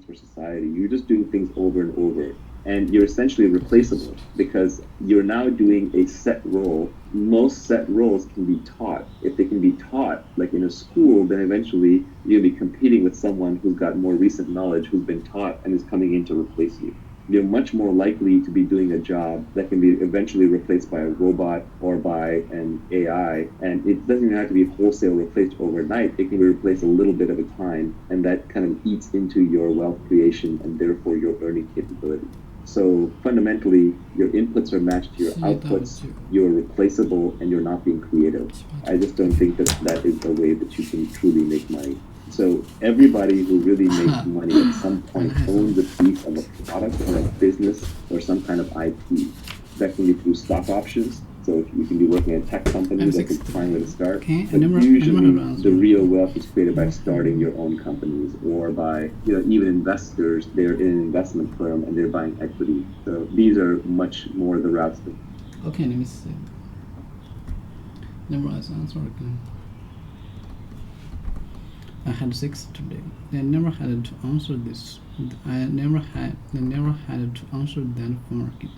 for society. You're just doing things over and over. And you're essentially replaceable because you're now doing a set role. Most set roles can be taught. If they can be taught, like in a school, then eventually you'll be competing with someone who's got more recent knowledge, who's been taught and is coming in to replace you. You're much more likely to be doing a job that can be eventually replaced by a robot or by an AI. And it doesn't even have to be wholesale replaced overnight. It can be replaced a little bit at a time, and that kind of eats into your wealth creation and therefore your earning capability. So fundamentally, your inputs are matched to your outputs, you're replaceable, and you're not being creative. I just don't think that that is a way that you can truly make money. So everybody who really makes money at some point owns a piece of a product or a business or some kind of IP. That can be through stock options. So if you can be working at a tech company, that's a fine way to start. But usually the real wealth is created by starting your own companies or by, even investors, they're in an investment firm and they're buying equity. So these are much more the routes. Okay, let me see. Memorize answer again. I had 6 today. I never had to answer this. I never had to answer that phone again.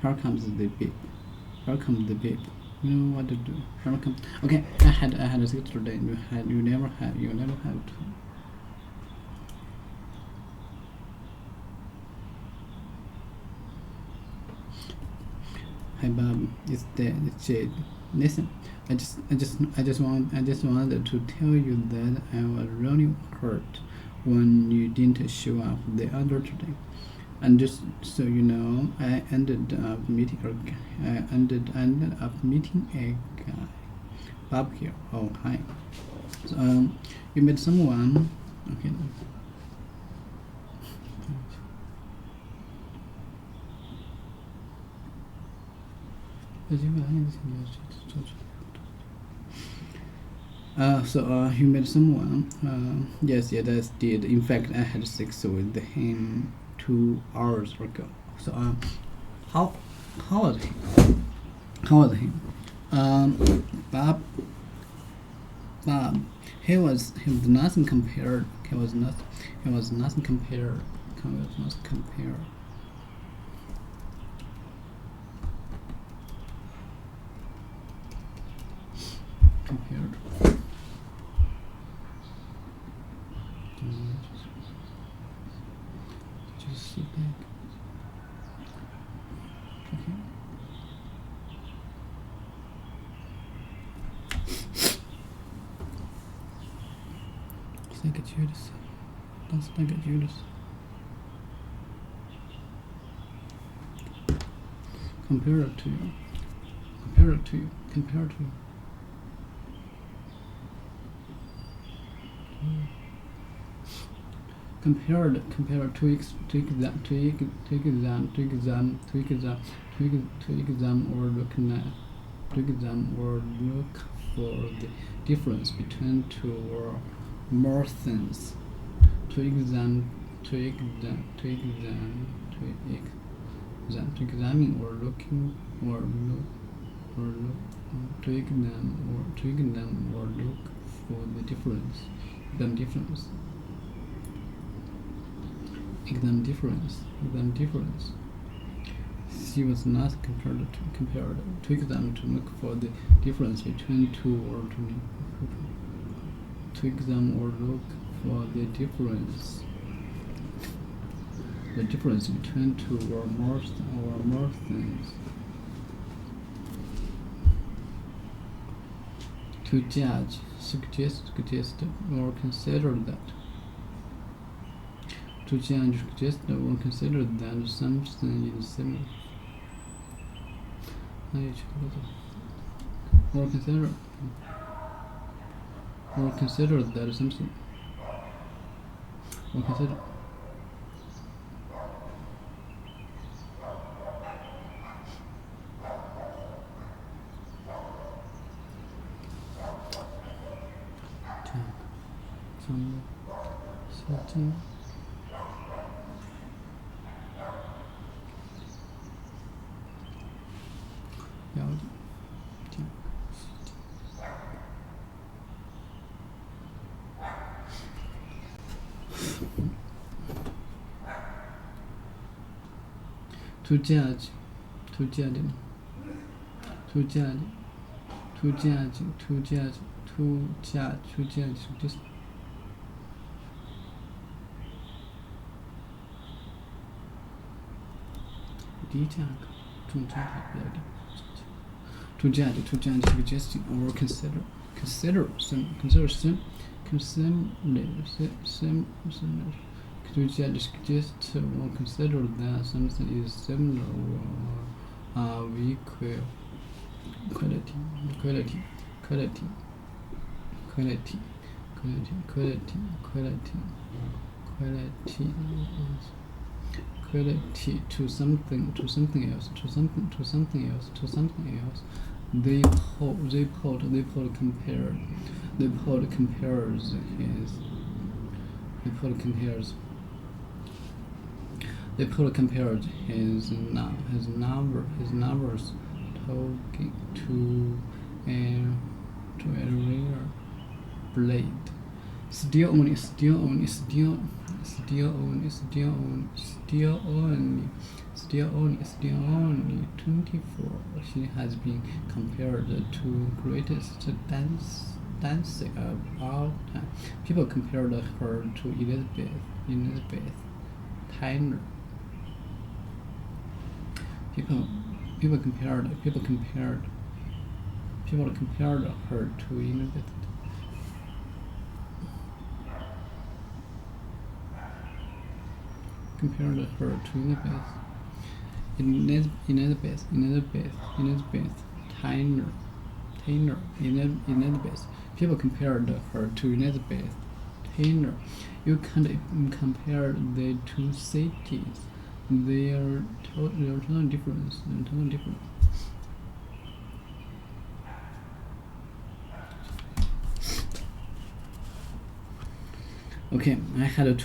Here comes the beep. Here comes the beep. You know what to do. Here comes. Okay, I had 6 today. You never had to. Hi Bob, it's Jade. Listen, I just wanted to tell you that I was really hurt when you didn't show up the other today. And just so you know, I ended up meeting a guy. Bob here. Oh hi. So you met someone. Okay. You met someone. Yes, I did. In fact, I had sex with him 2 hours ago. So how was he? Bob. He was nothing compared. He was nothing compared. Just sit back. Okay. Let's look at Judas. Compare it to you. Compared to exam or look for the difference between 2 or more things. To examine or looking or look to examine or look for the difference. Exam difference. She was not compared to exam to look for the difference between 2 or to exam or look for the difference between 2 or more things. To judge, suggest or consider that. To judge, suggest or consider that something is similar. Or consider that something. Or consider. Setting. to judge, to judge, to judge, to judge, to judge, to judge, to judge, just to judge, suggesting or consider, to judge, suggest or consider that something is similar or of equal quality. To something else. They compared his novels talking to a rare blade. Still only 24. She has been compared to greatest dancer of all time. People compared her to Elizabeth Taylor. People compared her to Elizabeth. Compared her to Elizabeth Taylor. People compared her to Elizabeth Taylor. You can't compare the two cities. They are totally different. Okay, I had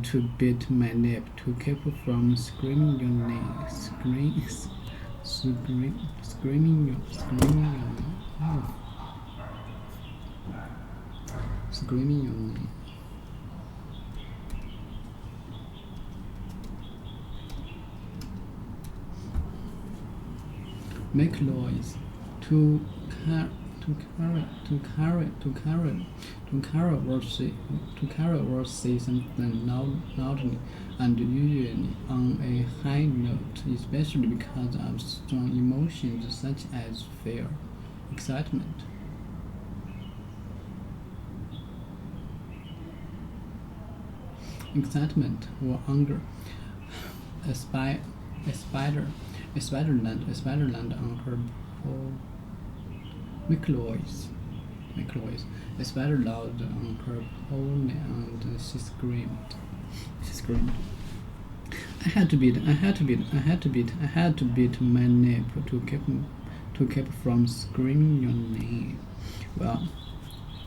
to bite my lip to keep from screaming your name. Screaming your name. Make noise. To carry or say something loudly and usually on a high note, especially because of strong emotions such as fear, excitement, or anger. A spider land on her pole. Make noise. A spider landed on her pony and she screamed. I had to beat my lip to keep from screaming your name. Well,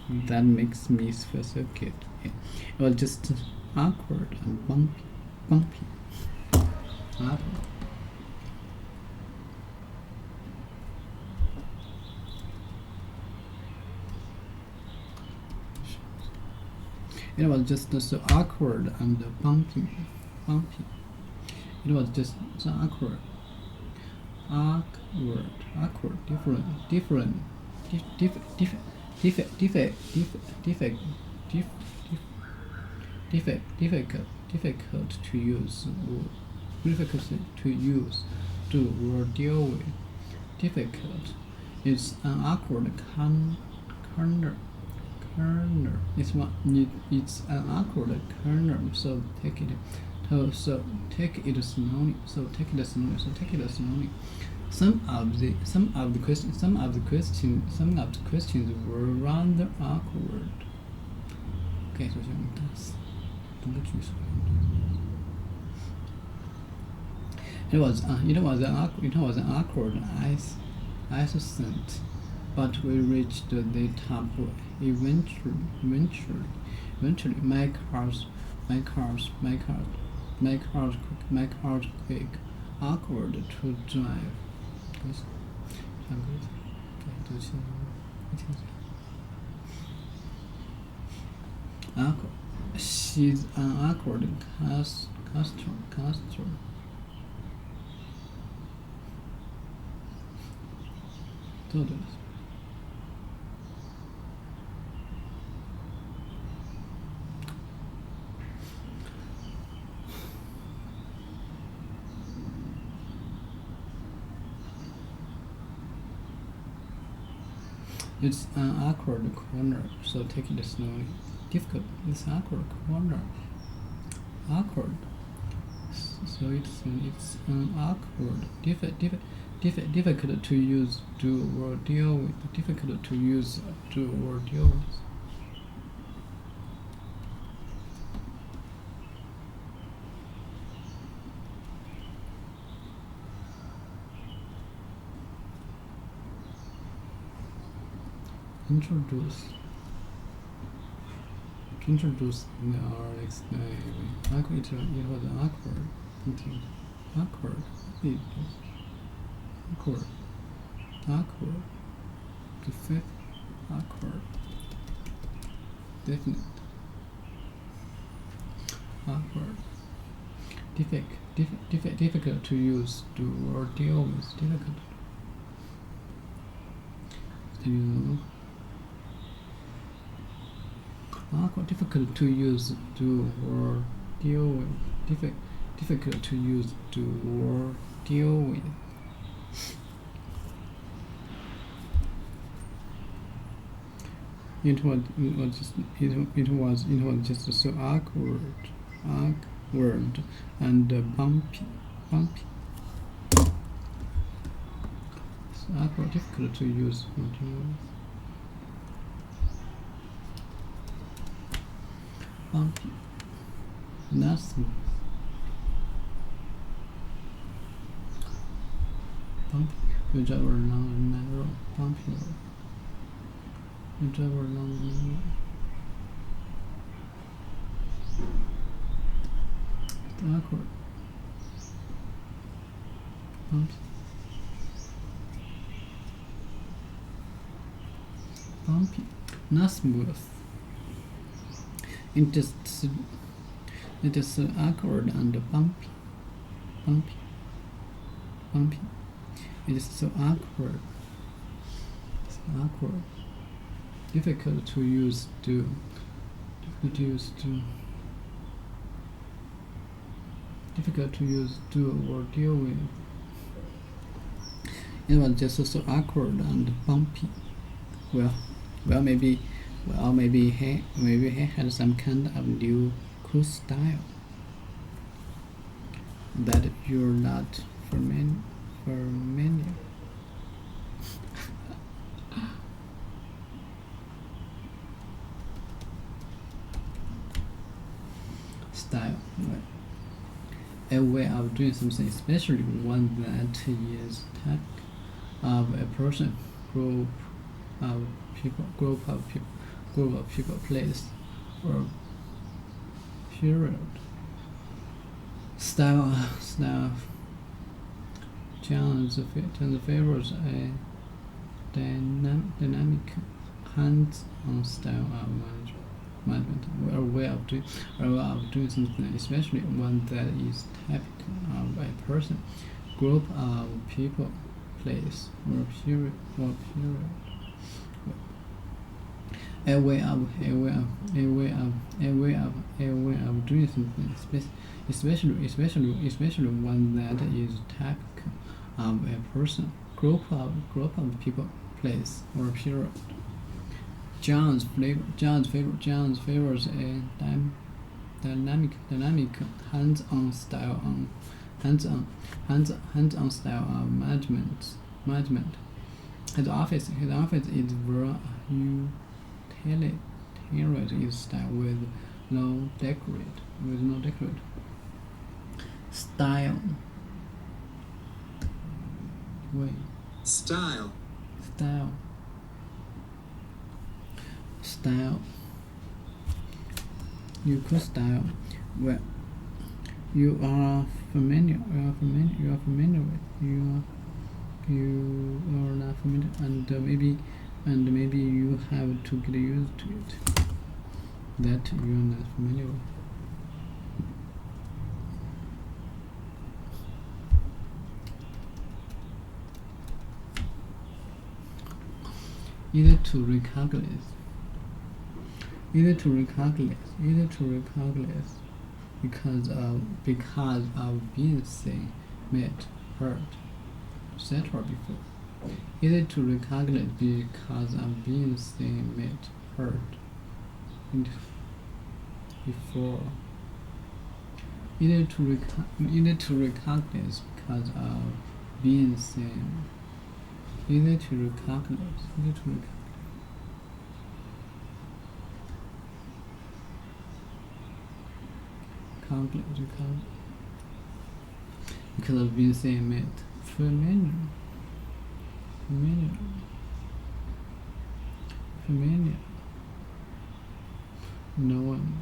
that makes me feel so good. It was just awkward and bumpy. Awkward. It was just so awkward and bumpy. It was just so awkward, difficult to use, do or deal with. Difficult. It's an awkward corner. It's an awkward corner. So take it slowly. Some of the questions were rather awkward. Okay, 首先我们大四整个句式。It was an awkward ascent, but we reached the top eventually. My cars quick, awkward to drive. She's an awkward customer. そうです。It's an awkward corner, so take it slowly. Difficult. It's awkward corner. Awkward. So it's an awkward, difficult to use, do or deal with. Difficult to use, do or deal with. Introduce or explain. It was awkward. Awkward. Awkward. The fifth. Awkward. Definite. Awkward. Difficult to use, do or deal with. Difficult. Awkward, difficult to use, do or deal with. Difficult to use, do or deal with. It was just so awkward and bumpy. So awkward, difficult to use or deal with. Bumpy, not smooth. Bumpy, you drive along a narrow, bumpy road. You drive along a narrow. It's awkward. Bumpy. Bumpy, not smooth. It is awkward and bumpy. It is so awkward. Difficult to use, do. Difficult to use, do or deal with. It was just so awkward and bumpy. Well, maybe he had some kind of new cool style that you're not familiar. Style, a way of doing something, especially one that is typical of a person, group of people, place, or period. Style John's favors a dynamic, hands-on style of management, or way of doing something, especially one that is typical of a person, group of people, place, or period. A way of doing something, especially one that is typical of a person, group of people, place, or period. John's favors a dynamic, hands-on style of management. His office is very utilitarian style with no decorate. Style. Way. Style. You could style. Well, you are familiar with. You are not familiar, and maybe you have to get used to it. That you are not familiar with. easy to recognize, easy to recognize, easy to recognize, because of being seen, met, heard, etc. before. Easy to recognize because of being seen, met, heard before. Easy to recognize because of being seen. Easy to recognize. Easy to recognize. Because of being seen, met. Familiar. No one.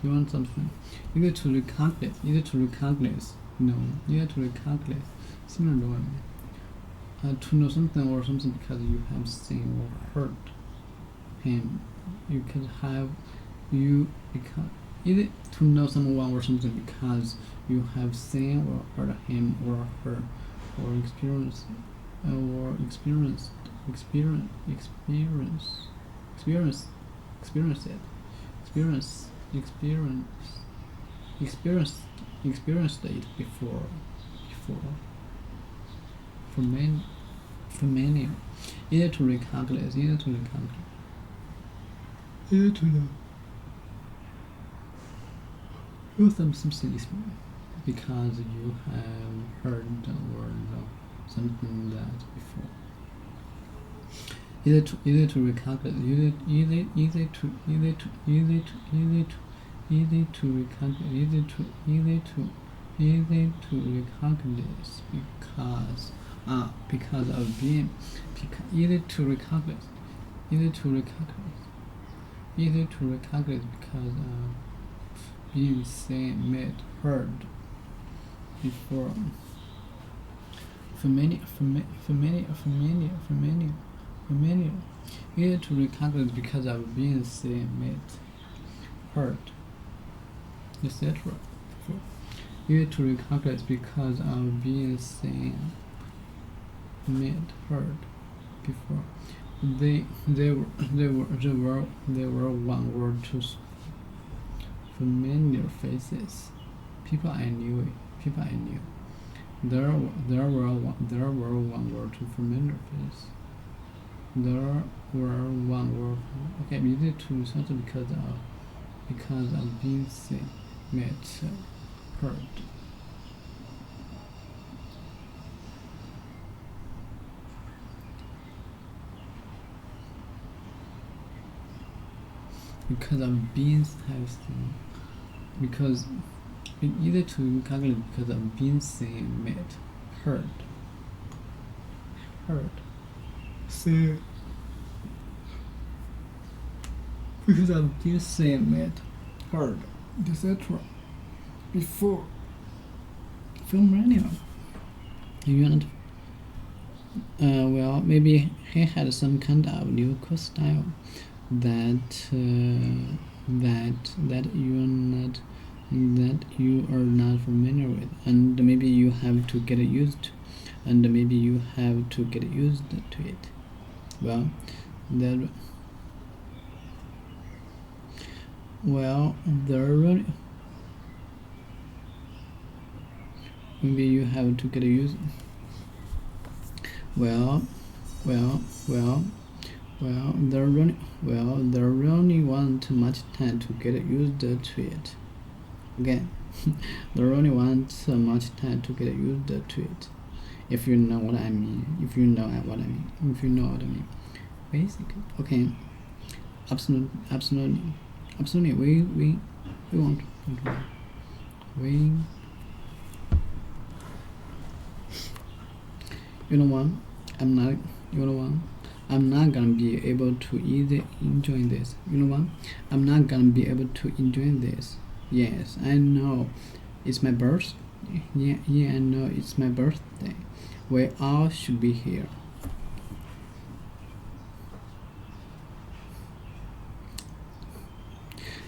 You want something. Easy to recognize. Easy to recognize. No. Easy to recognize. Similar one. To know something or something because you have seen or heard him. You can have because either to know someone or something because you have seen or heard him or her or experienced it before. Familiar. Easy to recognize. Easy to know. Something is because you have heard or know something that before. Easy to recognize. Easy to recognize because of being easy to recognize because of being seen, met, heard before. Familiar. Easy to recognize because of being seen, met, heard, etc. Easy to recognize because of being seen, met, heard before. They were one or two familiar faces. People I knew. There were one or two familiar faces. There were one or okay. Easy to something because of being seen, met, heard. Because of being seen, because easy to calculate because of being seen, met, heard. See, because of being seen, met, heard, etc. Before. Familiar. You want? Well, maybe he had some kind of new style that you are not familiar with, and maybe you have to get used to, it. Well, maybe you have to get used. There only want much time to get used to it. Again, there only want much time to get used to it. If you know what I mean. Basically, okay. Absolutely. We want. You know what? I'm not gonna be able to enjoy this. You know what? I'm not gonna be able to enjoy this. Yes, I know. It's my birthday. Yeah, I know it's my birthday. We all should be here.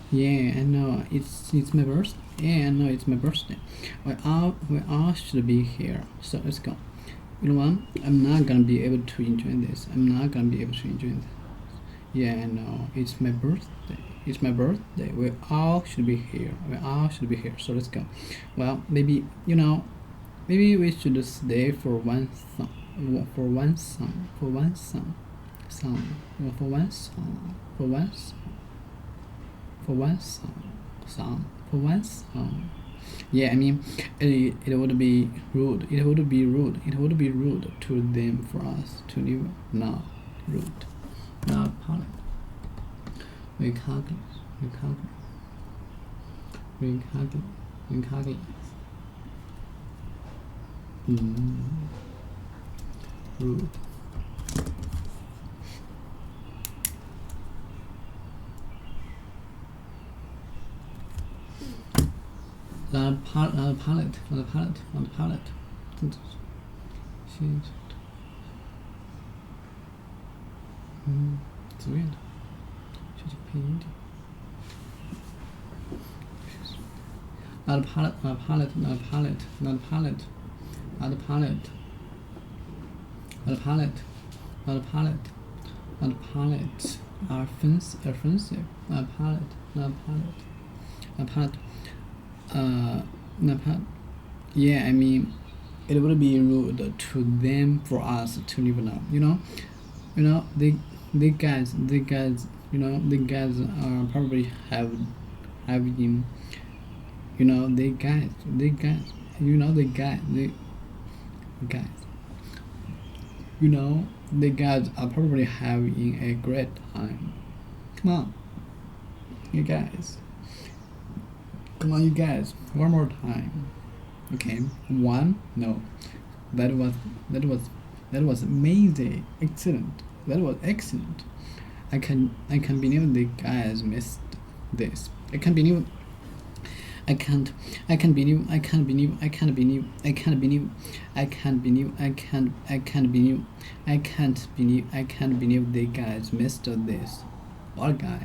Yeah, I know it's my birthday. Yeah, I know it's my birthday. We all should be here. So let's go. You know what? I'm not gonna be able to enjoy this. Yeah, I know. It's my birthday. It's my birthday. We all should be here. We all should be here. So let's go. Well, maybe maybe we should stay for one song. For one song. For one song. Song. For one song. For one song. For one song. Song. For one song. Yeah, I mean, it would be rude. It would be rude. It would be rude to them for us to leave now. Rude. Not polite. Recalculate. Recalculate. Recalculate. Recalculate. Rude. Not palette. Not palette. Not palette. Not palette. It's weird. Not palette. Not palette. Not palette. Not palette. Not palette. Not palette. Not palette. Not palette. Offensive. Not palette. Not palette. Not palette. Not palette. Yeah, I mean, it would be rude to them for us to leave now. They guys, the guys probably having, the guys, the guys, the guys are probably having a great time. Come on, you guys. Come on, you guys. One more time. Okay, one. No, that was amazing, excellent. That was excellent. I can believe the guys missed this. I can't believe. I can't believe the guys missed this. What guys?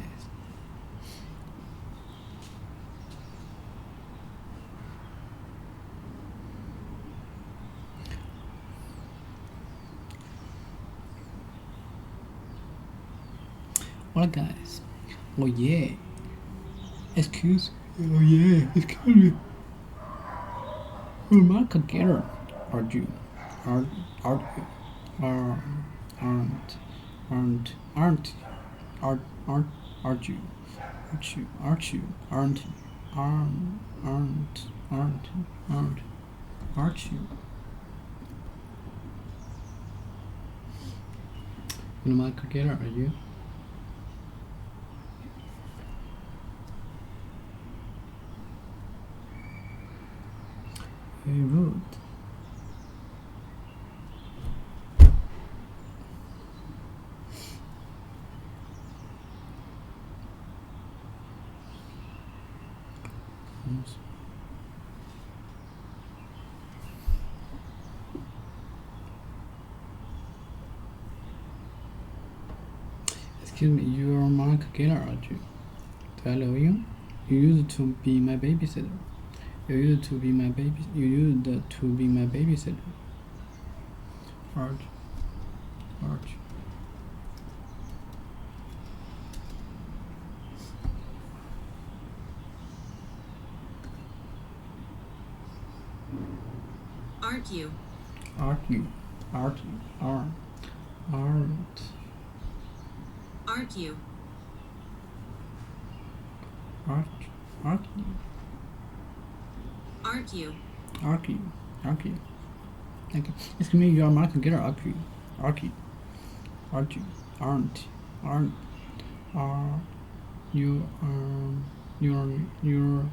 What guys? Oh yeah. Excuse. Oh yeah. Excuse me. Mark together. Aren't you? Aren't you? Aren't you? Mark together, are you? Very rude. Excuse me, you are Mark Geller, aren't you? Do I know you? You used to be my babysitter. You used to be my babysitter. Arch. Argue. Argue. Argue. Okay. Excuse me, you are Mark Geller, argue. Aren't you? You're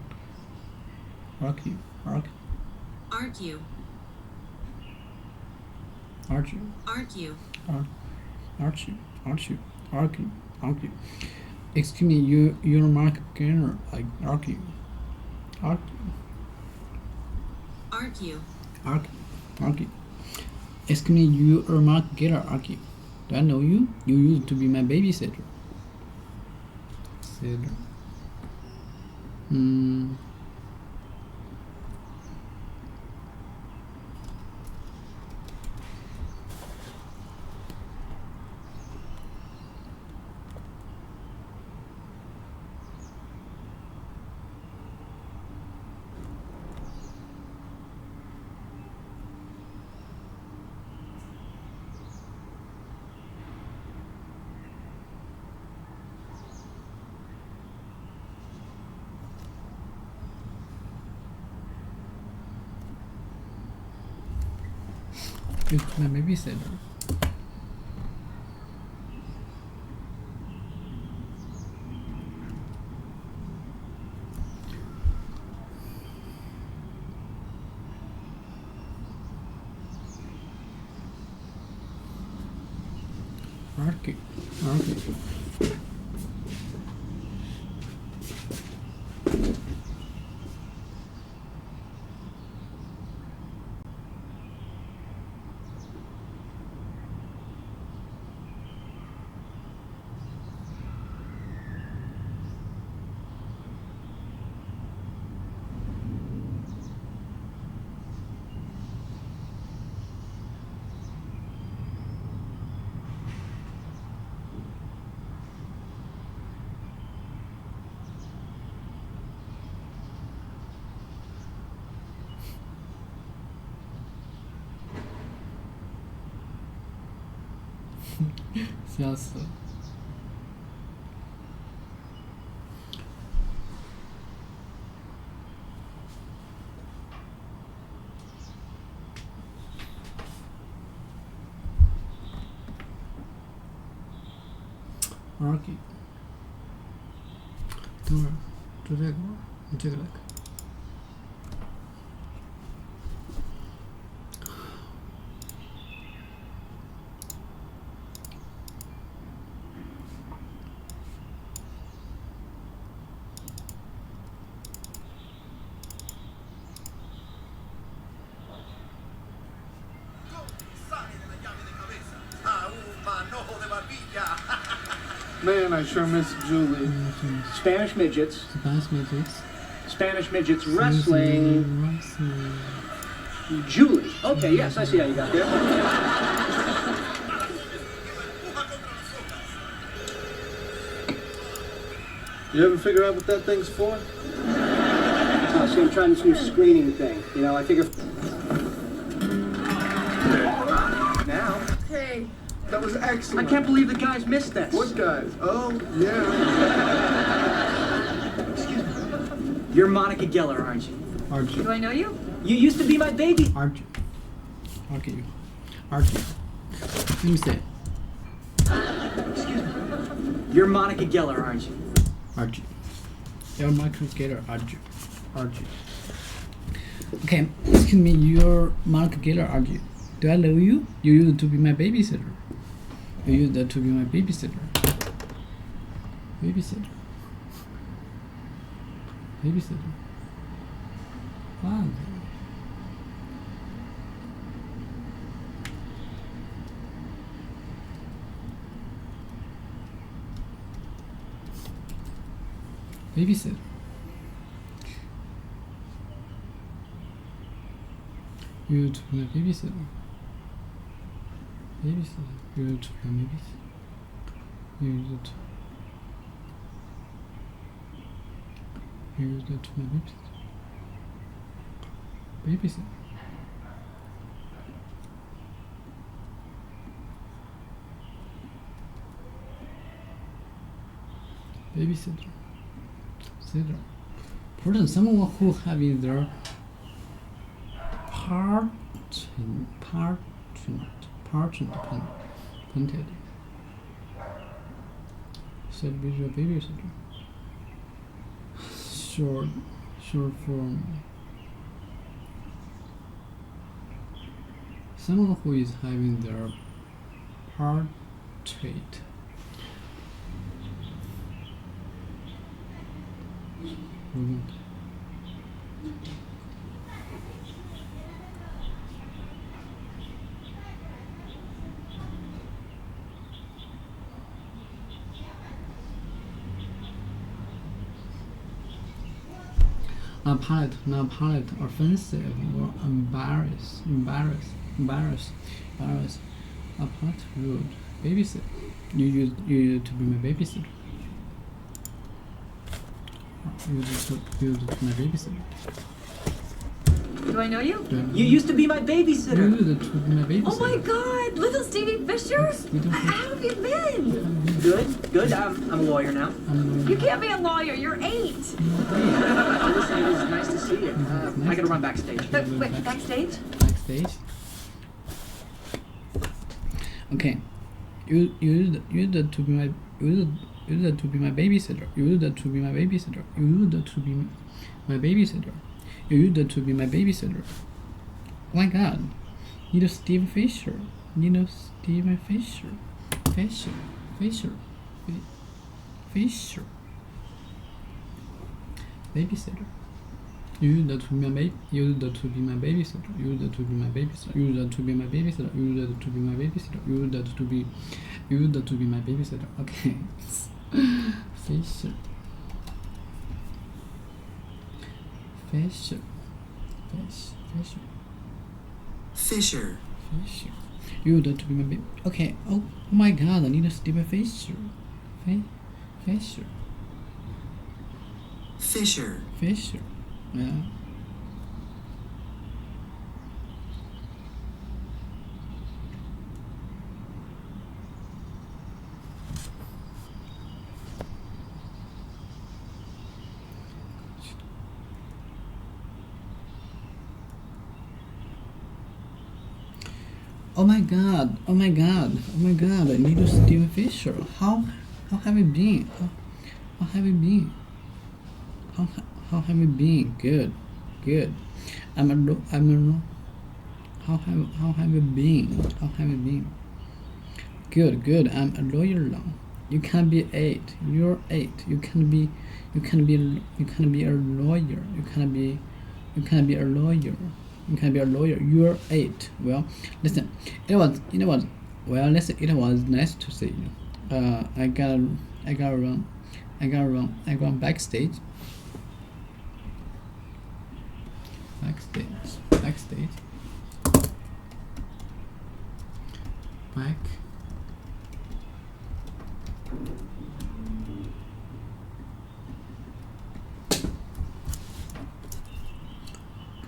argue. Excuse me, you're Mark Geller, argue. Excuse me, you are Mark Geller, argue. Do I know you? You used to be my babysitter. You to my babysitter. Argue.笑死了。Argue。等会儿，就这个吧，你这个来看。Man, I sure miss Julie. Spanish midgets. Spanish midgets wrestling. Julie. Okay, yes, I see how you got there. You ever figure out what that thing's for? See, I'm trying this new screening thing. You know, I figure. Now. Hey, that was excellent. I can't believe the guys missed this. What guys? Oh, yeah. Excuse me. You're Monica Geller, aren't you? Archie. Do I know you? You used to be my baby. Archie. Let me say. Excuse me. You're Monica Geller, aren't you? Archie. You're Michael Gator, Archie. Okay, excuse me, you're Mark Gator, Archie. Do I know you? You used to be my babysitter. Babysitter. Wow. Babysitter. You to be my babysitter. You to be my babysitter. You to my babysitter. Babysitter. Sitter. Person, someone who having their parchment painted. Said visual babysitter. Short form. Someone who is having their portrait. Not palette, offensive or embarrass. A palette rude. Babysit. You used to be my babysitter. You used to be my babysitter. Do I know you? You used to be my babysitter. You used to be my babysitter. Oh my God, little Stevie Fisher! How have you been? Good. I'm a lawyer now. You can't be a lawyer. You're 8. Listen, it was nice to see you. I gotta run backstage. Wait, backstage? Backstage? Okay. You used to be my used to be my babysitter. You used to be my babysitter. You used to be my babysitter. You used to be my babysitter. Oh my God. Need Steve Fisher. Need Steve Fisher. Fisher. Fisher. Fisher. Babysitter. You used to be my used to be my babysitter. You used to be my babysitter. You used to be my babysitter. You used to be my babysitter. You used to be my babysitter. Okay. Fisher. Fisher. Fisher. Fisher. Fisher. You used to be my baby. Okay. Oh my God! I need Steve Fisher. Fisher. Fisher. Fisher. Yeah. Oh my God! Oh my God! Oh my God! I need Steve Fisher. How have you been? How have you been? How have you been? Good. I'm a. How have you been? How have you been? Good. I'm a lawyer now. You can't be 8. You're 8. You can't be a lawyer. You can't be a lawyer. You can't be a lawyer. You're 8. Well, listen. It was. Well, listen. It was nice to see you. I gotta run backstage. Backstage. Back.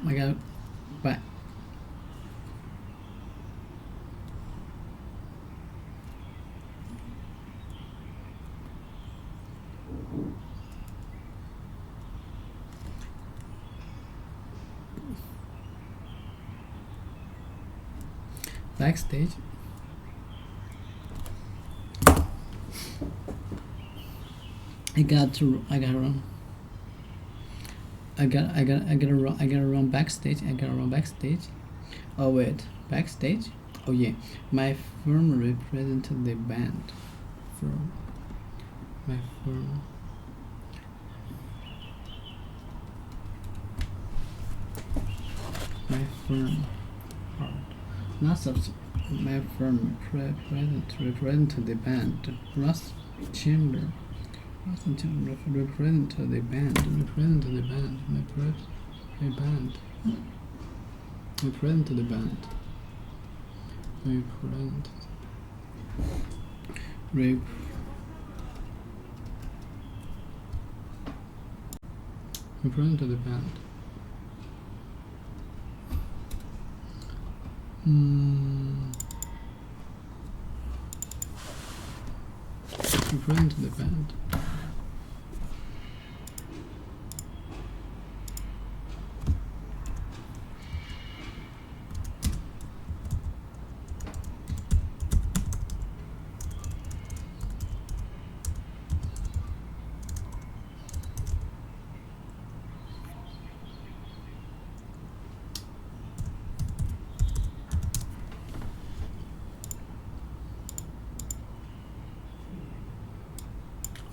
I got back. Backstage. I gotta run. I gotta run backstage. Oh wait, backstage? Oh yeah, my firm represented the band. My firm. Not such. My firm represented the band. Ross Chandler represented the band. My band. Represented the band. Represented the band. Represented the band.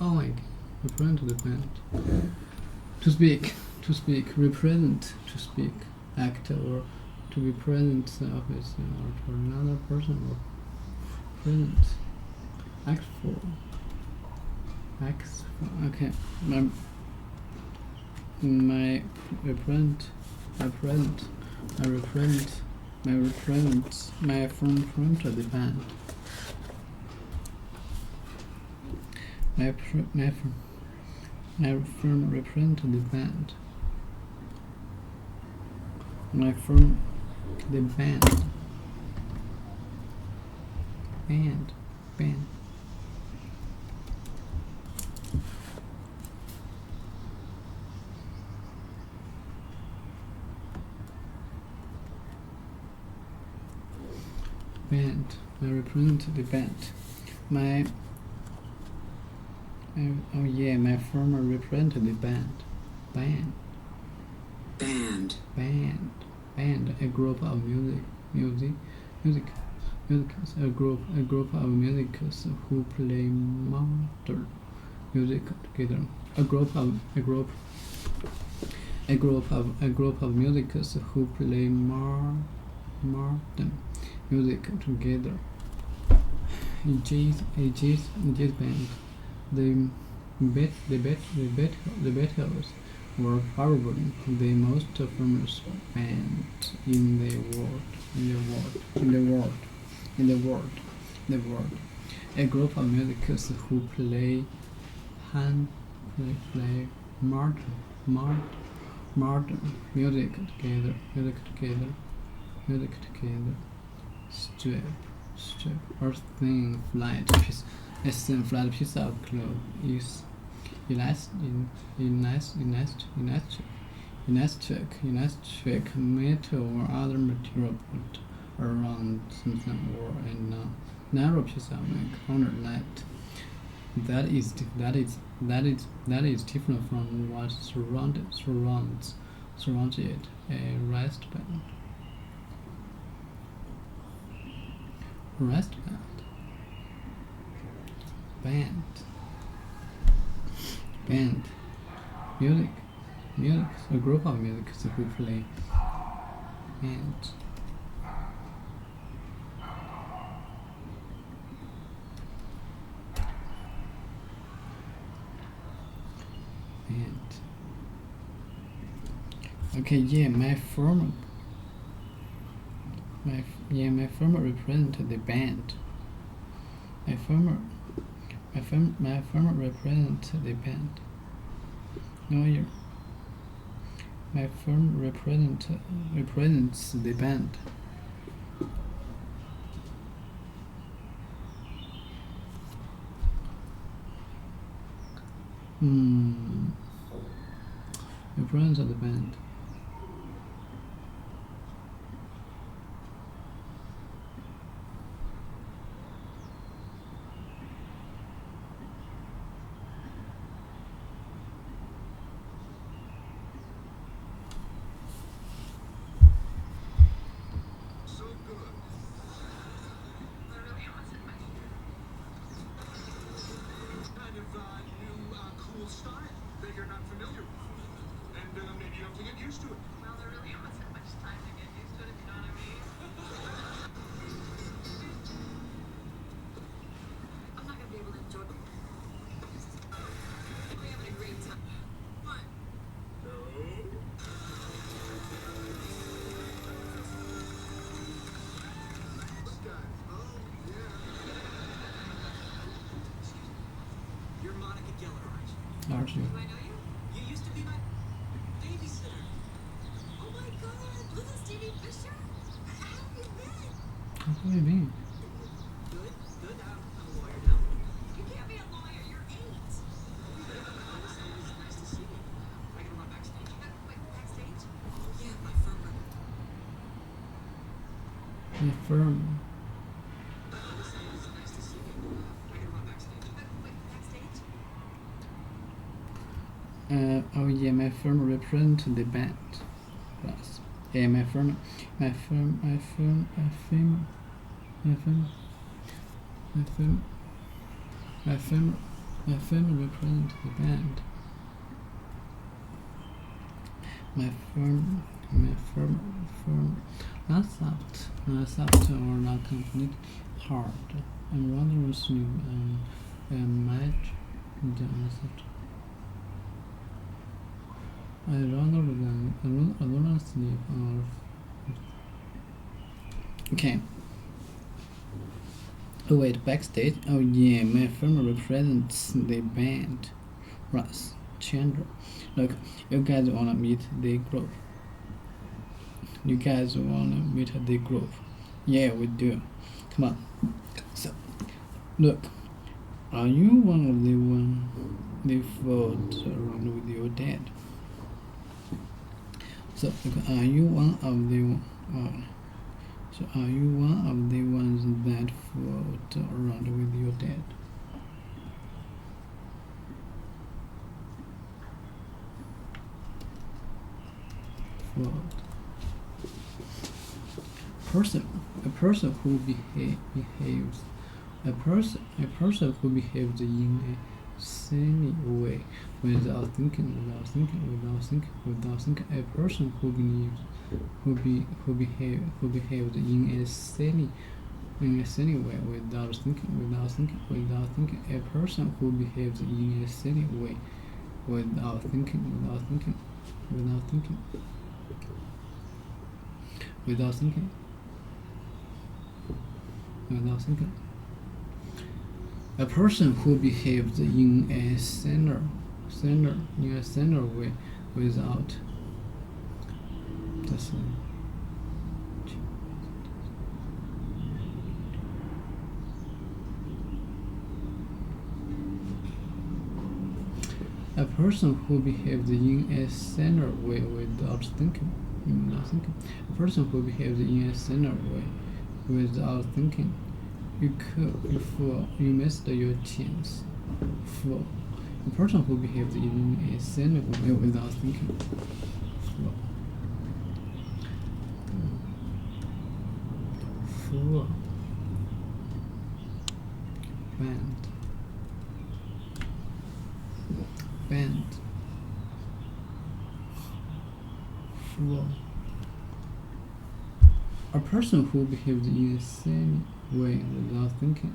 Oh my God. Represent the band. To speak, represent, to speak, act, or to be present office, or to another person, or present, act for, okay, my represent, my front of the band. My firm represented the band. My firm, the band. Band. band. I represent the band. My firm represent the band. Band. A group of musicians. A group of musicians who play modern music together. A group of musicians who play modern music together. A jazz band. The Beatles were probably the most famous band in the world. A group of musicians who play modern music together. Strip or thin flat piece of cloth is elastic metal or other material put around something or a narrow piece of corner light. That is different from what surrounds it. A wristband. Band. Music. A group of musicians who play band. Okay, my firm represent the band. My firm represent the band. Lawyer. My firm represents the band. Represents the band. Do I know you? You used to be my babysitter. Oh my God, this is Stevie Fisher? How have you been? How do you mean? Good. I'm a lawyer now. You can't be a lawyer, you're 8. It's nice to see you. I can run backstage. Wait, backstage? Yeah, my firm. My firm. It's nice to see you. I can run backstage. Wait, backstage? My firm represent the band. Plus, my firm represent the band. My firm, not soft or not complete hard. I'm rather smooth and much soft. I rather sleep or okay. Oh wait, backstage. Oh yeah, my firm represents the band. Russ, Chandler. Look, you guys wanna meet the group. Yeah, we do. Come on. So, look, are you one of the fought around with your dad? So, are you one of the So are you one of the ones that float around with your dad? Float. A person who behaves who behaves in a silly way without thinking. A person who behaves in a silly way without thinking. A person who behaves in a silly way without thinking. A person who behaves in a sinner way without A person who behaves in a sinner way without thinking. A person who behaves in a sinner way without thinking. You fool, you missed your chance. Fool. A person who behaves in a sinner way without thinking. Fool. Fool. Bend. Fool. A person who behaves in a silly way without thinking.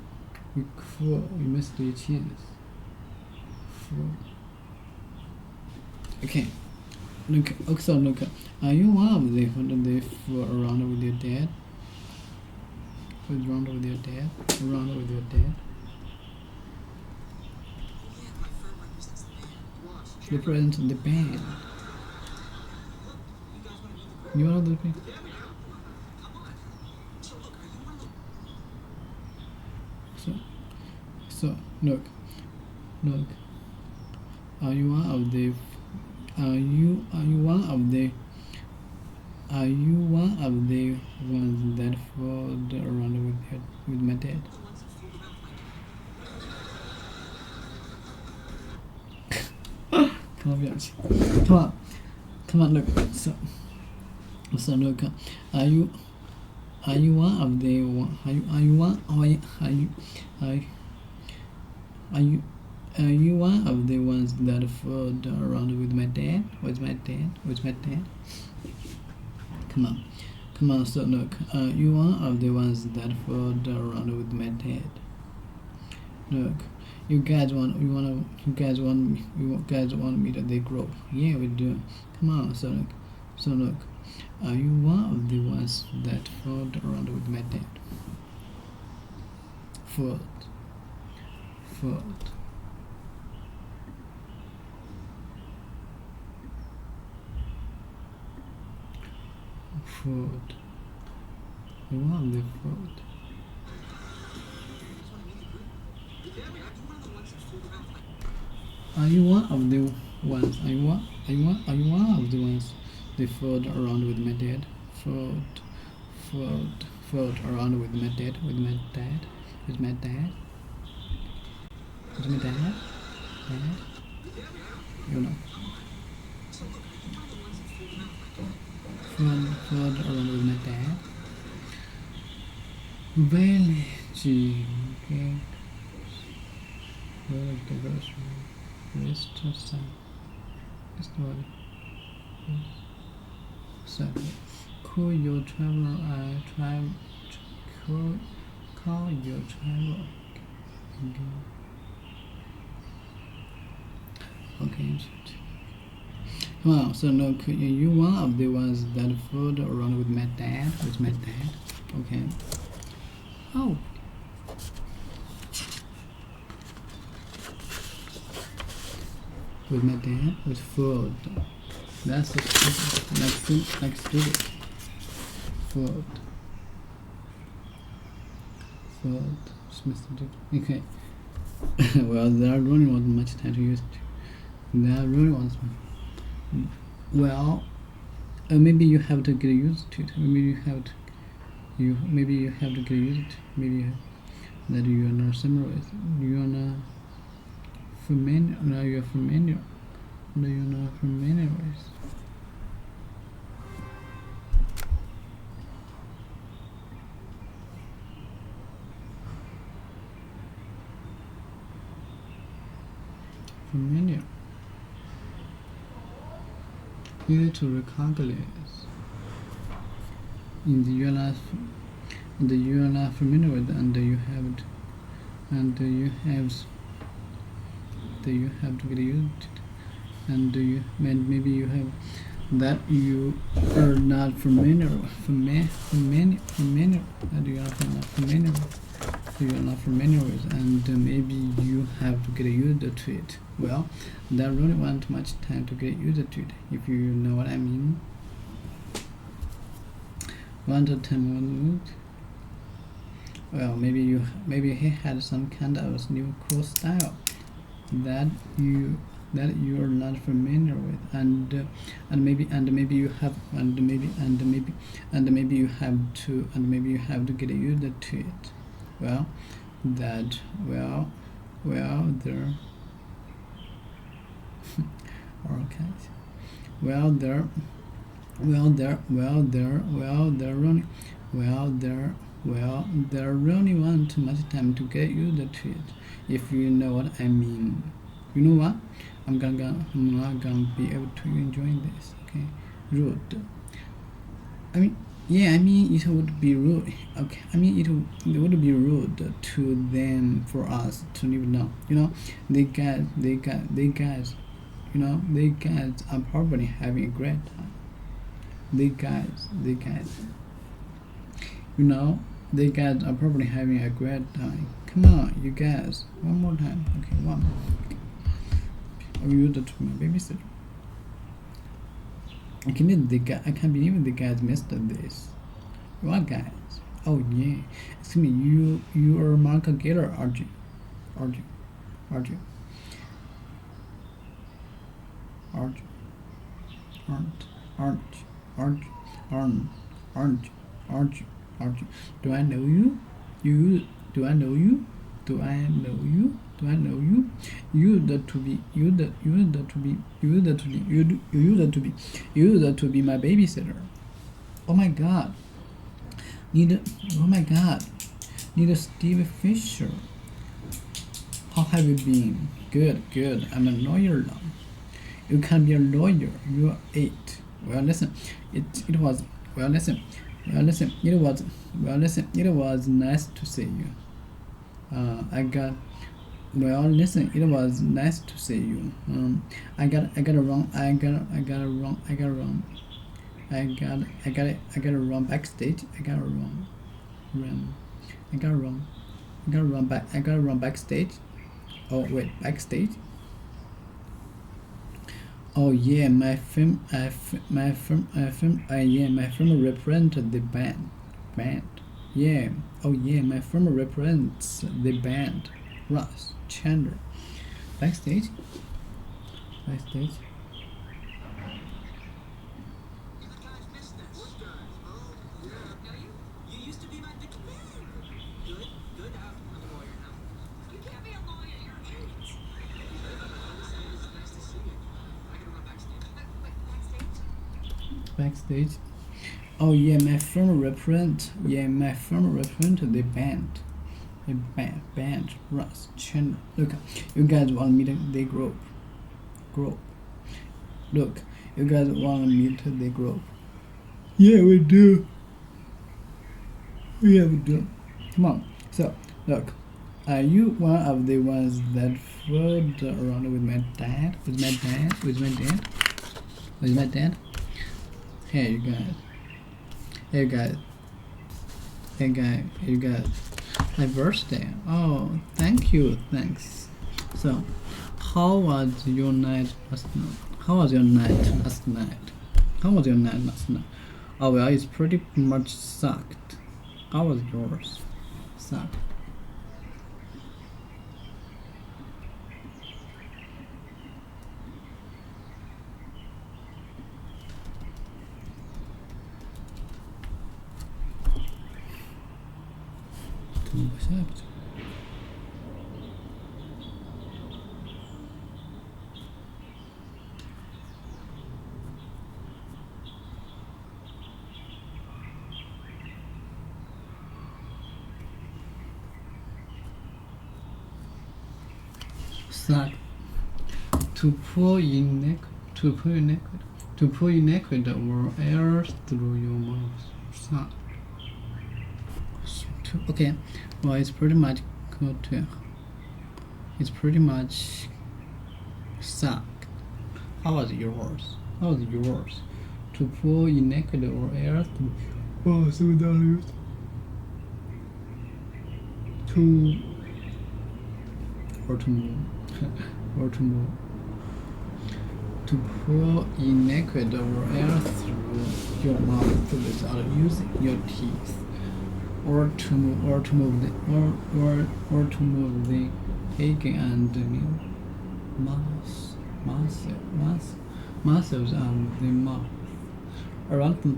You fool, you missed your chance. Fool. Okay. Look. Are you one of the they fool around with your dad? Around with your dad? Yeah, my firm represents the band. Represents the band. You are the band. So look. Are you one of the ones that fooled around with my dad? Come on, look. So look. Are you one of the ones that fooled around with my dad? Come on. So look. Are you one of the ones that fooled around with my dad? Look. You guys want me to they grow? Yeah, we do. Come on. So look. Are you one of the ones that fooled around with my dad? Fooled. You want the food. Are you one of the ones? Are you one of the ones they fooled around with my dad? Fooled around with my dad? With my dad? Dad? You know. Fooled around with my dad. Village. Call your traveler. Call your traveler. Okay. Well, so look, you one of the ones that fooled around with my dad. Okay. Oh. With my dad was fooled. That's like stupid. Fooled. Okay. Well, there really wasn't much time to use it. Well, maybe you have to get used to it. Maybe you have to maybe you have to get used to. Maybe that you are not similar with. You are not familiar. Now you are familiar. Now you are not familiar with. Familiar. Easy to recognize. In the you are not familiar with, and you have to, and you have to get used to it, and maybe you have that you are not familiar that you are not familiar with, and maybe you have to get used to it. Well, that really want much time to get used to it, if you know what I mean. Well, maybe he had some kind of new cool style that you are not familiar with, and maybe you have to get used to it. Well, there okay. There really want too much time to get used to it, if you know what I mean. You know what? I'm not gonna be able to enjoy this. Okay, rude. it would be rude. Okay, it would be rude to them for us to live now. They guys are probably having a great time. They guys are probably having a great time. Come on, you guys, one more time. Okay, one more. I'll use it to my babysitter. I can't believe the guys missed this. What guys? Oh yeah. Excuse me, you are Mark Gator, aren't you? Aren't you? Do I know you? Do I know you? You used to be my babysitter. Oh my god. Need Steve Fisher. How have you been? Good. I'm a lawyer now. You can't be a lawyer. You are 8. Well, listen. It was nice to see you. It was nice to see you. I got it wrong backstage. I got it wrong backstage. Oh wait, backstage. Oh yeah, my film represented the band. Yeah. Oh yeah, my firm represents the band. Ross Chandler. Backstage. You guys missed this. What guys? Oh, yeah. Know you? You used to be my Good. I'm a lawyer now. You can't be a lawyer. You're 8. It's nice to see you. I gotta run backstage. Backstage. Oh yeah, my firm represent the band. Band. Ross Chandler. Look, you guys want to meet the group. Look, you guys want to meet the group. Yeah, we do. Come on. So, look, are you one of the ones that fooled around with my dad? Hey, you guys. My birthday. Oh, thanks. So, how was your night last night? Oh well, it's pretty much sucked. How was yours? Sucked. Sucked. Suck. To pour in liquid. To pour in liquid. To pour in liquid or air through your mouth. Suck. Okay. Well, it's pretty much good too. It's pretty much suck. How was yours? How was yours? To pour in liquid or air through. Oh, so that to or to move or to move. To pour in liquid or air through your mouth without using your teeth, or to move the aching and muscles of the mouth around them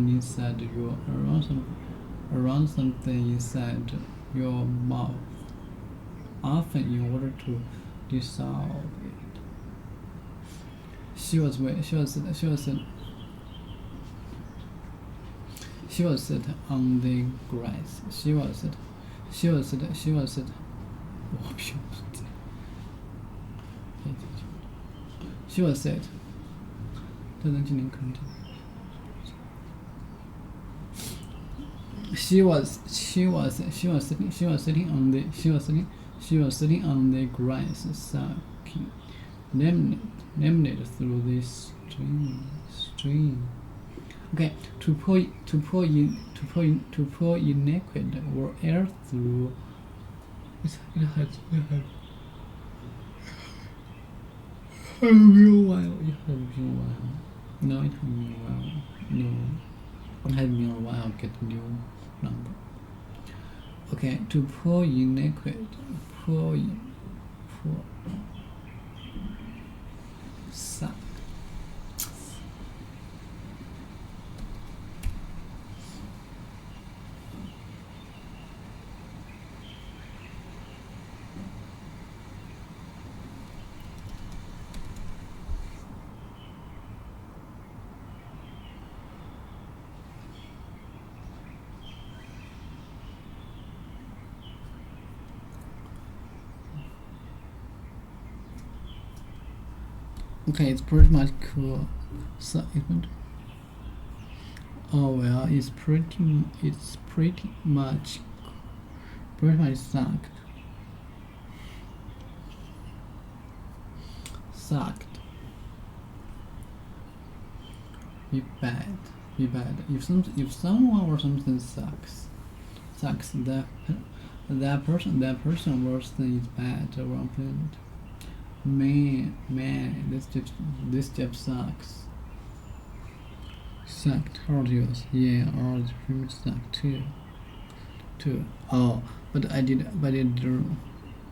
inside your mouth, often in order to dissolve it. She was sit on the grass. She was sit. She was sit. She was sitting on the grass, sucking lemonade through the stream. Okay, to pour in liquid or air through. It has been a while. No, it has been a while. No, it has been a while. Get new number. Okay, to pour in liquid. Pour. Suck. Okay, it's pretty much cool. So oh well, it's pretty much sucked. Be bad. If someone or something sucks, that person worse than is bad or unpleasant. Man, this job sucks. Sucked. Hard yours. Yeah, ours pretty much sucked too. Oh, but I did wrong.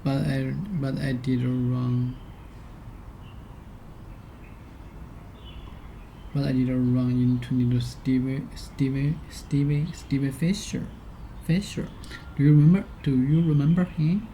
But I did wrong into little Stevie Fisher. Do you remember him?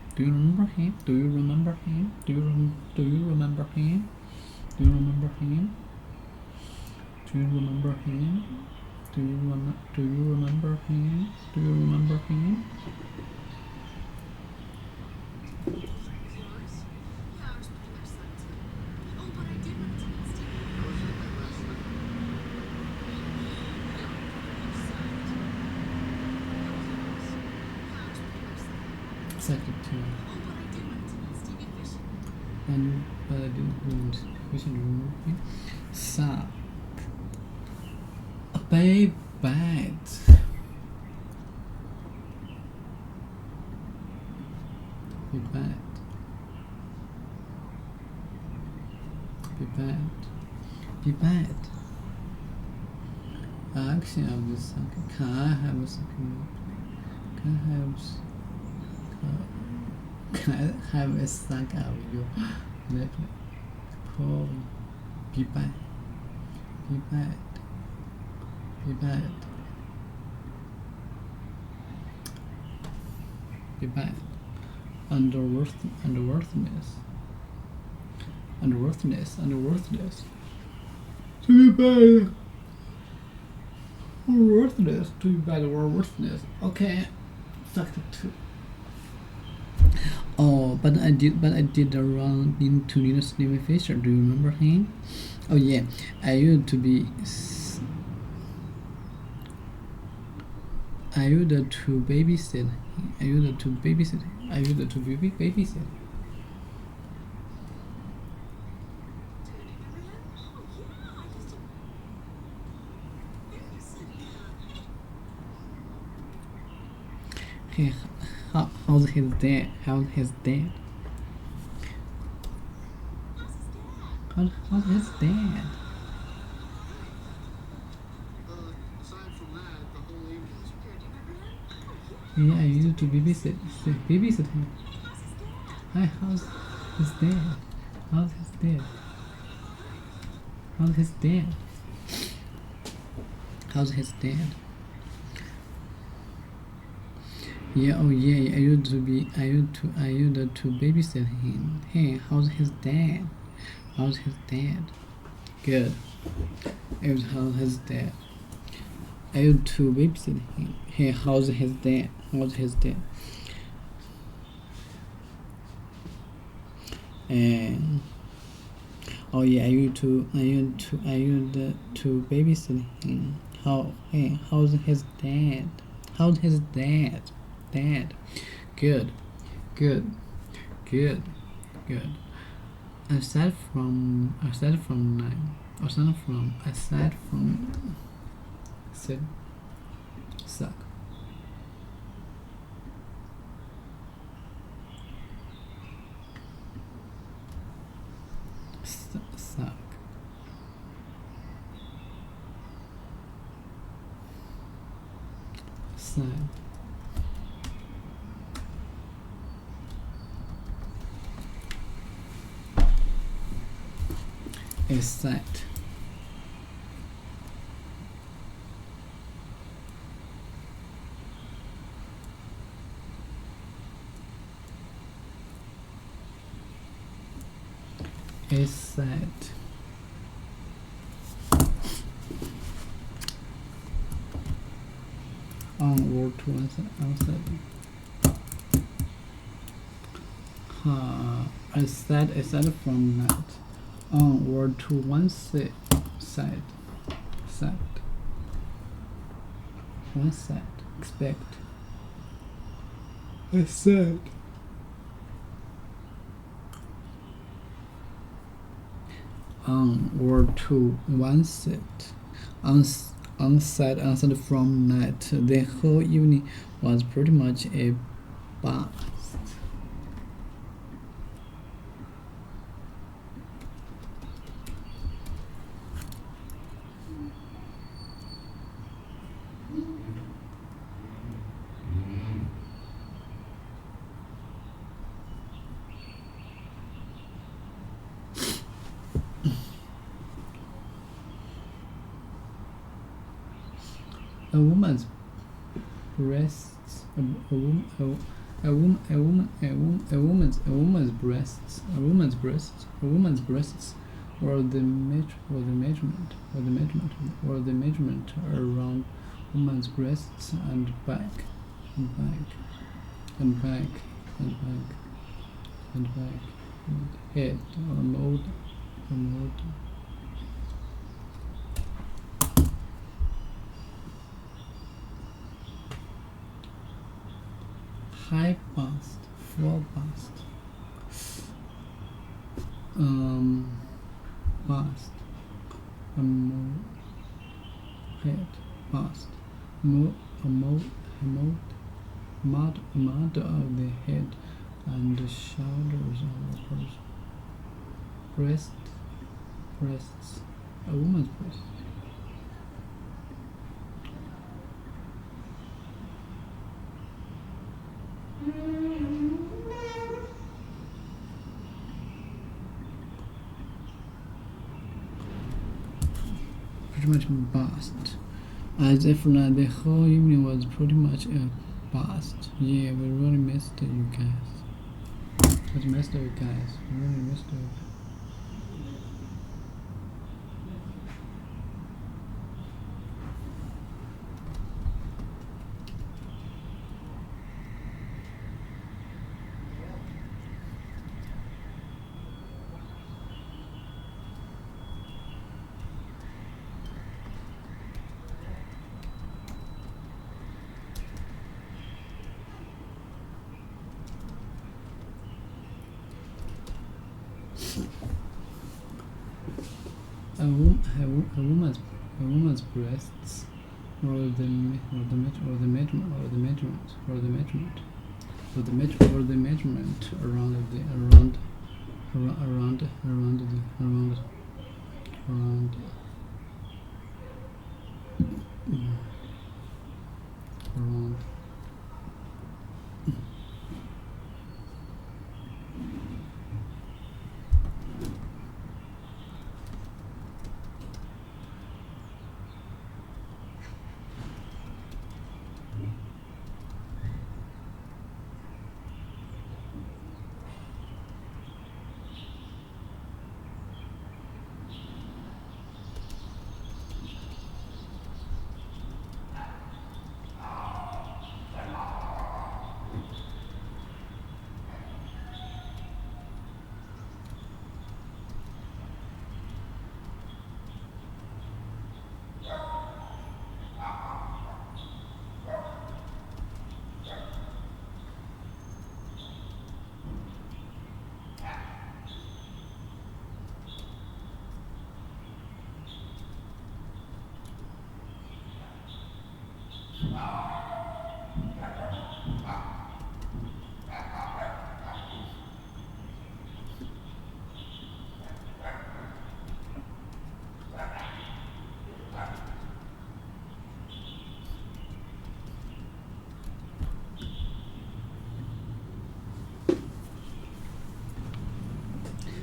Second two. But I didn't want we should remove it. Suck. Be bad. Be bad. Action of the suck. Can I have a second? Can I have a suck of your lip? Call. Be bad. be bad. Unworthiness. To be bad. Worthless. To be bad or worthless. Okay. Fact 2. Oh, but I did run into Stephen Fisher. Do you remember him? Oh yeah, I used to babysit. I used to babysit. Hey, how's his dad? How's his dad? Aside from that, the whole evening's Yeah, I used to babysit him. Hi, how's his dad? Yeah, oh yeah, I used to babysit him. Hey, how's his dad? Good. How's his dad? I used to babysit him. Hey, how's his dad? And oh yeah, I used to babysit him. How's his dad? Good. Aside from said suck. Suck. Sad. Is sad. Is sad. Word to answer. Aside from that, word to one side. One side. Expect. Aside. Word to one side. Onside answered from night. The whole evening was pretty much a bust. A woman's breasts. A woman's breasts or the measurement around woman's breasts and back head or mode. High bust, full bust, bust, head, bust, mud of the head and the shoulders of the person. Breasts, a woman's breast. Pretty much bust, as if the whole evening was pretty much a Past. Yeah, we really missed you guys. We missed you guys. We really missed you.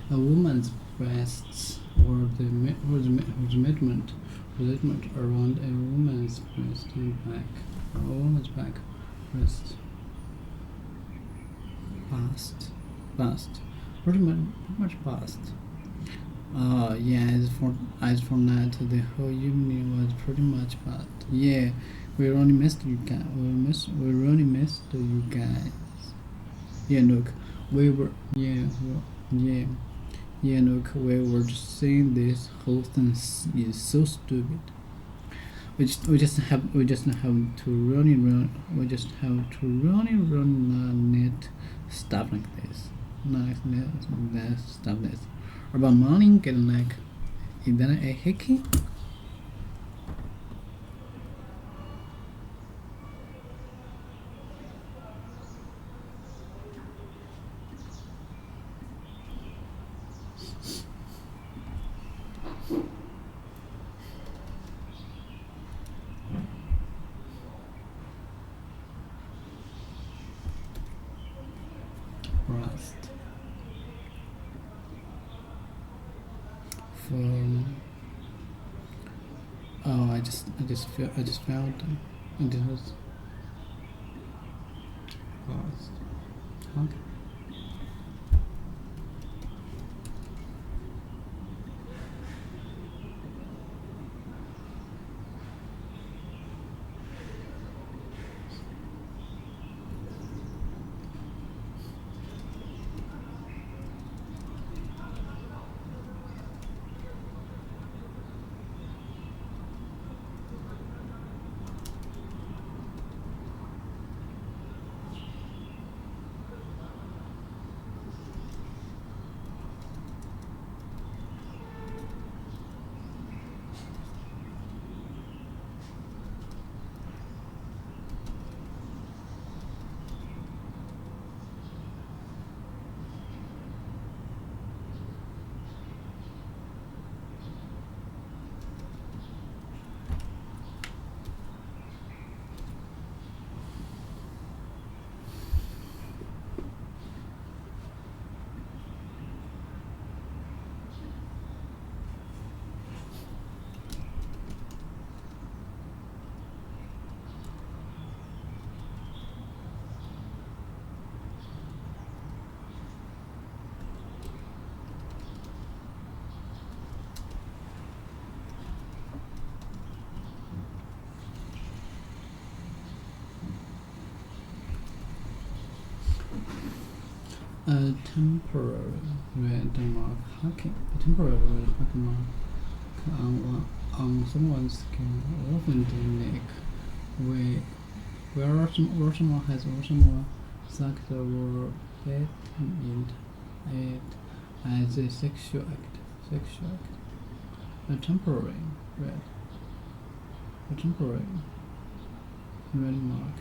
A woman's breasts, or the measurement around a woman's breasts, or the measurement around a woman's breast and back. A woman's back, breast. Past. Pretty much past. Yeah, as for that, the whole evening was pretty much past. Yeah, we really missed you guys. We really missed you guys. Yeah, look, we were. Yeah, look, we were just saying this whole thing is so stupid. We just have to run. We just have to run net stuff like this. Stuff this. About morning getting like, is that a hickey? Rust. Oh, I just found them. And it was paused. Okay. A temporary red mark marking. A temporary red mark on someone's skin, often the neck, where someone has more sucked or bitten it as a sexual act. A temporary red mark.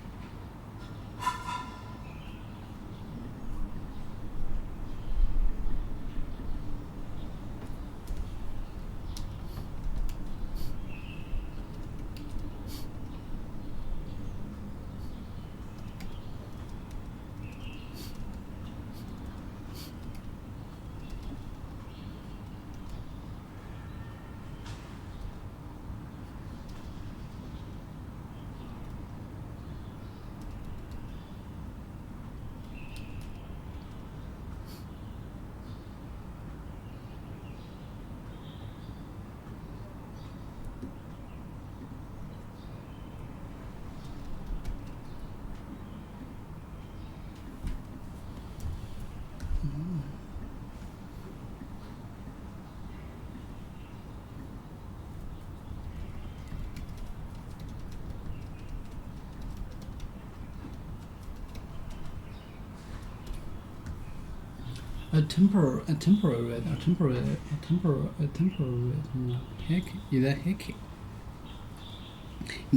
A temporary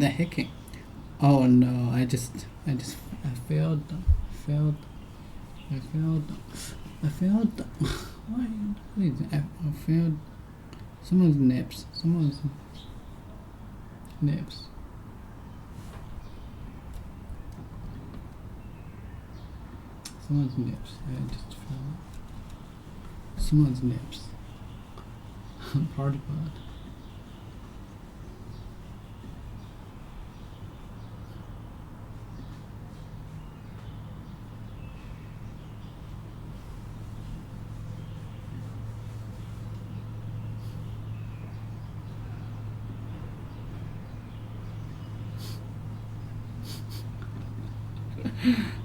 hacking. Oh no! I failed. Why? I failed. Someone's nips. Someone's nips. I just failed. Someone's nips. Part about.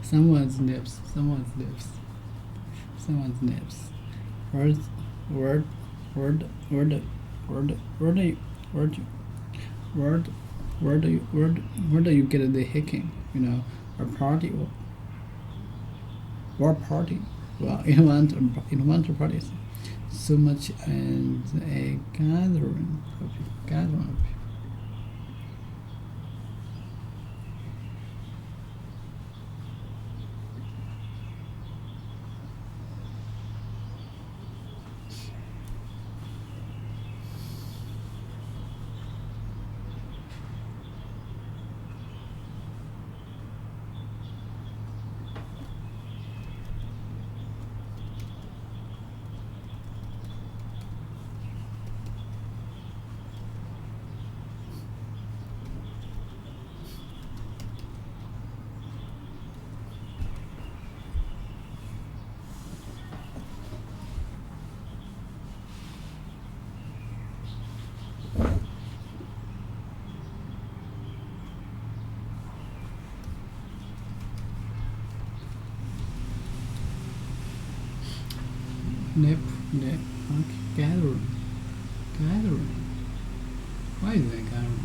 Someone's nips. Where do you get the hacking? You know, a party or party. Well, in one parties, so much as a gathering of people. Nip, okay, gathering. Why is that gathering?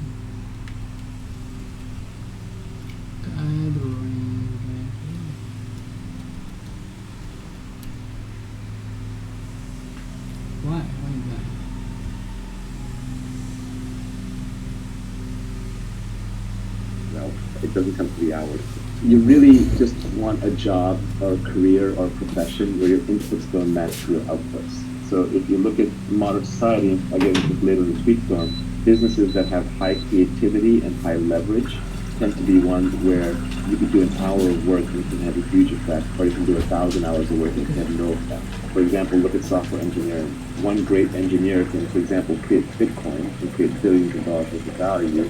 Why is that? Well, it doesn't come to the hours. You really just want a job or a career or a profession where your inputs don't match your outputs. So if you look at modern society, again, this is later in the speech storm, businesses that have high creativity and high leverage tend to be ones where you can do an hour of work and it can have a huge effect, or you can do 1,000 hours of work and it can have no effect. For example, look at software engineering. One great engineer can, for example, create Bitcoin and create billions of dollars worth of value.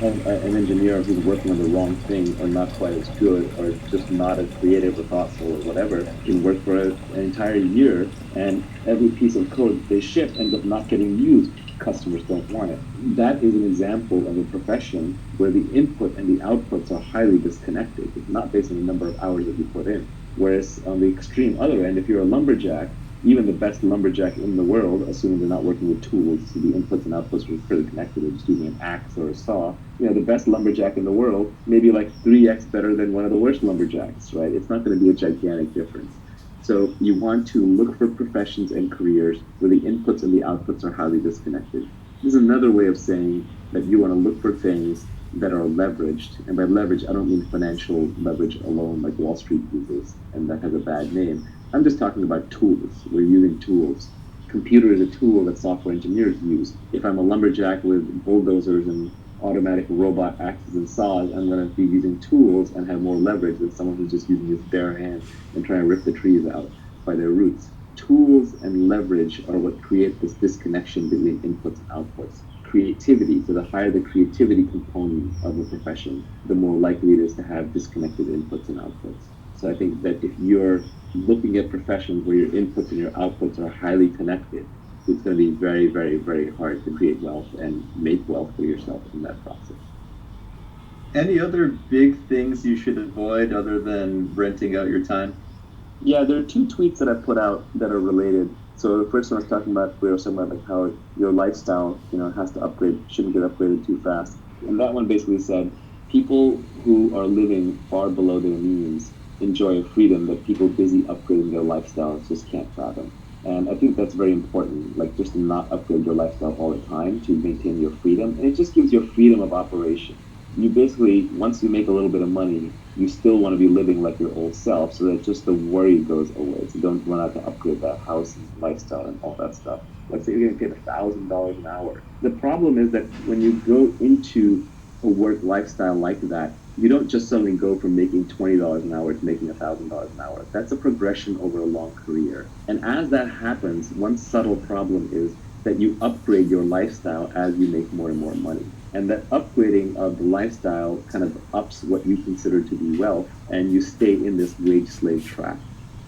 And an engineer who's working on the wrong thing or not quite as good or just not as creative or thoughtful or whatever can work for an entire year, and every piece of code they ship ends up not getting used. Customers don't want it. That is an example of a profession where the input and the outputs are highly disconnected. It's not based on the number of hours that you put in. Whereas on the extreme other end, if you're a lumberjack, even the best lumberjack in the world, assuming they're not working with tools, so the inputs and outputs are pretty connected, they're just using an axe or a saw, the best lumberjack in the world may be like 3x better than one of the worst lumberjacks, right? It's not going to be a gigantic difference. So you want to look for professions and careers where the inputs and the outputs are highly disconnected. This is another way of saying that you want to look for things that are leveraged. And by leverage, I don't mean financial leverage alone, like Wall Street uses, and that has a bad name. I'm just talking about tools. We're using tools. Computer is a tool that software engineers use. If I'm a lumberjack with bulldozers and automatic robot axes and saws, I'm going to be using tools and have more leverage than someone who's just using his bare hands and trying to rip the trees out by their roots. Tools and leverage are what create this disconnection between inputs and outputs. Creativity, so the higher the creativity component of a profession, the more likely it is to have disconnected inputs and outputs. So I think that if you're looking at professions where your inputs and your outputs are highly connected, it's going to be very, very, very hard to create wealth and make wealth for yourself in that process. Any other big things you should avoid other than renting out your time? Yeah, there are two tweets that I put out that are related. So the first one I was talking about, we were talking about like how your lifestyle, has to upgrade, shouldn't get upgraded too fast. And that one basically said, people who are living far below their means enjoy a freedom that people busy upgrading their lifestyles just can't fathom. And I think that's very important, like just to not upgrade your lifestyle all the time to maintain your freedom. And it just gives you freedom of operation. You basically, once you make a little bit of money, you still want to be living like your old self so that just the worry goes away. So don't run out to upgrade that house and lifestyle and all that stuff. Let's say you're going to get $1,000 an hour. The problem is that when you go into a work lifestyle like that, you don't just suddenly go from making $20 an hour to making $1,000 an hour. That's a progression over a long career. And as that happens, one subtle problem is that you upgrade your lifestyle as you make more and more money. And that upgrading of the lifestyle kind of ups what you consider to be wealth, and you stay in this wage slave trap.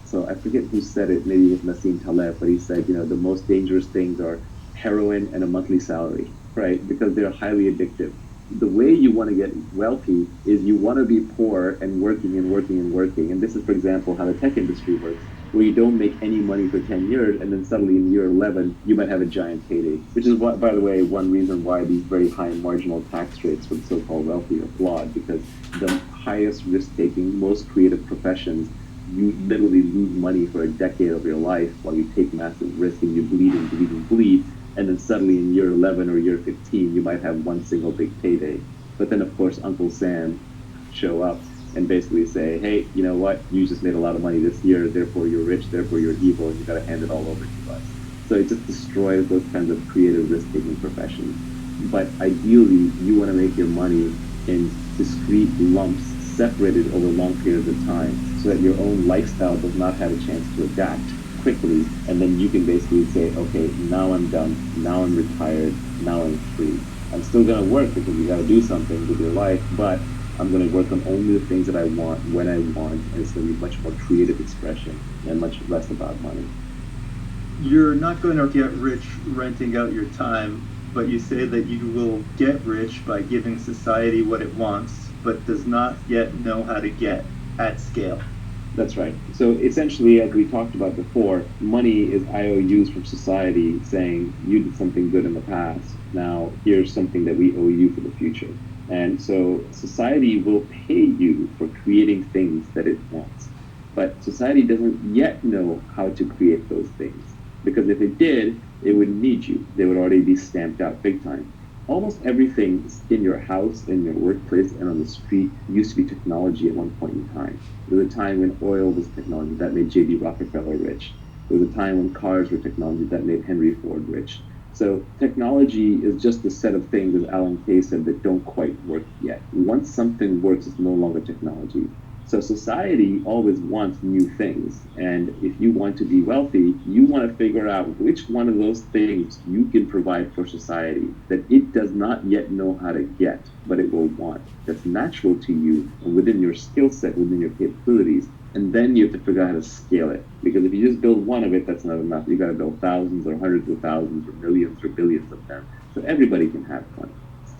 So I forget who said it, maybe it was Nassim Taleb, but he said, the most dangerous things are heroin and a monthly salary, right? Because they're highly addictive. The way you want to get wealthy is you want to be poor and working and working and working. And this is, for example, how the tech industry works, where you don't make any money for 10 years, and then suddenly in year 11, you might have a giant payday, which is, by the way, one reason why these very high marginal tax rates for the so-called wealthy are flawed, because the highest risk-taking, most creative professions, you literally lose money for a decade of your life while you take massive risk and you bleed and bleed and bleed. And then suddenly in year 11 or year 15, you might have one single big payday. But then, of course, Uncle Sam show up and basically say, hey, you know what? You just made a lot of money this year, therefore you're rich, therefore you're evil, and you got to hand it all over to us. So it just destroys those kinds of creative risk-taking professions. But ideally, you want to make your money in discrete lumps separated over long periods of time so that your own lifestyle does not have a chance to adapt quickly, and then you can basically say, okay, now I'm done, now I'm retired, now I'm free. I'm still going to work because you got to do something with your life, but I'm going to work on only the things that I want when I want, and it's going to be much more creative expression and much less about money. You're not going to get rich renting out your time, but you say that you will get rich by giving society what it wants, but does not yet know how to get at scale. That's right. So essentially, as we talked about before, money is IOUs from society saying, you did something good in the past, now here's something that we owe you for the future. And so society will pay you for creating things that it wants. But society doesn't yet know how to create those things. Because if it did, it wouldn't need you. They would already be stamped out big time. Almost everything in your house, in your workplace, and on the street used to be technology at one point in time. There was a time when oil was technology that made J.D. Rockefeller rich. There was a time when cars were technology that made Henry Ford rich. So technology is just a set of things, as Alan Kay said, that don't quite work yet. Once something works, it's no longer technology. So society always wants new things. And if you want to be wealthy, you want to figure out which one of those things you can provide for society that it does not yet know how to get, but it will want. That's natural to you and within your skill set, within your capabilities. And then you have to figure out how to scale it. Because if you just build one of it, that's not enough. You got to build thousands or hundreds of thousands or millions or billions of them. So everybody can have fun.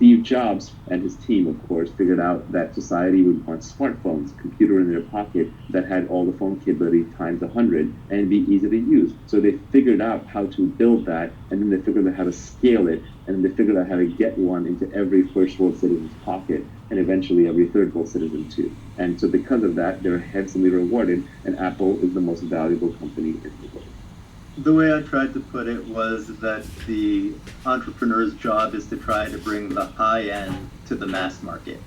Steve Jobs and his team, of course, figured out that society would want smartphones, a computer in their pocket that had all the phone capability times 100 and be easy to use. So they figured out how to build that, and then they figured out how to scale it, and then they figured out how to get one into every first world citizen's pocket, and eventually every third world citizen too. And so because of that, they're handsomely rewarded, and Apple is the most valuable company in the world. The way I tried to put it was that the entrepreneur's job is to try to bring the high end to the mass market.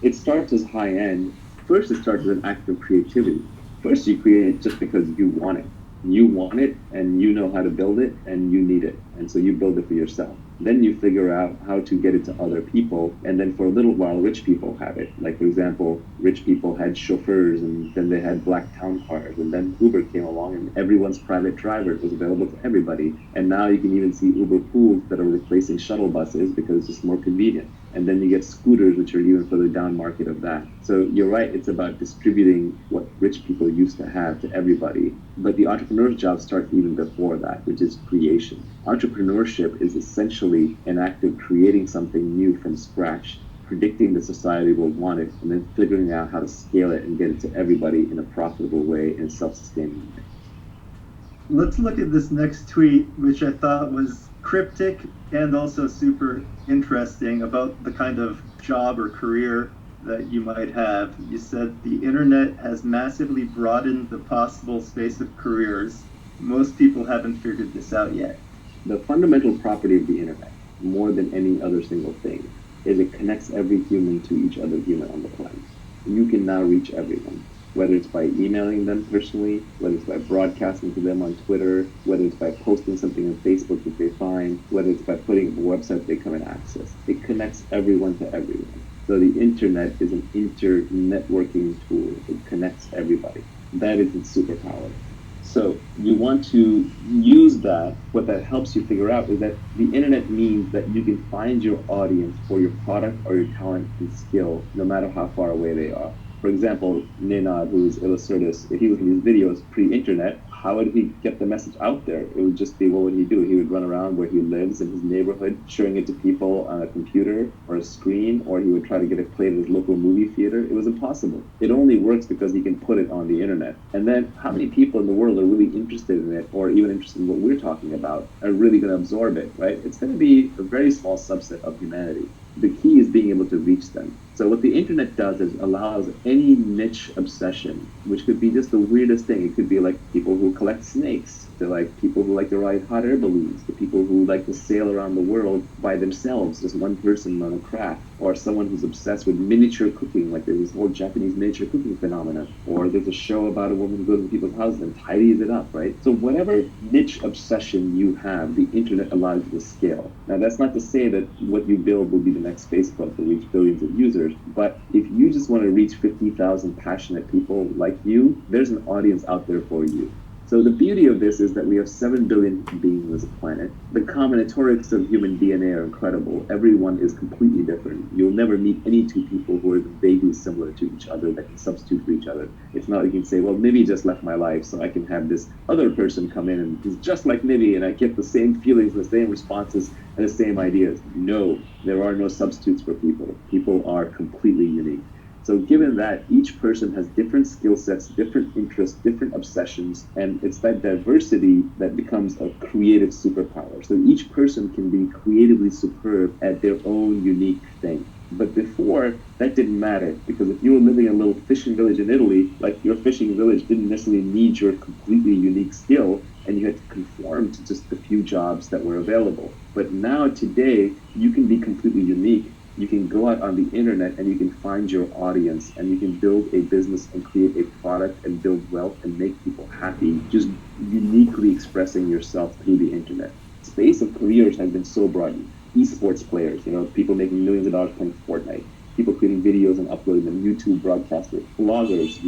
It starts as high end. First, it starts as an act of creativity. First, you create it just because you want it. You want it, and you know how to build it, and you need it. And so you build it for yourself. Then you figure out how to get it to other people, and then for a little while, rich people have it. Like, for example, rich people had chauffeurs, and then they had black town cars, and then Uber came along, and everyone's private driver was available to everybody. And now you can even see Uber pools that are replacing shuttle buses because it's just more convenient. And then you get scooters, which are even further down market of that. So you're right, it's about distributing what rich people used to have to everybody. But the entrepreneur's job starts even before that, which is creation. Entrepreneurship is essentially an act of creating something new from scratch, predicting that society will want it, and then figuring out how to scale it and get it to everybody in a profitable way and self-sustaining way. Let's look at this next tweet, which I thought was cryptic and also super interesting about the kind of job or career that you might have. You said the internet has massively broadened the possible space of careers. Most people haven't figured this out yet. The fundamental property of the internet, more than any other single thing, is it connects every human to each other human on the planet. You can now reach everyone, whether it's by emailing them personally, whether it's by broadcasting to them on Twitter, whether it's by posting something on Facebook that they find, whether it's by putting up a website they come and access. It connects everyone to everyone. So the internet is an inter-networking tool. It connects everybody. That is its superpower. So you want to use that. What that helps you figure out is that the internet means that you can find your audience for your product or your talent and skill, no matter how far away they are. For example, Ninad, who is Illustratus, if he was in these videos pre-internet, how would he get the message out there? It would just be, what would he do? He would run around where he lives in his neighborhood, showing it to people on a computer or a screen, or he would try to get it played at his local movie theater. It was impossible. It only works because he can put it on the internet. And then how many people in the world are really interested in it, or even interested in what we're talking about, are really going to absorb it, right? It's going to be a very small subset of humanity. The key is being able to reach them. So what the internet does is allows any niche obsession, which could be just the weirdest thing. It could be like people who collect snakes, to like people who like to ride hot air balloons, to people who like to sail around the world by themselves, just one person on a craft, or someone who's obsessed with miniature cooking, like there's this whole Japanese miniature cooking phenomenon, or there's a show about a woman who goes to people's houses and tidies it up, right? So whatever niche obsession you have, the internet allows you to scale. Now that's not to say that what you build will be the next Facebook to reach billions of users, but if you just want to reach 50,000 passionate people like you, there's an audience out there for you. So the beauty of this is that we have 7 billion beings on this planet. The combinatorics of human DNA are incredible. Everyone is completely different. You'll never meet any two people who are vaguely similar to each other that can substitute for each other. It's not like you can say, well, Mibby just left my life, so I can have this other person come in and he's just like Mibby, and I get the same feelings, the same responses, and the same ideas. No, there are no substitutes for people. People are completely unique. So given that each person has different skill sets, different interests, different obsessions, and it's that diversity that becomes a creative superpower. So each person can be creatively superb at their own unique thing. But before, that didn't matter, because if you were living in a little fishing village in Italy, like your fishing village didn't necessarily need your completely unique skill, and you had to conform to just the few jobs that were available. But now, today, you can be completely unique. You can go out on the internet and you can find your audience, and you can build a business and create a product and build wealth and make people happy, just uniquely expressing yourself through the internet. Space of careers has been so broadened. Esports players, people making millions of dollars playing Fortnite, people creating videos and uploading them, YouTube broadcasters, bloggers,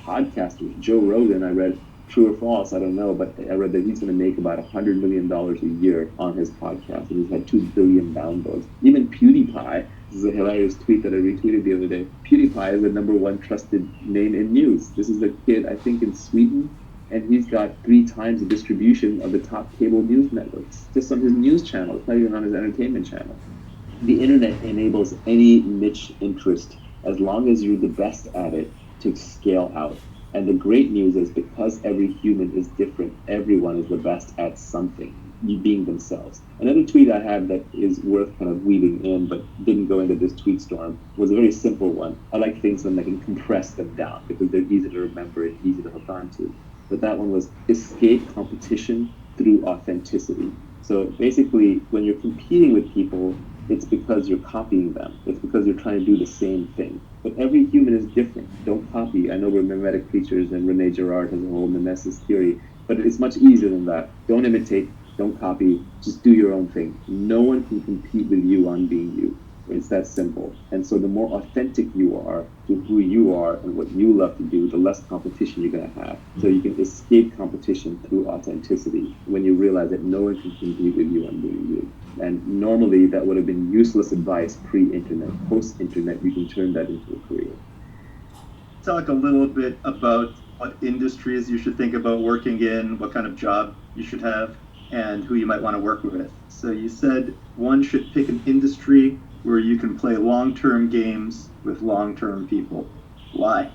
podcasters. Joe Rogan, I read, true or false, I don't know, but I read that he's going to make about $100 million a year on his podcast, and he's had 2 billion downloads. Even PewDiePie, this is a hilarious tweet that I retweeted the other day. PewDiePie is the #1 trusted name in news. This is a kid, I think, in Sweden, and he's got 3 times the distribution of the top cable news networks, just on his news channel. It's not even on his entertainment channel. The internet enables any niche interest, as long as you're the best at it, to scale out. And the great news is, because every human is different, everyone is the best at something, you being themselves. Another tweet I have that is worth kind of weaving in, but didn't go into this tweet storm, was a very simple one. I like things when I can compress them down because they're easy to remember and easy to hook onto. But that one was: escape competition through authenticity. So basically, when you're competing with people, it's because you're copying them. It's because you're trying to do the same thing. But every human is different. Don't copy. I know we're mimetic creatures, and Rene Girard has a whole mimesis theory, but it's much easier than that. Don't imitate. Don't copy. Just do your own thing. No one can compete with you on being you. It's that simple. And so the more authentic you are to who you are and what you love to do, the less competition you're going to have. So you can escape competition through authenticity when you realize that no one can compete with you on being you. And normally that would have been useless advice pre-internet. Post-internet, you can turn that into a career. Talk a little bit about what industries you should think about working in, what kind of job you should have, and who you might want to work with. So you said one should pick an industry where you can play long-term games with long-term people. Why?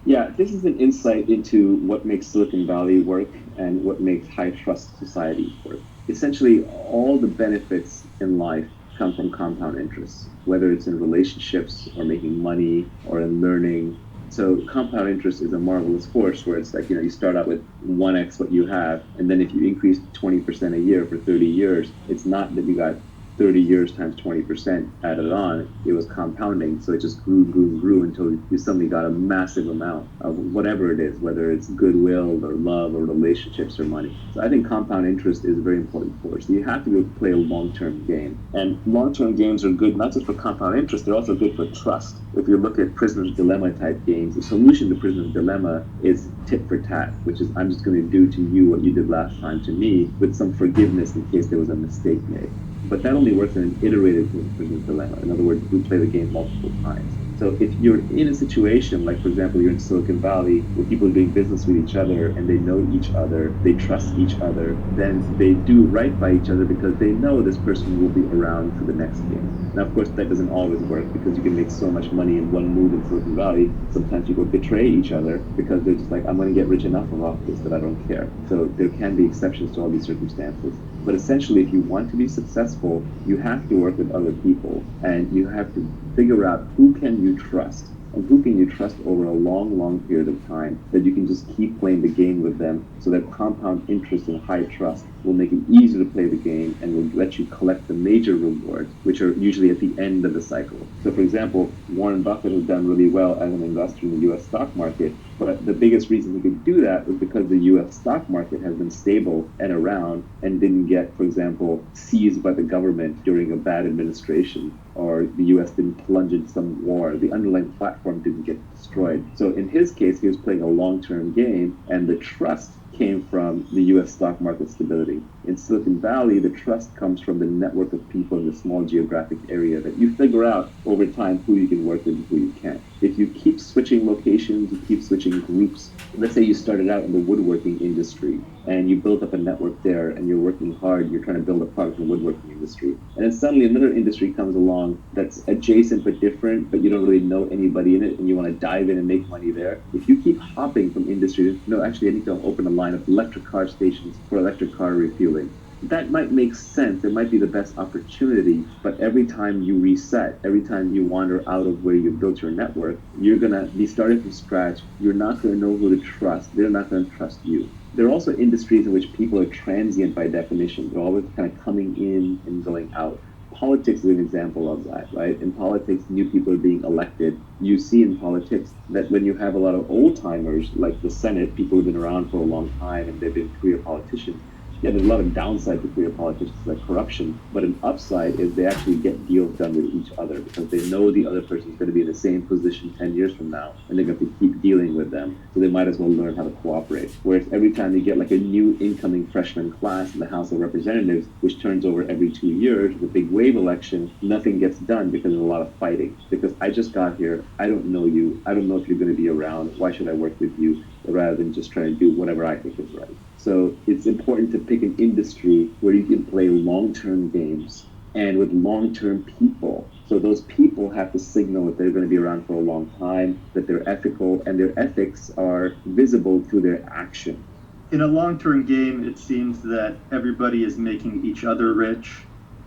Yeah, this is an insight into what makes Silicon Valley work and what makes high trust society work. Essentially, all the benefits in life come from compound interest, whether it's in relationships or making money or in learning. So compound interest is a marvelous force where it's like, you start out with 1x what you have, and then if you increase 20% a year for 30 years, it's not that you got 30 years times 20% added on, it was compounding. So it just grew until you suddenly got a massive amount of whatever it is, whether it's goodwill or love or relationships or money. So I think compound interest is a very important force. So you have to be able to play a long-term game. And long-term games are good not just for compound interest, they're also good for trust. If you look at prisoner's dilemma type games, the solution to prisoner's dilemma is tit for tat, which is I'm just going to do to you what you did last time to me with some forgiveness in case there was a mistake made. But that only works in an iterative prisoner's dilemma. In other words, we play the game multiple times. So if you're in a situation, like for example, you're in Silicon Valley, where people are doing business with each other and they know each other, they trust each other, then they do right by each other because they know this person will be around for the next game. Now, of course, that doesn't always work because you can make so much money in one move in Silicon Valley. Sometimes people betray each other because they're just like, I'm going to get rich enough off this that I don't care. So there can be exceptions to all these circumstances. But essentially, if you want to be successful, you have to work with other people and you have to figure out who can you trust and who can you trust over a long period of time, that you can just keep playing the game with them, so that compound interest and high trust will make it easier to play the game and will let you collect the major rewards, which are usually at the end of the cycle. So for example, Warren Buffett has done really well as an investor in the US stock market, but the biggest reason he could do that was because the US stock market has been stable and around and didn't get, for example, seized by the government during a bad administration, or the US didn't plunge into some war. The underlying platform didn't get destroyed. So in his case, he was playing a long-term game, and the trust came from the US stock market stability. In Silicon Valley, the trust comes from the network of people in the small geographic area that you figure out over time who you can work with and who you can't. If you keep switching locations, you keep switching groups. Let's say you started out in the woodworking industry and you built up a network there and you're working hard, you're trying to build a product in the woodworking industry. And then suddenly another industry comes along that's adjacent but different, but you don't really know anybody in it and you want to dive in and make money there. If you keep hopping from industry to, no, actually I need to open a line of electric car stations for electric car refueling. That might make sense. It might be the best opportunity, but every time you reset, every time you wander out of where you built your network, you're going to be starting from scratch. You're not going to know who to trust. They're not going to trust you. There are also industries in which people are transient by definition. They're always kind of coming in and going out. Politics is an example of that, right? In politics, new people are being elected. You see in politics that when you have a lot of old timers, like the Senate, people who've been around for a long time and they've been career politicians, yeah, there's a lot of downside to career politics, like corruption, but an upside is they actually get deals done with each other because they know the other person is going to be in the same position 10 years from now, and they're going to keep dealing with them. So they might as well learn how to cooperate. Whereas every time you get like a new incoming freshman class in the House of Representatives, which turns over every 2 years, the big wave election, nothing gets done because there's a lot of fighting. Because I just got here, I don't know you, I don't know if you're going to be around, why should I work with you, rather than just trying to do whatever I think is right. So it's important to pick an industry where you can play long-term games and with long-term people. So those people have to signal that they're going to be around for a long time, that they're ethical, and their ethics are visible through their action. In a long-term game, it seems that everybody is making each other rich,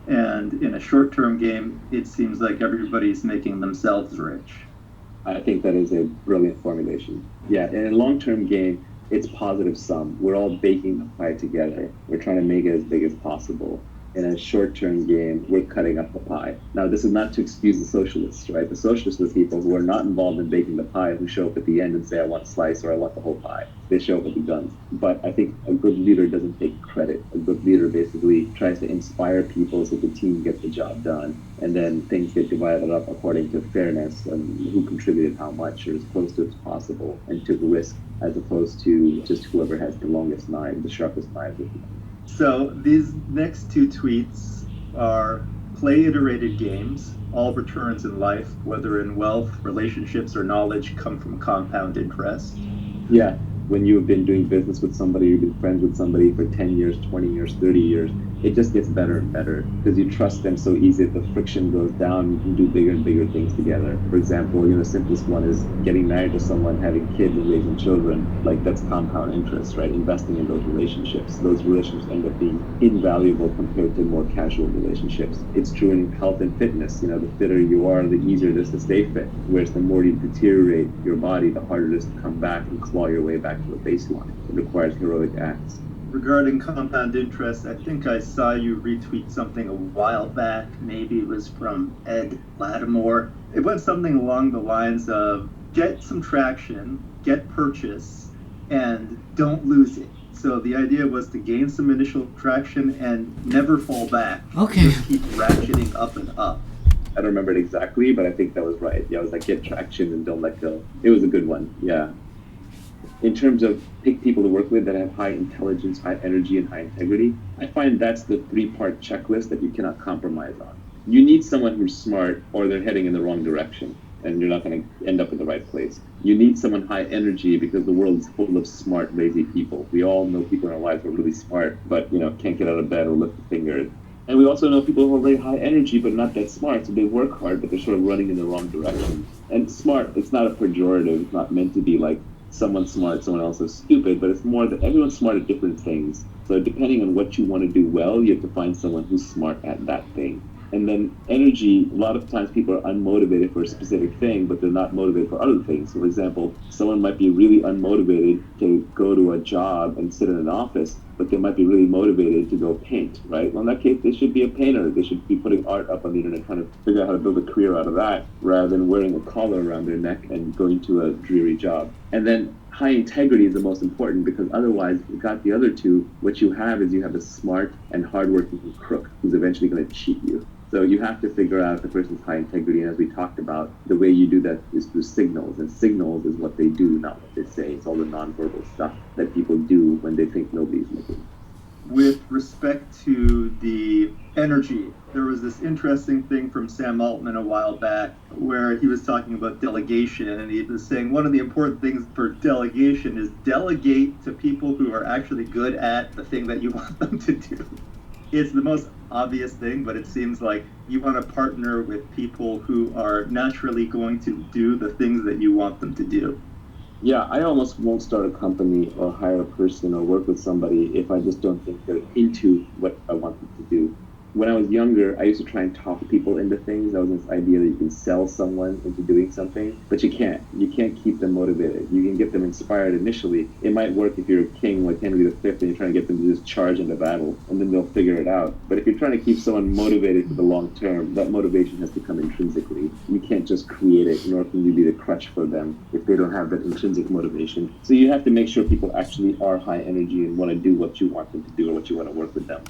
and in a short-term game, it seems like everybody's making themselves rich. I think that is a brilliant formulation. Yeah, in a long-term game, it's positive sum. We're all baking the pie together. We're trying to make it as big as possible. In a short-term game, we're cutting up the pie. Now, this is not to excuse the socialists, right? The socialists are people who are not involved in baking the pie, who show up at the end and say, I want a slice or I want the whole pie. They show up with the guns. But I think a good leader doesn't take credit. A good leader basically tries to inspire people so the team gets the job done. And then things get divided up according to fairness and who contributed how much or as close to as possible and took risk, as opposed to just whoever has the longest knife, the sharpest knife. So these next two tweets are play iterated games. All returns in life, whether in wealth, relationships, or knowledge, come from compound interest. Yeah, when you have been doing business with somebody, you've been friends with somebody for 10 years, 20 years, 30 years, it just gets better and better because you trust them so easy that the friction goes down. You can do bigger and bigger things together. For example, the simplest one is getting married to someone, having kids and raising children. Like, that's compound interest, right? Investing in those relationships. Those relationships end up being invaluable compared to more casual relationships. It's true in health and fitness. The fitter you are, the easier it is to stay fit. Whereas the more you deteriorate your body, the harder it is to come back and claw your way back to a baseline. It requires heroic acts. Regarding compound interest, I think I saw you retweet something a while back. Maybe it was from Ed Lattimore. It went something along the lines of get some traction, get purchase, and don't lose it. So the idea was to gain some initial traction and never fall back. Okay. Just keep ratcheting up and up. I don't remember it exactly, but I think that was right. Yeah, it was like get traction and don't let go. It was a good one, yeah. In terms of pick people to work with that have high intelligence, high energy, and high integrity, I find that's the three-part checklist that you cannot compromise on. You need someone who's smart or they're heading in the wrong direction and you're not going to end up in the right place. You need someone high energy because the world is full of smart, lazy people. We all know people in our lives who are really smart, but can't get out of bed or lift a finger. And we also know people who are very high energy but not that smart, so they work hard, but they're sort of running in the wrong direction. And smart, it's not a pejorative. It's not meant to be like someone's smart, someone else is stupid, but it's more that everyone's smart at different things. So depending on what you want to do well, you have to find someone who's smart at that thing. And then energy, a lot of times people are unmotivated for a specific thing, but they're not motivated for other things. So for example, someone might be really unmotivated to go to a job and sit in an office, but they might be really motivated to go paint, right? Well, in that case, they should be a painter. They should be putting art up on the internet, trying to figure out how to build a career out of that, rather than wearing a collar around their neck and going to a dreary job. And then high integrity is the most important, because otherwise, if you got the other two, what you have is you have a smart and hardworking crook who's eventually going to cheat you. So you have to figure out if the person's high integrity, and as we talked about, the way you do that is through signals, and signals is what they do, not what they say. It's all the nonverbal stuff that people do when they think nobody's looking. With respect to the energy, there was this interesting thing from Sam Altman a while back where he was talking about delegation, and he was saying one of the important things for delegation is delegate to people who are actually good at the thing that you want them to do. It's the most obvious thing, but it seems like you want to partner with people who are naturally going to do the things that you want them to do. Yeah, I almost won't start a company or hire a person or work with somebody if I just don't think they're into what I want them to do. When I was younger, I used to try and talk people into things. That was this idea that you can sell someone into doing something, but you can't. You can't keep them motivated. You can get them inspired initially. It might work if you're a king like Henry V and you're trying to get them to just charge into battle, and then they'll figure it out. But if you're trying to keep someone motivated for the long term, that motivation has to come intrinsically. You can't just create it, nor can you be the crutch for them if they don't have that intrinsic motivation. So you have to make sure people actually are high energy and want to do what you want them to do or what you want to work with them.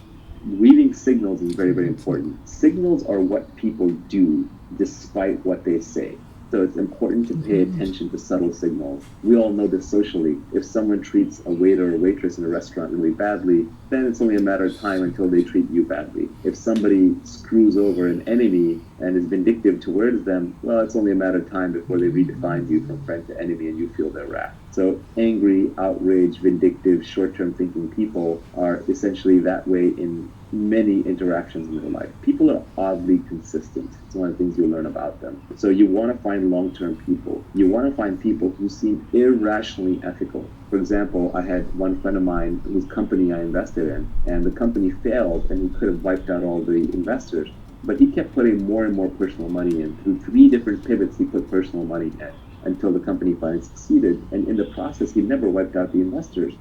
Reading signals is very, very important. Signals are what people do despite what they say. So it's important to pay attention to subtle signals. We all know this socially. If someone treats a waiter or waitress in a restaurant really badly, then it's only a matter of time until they treat you badly. If somebody screws over an enemy and is vindictive towards them, well, it's only a matter of time before they redefine you from friend to enemy and you feel their wrath. So angry, outraged, vindictive, short-term thinking people are essentially that way in many interactions in their life. People are oddly consistent. It's one of the things you learn about them. So you want to find long-term people. You want to find people who seem irrationally ethical. For example, I had one friend of mine whose company I invested in, and the company failed, and he could have wiped out all the investors. But he kept putting more and more personal money in. Through 3 different pivots, he put personal money in until the company finally succeeded. And in the process, he never wiped out the investors.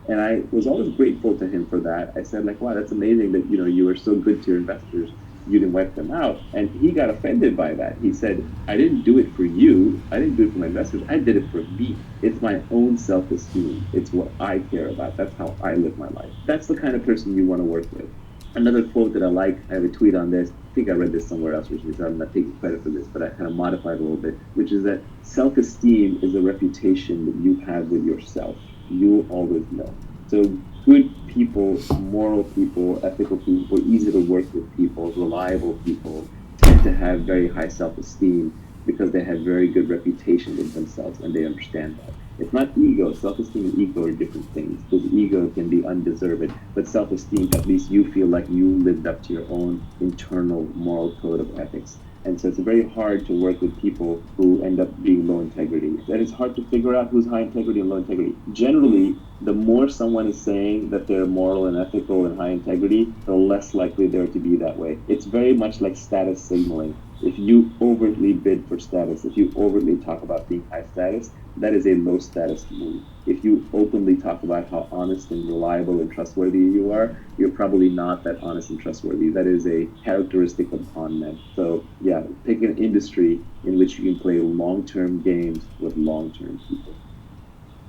And I was always grateful to him for that. I said, like, wow, that's amazing that, you were so good to your investors. You didn't wipe them out. And he got offended by that. He said, I didn't do it for you. I didn't do it for my investors. I did it for me. It's my own self-esteem. It's what I care about. That's how I live my life. That's the kind of person you want to work with. Another quote that I like, I have a tweet on this. I think I read this somewhere else recently, so I'm not taking credit for this, but I kind of modified it a little bit, which is that self-esteem is a reputation that you have with yourself. You always know. So good people, moral people, ethical people, easy to work with people, reliable people tend to have very high self-esteem because they have very good reputation with themselves and they understand that. It's not ego. Self-esteem and ego are different things. Because ego can be undeserved, but self-esteem, at least you feel like you lived up to your own internal moral code of ethics. And so it's very hard to work with people who end up being low integrity. And it's hard to figure out who's high integrity and low integrity. Generally, the more someone is saying that they're moral and ethical and high integrity, the less likely they're to be that way. It's very much like status signaling. If you overtly bid for status, if you overtly talk about being high status, that is a low status move. If you openly talk about how honest and reliable and trustworthy you are, you're probably not that honest and trustworthy. That is a characteristic of con men. So yeah, pick an industry in which you can play long-term games with long-term people.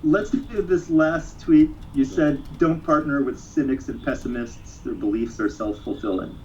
Let's do this last tweet. You said, don't partner with cynics and pessimists. Their beliefs are self-fulfilling.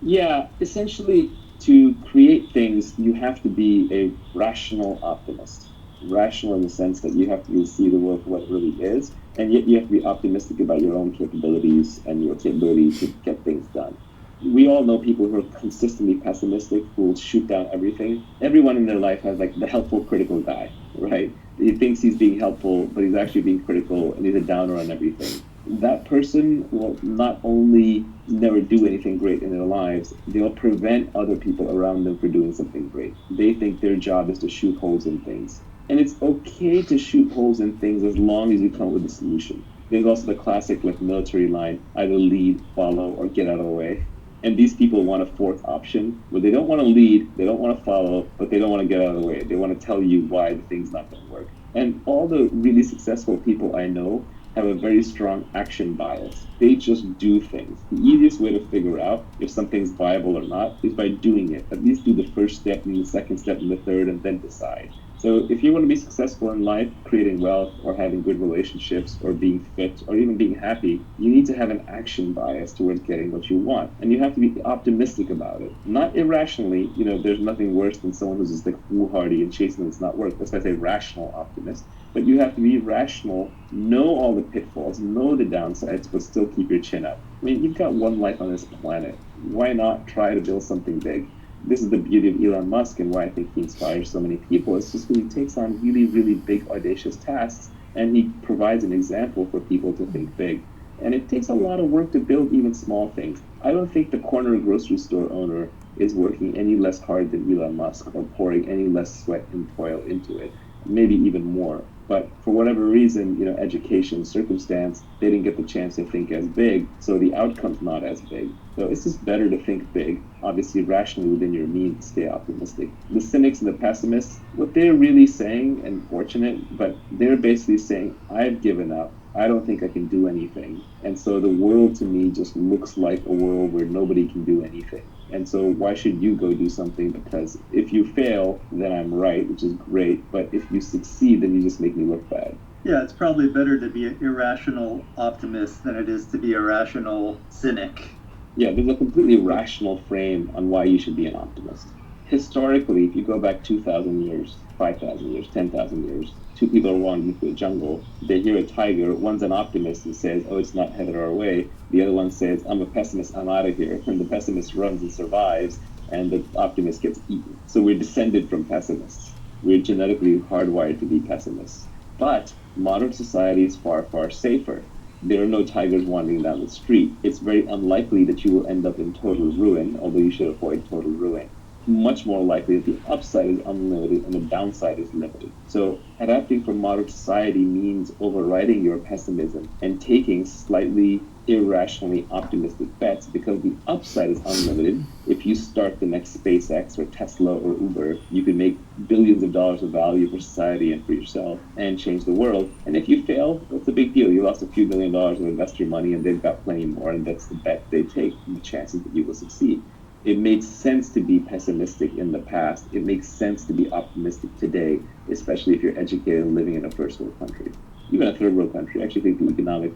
Yeah, essentially, to create things, you have to be a rational optimist. Rational in the sense that you have to see the world for what it really is, and yet you have to be optimistic about your own capabilities and your capability to get things done. We all know people who are consistently pessimistic, who will shoot down everything. Everyone in their life has like the helpful, critical guy, right? He thinks he's being helpful, but he's actually being critical, and he's a downer on everything. That person will not only never do anything great in their lives, they'll prevent other people around them from doing something great. They think their job is to shoot holes in things. And it's okay to shoot holes in things as long as you come up with a solution. There's also the classic military line, either lead, follow, or get out of the way. And these people want a fourth option where they don't want to lead, they don't want to follow, but they don't want to get out of the way. They want to tell you why the thing's not going to work. And all the really successful people I know have a very strong action bias. They just do things. The easiest way to figure out if something's viable or not is by doing it. At least do the first step and the second step and the third and then decide. So if you want to be successful in life, creating wealth or having good relationships or being fit or even being happy, you need to have an action bias towards getting what you want. And you have to be optimistic about it. Not irrationally, there's nothing worse than someone who's just like foolhardy and chasing it's not work. That's why I say rational optimist. But you have to be rational, know all the pitfalls, know the downsides, but still keep your chin up. I mean, you've got one life on this planet. Why not try to build something big? This is the beauty of Elon Musk and why I think he inspires so many people. It's just because he takes on really, really big, audacious tasks, and he provides an example for people to think big. And it takes a lot of work to build even small things. I don't think the corner grocery store owner is working any less hard than Elon Musk or pouring any less sweat and toil into it, maybe even more. But for whatever reason, education, circumstance, they didn't get the chance to think as big, so the outcome's not as big. So it's just better to think big, obviously rationally within your means, stay optimistic. The cynics and the pessimists, what they're really saying, and fortunate, but they're basically saying, I've given up. I don't think I can do anything. And so the world to me just looks like a world where nobody can do anything. And so why should you go do something? Because if you fail, then I'm right, which is great. But if you succeed, then you just make me look bad. Yeah, it's probably better to be an irrational optimist than it is to be a rational cynic. Yeah, there's a completely rational frame on why you should be an optimist. Historically, if you go back 2,000 years, 5,000 years, 10,000 years, two people are wandering through a jungle. They hear a tiger. One's an optimist and says, oh, it's not headed our way. The other one says, I'm a pessimist, I'm out of here. And the pessimist runs and survives, and the optimist gets eaten. So we're descended from pessimists. We're genetically hardwired to be pessimists. But modern society is far, far safer. there are no tigers wandering down the street. It's very unlikely that you will end up in total ruin, although you should avoid total ruin. Much more likely that the upside is unlimited and the downside is limited. So adapting for modern society means overriding your pessimism and taking slightly irrationally optimistic bets, because the upside is unlimited. If you start the next SpaceX or Tesla or Uber, you can make billions of dollars of value for society and for yourself and change the world. And if you fail, that's a big deal. You lost a few $1 billion of investor money and they've got plenty more, and that's the bet they take, and the chances that you will succeed. It makes sense to be pessimistic in the past. It makes sense to be optimistic today, especially if you're educated and living in a first world country. Even a third world country. I actually think the economic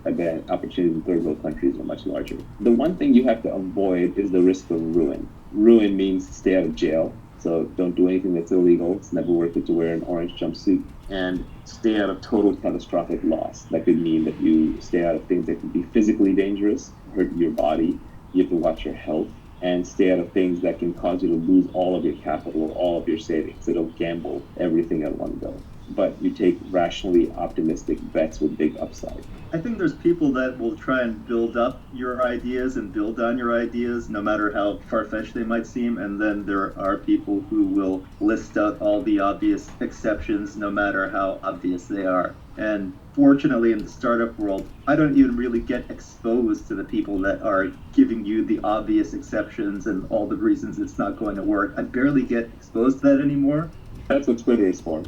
opportunities in third world countries are much larger. The one thing you have to avoid is the risk of ruin. Ruin means stay out of jail. So don't do anything that's illegal. It's never worth it to wear an orange jumpsuit. And stay out of total catastrophic loss. That could mean that you stay out of things that can be physically dangerous, hurt your body. You have to watch your health, and stay out of things that can cause you to lose all of your capital or all of your savings. So don't gamble everything at one go. But you take rationally optimistic bets with big upside. I think there's people that will try and build up your ideas and build on your ideas, no matter how far-fetched they might seem. And then there are people who will list out all the obvious exceptions, no matter how obvious they are. And fortunately, in the startup world, I don't even really get exposed to the people that are giving you the obvious exceptions and all the reasons it's not going to work. I barely get exposed to that anymore. That's what Twitter is for.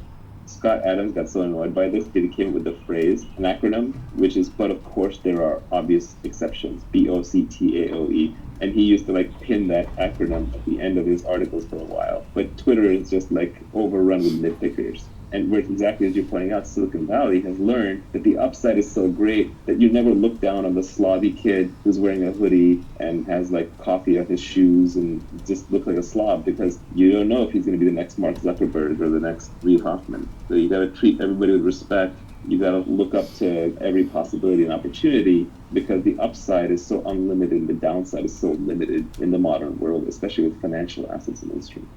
Scott Adams got so annoyed by this that he came with the phrase, an acronym, which is, but of course there are obvious exceptions, BOCTAOE. And he used to pin that acronym at the end of his articles for a while. But Twitter is just overrun with nitpickers. And where exactly as you're pointing out, Silicon Valley has learned that the upside is so great that you never look down on the slobby kid who's wearing a hoodie and has coffee on his shoes and just looks like a slob, because you don't know if he's going to be the next Mark Zuckerberg or the next Reid Hoffman. So you got to treat everybody with respect. You got to look up to every possibility and opportunity, because the upside is so unlimited and the downside is so limited in the modern world, especially with financial assets and instruments.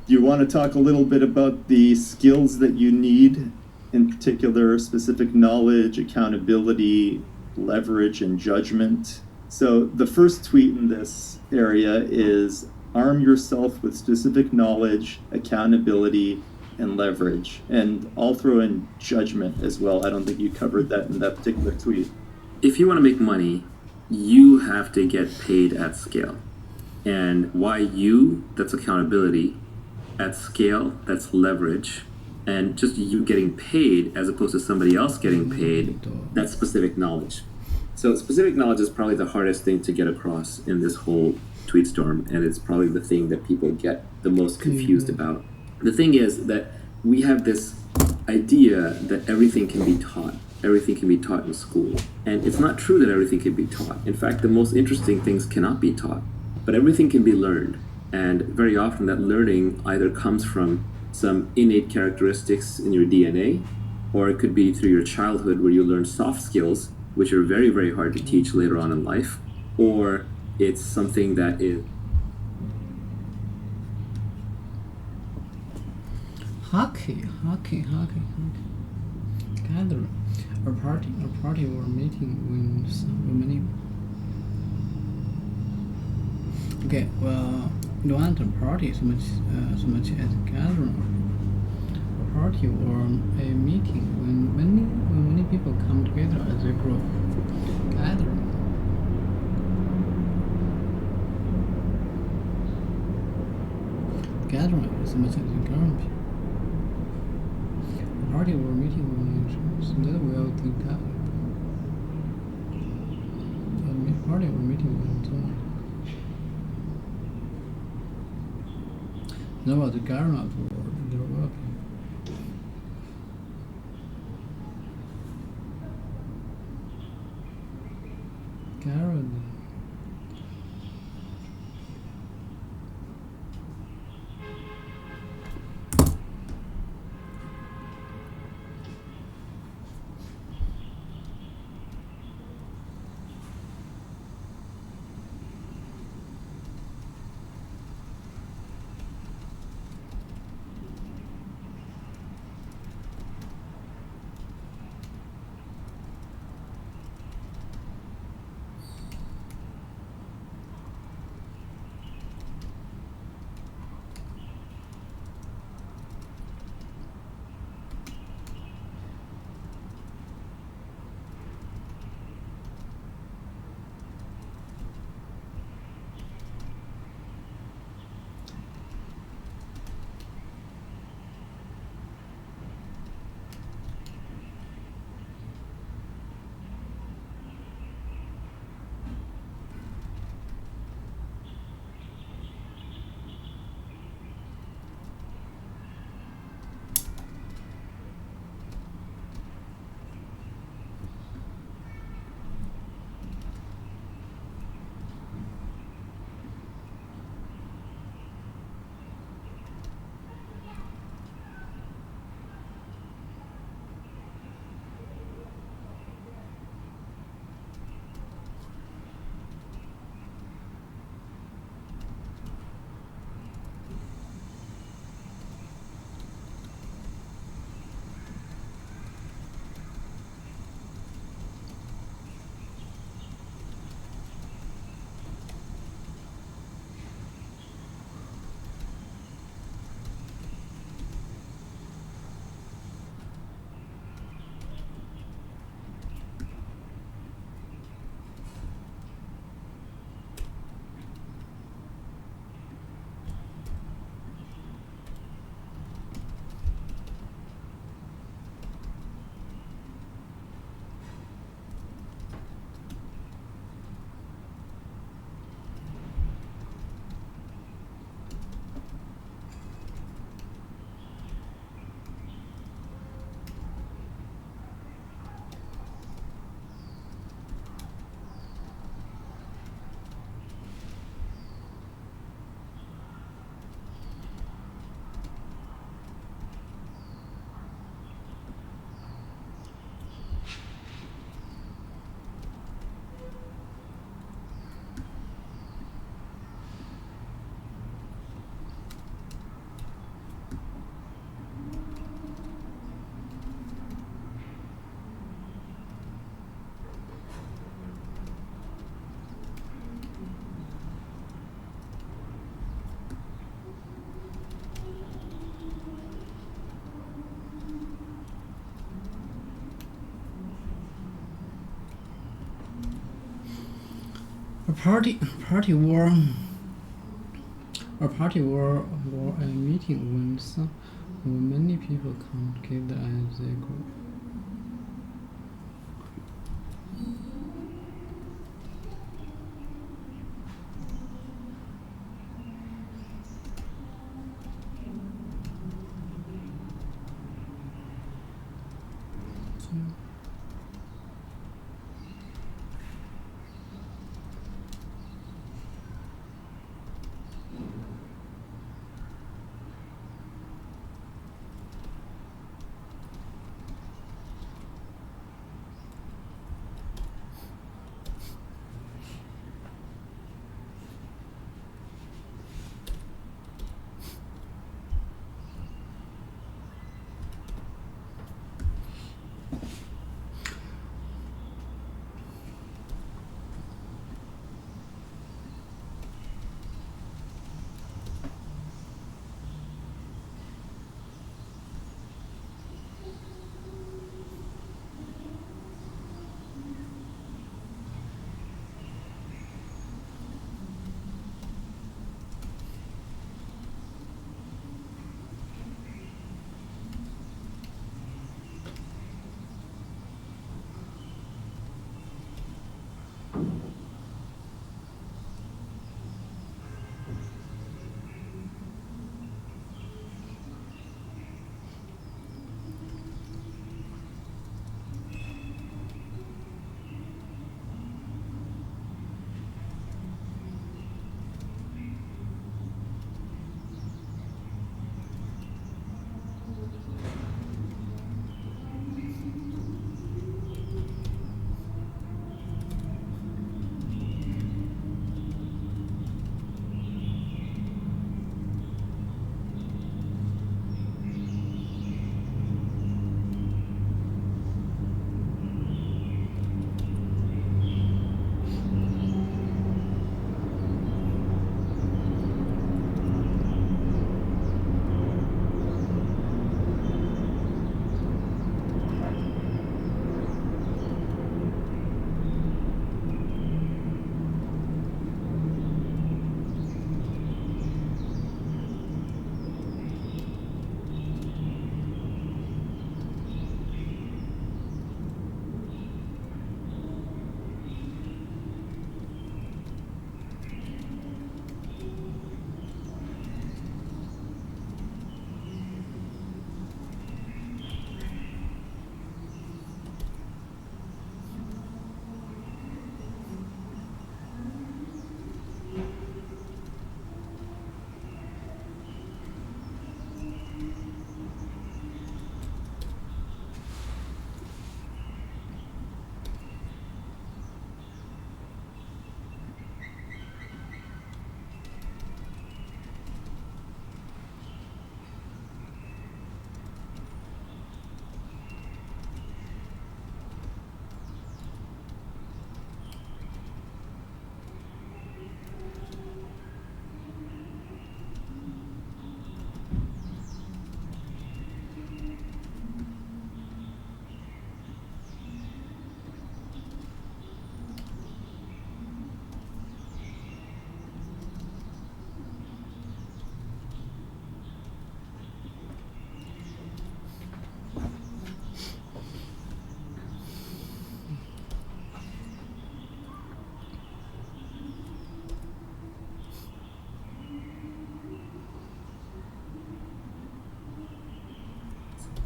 Do you want to talk a little bit about the skills that you need, in particular specific knowledge, accountability, leverage, and judgment? So the first tweet in this area is arm yourself with specific knowledge, accountability, and leverage. And I'll throw in judgment as well. I don't think you covered that in that particular tweet. If you want to make money, you have to get paid at scale. And why you? That's accountability. At scale, that's leverage. And just you getting paid as opposed to somebody else getting paid, that's specific knowledge. So specific knowledge is probably the hardest thing to get across in this whole tweet storm, and it's probably the thing that people get the most confused about. The thing is that we have this idea that everything can be taught. Everything can be taught in school. And it's not true that everything can be taught. In fact, the most interesting things cannot be taught, but everything can be learned. And very often that learning either comes from some innate characteristics in your DNA, or it could be through your childhood where you learn soft skills, which are very, very hard to teach later on in life, or it's something that is... Hockey. Gathering. A party or meeting when many... Okay, well, don't want a party so much as a gathering. A party or a meeting when many people come together as a group. Gathering. Gathering so much as a gathering. A party or meeting when that will think that. A party or meeting when so on. Know about the gathering of the world, their well-being. Gathering. party or a meeting when many people come together as a group.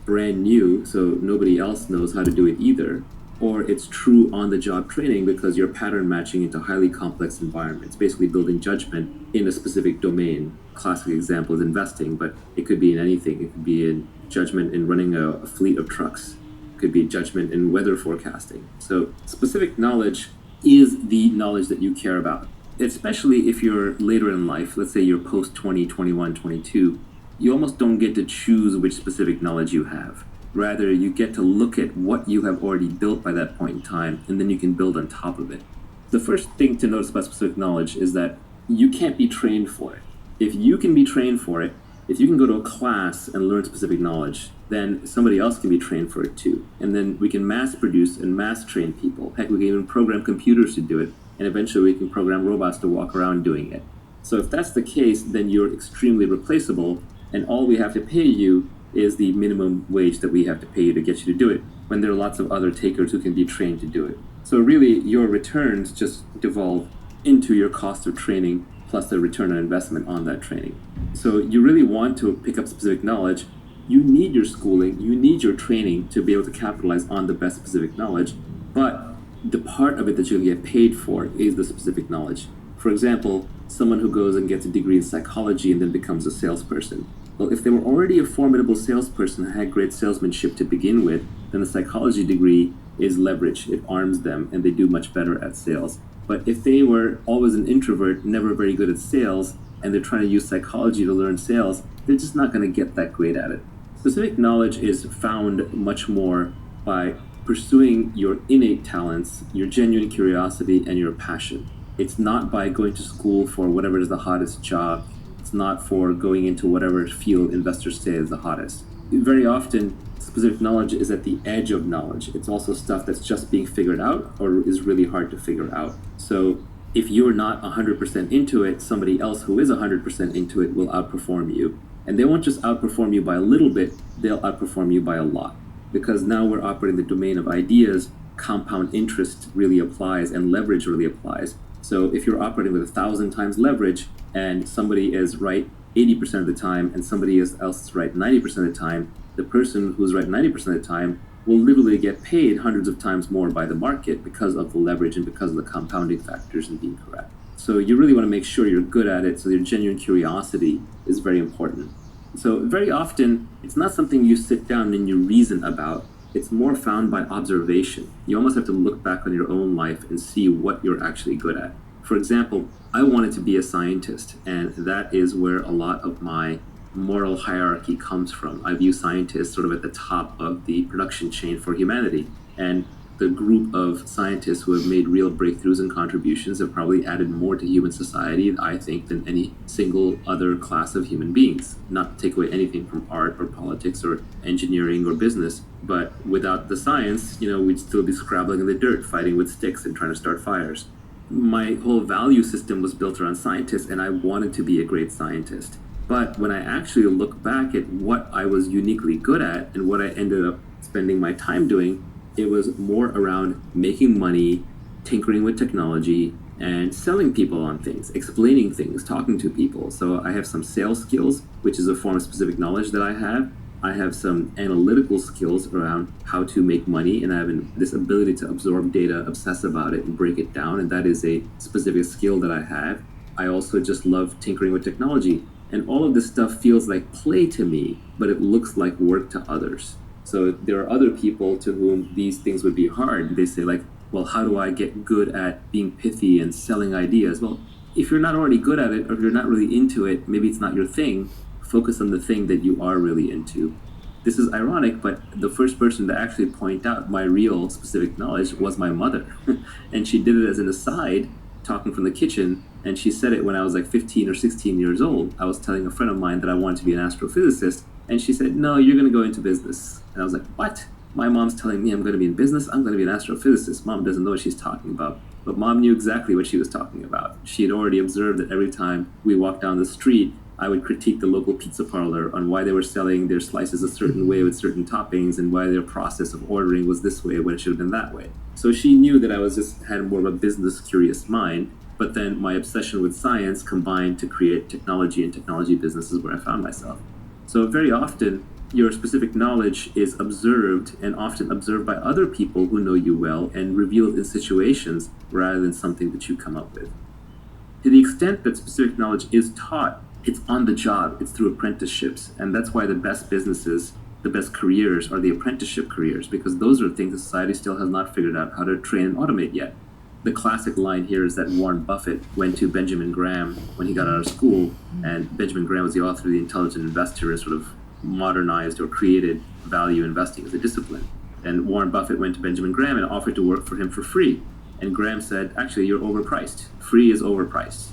brand new, so nobody else knows how to do it either, or it's true on-the-job training because you're pattern matching into highly complex environments, basically building judgment in a specific domain. Classic example is investing, but it could be in anything. It could be in judgment in running a fleet of trucks. It could be judgment in weather forecasting. So specific knowledge is the knowledge that you care about, especially if you're later in life. Let's say you're post 20, 21, 22. You almost don't get to choose which specific knowledge you have. Rather, you get to look at what you have already built by that point in time, and then you can build on top of it. The first thing to notice about specific knowledge is that you can't be trained for it. If you can be trained for it, if you can go to a class and learn specific knowledge, then somebody else can be trained for it too. And then we can mass produce and mass train people. Heck, we can even program computers to do it. and eventually we can program robots to walk around doing it. So if that's the case, then you're extremely replaceable, and all we have to pay you is the minimum wage that we have to pay you to get you to do it, when there are lots of other takers who can be trained to do it. So really, your returns just devolve into your cost of training plus the return on investment on that training. So you really want to pick up specific knowledge. You need your schooling, you need your training to be able to capitalize on the best specific knowledge, but the part of it that you'll get paid for is the specific knowledge. For example, someone who goes and gets a degree in psychology and then becomes a salesperson. Well, if they were already a formidable salesperson and had great salesmanship to begin with, then the psychology degree is leverage. It arms them and they do much better at sales. But if they were always an introvert, never very good at sales, and they're trying to use psychology to learn sales, they're just not going to get that great at it. Specific knowledge is found much more by pursuing your innate talents, your genuine curiosity, and your passion. It's not by going to school for whatever is the hottest job. It's not for going into whatever field investors say is the hottest. Very often, specific knowledge is at the edge of knowledge. It's also stuff that's just being figured out or is really hard to figure out. So if you're not 100% into it, somebody else who is 100% into it will outperform you. And they won't just outperform you by a little bit, they'll outperform you by a lot. Because now we're operating the domain of ideas, compound interest really applies and leverage really applies. So if you're operating with 1,000 times leverage and somebody is right 80% of the time and somebody else is right 90% of the time, the person who's right 90% of the time will literally get paid hundreds of times more by the market because of the leverage and because of the compounding factors and being correct. So you really want to make sure you're good at it, so your genuine curiosity is very important. So very often, it's not something you sit down and you reason about. It's more found by observation. You almost have to look back on your own life and see what you're actually good at. For example, I wanted to be a scientist, and that is where a lot of my moral hierarchy comes from. I view scientists sort of at the top of the production chain for humanity. And the group of scientists who have made real breakthroughs and contributions have probably added more to human society, I think, than any single other class of human beings. Not to take away anything from art or politics or engineering or business, but without the science, we'd still be scrabbling in the dirt, fighting with sticks and trying to start fires. My whole value system was built around scientists, and I wanted to be a great scientist. But when I actually look back at what I was uniquely good at and what I ended up spending my time doing, it was more around making money, tinkering with technology, and selling people on things, explaining things, talking to people. So I have some sales skills, which is a form of specific knowledge that I have. I have some analytical skills around how to make money, and I have this ability to absorb data, obsess about it, and break it down, and that is a specific skill that I have. I also just love tinkering with technology, and all of this stuff feels like play to me, but it looks like work to others. So there are other people to whom these things would be hard. They say like, well, how do I get good at being pithy and selling ideas? Well, if you're not already good at it, or if you're not really into it, maybe it's not your thing. Focus on the thing that you are really into. This is ironic, but the first person to actually point out my real specific knowledge was my mother. And she did it as an aside, talking from the kitchen, and she said it when I was like 15 or 16 years old. I was telling a friend of mine that I wanted to be an astrophysicist, and she said, no, you're going to go into business. And I was like, what? My mom's telling me I'm going to be in business? I'm going to be an astrophysicist. Mom doesn't know what she's talking about. But Mom knew exactly what she was talking about. She had already observed that every time we walked down the street, I would critique the local pizza parlor on why they were selling their slices a certain way with certain toppings and why their process of ordering was this way when it should have been that way. So she knew that I had more of a business curious mind, but then my obsession with science combined to create technology and technology businesses where I found myself. So very often, your specific knowledge is observed and often observed by other people who know you well and revealed in situations rather than something that you come up with. To the extent that specific knowledge is taught, it's on the job, it's through apprenticeships, and that's why the best businesses, the best careers are the apprenticeship careers, because those are things that society still has not figured out how to train and automate yet. The classic line here is that Warren Buffett went to Benjamin Graham when he got out of school, and Benjamin Graham was the author of The Intelligent Investor and sort of modernized or created value investing as a discipline. And Warren Buffett went to Benjamin Graham and offered to work for him for free. And Graham said, actually, you're overpriced. Free is overpriced.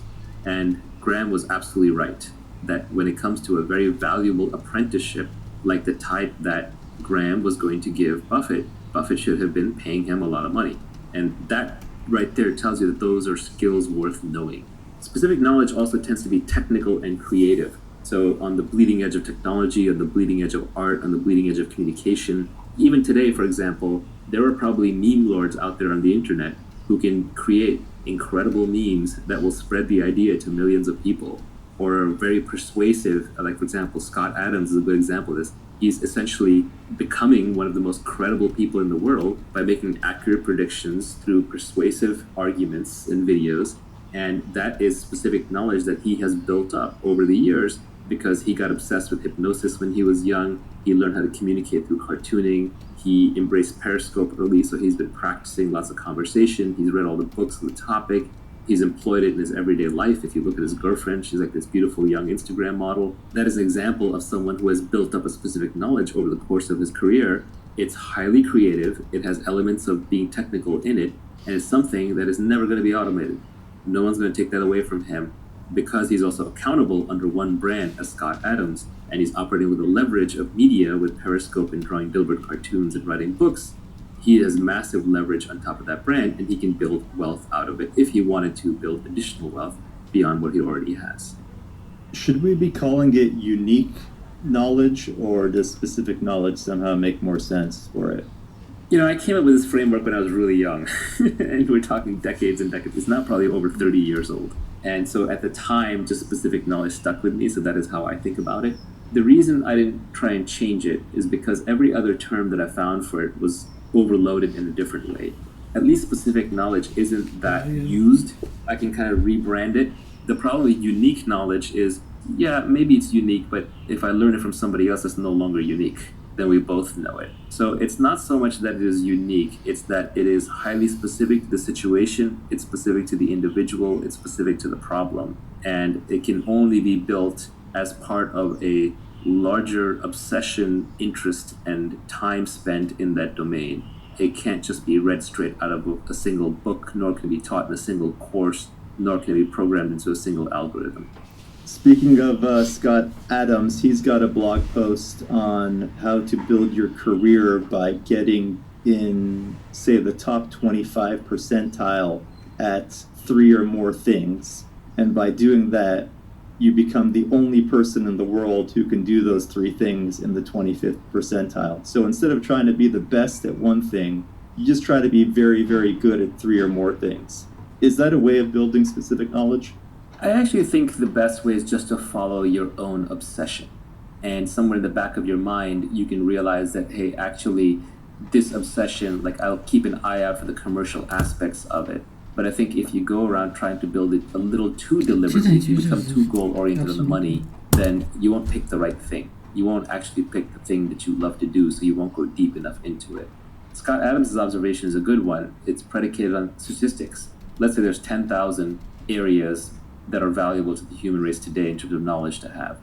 And Graham was absolutely right, that when it comes to a very valuable apprenticeship, like the type that Graham was going to give Buffett, Buffett should have been paying him a lot of money. And that right there tells you that those are skills worth knowing. Specific knowledge also tends to be technical and creative. So on the bleeding edge of technology, on the bleeding edge of art, on the bleeding edge of communication. Even today, for example, there are probably meme lords out there on the internet who can create incredible memes that will spread the idea to millions of people, or are very persuasive. Like, for example, Scott Adams is a good example of this. He's essentially becoming one of the most credible people in the world by making accurate predictions through persuasive arguments and videos. And that is specific knowledge that he has built up over the years because he got obsessed with hypnosis when he was young. He learned how to communicate through cartooning. He embraced Periscope early, so he's been practicing lots of conversation. He's read all the books on the topic. He's employed it in his everyday life. If you look at his girlfriend, she's like this beautiful young Instagram model. That is an example of someone who has built up a specific knowledge over the course of his career. It's highly creative. It has elements of being technical in it, and it's something that is never going to be automated. No one's going to take that away from him because he's also accountable under one brand as Scott Adams, and he's operating with the leverage of media with Periscope and drawing Dilbert cartoons and writing books. He has massive leverage on top of that brand, and he can build wealth out of it if he wanted to build additional wealth beyond what he already has. Should we be calling it unique knowledge, or does specific knowledge somehow make more sense for it? You know, I came up with this framework when I was really young, and we're talking decades and decades. It's now probably over 30 years old. And so at the time, just specific knowledge stuck with me, so that is how I think about it. The reason I didn't try and change it is because every other term that I found for it was overloaded in a different way. At least specific knowledge isn't that used. I can kind of rebrand it. The problem with unique knowledge is, yeah, maybe it's unique, but if I learn it from somebody else, it's no longer unique. Then we both know it. So it's not so much that it is unique, it's that it is highly specific to the situation, it's specific to the individual, it's specific to the problem. And it can only be built as part of a larger obsession, interest, and time spent in that domain. It can't just be read straight out of a single book, nor can it be taught in a single course, nor can it be programmed into a single algorithm. Speaking of Scott Adams, he's got a blog post on how to build your career by getting in, say, the top 25 percentile at 3 or more things. And by doing that, you become the only person in the world who can do those 3 things in the 25th percentile. So instead of trying to be the best at one thing, you just try to be very, very good at 3 or more things. Is that a way of building specific knowledge? I actually think the best way is just to follow your own obsession. And somewhere in the back of your mind, you can realize that, hey, actually, this obsession, like, I'll keep an eye out for the commercial aspects of it. But I think if you go around trying to build it a little too deliberately, if you become too goal-oriented on the money, then you won't pick the right thing. You won't actually pick the thing that you love to do, so you won't go deep enough into it. Scott Adams' observation is a good one. It's predicated on statistics. Let's say there's 10,000 areas that are valuable to the human race today in terms of knowledge to have.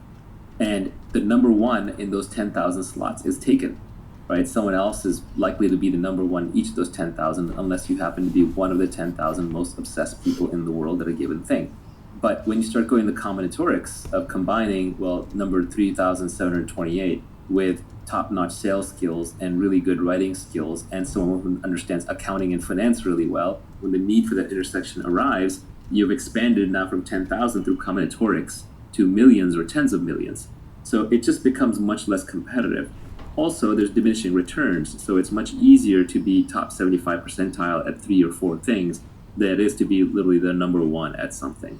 And the number one in those 10,000 slots is taken, right? Someone else is likely to be the number one in each of those 10,000 unless you happen to be one of the 10,000 most obsessed people in the world at a given thing. But when you start going the combinatorics of combining, well, number 3,728 with top-notch sales skills and really good writing skills and someone who understands accounting and finance really well, when the need for that intersection arrives, you've expanded now from 10,000 through combinatorics to millions or tens of millions. So it just becomes much less competitive. Also, there's diminishing returns, so it's much easier to be top 75 percentile at 3 or 4 things than it is to be literally the number one at something.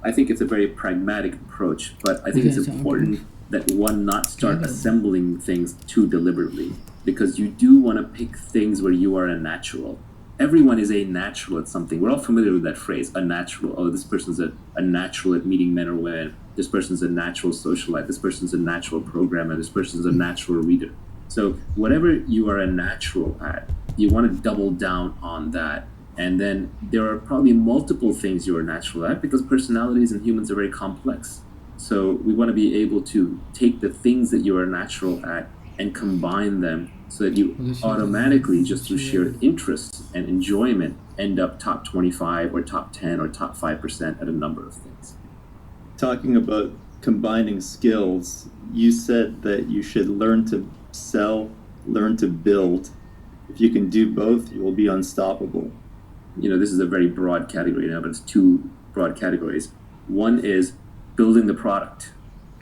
I think it's a very pragmatic approach, but I think it's important that one not start assembling things too deliberately, because you do want to pick things where you are a natural. Everyone is a natural at something. We're all familiar with that phrase, a natural. Oh, this person's a natural at meeting men or women. This person's a natural socialite. This person's a natural programmer. This person's a natural reader. So whatever you are a natural at, you want to double down on that. And then there are probably multiple things you are natural at because personalities and humans are very complex. So we want to be able to take the things that you are natural at and combine them so that you automatically, just through sheer interest and enjoyment, end up top 25 or top 10 or top 5% at a number of things. Talking about combining skills, you said that you should learn to sell, learn to build. If you can do both, you will be unstoppable. this is a very broad category now, but it's two broad categories. One is building the product,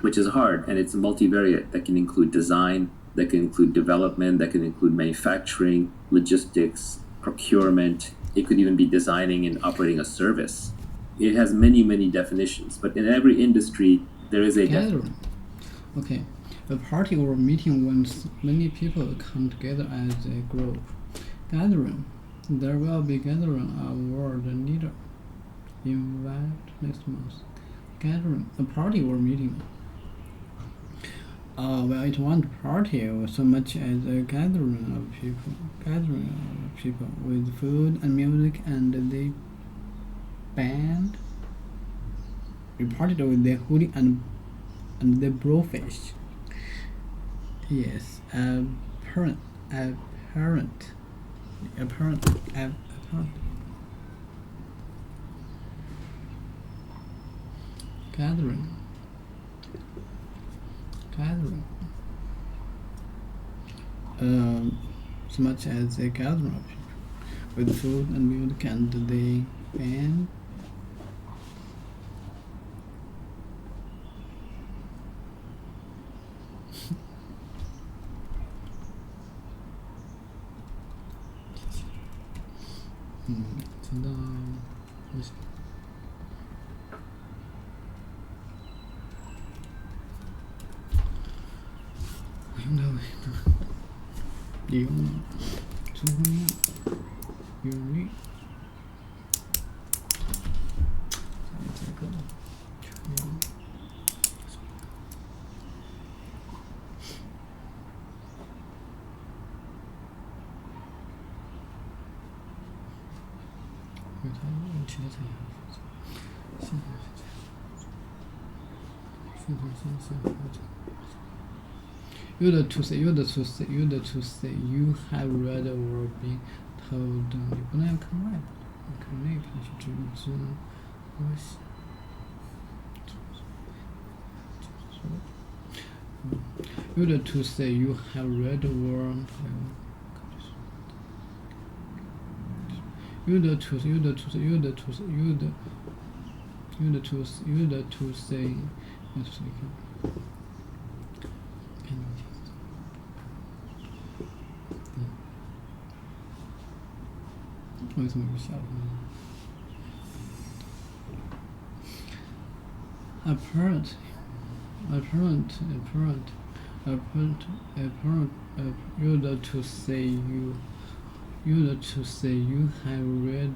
which is hard, and it's multivariate. That can include design, that can include development, that can include manufacturing, logistics, procurement. It could even be designing and operating a service. It has many, many definitions, but in every industry, there is a gathering. Okay, a party or meeting when many people come together as a group. Gathering. There will be gathering a world leader. Invite next month. Gathering. A party or meeting. Well, it wasn't party so much as a gathering of people. Gathering of people with food and music and the band. We partied with the hoodie and the blowfish. Yes, apparent. Gathering. So much as a gathering of people with food and music and the band.真的不行。我用的利用了中文用力，这个全用。因为它用其他产业复杂，现在是这样，顺从先生发展。You to say you have read or been told 你不能看外的，你看内篇是指知我写。You to say you have read or you to say 为什么不笑？Apparent. You to say you have read.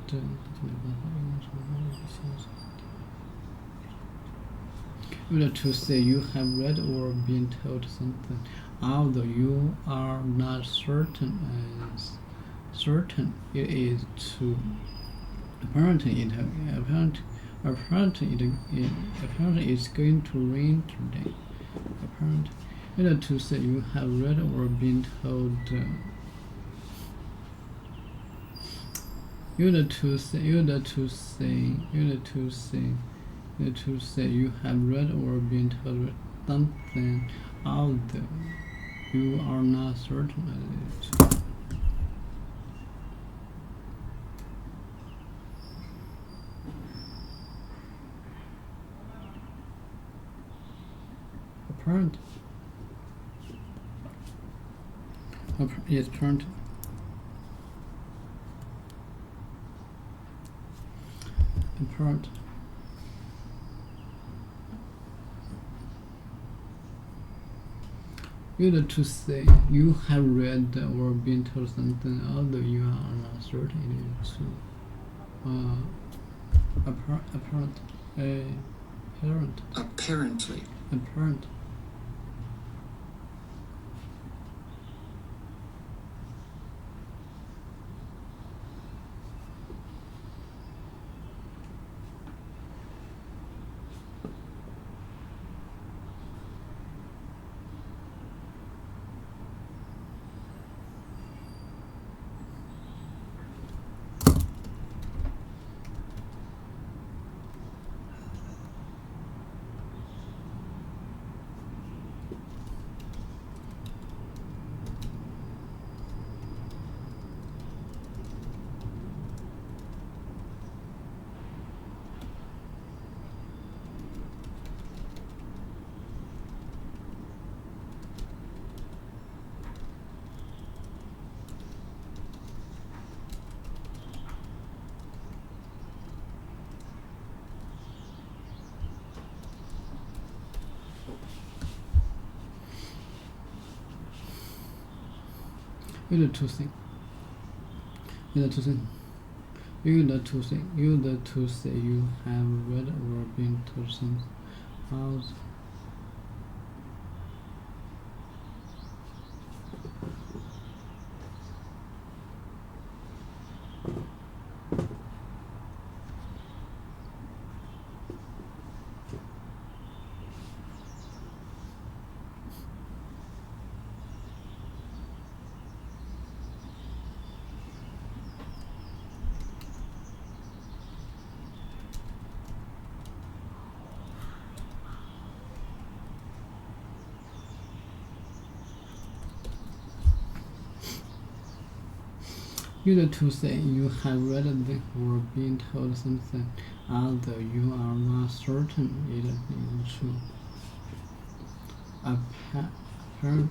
You to say you have read or been told something, although you are not certain it is true. Apparently it's going to rain today. You to say you have read or been told. You to say you have read or been told something, although you are not certain it is true. Apparent. Yes, apparent. Apparent. You to say you have read or been told something, although you are not certain it is true. Apparent. Apparently. Apparent. Use to say. Use to say. Use to say. Use to say you have read or been told something. Else. Use to say you have read or been told something, although you are not certain it is true. Apparent.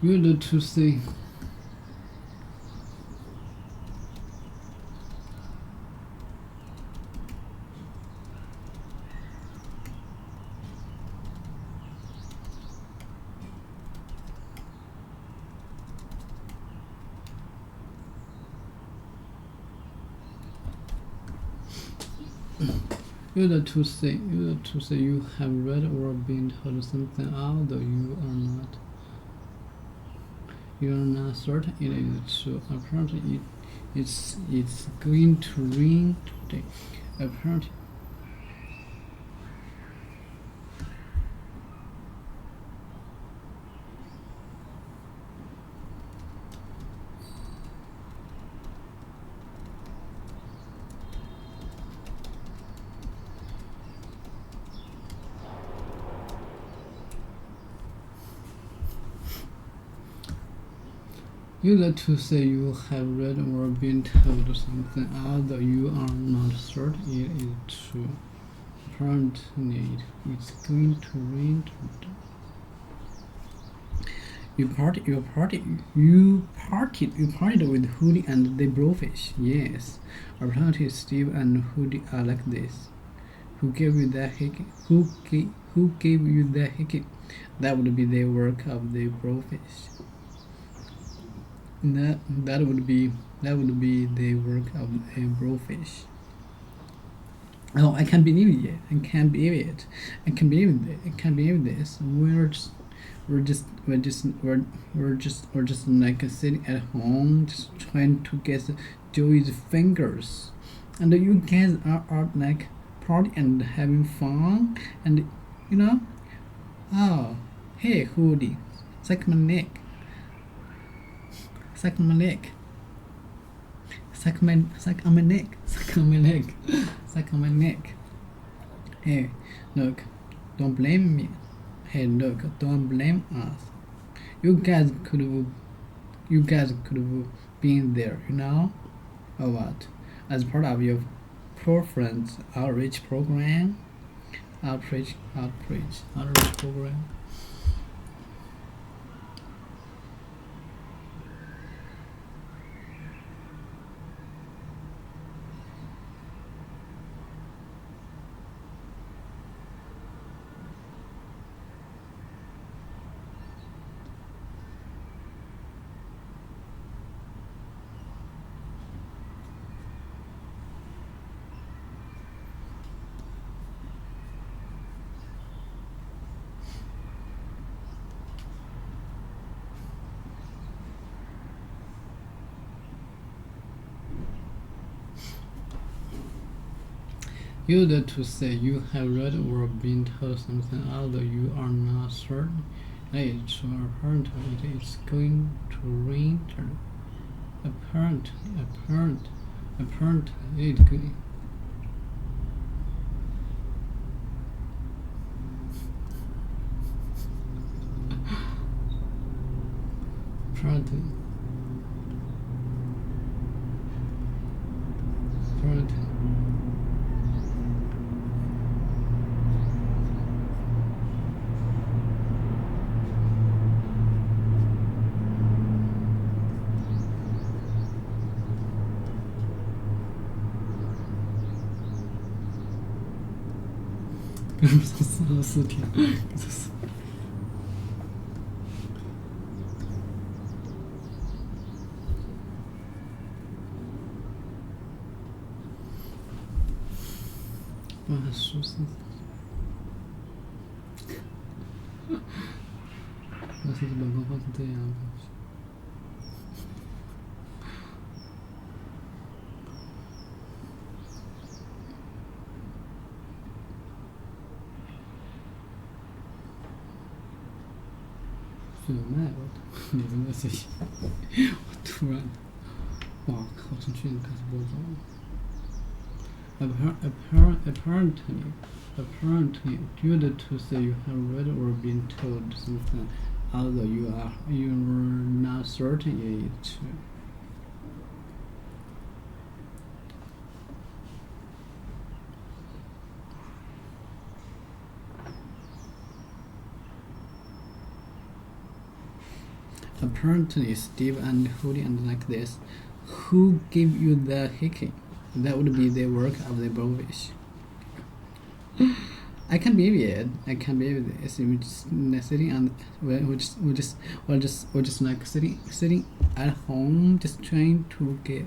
Use to say. Use to say you have read or been told something, although you are not certain it is true. Apparently it's going to rain today. Apparently. Use to say you have read or been told something, although you are not certain it is true. Apparently, it's going to rain today. You partied with Hoodie and the Blowfish. Yes, apparently Steve and Hoodie are like this. Who gave you that hickey? Who gave you that hickey? That would be the work of the Blowfish. That would be the work of a Blowfish. Oh, I can't believe it! I can't believe this. We're just like sitting at home, just trying to get Joey's fingers, and you guys are like partying and having fun, and oh, hey Hoodie, suck my neck. Suck on my neck. Suck on my neck. Hey, look, don't blame me. Hey, look, don't blame us. You guys could have been there, or what? As part of your Poor Friends outreach program. Outreach program. Used to say you have read or been told something although you are not certain. It apparently it is going to rain. Apparently it going. Apparently.4天，哇，14，那是本科放成这样。这个麦我你真的是，我突然，哇靠！从去年开始播种。Apparently, due to say you have read or been told something, although you're not certain it. Apparently, Steve and Hoodie and like this. Who gave you the hickey? That would be the work of the Browish. I can't believe it. I can't believe this. We're just sitting on, we're just like sitting at home, just trying to get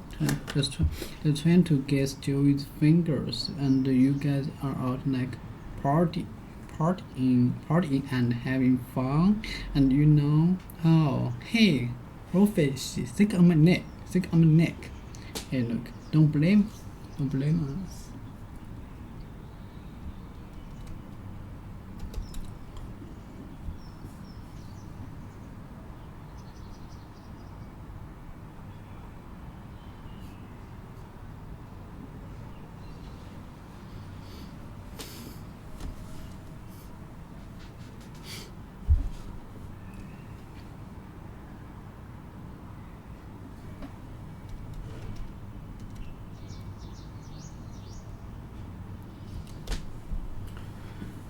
still with fingers, and you guys are out like partying and having fun, and you know, oh hey, Browish, sit on my neck. Hey look, don't blame us.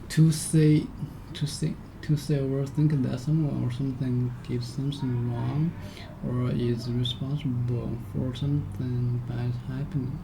To say or think that someone or something did something wrong or is responsible for something bad happening.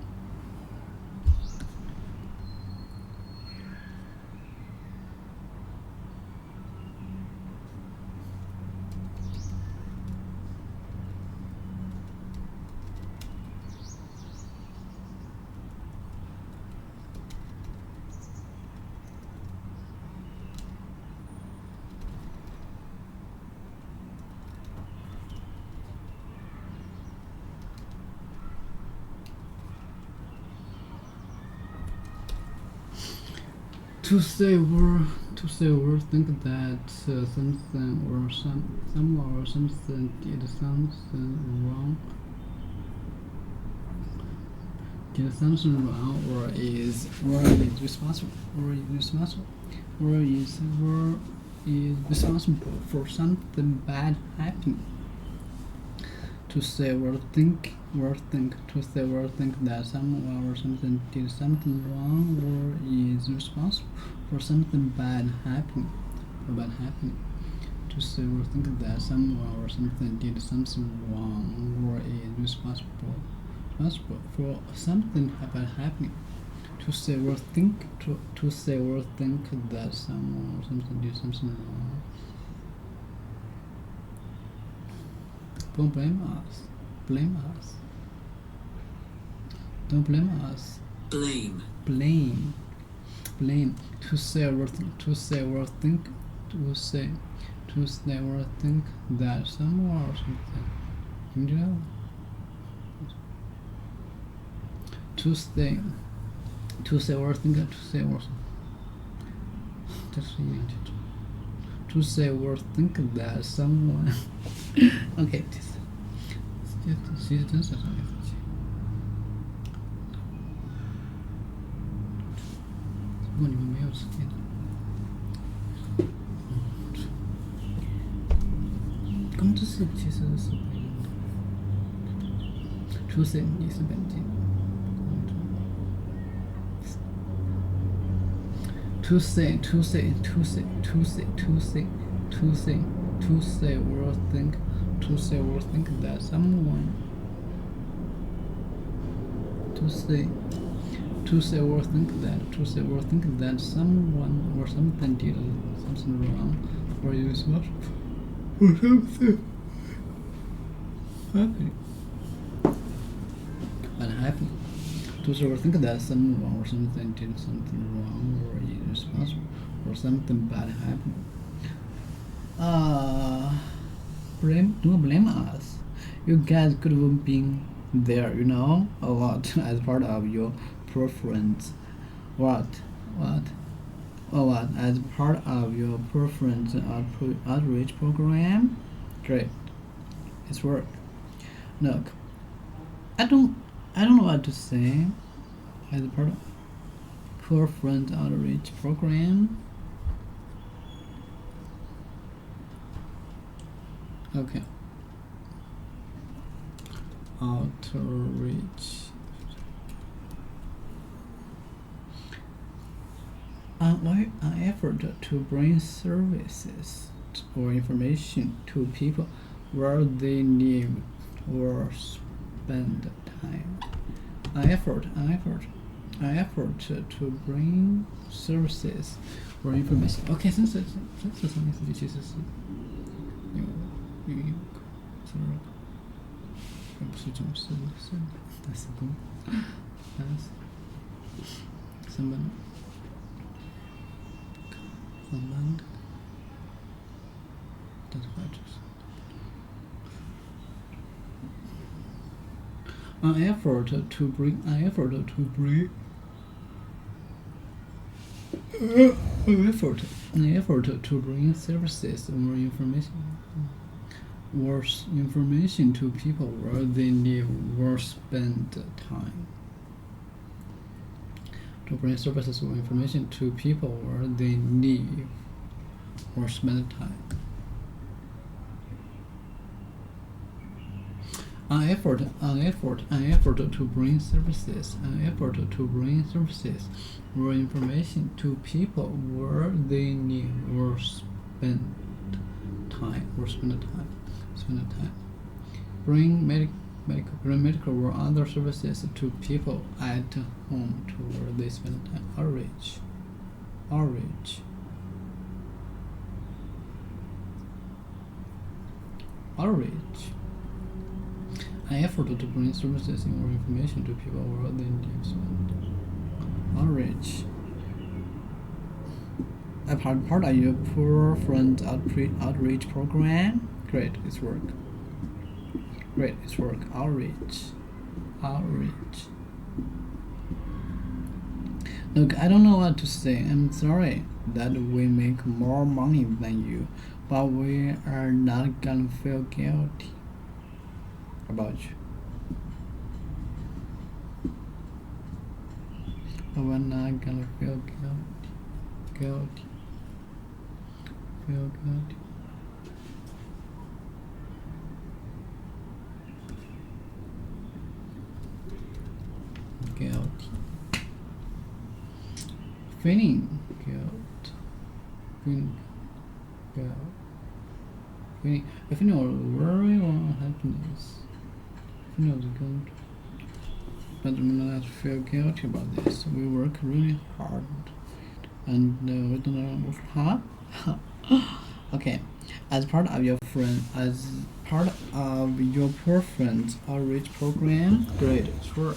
To say or think that something or someone or something did something wrong. Or is responsible for something bad happening. To say or think that someone or something did something wrong or is responsible for something bad happening. To say or think that someone or something did something wrong or is responsible for something bad happening. To say or think that someone or something did something wrong. Don't blame us. Don't blame us. Blame. To say or think that someone or something. You know. To say To say or think, to say or to say or think that someone OK 其实真是很了解如果你们没有时间公知识其实是可以用的 To say 也是本地To say or think that someone to say or think that someone or something did something wrong or is responsible for something happening. To say or think that someone or something did something wrong or is responsible for something bad happening. Don't blame us. You guys could have been there, you know, a lot as part of your preference. What? As part of your preference outreach program? Great. It's work. Look, I don't know what to say. As part of preference outreach program. Okay. Outreach. An effort to bring services or information to people where they live or spend time. An effort to bring services or information. OK， 生词上面其实是有语义是而不是种是但是公但是上班但是坏就是 An effort to bring services or information to people where they live or spend time. To bring services or information to people where they live or spend time. An effort to bring services or information to people where they live or spend time. Bring medical or other services to people at home to where they spend time. Outreach. An effort to bring services or information to people where they live. Outreach. A part of your poor friend outreach program. Great, it's work. Outreach. Look, I don't know what to say. I'm sorry that we make more money than you, but we are not gonna feel guilty about you. But we're not gonna feel guilty. Feeling guilt. If you know worry or happiness, if you know the guilt, but we not feel guilty about this. We work really hard, and we don't work hard. Okay, as part of your preference outreach program. Great, it's work.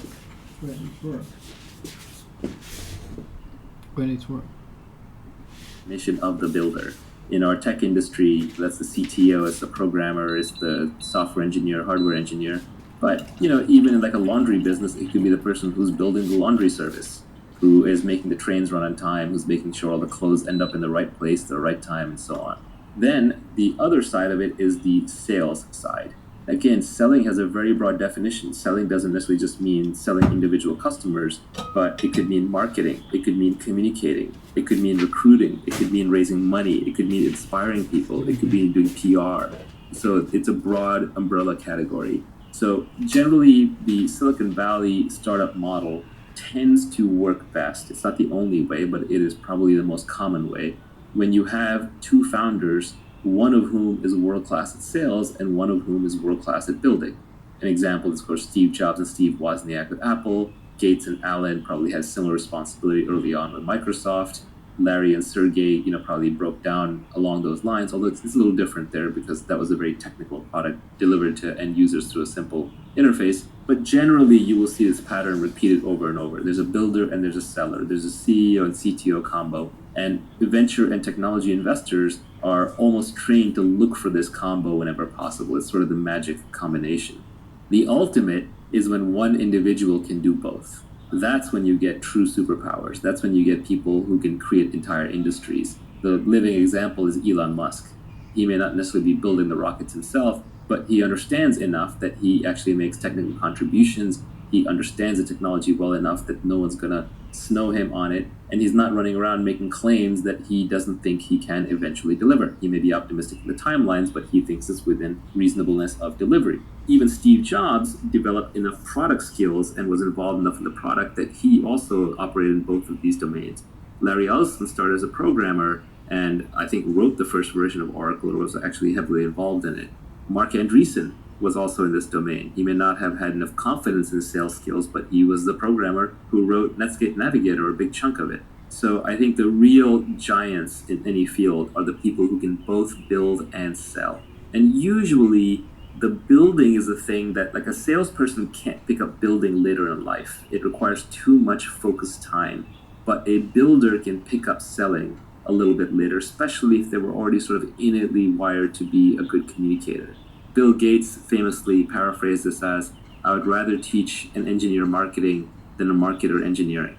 Mission of the builder. In our tech industry, that's the CTO, it's the programmer, it's the software engineer, hardware engineer. But even in like a laundry business, it could be the person who's building the laundry service, who is making the trains run on time, who's making sure all the clothes end up in the right place at the right time, and so on. Then the other side of it is the sales side. Again, selling has a very broad definition. Selling doesn't necessarily just mean selling individual customers, but it could mean marketing, it could mean communicating, it could mean recruiting, it could mean raising money, it could mean inspiring people, it could mean doing PR. So it's a broad umbrella category. So generally, the Silicon Valley startup model tends to work best. It's not the only way, but it is probably the most common way. When you have two founders, one of whom is world-class at sales and one of whom is world-class at building. An example is, of course, Steve Jobs and Steve Wozniak with Apple. Gates and Allen probably had similar responsibility early on with Microsoft. Larry and Sergey, probably broke down along those lines, although it's a little different there because that was a very technical product delivered to end users through a simple interface. But generally, you will see this pattern repeated over and over. There's a builder and there's a seller. There's a CEO and CTO combo. And venture and technology investors are almost trained to look for this combo whenever possible. It's sort of the magic combination. The ultimate is when one individual can do both. That's when you get true superpowers. That's when you get people who can create entire industries. The living example is Elon Musk. He may not necessarily be building the rockets himself, but he understands enough that he actually makes technical contributions. He understands the technology well enough that no one's going to snow him on it. And he's not running around making claims that he doesn't think he can eventually deliver. He may be optimistic in the timelines, but he thinks it's within reasonableness of delivery. Even Steve Jobs developed enough product skills and was involved enough in the product that he also operated in both of these domains. Larry Ellison started as a programmer and I think wrote the first version of Oracle or was actually heavily involved in it. Mark Andreessen was also in this domain. He may not have had enough confidence in his sales skills, but he was the programmer who wrote Netscape Navigator, a big chunk of it. So I think the real giants in any field are the people who can both build and sell. And usually the building is the thing that, like, a salesperson can't pick up building later in life. It requires too much focused time. But a builder can pick up selling a little bit later, especially if they were already sort of innately wired to be a good communicator. Bill Gates famously paraphrased this as, I would rather teach an engineer marketing than a marketer engineering.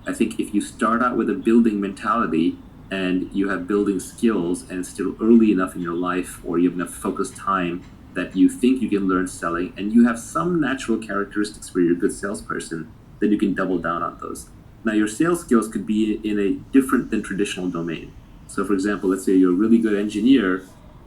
I think if you start out with a building mentality and you have building skills and it's still early enough in your life or you have enough focused time that you think you can learn selling and you have some natural characteristics where you're a good salesperson, then you can double down on those. Now, your sales skills could be in a different than traditional domain. So for example, let's say you're a really good engineer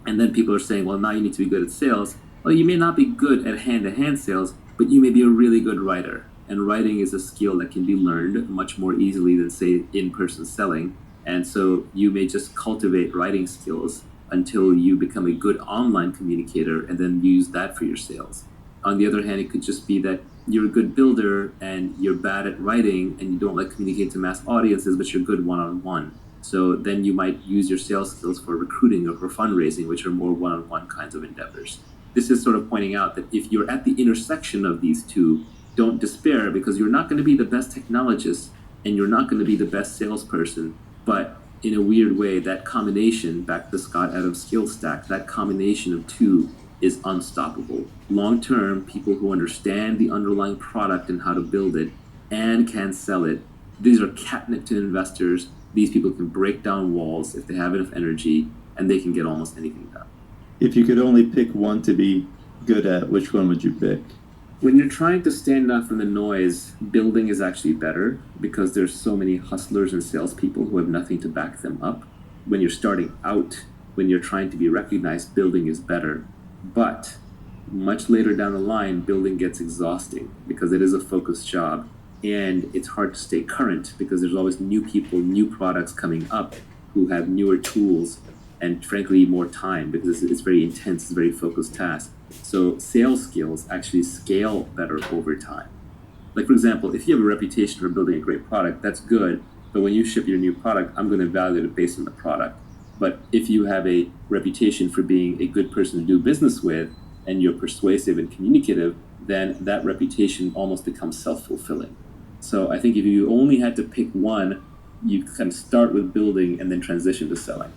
and then people are saying, well, now you need to be good at sales. Well, you may not be good at hand-to-hand sales, but you may be a really good writer. And writing is a skill that can be learned much more easily than, say, in-person selling. And so you may just cultivate writing skills until you become a good online communicator and then use that for your sales. On the other hand, it could just be that you're a good builder and you're bad at writing and you don't like communicate to mass audiences, but you're good one-on-one. So then you might use your sales skills for recruiting or for fundraising, which are more one-on-one kinds of endeavors. This is sort of pointing out that if you're at the intersection of these two, don't despair because you're not going to be the best technologist and you're not going to be the best salesperson. But in a weird way, that combination, back to the Scott Adams skill stack, that combination of two is unstoppable. Long-term, people who understand the underlying product and how to build it and can sell it, these are catnip to investors. These people can break down walls if they have enough energy, and they can get almost anything done. If you could only pick one to be good at, which one would you pick? When you're trying to stand out from the noise, building is actually better because there's so many hustlers and salespeople who have nothing to back them up. When you're starting out, when you're trying to be recognized, building is better. But much later down the line, building gets exhausting because it is a focused job. And it's hard to stay current because there's always new people, new products coming up who have newer tools and frankly more time because it's very intense, it's a very focused task. So sales skills actually scale better over time. Like for example, if you have a reputation for building a great product, that's good. But when you ship your new product, I'm going to evaluate it based on the product. But if you have a reputation for being a good person to do business with and you're persuasive and communicative, then that reputation almost becomes self-fulfilling. So I think if you only had to pick one, you kind of start with building and then transition to selling.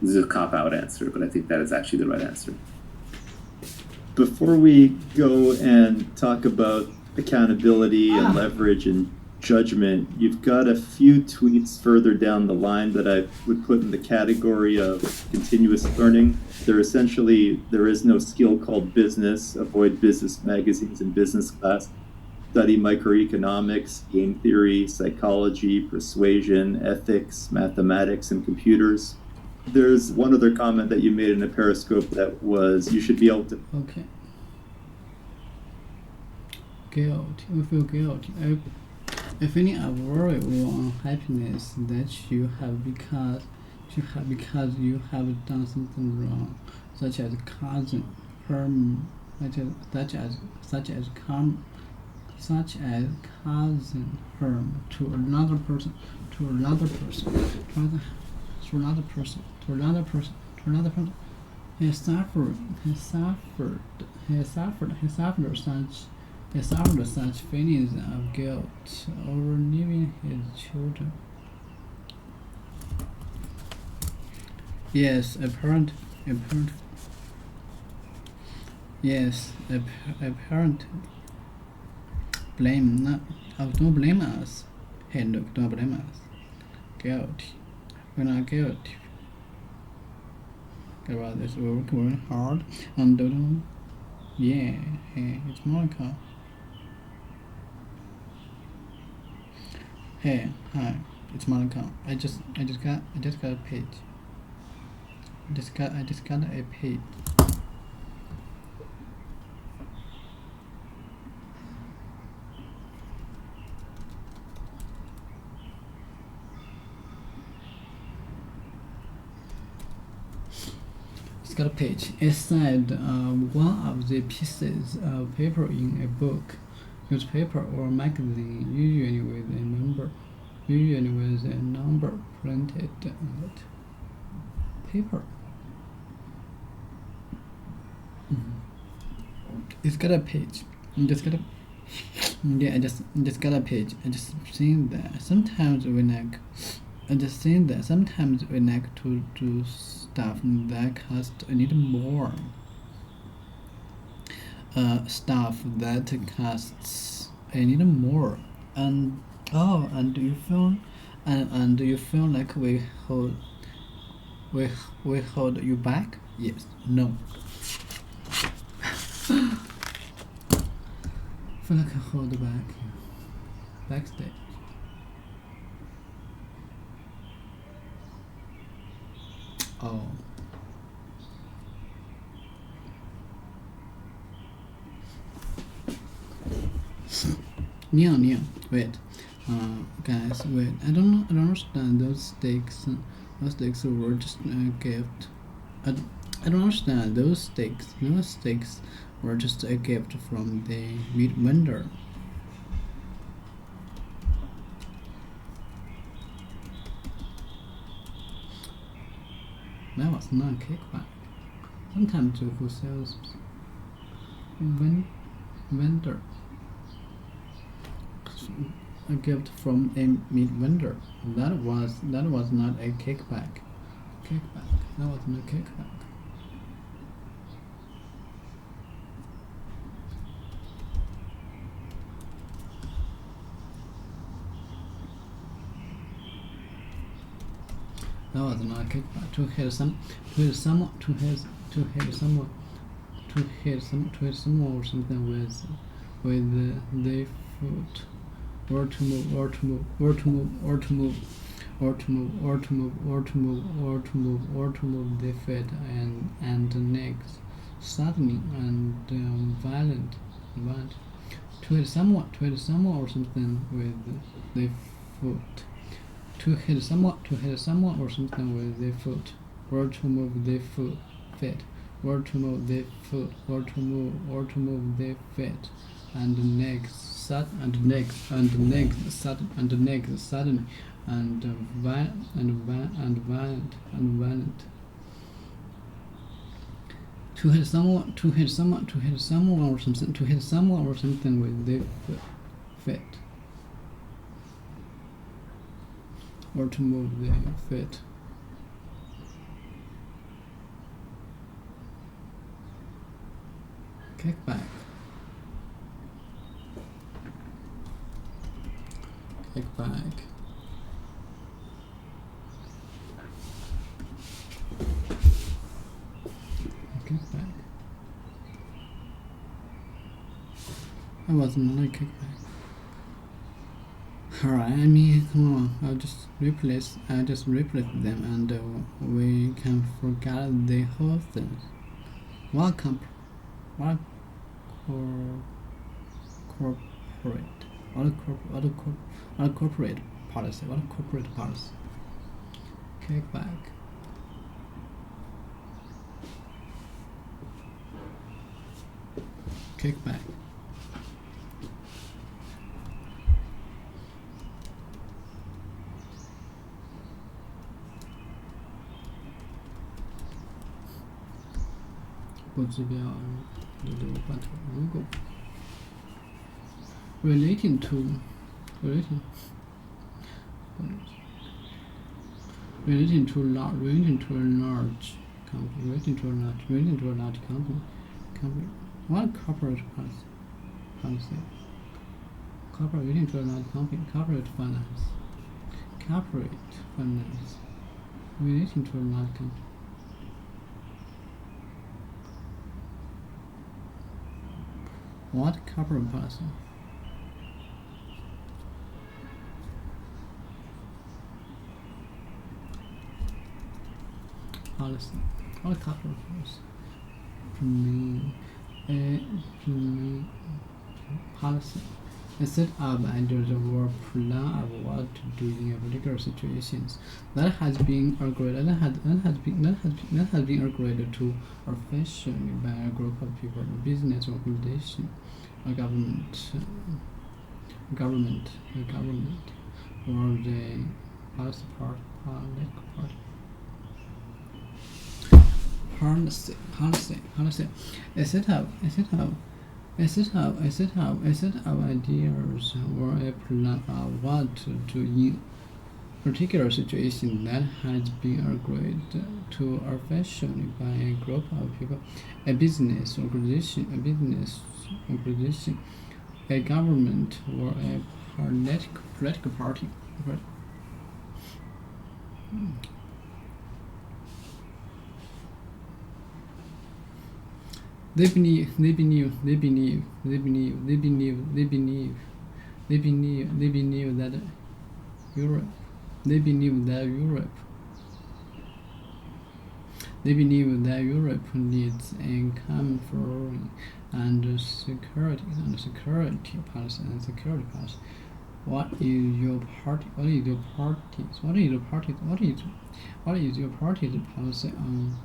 This is a cop-out answer, but I think that is actually the right answer. Before we go and talk about accountability and leverage and judgment. You've got a few tweets further down the line that I would put in the category of continuous learning. There is no skill called business. Avoid business magazines and business class. Study microeconomics, game theory, psychology, persuasion, ethics, mathematics, and computers. There's one other comment that you made in a Periscope that was you should be able to. Okay. Guilt. You feel guilty. Feeling of worry or unhappiness that you have because you have done something wrong, such as causing harm, causing harm to another person, He suffered such feelings of guilt over leaving his children. Yes, a parent blame. No, oh, don't blame us. Hey, look, don't blame us. Guilty. We're not guilty about this. We're working hard and don't. Yeah, hey, it's Monica. Hey, hi, it's Monica. I just got a page. I just got a page. It's got a page. Inside one of the pieces of paper in a book, newspaper or magazine, usually with a number printed on it. Paper. It's got a page. I just got a page. I just think that sometimes we like to do stuff that cost a little more. Stuff that costs a little more, and you feel like we hold you back. Yes, no. Feel like I hold back backstage. Oh. Neon, wait, guys, wait. I don't understand. Those stakes were just a gift. I don't understand. Those stakes were just a gift from the meat vendor. That was not a kickback. Sometimes who sells vendor. A gift from a meat vendor. That was not a kickback. That was not a kickback. That was not a kickback. To hit someone or something with the foot. Or to move the feet and legs suddenly and violent. To hit someone or something with the foot. To hit someone or something with the foot. Or to move the feet. Or to move the foot. Or to move the feet and legs suddenly and violent. To hit someone or something with the feet. Or to move the feet. Kickback. Kick back. Kick back. I was not a kickback. Alright, I mean, come on, I'll just replace them and we can forget the whole thing. What corporate policy? What corporate policy? Kickback. Kickback. Relating to large company. What corporate policy? Corporate relating to a large company. Corporate finance. Relating to a large company. What corporate policy? What corporate policy? Policy. A set up and the work plan of what to do in a particular situations that has been agreed to officially by a group of people, a business organization, a government, or the policy party. A set up ideas or a plan of what to do in particular situation that has been agreed to officially by a group of people, a business organization, a government, or a political party. They believe that Europe needs a comfort and security policy. What is your party's policy on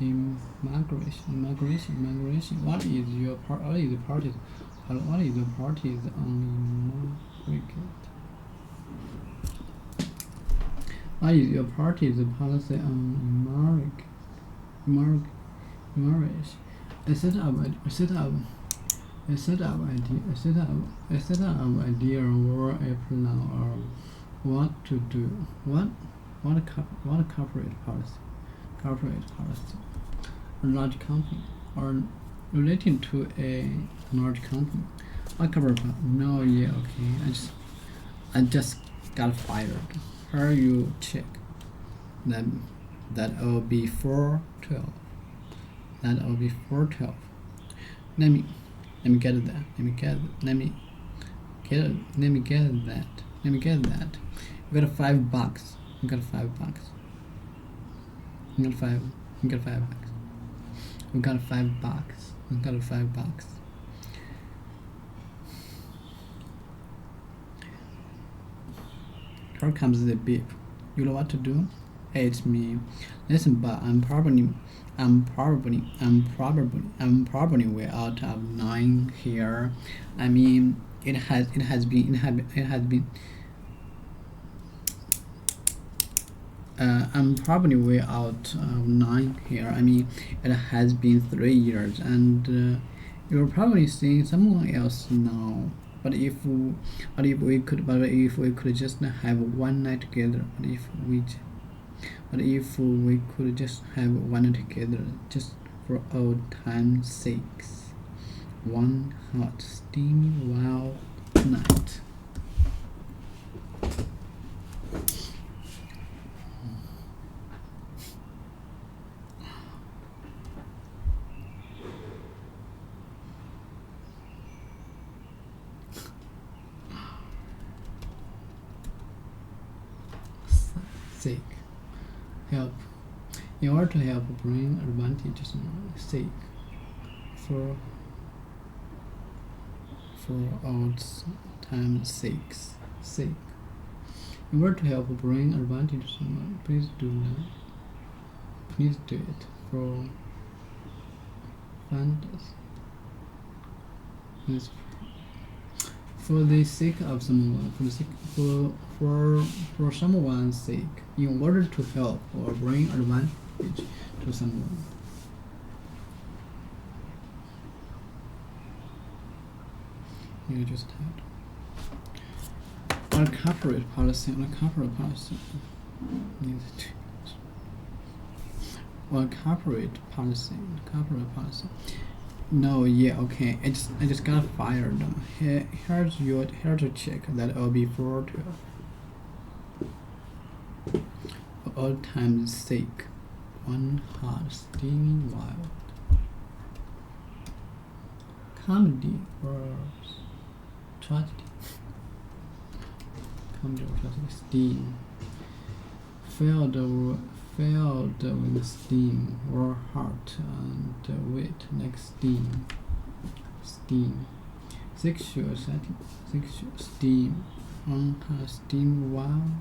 immigration? What is your party's on immigration? What is your party's policy on marriage? A set up idea or a plan or what to do. What corporate policy? A large company or relating to a large company. What corporate policy? No, yeah, okay. I just got fired. Here you check. That will be 412. Let me get that. You got $5. You got $5. Here comes the beep. You know what to do? Hey, it's me. Listen, but I'm probably way out of 9 here. I mean, it has been. I'm probably way out of 9 here. I mean, it has been 3 years, and you're probably seeing someone else now. But if we could just have one night together. But if we could just have one night together, just for old time's sakes. One hot, steamy, wow. night. Sick. Help. In order to help bring advantage to sick for all time's sake. In order to help bring advantage to someone, please do it for fantasy. For the sake of someone, for someone's sake, in order to help or bring advantage to someone. You just had a corporate policy. No, yeah, okay. I just got fired. Here's a check that I'll be for all time's sake. One hot, steamy, wild comedy or tragedy. Comedy or tragedy. Steam. Filled with steam or hot and wet like steam. Sexual setting. Sexual steam. Steam wild.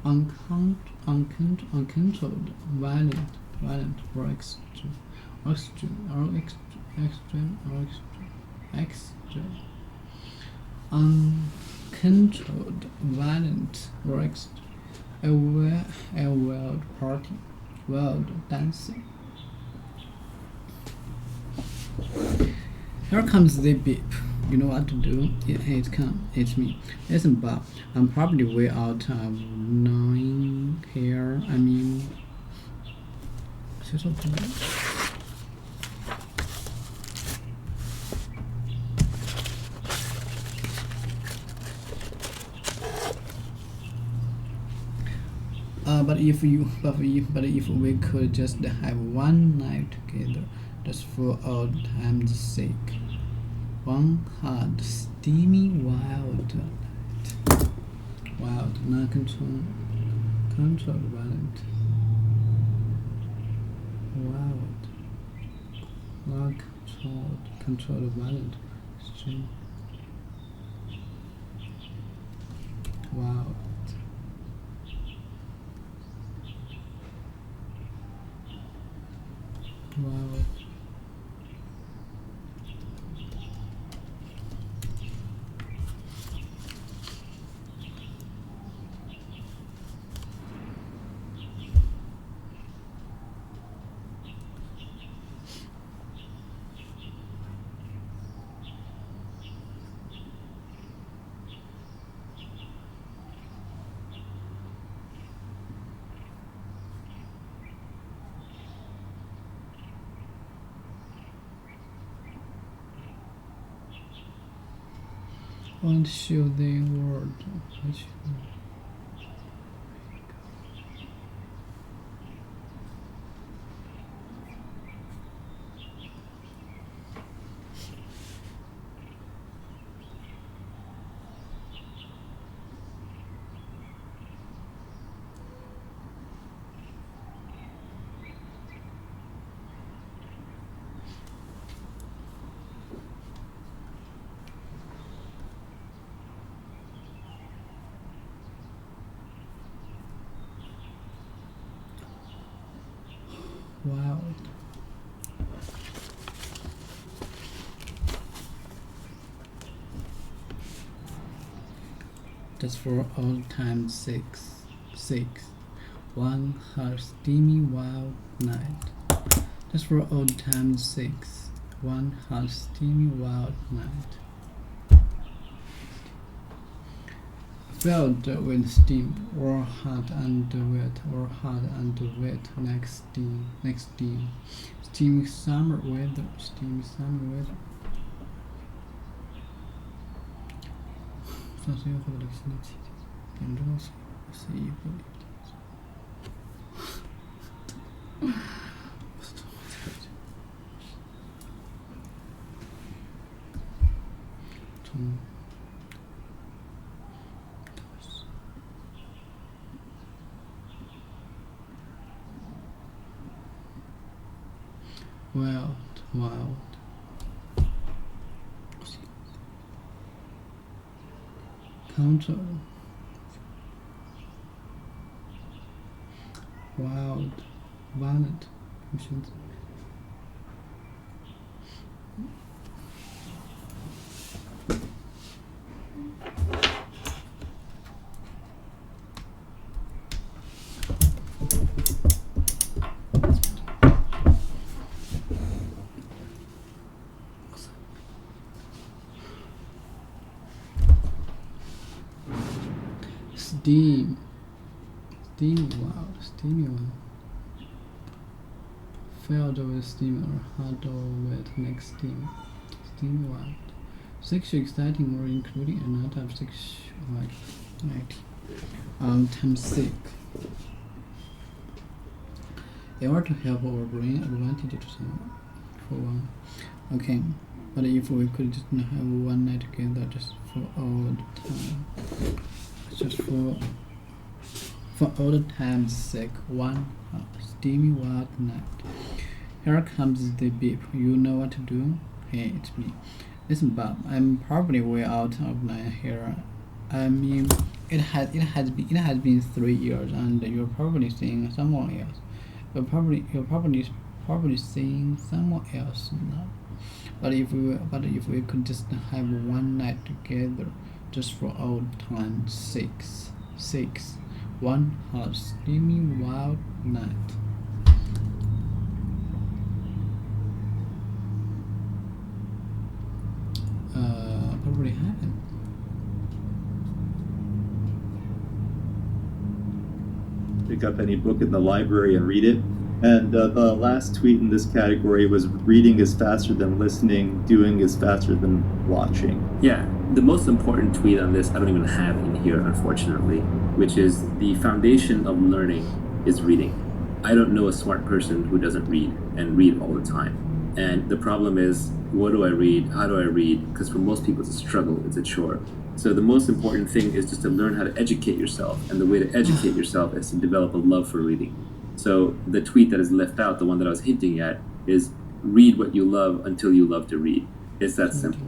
Uncontrolled, violent or extreme. Uncontrolled, violent or extreme. A wild party, wild dancing. Here comes the beep. You know what to do? It's me. Listen, Bob. I'm probably way out of knowing here. I mean, say something. But if we could just have one night together, just for old time's sake. One hot, steamy, wild night. Wild, not controlled, violent. Wild, controlled, violent. Extreme. Wild. Won't show the word. Wild. Just for old time's sake. One hot, steamy, wild night. Just for old time's sake. One hot, steamy, wild night. filled with steam, or hot and wet, like steam. Steamy summer weather. 算是又回到了新的季节，点钟是衣服里的。从 wild. Counter. Wild. Violent. Steamy one. Filled with steam or hot or wet like steam. Steamy wild. Sexually exciting or including a lot of sexual activity. Time sick. In order to help or bring advantage to someone. For one. Okay. But if we could just have one night together just for all the time. Just for all the time's sake, one steamy wild night. Here comes the beep. You know what to do? Hey, it's me. Listen, Bob. I'm probably way out of line here. I mean, it has been 3 years, and you're probably seeing someone else. You're probably seeing someone else now. But if we could just have one night together, just for old time's sake. One hot, steamy, wild night. Probably happened. Pick up any book in the library and read it. And the last tweet in this category was reading is faster than listening, doing is faster than watching. Yeah, the most important tweet on this I don't even have in here, unfortunately, which is the foundation of learning is reading. I don't know a smart person who doesn't read and read all the time. And the problem is, what do I read? How do I read? Because for most people it's a struggle, it's a chore. So the most important thing is just to learn how to educate yourself. And the way to educate yourself is to develop a love for reading. So the tweet that is left out, the one that I was hinting at, is read what you love until you love to read. It's that simple.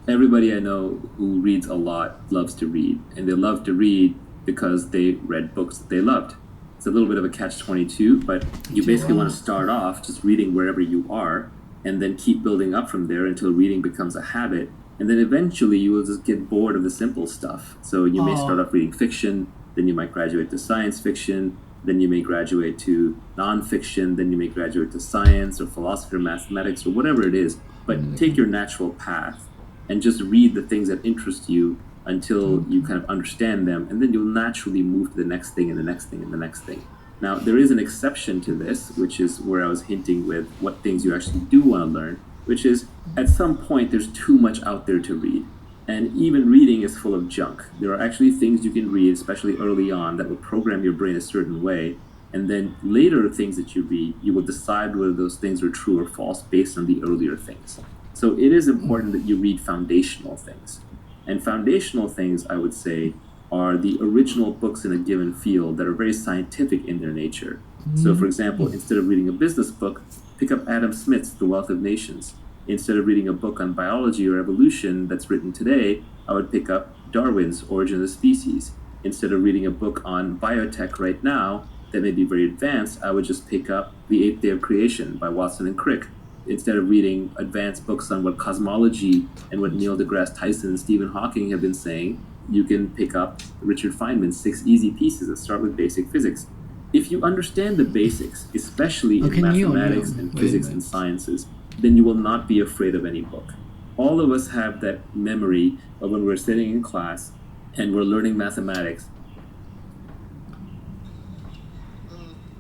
Everybody I know who reads a lot loves to read. And they love to read because they read books that they loved. It's a little bit of a catch-22, but you basically want to start off just reading wherever you are and then keep building up from there until reading becomes a habit. And then eventually you will just get bored of the simple stuff. So you may start off reading fiction, then you might graduate to science fiction, then you may graduate to nonfiction, then you may graduate to science or philosophy or mathematics or whatever it is. But take your natural path and just read the things that interest you until you kind of understand them, and then you'll naturally move to the next thing and the next thing and the next thing. Now, there is an exception to this, which is where I was hinting with what things you actually do want to learn, which is at some point there's too much out there to read. And even reading is full of junk. There are actually things you can read, especially early on, that will program your brain a certain way. And then later things that you read, you will decide whether those things are true or false based on the earlier things. So it is important that you read foundational things. And foundational things, I would say, are the original books in a given field that are very scientific in their nature. So for example, instead of reading a business book, pick up Adam Smith's The Wealth of Nations. Instead of reading a book on biology or evolution that's written today, I would pick up Darwin's Origin of the Species. Instead of reading a book on biotech right now that may be very advanced, I would just pick up The Eighth Day of Creation by Watson and Crick. Instead of reading advanced books on what cosmology and what Neil deGrasse Tyson and Stephen Hawking have been saying, you can pick up Richard Feynman's 6 Easy Pieces that start with basic physics. If you understand the basics, especially in mathematics and physics and sciences, then you will not be afraid of any book. All of us have that memory of when we're sitting in class and we're learning mathematics.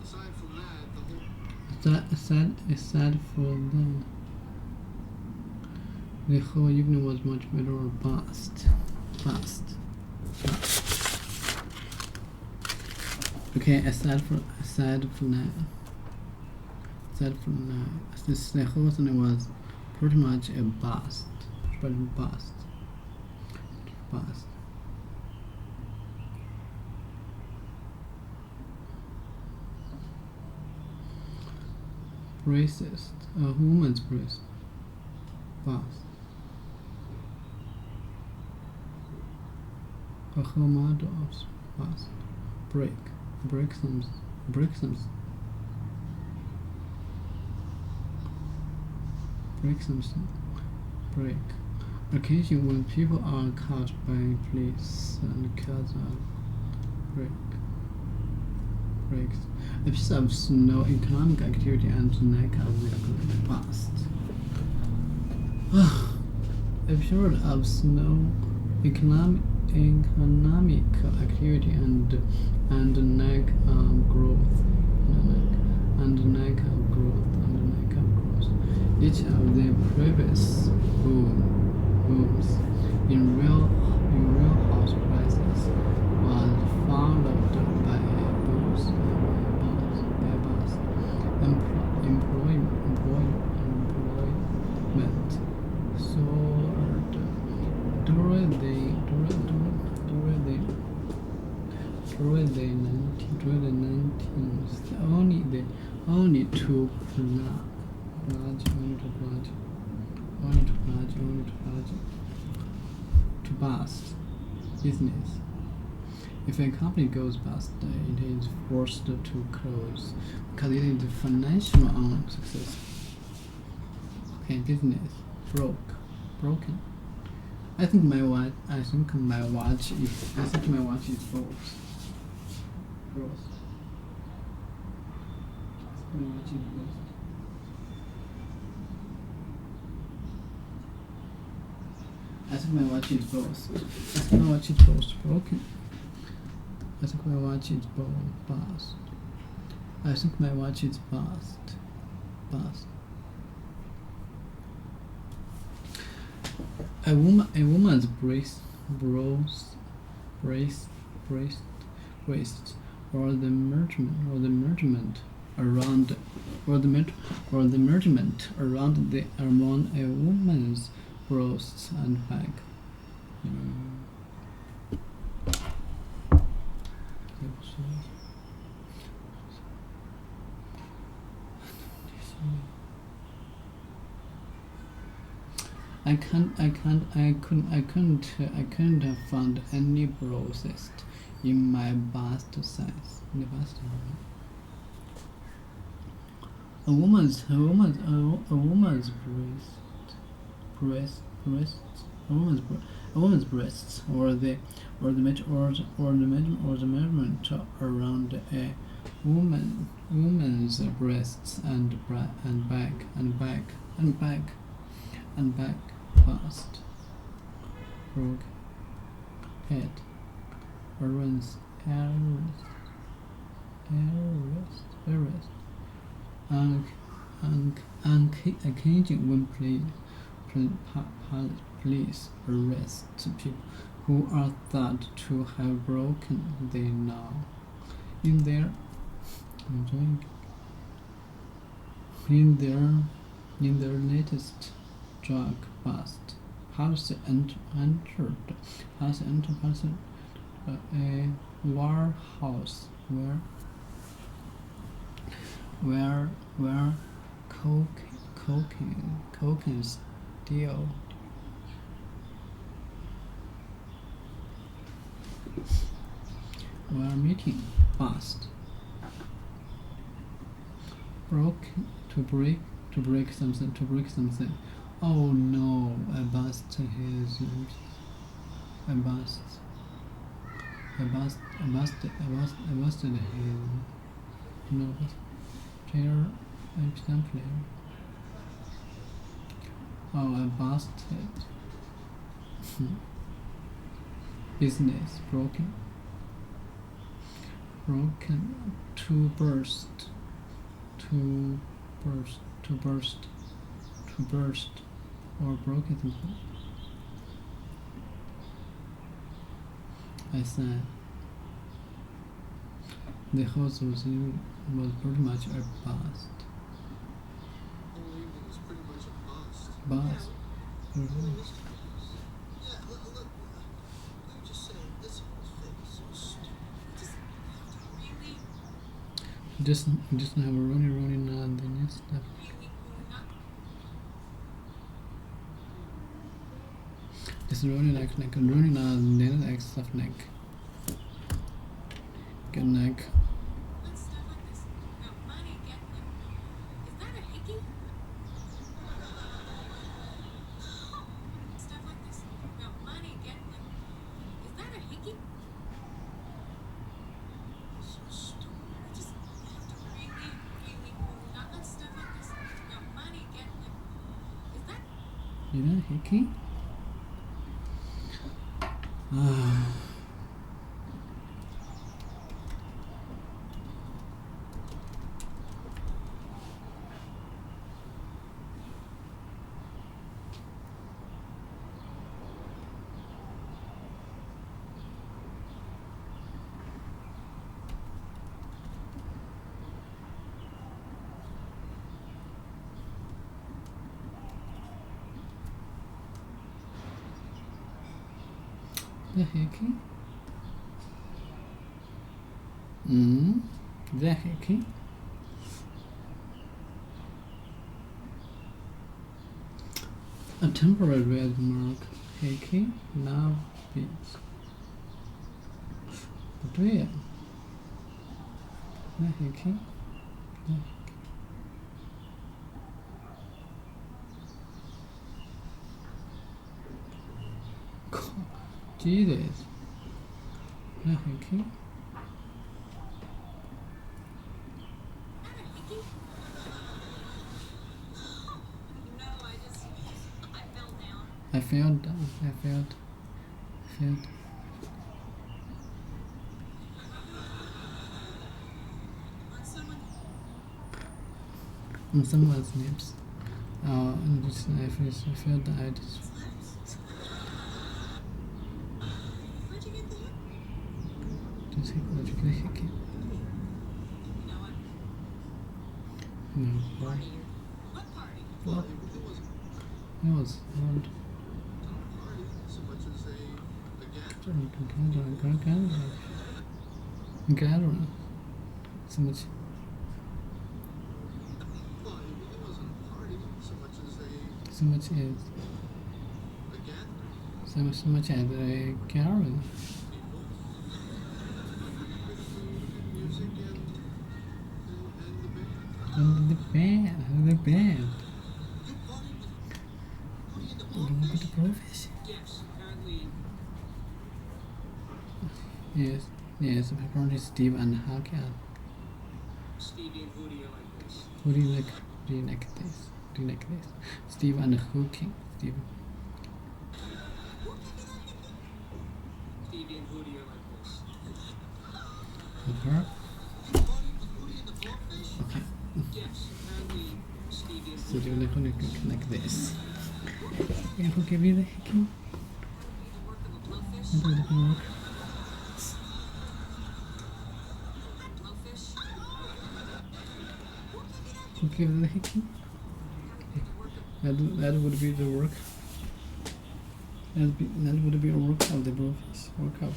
Aside from that, Aside from the whole evening was much better or fast. Okay, aside from that, the whole thing was pretty much a bust. Racist, a woman's breast, bust. A whole model of bust, break some, break. Occasion when people are caught by police and cause of breaks. A piece of snow, economic activity, and lack of the past. A period of snow, economic activity, and lack of growth. Each of the previous booms in real house prices was followed by a boost employment soared during the 19th. Only to bust business. If a company goes bust, it is forced to close because it is financial unsuccessful. Okay, business broken. I think my watch is both. I think my watch is both. I think my watch is both broken. I think my watch is both bust. I think my watch is bust. A woman's breast, or the measurement around a woman's breasts and back. I couldn't have found any bruises in my bust size. A woman's breasts, or the measurement around a woman's breasts and back, bust, broke, head, arrest, occasion when police arrest people who are thought to have broken the law in their latest drug bust. Policy entered a warehouse where cocaine still were meeting bust. To break something. Oh no, I busted his. I busted his. No, player. Oh, I busted. business, broken, to burst, or broken something. I said the house was pretty much a bust. The whole evening was pretty much a bust. Bust. Yeah, look, let me just say, this whole thing is so stupid. Just have a running the new stuff. Just running like running then like stuff like get like Stuff like this. No money, get like. Is that a hickey? Stuff like this. No money, get like. Is that a hickey? So stupid. I just have to really not let stuff like this. No money, get like. Is that? you know hickey. The hickey. The hickey. A temporary red mark. Hickey. Now beats. But where? The hickey. The hickey. Jesus. The hickey. I fell down. On someone's lips. And just I felt that I just. Where'd you get the hip? Just where'd you get a hickey? You know what? No. Party. What party? What? It wasn't It was hard. a party so much as a gathering. Gathering. So much. Well, it wasn't a party so much as So much as. a gathering. So much as a gathering. Music and the band. And the band. You party with the Blowfish. Yes, apparently. Yes, apparently Steve and Huck are. Stevie and Hootie are like this. Who do you like? Do you like this? Do you like this? Steve and Hooking. Steve. Stevie and Hootie are like this. With her? Okay. Yes, apparently Stevie and So Hootie do you like this? Yeah, who gave you the hicking? the work of a blowfish. I do the homework. Blowfish. Who gave you the hicking? That would be the work. That would be a work of the blowfish. Work of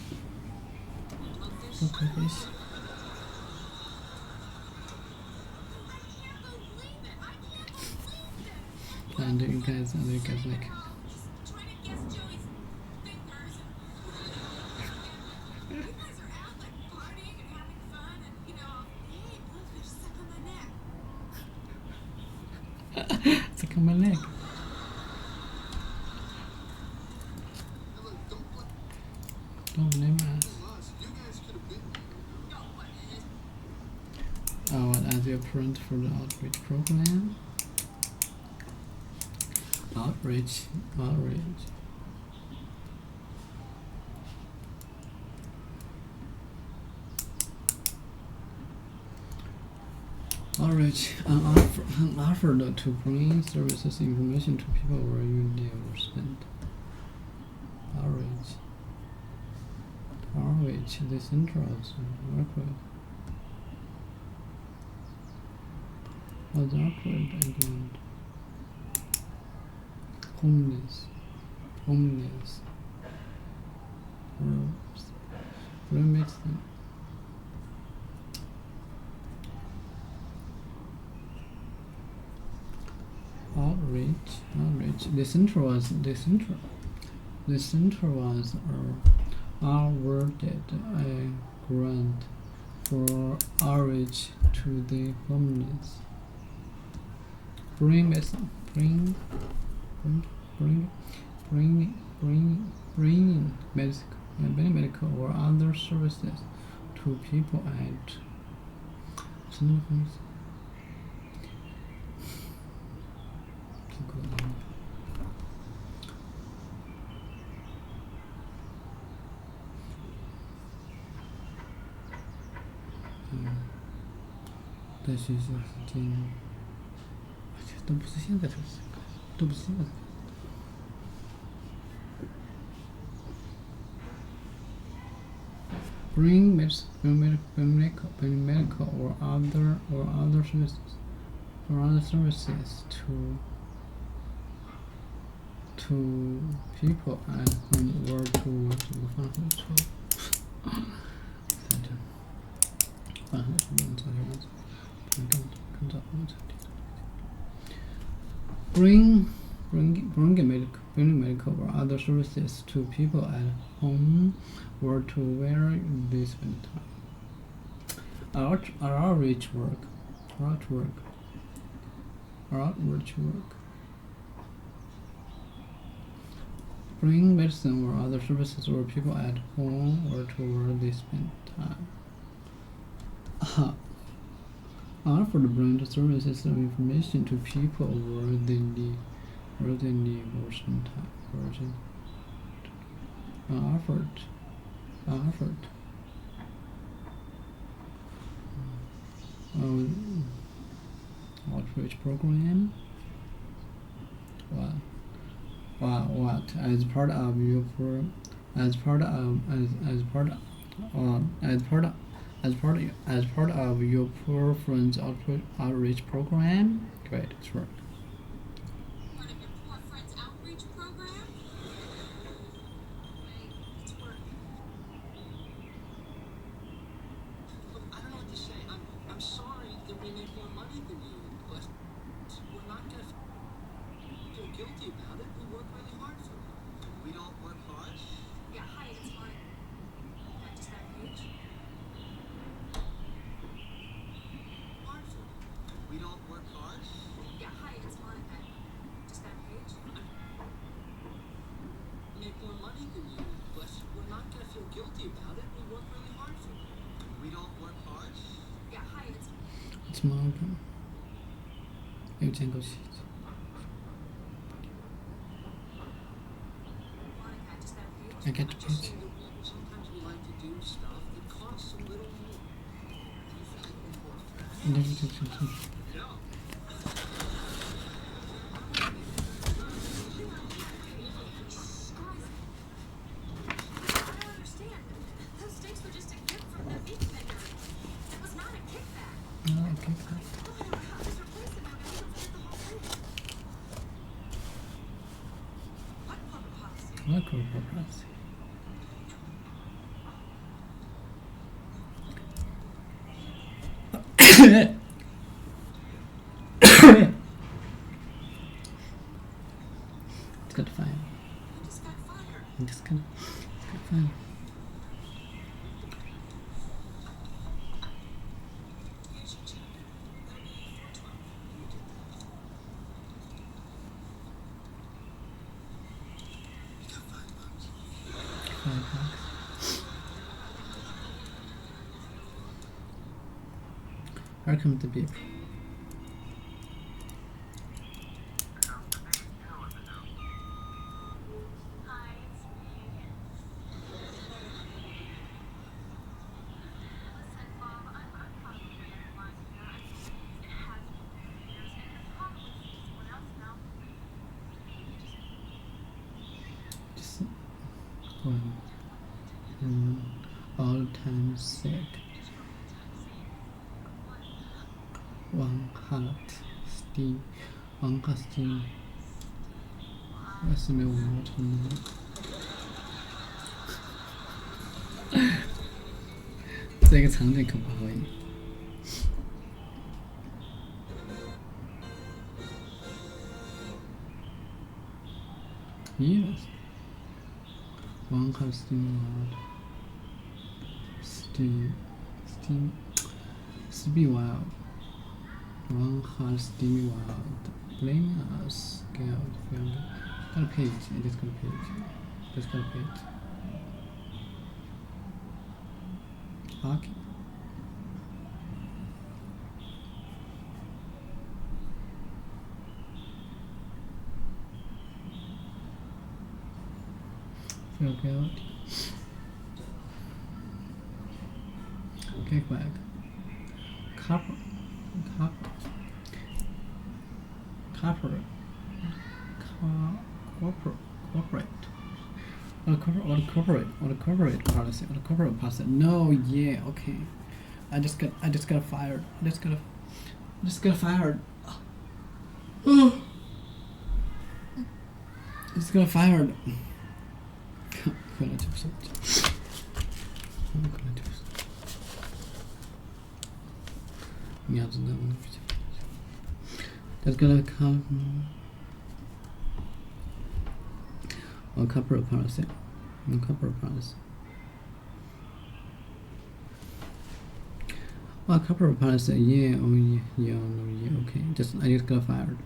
the blowfish. And you guys like. Trying to guess Joey's fingers. You guys are out like partying and having fun and hey, blowfish, suck on my neck. Suck on my leg. Don't blame us. You guys could have been there. No, And as your parent for the outreach program. Outreach. outreach, an offer to bring services information to people where you live or spend. Outreach. The center of the work with. The awkward again. Homeless. Bring medicine. Outreach. The center was awarded a grant for outreach to the homeless. Bringing medical or other services to people at在学校时间，都不是现在的事，都不是现在的。Bring medical or other services to people at home or to Bring medical or other services to people at home or to where they spend time. Outreach work. Bring medicine or other services or people at home or to where they spend time. Offer to bring the services and information to people where they live or spend time. Offered. Outreach program. What? As part of your poor friends outreach program. Great, it's right. Part of your poor friends outreach program? It's working. Look, I don't know what to say. I'm sorry that we make more money than you, but we're not gonna feel guilty about it. We work really hard for it. We don't work hard. Yeah, hi, it's hard. Just that page. Hard for it. We don't work hard. Yeah, hi, it's Monica. Just that page. We make more money than you, but we're not gonna feel guilty about it. We work really hard for it. We don't work hard. Yeah, hi, It's Monica. 有见过戏。 Monica, just that page. I get the Just page. saying that sometimes we like to do stuff that costs a little more. You feel like we're poor friends. No. I don't understand. Those steaks were just a gift from the meat vendor. It was not a kickback. Okay. Oh, I was replacing them and we don't get the whole thing. What corporate policy? What corporate policy? It's got fire. I just got fired. It's got fire. Here's your check. That'll be $4.12. You got $5. $5. Welcome to beep. Hi, it's me again. Listen, Bob, I'm confident in my One all time sick. One heart steam. One heart steam. 为什么我没成呢？这个场景可不可以？Yes. One heart steam wild. Steamy wild. One heart steamy wild. Blame us, scared, failed. Got a page. I just got a page. Just got a page. Okay. Feel guilty. Kickback. Corporate. Corporate policy. No, yeah, okay. I just got fired. I just got fired. Just got fired. That's gonna come a corporate policy. Corporate policy. Corporate policy. Yeah. Oh yeah. No. Yeah. Okay. I just got fired.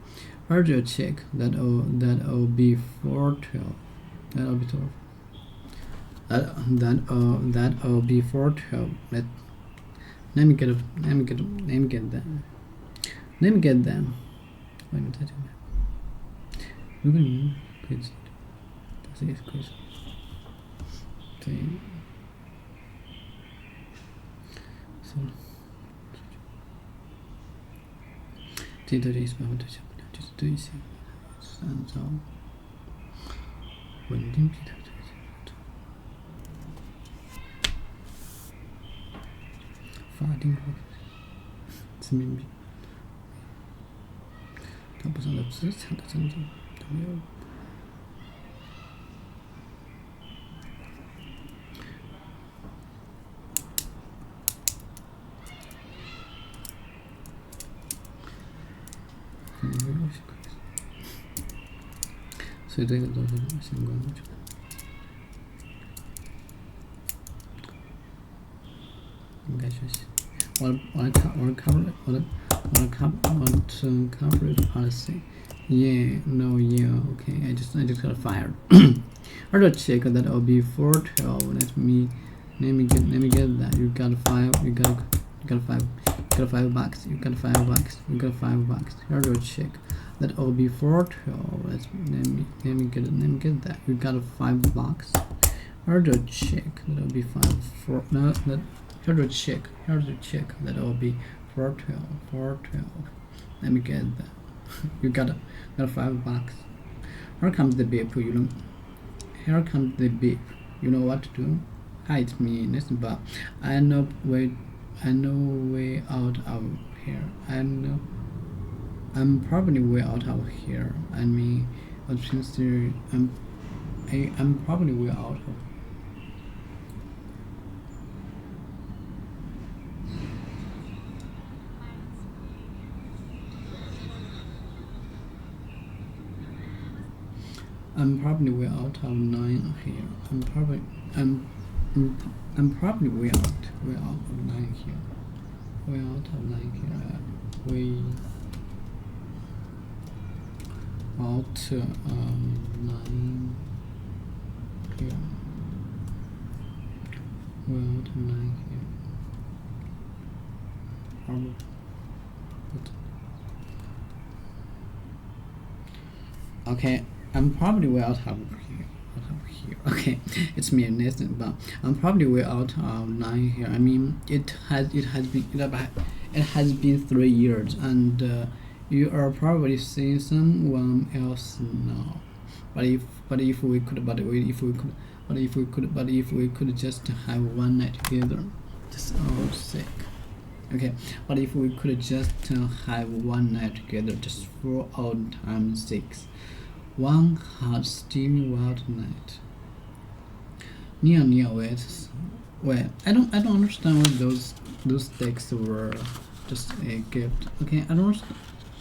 Urge your check. That'll be 412. That'll be 12. That'll be 412. Let me get that. Let me get that. Wait a minute. Crazy. That's it. Crazy. So. 这对意思把我对象不了，就是对象是按照稳定比的对象。法定货币人民币，它不是按照资产的增长，它没有。所以这个都是相关的。应该学习。我的 coverage policy. Yeah, no, yeah, okay. I just got fired. I'll check that will be 412. Let me get that. You got $5. You got $5. You got $5. I'll check that will be 412. Let me get that. You got $5. I'll check that will be 5. No, that. Here's the check that will be 412. Let me get that. You got $5. Here comes the beep. Here comes the beep. You know what to do? Hi, it's me. Listen, but I know way out of here. I'm probably way out of here. I mean, but since I'm probably way out of. I'm probably way out of 9 here. I'm probably way out of 9 here. Way out of 9 here. Way out 9 here. Way out of 9 here. Okay. I'm probably way out of here. Okay, it's me, Nathan. But I'm probably way out of 9 here. I mean, it has been 3 years, and you are probably seeing someone else now. But if we could But if we could just have one night together, just all sick. Okay, but if we could just have one night together, just for old time's sake, one hot, steamy wild night. Wait, I don't understand why those stakes were just a gift. Okay, I don't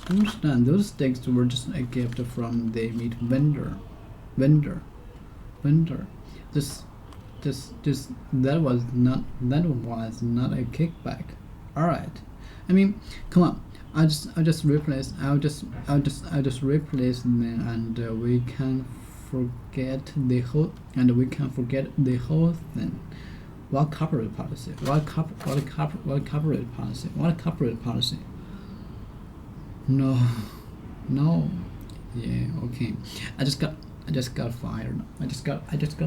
understand. Those stakes were just a gift from the meat vendor. This that was not a kickback. All right. I mean, come on. I'll just replace them, and we can forget the whole thing. What corporate policy? What corporate policy? No. Yeah. Okay. I just got fired. I just got fired.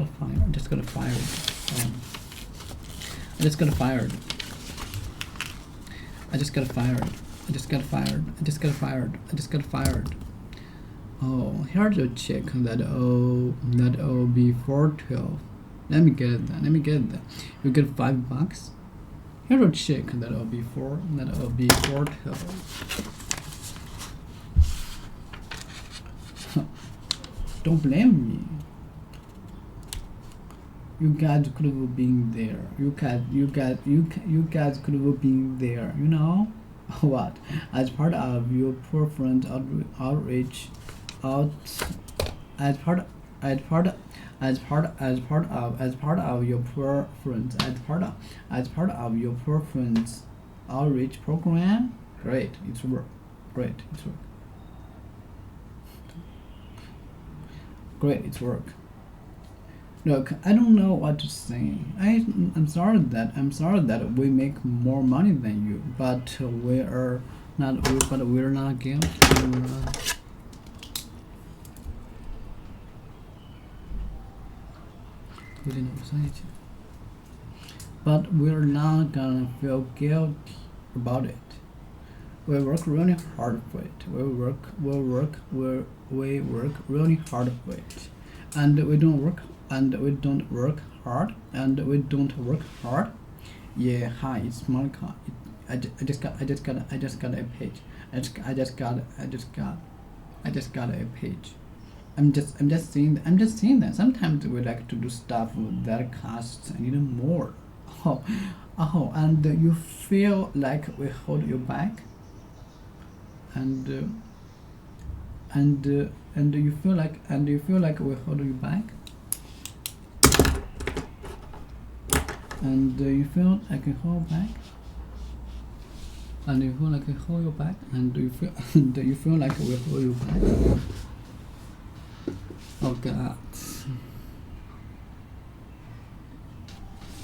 Oh, here's a check that owe before 12. Let me get that. You get $5. Here's a check that owe before 12. Don't blame me. You guys could have been there. You guys could have been there. You know what? As part of your poor friend outreach, as part of your poor friends outreach program. Great, it's work. Look, I don't know what to say. I'm sorry that we make more money than you, but we're not guilty. But we're not gonna feel guilty about it. We work really hard for it. We work really hard for it. And we don't work hard. Yeah, hi, it's Monica. I just got a page. I just got a page. I'm just saying that sometimes we like to do stuff that costs a little more. And you feel like we hold you back, and you feel like we hold you back, and you feel like we hold back, and you feel like we hold you back, and you feel like we hold you back. Oh God.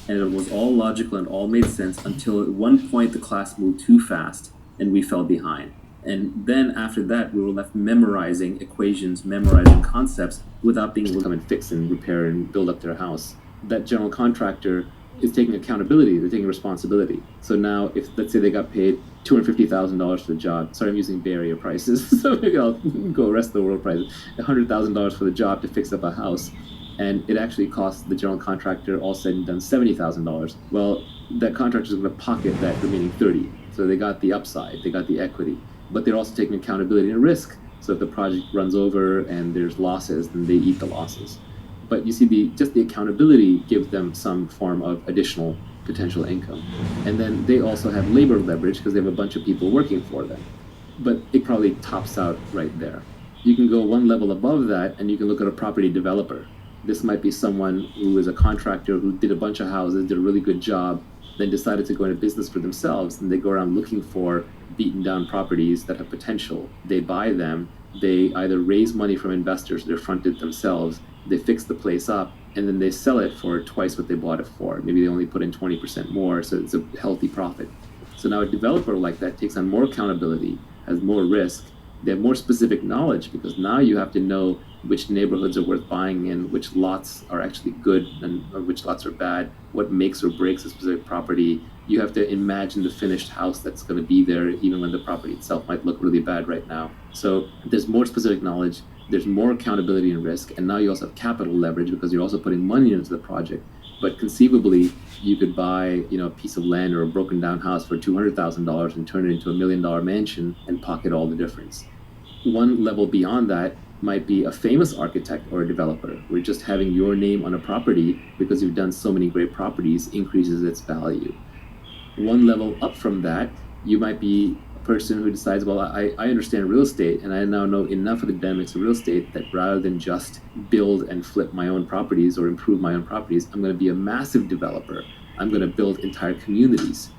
And it was all logical and all made sense until at one point the class moved too fast and we fell behind. And then after that, we were left memorizing equations, memorizing concepts without being able to come and fix and repair and build up their house. That general contractor is taking accountability, they're taking responsibility. So now if, let's say they got paid $250,000 for the job, sorry, I'm using Bay Area prices, so maybe I'll go rest of the world prices, $100,000 for the job to fix up a house. And it actually cost the general contractor, all said and done, $70,000. Well, that contractor is going to pocket that remaining 30. So they got the upside, they got the equity, but they're also taking accountability and risk. So if the project runs over and there's losses, then they eat the losses. But you see, just the accountability gives them some form of additional potential income. And then they also have labor leverage because they have a bunch of people working for them. But it probably tops out right there. You can go one level above that and you can look at a property developer. This might be someone who is a contractor who did a bunch of houses, did a really good job, then decided to go into business for themselves, and they go around looking for beaten down properties that have potential. They buy them, they either raise money from investors, they're fronted themselves, they fix the place up, and then they sell it for twice what they bought it for. Maybe they only put in 20% more, so it's a healthy profit. So now a developer like that takes on more accountability, has more risk, they have more specific knowledge, because now you have to know which neighborhoods are worth buying in, which lots are actually good and which lots are bad, what makes or breaks a specific property. You have to imagine the finished house that's going to be there, even when the property itself might look really bad right now. So there's more specific knowledge, there's more accountability and risk, and now you also have capital leverage because you're also putting money into the project. But conceivably, you could buy, a piece of land or a broken down house for $200,000 and turn it into $1 million mansion and pocket all the difference. One level beyond that might be a famous architect or a developer, where just having your name on a property because you've done so many great properties increases its value. One level up from that, you might be a person who decides, well, I understand real estate and I now know enough of the dynamics of real estate that rather than just build and flip my own properties or improve my own properties, I'm going to be a massive developer. I'm going to build entire communities.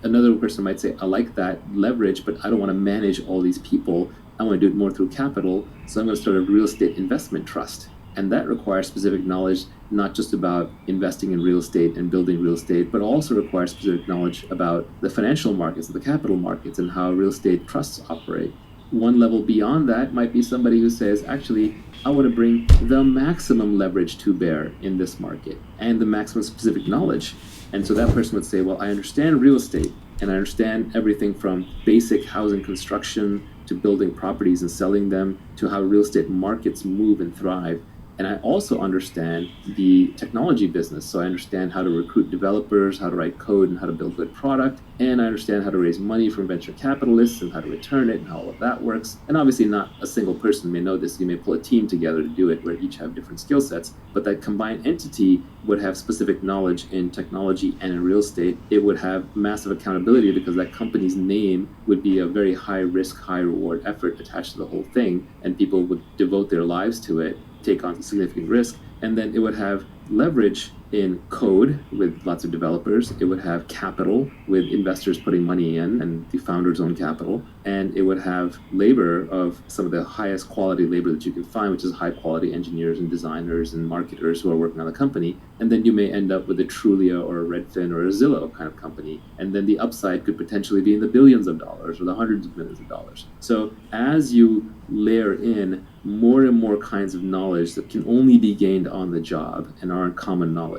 Another person might say, I like that leverage, but I don't want to manage all these people. I want to do it more through capital, so I'm going to start a real estate investment trust. And that requires specific knowledge, not just about investing in real estate and building real estate, but also requires specific knowledge about the financial markets, the capital markets, and how real estate trusts operate. One level beyond that might be somebody who says, actually, I want to bring the maximum leverage to bear in this market and the maximum specific knowledge. And so that person would say, well, I understand real estate and I understand everything from basic housing construction to building properties and selling them to how real estate markets move and thrive. And I also understand the technology business. So I understand how to recruit developers, how to write code, and how to build good product. And I understand how to raise money from venture capitalists and how to return it and how all of that works. And obviously not a single person may know this. You may pull a team together to do it where each have different skill sets. But that combined entity would have specific knowledge in technology and in real estate. It would have massive accountability because that company's name would be a very high risk, high reward effort attached to the whole thing. And people would devote their lives to it, take on significant risk, and then it would have leverage in code with lots of developers. It would have capital with investors putting money in and the founder's own capital. And it would have labor of some of the highest quality labor that you can find, which is high quality engineers and designers and marketers who are working on the company. And then you may end up with a Trulia or a Redfin or a Zillow kind of company. And then the upside could potentially be in the billions of dollars or the hundreds of millions of dollars. So as you layer in more and more kinds of knowledge that can only be gained on the job and aren't common knowledge,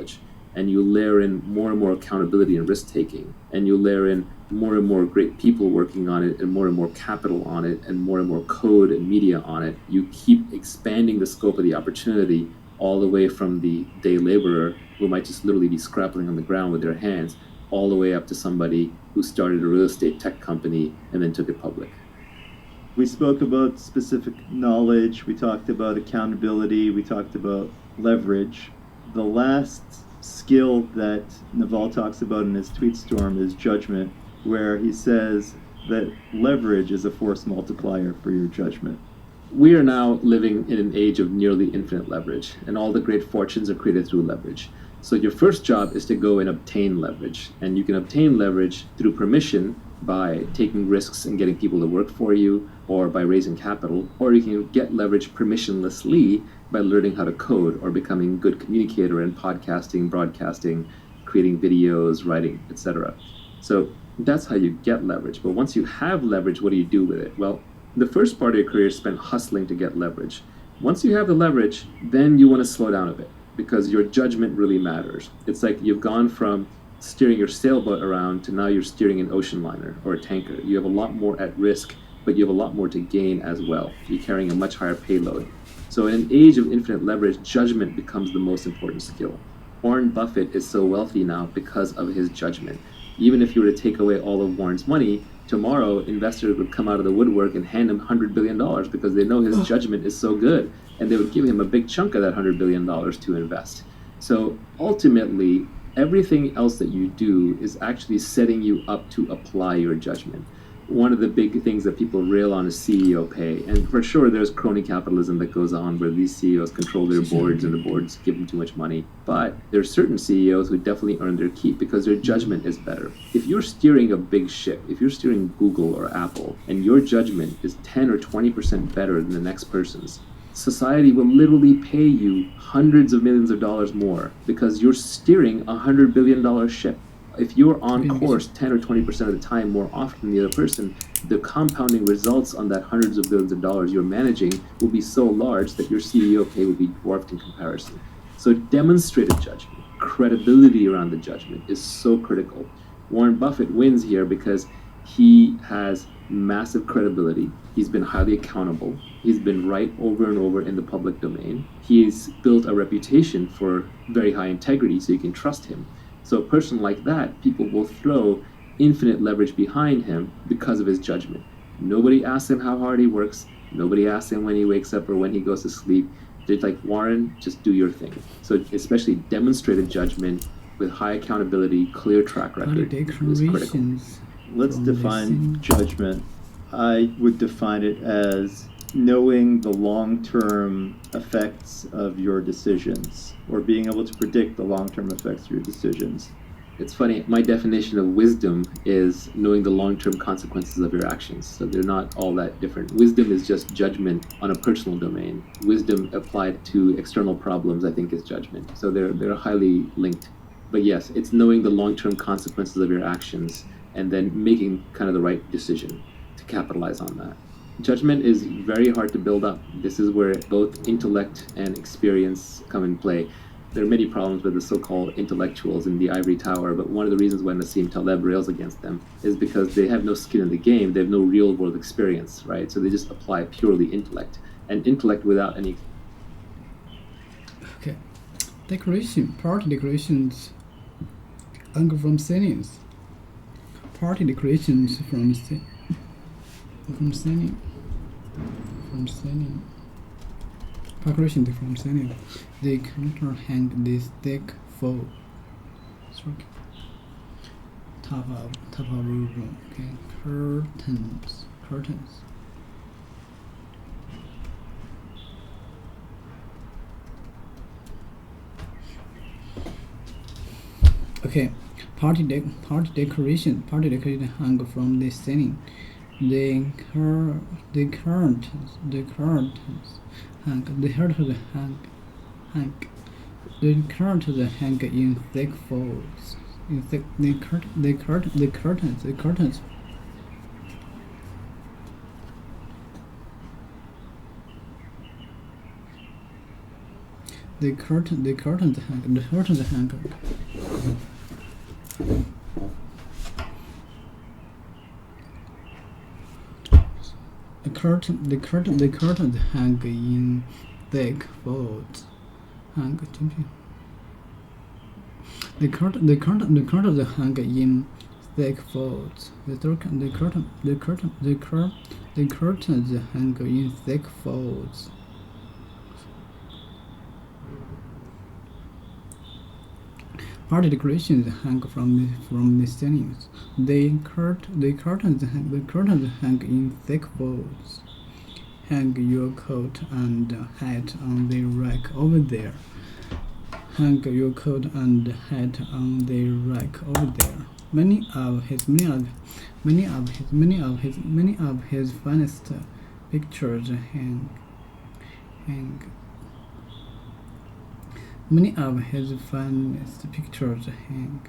and you layer in more and more accountability and risk-taking, and you layer in more and more great people working on it and more capital on it and more code and media on it, you keep expanding the scope of the opportunity all the way from the day laborer who might just literally be scrapping on the ground with their hands all the way up to somebody who started a real estate tech company and then took it public. We spoke about specific knowledge, we talked about accountability, we talked about leverage. The last skill that Naval talks about in his tweet storm is judgment, where he says that leverage is a force multiplier for your judgment. We are now living in an age of nearly infinite leverage, and all the great fortunes are created through leverage. So your first job is to go and obtain leverage, and you can obtain leverage through permission by taking risks and getting people to work for you, or by raising capital, or you can get leverage permissionlessly by learning how to code or becoming a good communicator in podcasting, broadcasting, creating videos, writing, etc. So that's how you get leverage. But once you have leverage, what do you do with it? Well, the first part of your career is spent hustling to get leverage. Once you have the leverage, then you want to slow down a bit because your judgment really matters. It's like you've gone from steering your sailboat around to now you're steering an ocean liner or a tanker. You have a lot more at risk, but you have a lot more to gain as well. You're carrying a much higher payload. So in an age of infinite leverage, judgment becomes the most important skill. Warren Buffett is so wealthy now because of his judgment. Even if you were to take away all of Warren's money, tomorrow investors would come out of the woodwork and hand him $100 billion because they know his judgment is so good, and they would give him a big chunk of that $100 billion to invest. So ultimately, everything else that you do is actually setting you up to apply your judgment. One of the big things that people rail on is CEO pay. And for sure, there's crony capitalism that goes on where these CEOs control their boards and the boards give them too much money. But there's certain CEOs who definitely earn their keep because their judgment is better. If you're steering a big ship, if you're steering Google or Apple, and your judgment is 10 or 20% better than the next person's, society will literally pay you hundreds of millions of dollars more because you're steering a $100 billion ship. If you're on course 10 or 20% of the time more often than the other person, the compounding results on that hundreds of billions of dollars you're managing will be so large that your CEO pay will be dwarfed in comparison. So demonstrated judgment, credibility around the judgment is so critical. Warren Buffett wins here because he has massive credibility. He's been highly accountable. He's been right over and over in the public domain. He's built a reputation for very high integrity, so you can trust him. So a person like that, people will throw infinite leverage behind him because of his judgment. Nobody asks him how hard he works. Nobody asks him when he wakes up or when he goes to sleep. They're like, Warren, just do your thing. So especially demonstrated judgment with high accountability, clear track record is critical. Declarations. Let's from define listening. judgment. I would define it as knowing the long-term effects of your decisions, or being able to predict the long-term effects of your decisions. It's funny, my definition of wisdom is knowing the long-term consequences of your actions. So they're not all that different. Wisdom is just judgment on a personal domain. Wisdom applied to external problems, I think, is judgment. So they're highly linked. But yes, it's knowing the long-term consequences of your actions and then making kind of the right decision to capitalize on that. Judgment is very hard to build up. This is where both intellect and experience come in play. There are many problems with the so-called intellectuals in the ivory tower, but one of the reasons why Nassim Taleb rails against them is because they have no skin in the game. They have no real-world experience, right? So they just apply purely intellect. And intellect without any... Okay. Declaration. Party declarations. Angle from sentence. Party declarations from sentence. Declaration from sentence. The counter hang this deck for top of room. Okay. Curtains. Okay. Party decoration hung from the ceiling. The curtains hang in thick folds. The curtains hang. The curtains hang in thick folds. The curtains hang in thick folds. The curtains hang in thick folds. Party decorations hang from the ceilings. The curtains hang in thick folds. Hang your coat and hat on the rack over there. Hang your coat and hat on the rack over there. Many of his finest pictures hang. Many of his finest pictures hang.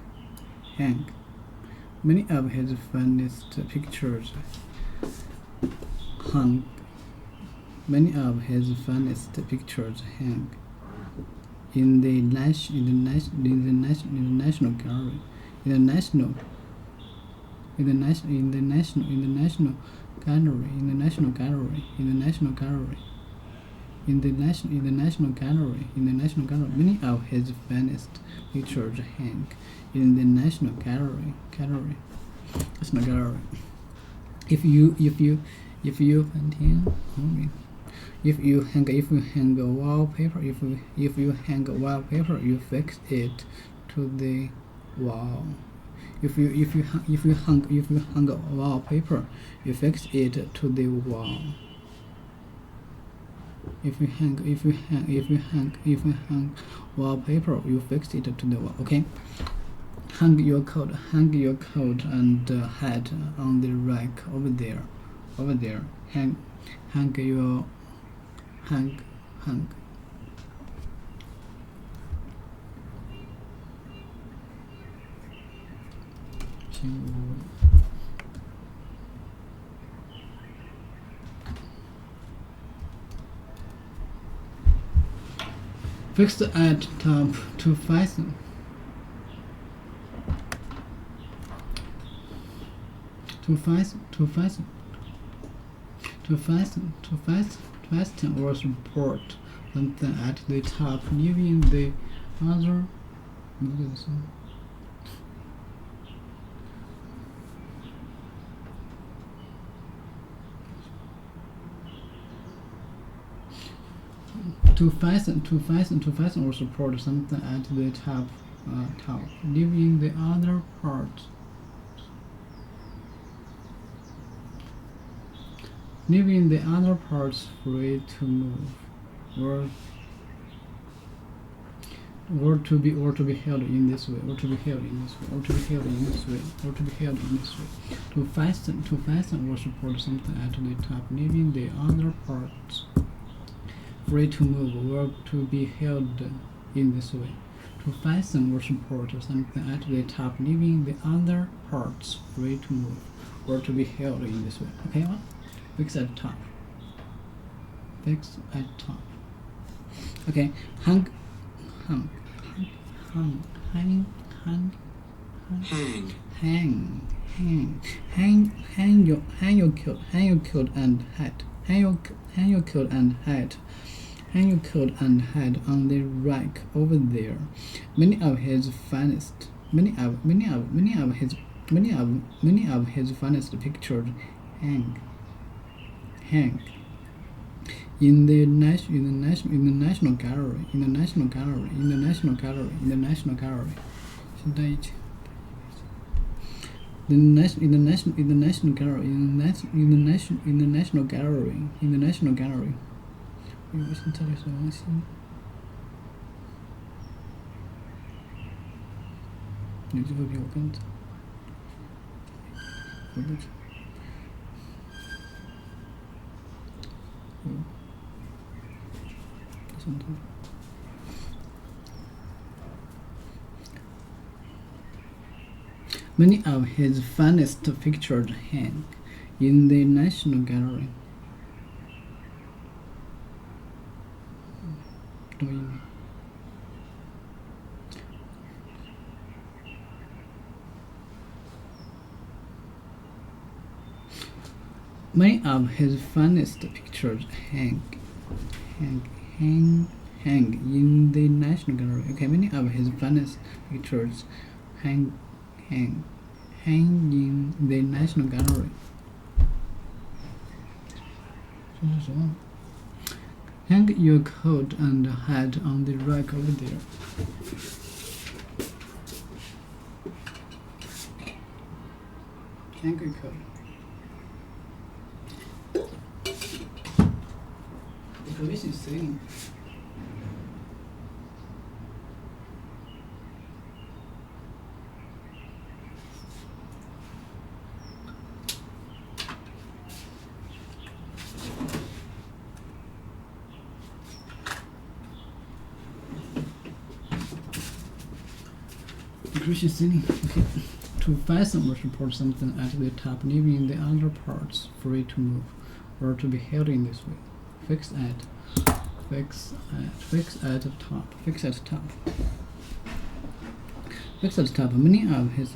Many of his finest pictures hung. Many of his finest pictures hang in the National Gallery. In the National Gallery. Many of his finest pictures hang in the National Gallery. If you hang a wallpaper, you fix it to the wall. If you hang a wallpaper, you fix it to the wall. If you hang wallpaper, you fix it to the wall. Okay. Hang your coat and hat on the rack over there. Hang. Fixed at top to fasten. to fasten or support something at the top, leaving the other. To fasten or support something at the top, leaving the other part. Leaving the other parts free to move, or to be held in this way, or to be held in this way, or to be held in this way, or to be held in this way. To fasten or support something at the top, leaving the other parts free to move, or to be held in this way. To fasten or support something at the top, leaving the other parts free to move, or to be held in this way. Okay, what? Fix at top. Fix at top. Okay, hang your coat and hat. Hang your coat and hat. Hang your coat and hat on the rack over there. Many of his finest pictures hang in the national gallery. The national gallery.你这个比我更早，我不知。Many of his finest pictures hang in the National Gallery. Many of his finest pictures hang in the National Gallery. Okay, many of his finest pictures hang in the National Gallery. Hang your coat and hat on the rack over there. Hang your coat. This is saying. Okay. To fasten or support something at the top, leaving the other parts free to move, or to be held in this way. Fix at top. Fix at top. Fix at top. Many of his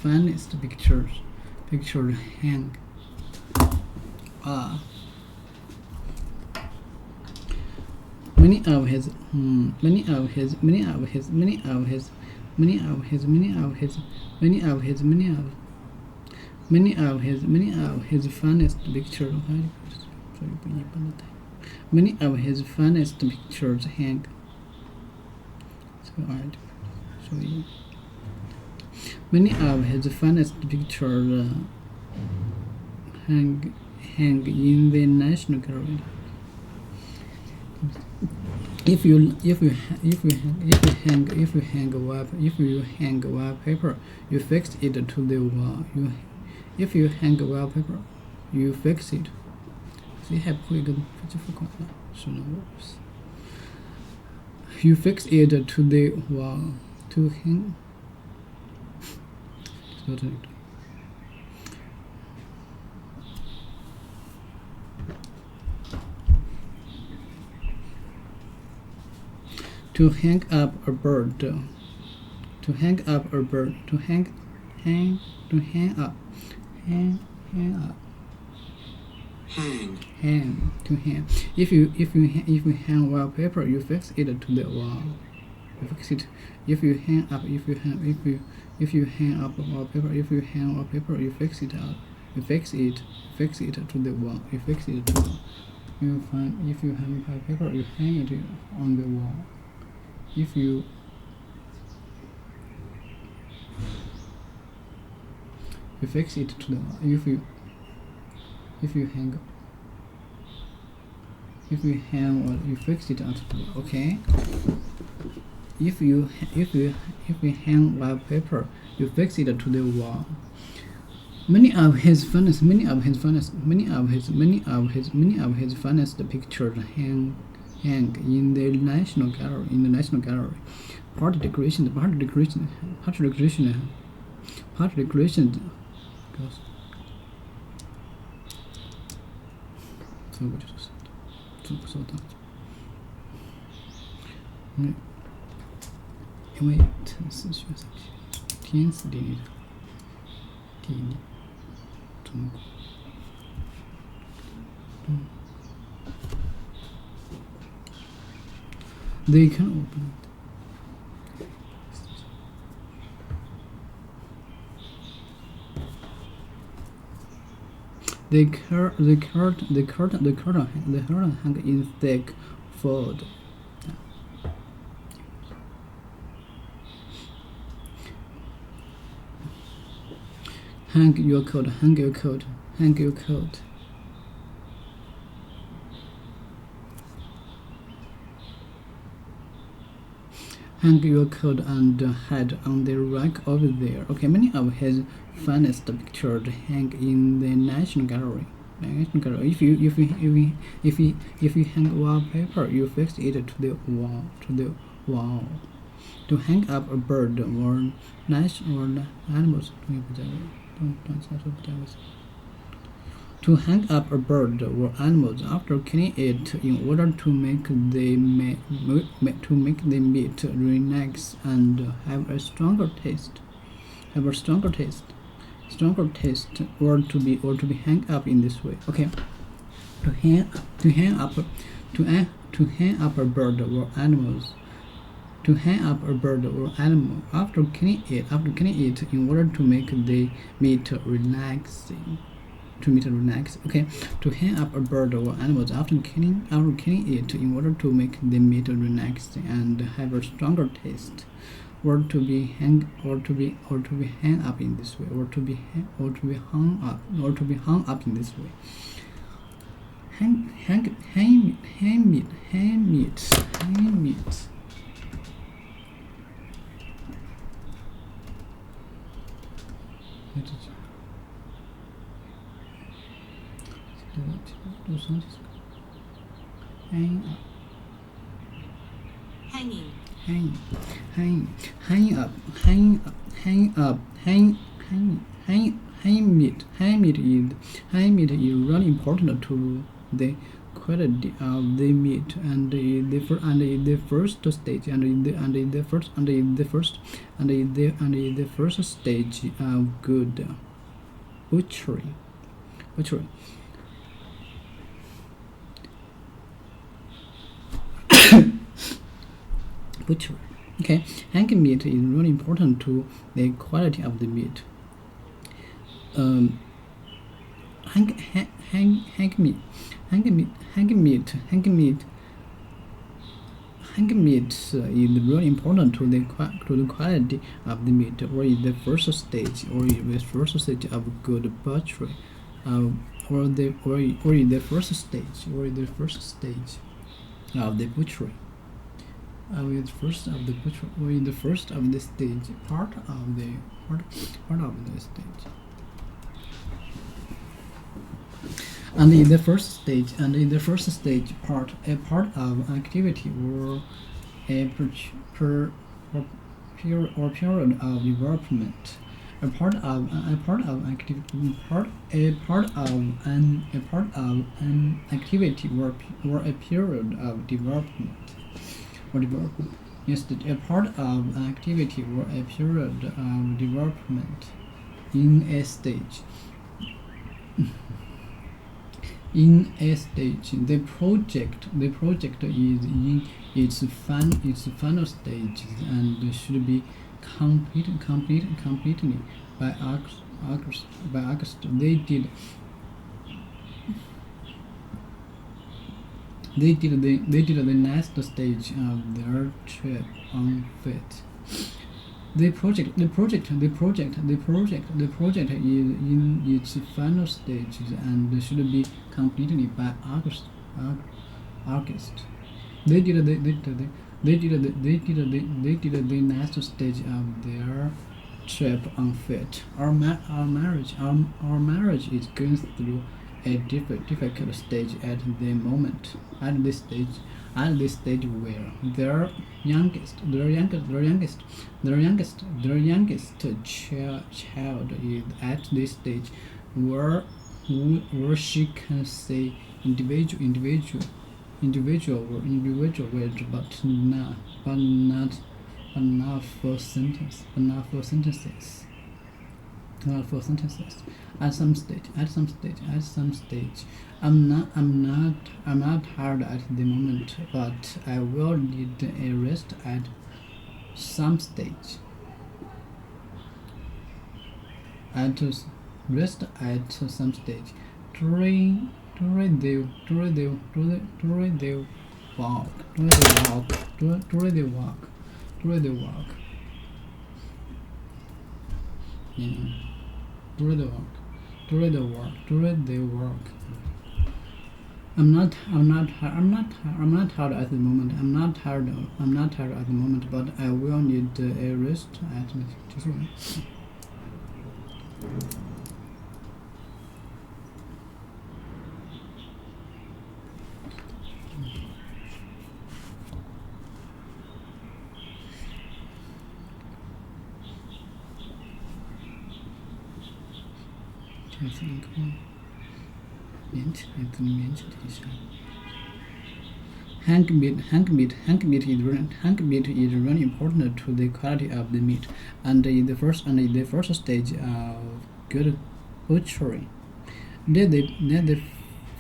finest pictures hang. Many of his finest pictures. Many of his finest pictures hang. Many of his finest pictures hang in the National Gallery. If you hang wallpaper, you fix it to the wall. If you hang wallpaper, you fix it. 所以还不会跟复制付款了，是呢 You fix it to the wall to hang. To hang up a bird. To hang hang up, hang up. Hang. To hang. If you hang wallpaper, you fix it to the wall. You fix it. If you hang up wallpaper, you fix it out. You fix it to the wall. You fix it to the wall. If you hang wallpaper, you hang it on the wall. If you fix it to the wall. If you hang, well, you fix it onto the wall. Okay. If you hang wallpaper, you fix it to the wall. Many of his finest pictures hang in the National Gallery. Part decoration.因为陈思学生天时地利中国They can open it. The curtain hung in thick fold. Hang your coat. Hang your coat and hat on the rack over there. Okay, many of his finest pictures hang in the National Gallery. If you hang wallpaper, you fix it to the wall. To hang up a bird or animals. To hang up a bird or animals after killing it in order to make the meat relax and have a stronger taste. Or to be hang up in this way. Okay. To hang up a bird or animals. To hang up a bird or animal after killing it in order to make the meat relaxing. Okay. To hang up a bird or animals after killing it in order to make the meat relaxing and have a stronger taste. Or to be hung up in this way. Or to be hung up in this way. Hang meat. Hang up. Hang meat is really important to the quality of the meat and the first stage of good butchery. Okay, hang meat is really important to the quality of the meat. Hang meat is really important to the quality of the meat, or is the first stage of good butchery, or the first stage of the butchery. With first of the butchery, or in the first of the stage, part of the stage. And in the first stage, a part of activity or a period of development. A part of an activity or a period of development. Yes, a part of an activity or a period of development. in a stage. In a stage, the project is in its final stages and should be completely by August. They did the next stage of their trip on foot. The project is in its final stages and should be completed by August. They did the next stage of their trip on foot. Our marriage is going through a difficult stage at the moment. At this stage where their youngest child is at this stage where she can say individual words, but not for sentences. At some stage, I'm not tired at the moment, but I will need a rest at some stage. During the walk. I'm not tired at the moment. I'm not tired at the moment, but I will need a rest at this one. Hank meat is really important to the quality of the meat, and in the first stage of good butchery. Let the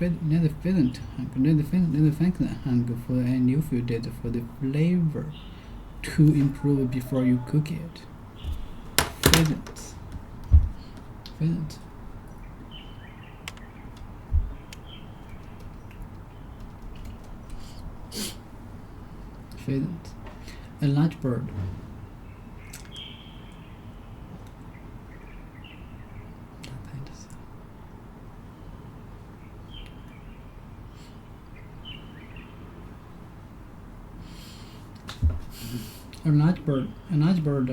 pheasant hang for a new few days for the flavor to improve before you cook it. Pheasant. A large bird. A large bird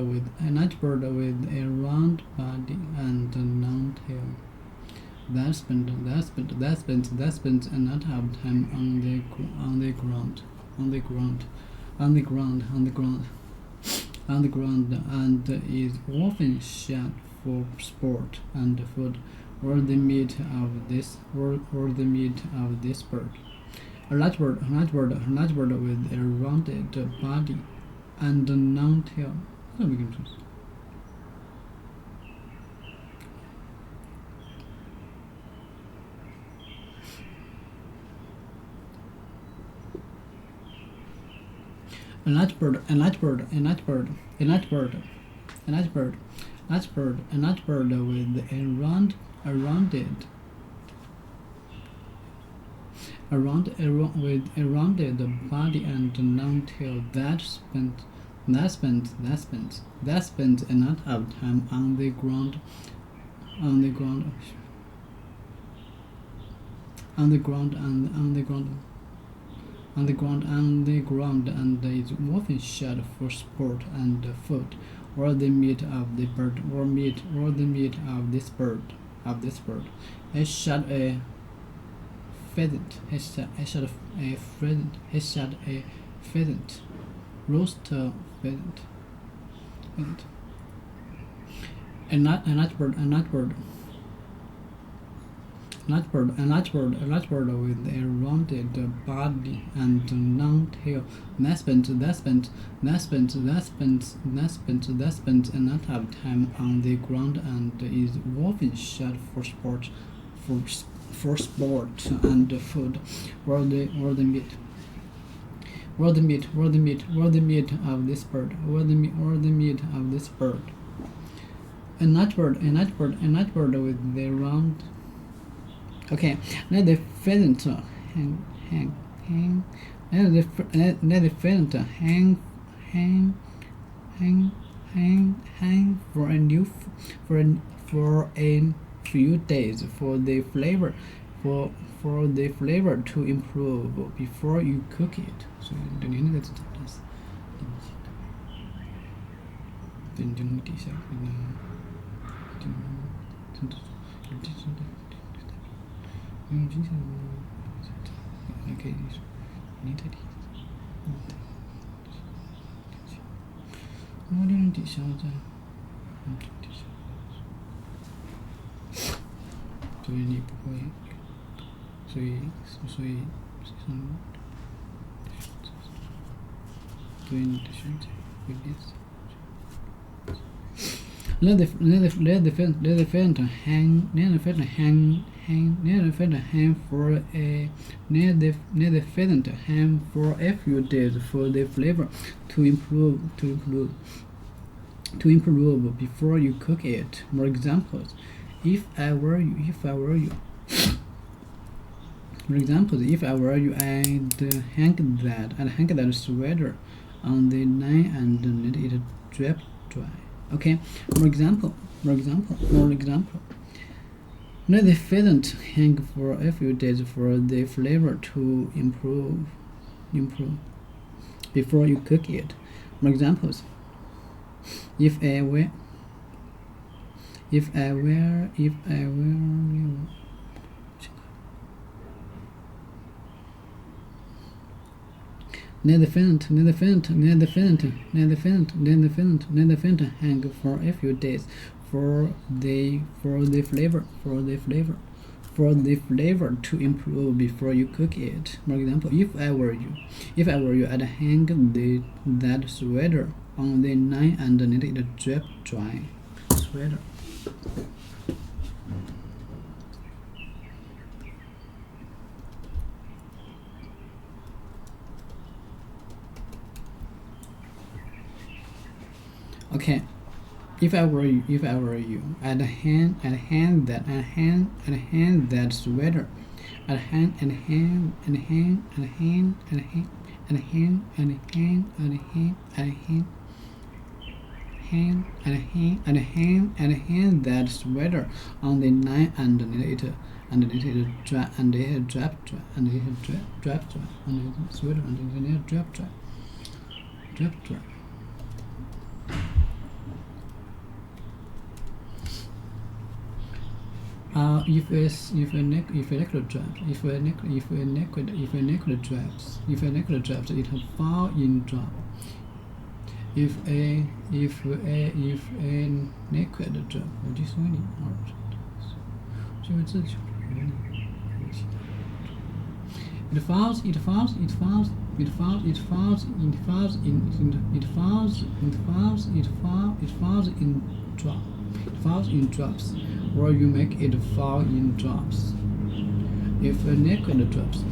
with a round body and a long tail that spends a lot of time on the ground and is often shot for sport and food or the meat of this bird. A large bird with a rounded body and a long tail. What are we going to do? A large bird with a rounded body and a long tail that spends a lot of time on the ground and is often shot for sport and food or the meat of the bird or the meat of this bird. He shot a pheasant. Roast pheasant. A large bird large bird with a rounded body and long tail that spent a lot of time on the ground and is often shot for sport and food. Where the meat of this bird. A large bird with the round. Okay, let the pheasant hang. Let the pheasant hang for a few days for the flavor to improve before you cook it. So das. 所以你不会，所以你的选择会变色。Let the pheasant hang for a few days for the flavor to improve before you cook it. More examples. If I were you, for example, if I were you, I'd hang that sweater on the line and let it drip dry. Okay. More example. Let the pheasant hang for a few days for the flavor to improve before you cook it. More examples. If I were you, let the pheasant hang for a few days for the flavor to improve before you cook it. For example, if I were you, I'd hang that sweater on the line and let it drip dry. Sweater. Okay. If I were you, I'd hang that sweater. I'd hang that sweater on the line and let it drip dry. If a necklace drops, it will fall in drop. If a necklace drop, 我就说你就会自己。It falls in drops, or you make it fall in drops. If a necklace drops,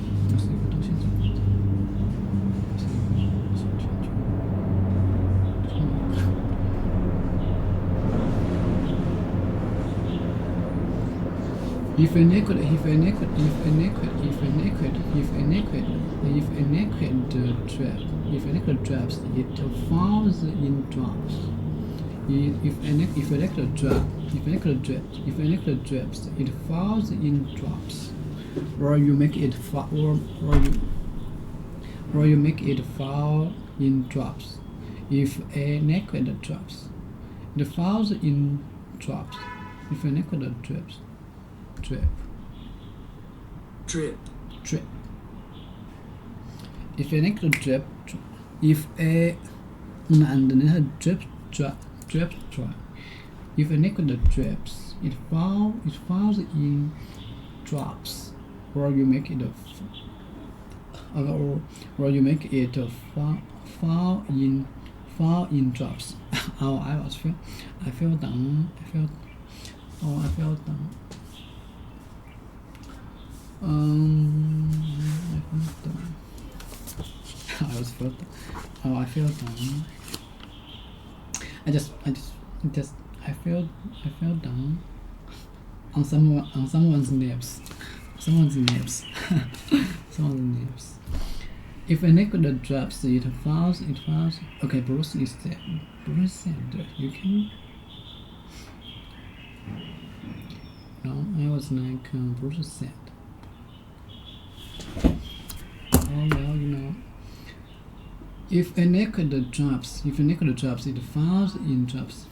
If a necklace drops, it falls in drops. If a necklace drops, it falls in drops. Or you make it fall, or you make it fall in drops. If a necklace drops, it falls in drops. If a necklace drops, drip. If a necklace drip, if a drip dry. If a necklace drips, it falls in drops, or you make it or you make it fall in drops. Oh, I feel down. I feel down. I feel down. I feel down. I feel down on someone's lips. Someone's lips. If a liquid drops, it falls. Okay, Bruce said, you can. No, I was like, Bruce said. Oh well, if a liquid drops, it falls in drops.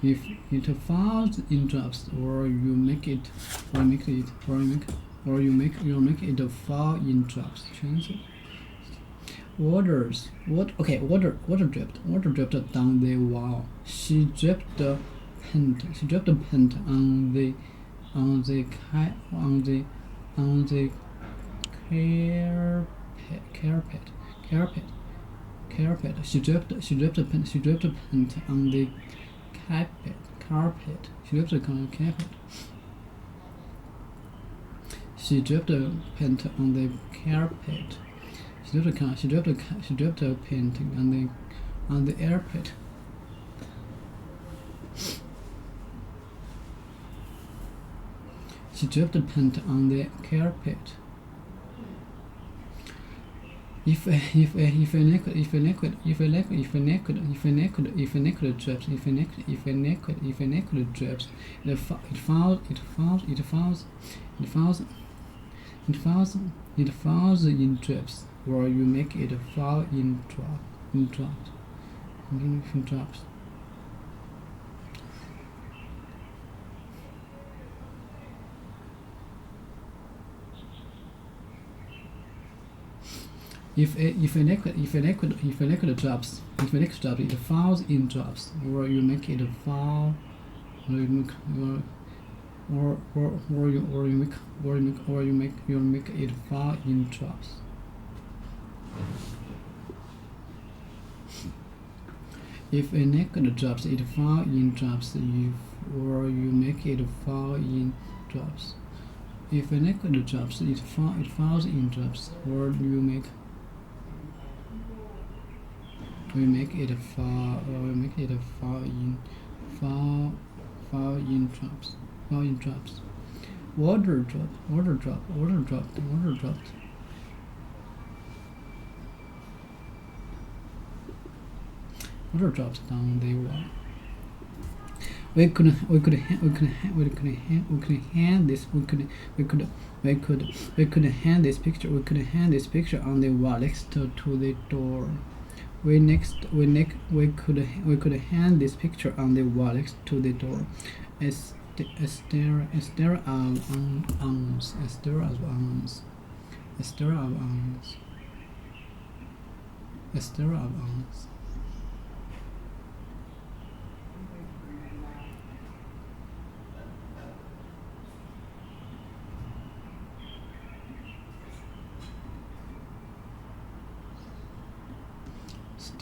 If it falls in drops, or you make it fall in drops. Change it. Water dripped down the wall. She dripped the paint on the carpet. She dripped paint on the carpet. She dripped paint on the carpet. She dripped paint on the airport. She dripped paint on the carpet. If a liquid drips, it falls in drips, or you make it fall in drops. If a liquid drops, it falls in drops, or you make it fall, or you make it fall in drops. If a liquid drops, it falls in drops, or you make it fall in drops. If a liquid drops, it falls in drops, or you make it fall in drops. Water drops down the wall. We could hang this picture on the wall next to the door. We could hang this picture on the wall next to the door. Esther of arms. Stir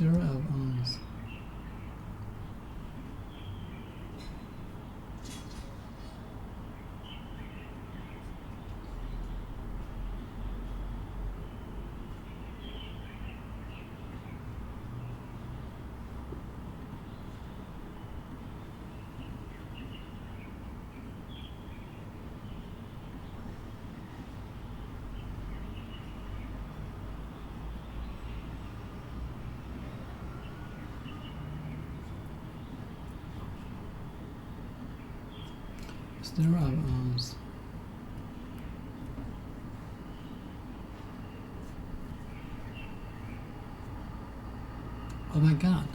of arms. Stir of arms. Oh my God.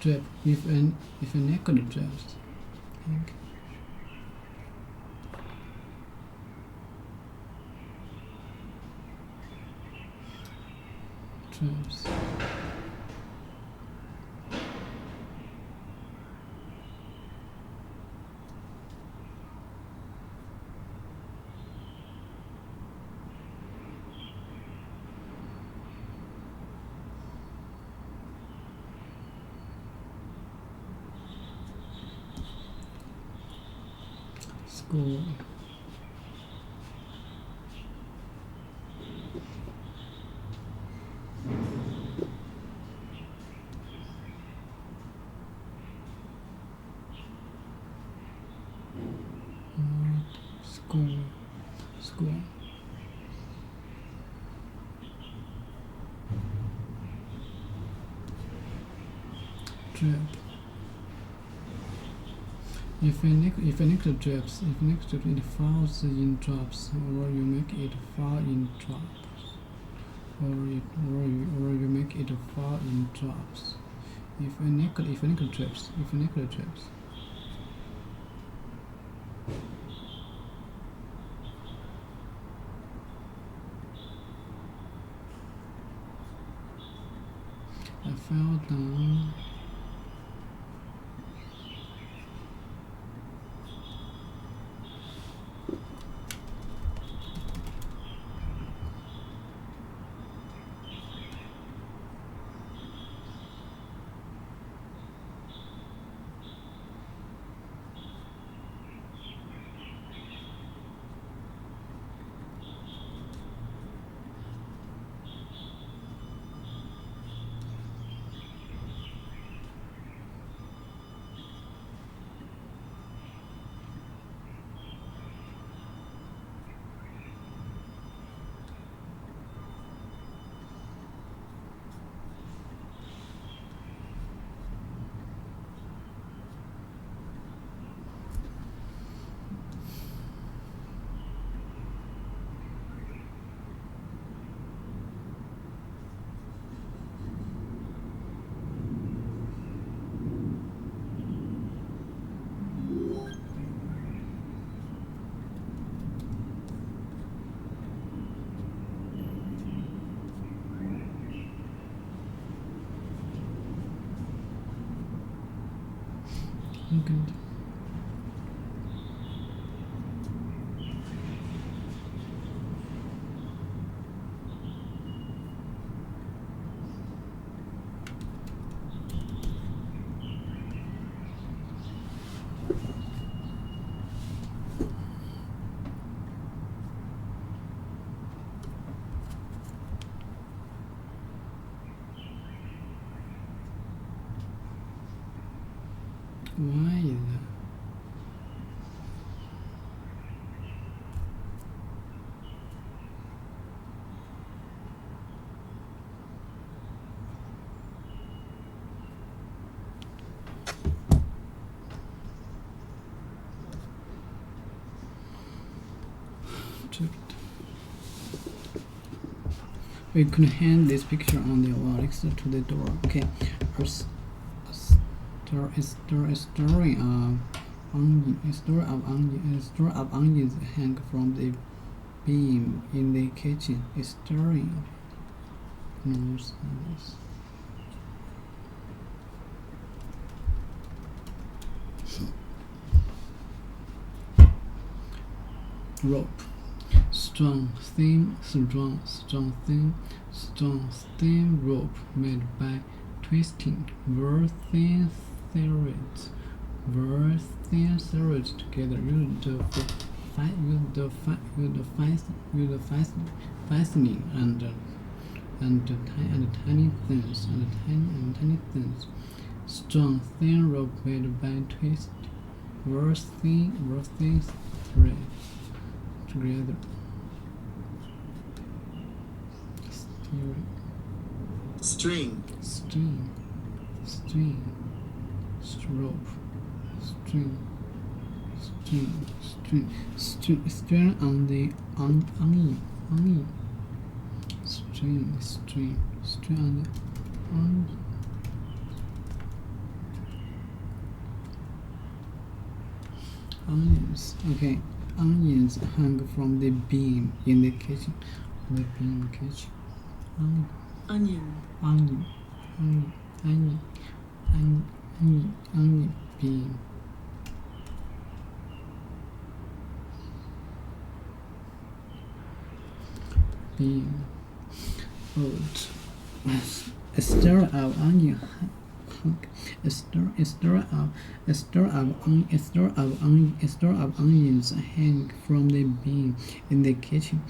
Strap. If a naked dress. Traps. School. School. Trap. If a nectar drips, it falls in drops, or you make it fall in drops, or you make it fall in drops. If a nectar drips. I fell down. Good. Why is that? We could hang this picture on the wall next to the door. Okay. A store of onions hang from the beam in the kitchen. A story of rope. Strong, thin rope made by twisting very thin threads together. Use the fastening and tiny things. Strong, thin rope made by twist very thin threads together. String. Rope. String on the onion. String on the onion. onions. Okay, onions hung from the beam in the kitchen. The beam in the kitchen. Onion. Onion beam. Beam. Oat. A stir of onion. A stir of onions hang from the beam in the kitchen.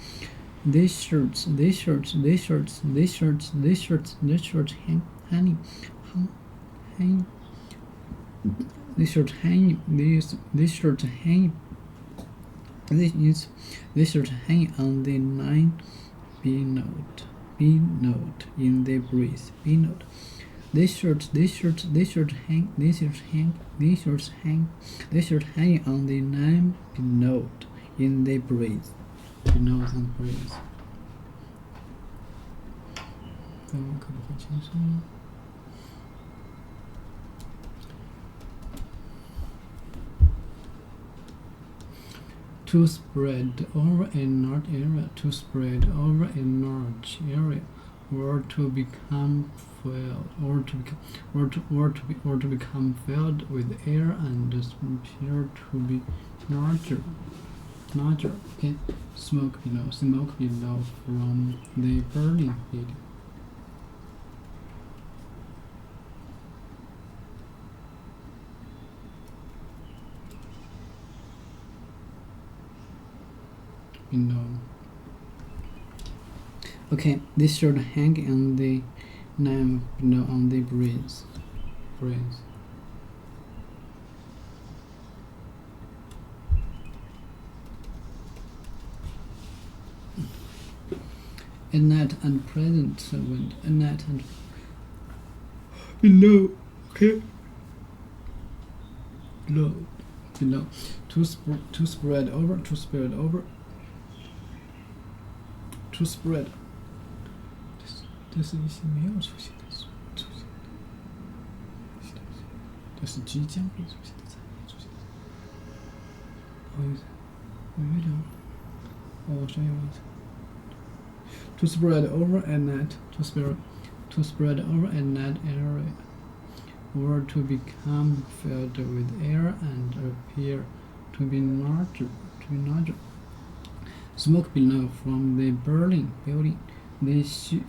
These shirts hang hanging. This shirt hanging on the 9B note in the breeze. B note. These shirts hang hanging on the 9B note in the breeze. B note and breeze. 这个可能会轻松。To spread over a large area, to spread over a large area, or to become filled, or to become filled with air and appear to be larger. Okay, smoke below from the burning building. Okay, this should hang on the on the breeze. A night and present wind. A night and below. Okay. Below. To spread over.这是一些没有出现的词，这是即将会出现的词，没出现的词。不好意思，我有点，我声音有问题。To spread over a net, to spread over a net area, or to become filled with air and appear to be larger. Smoke below from the burning building. This shit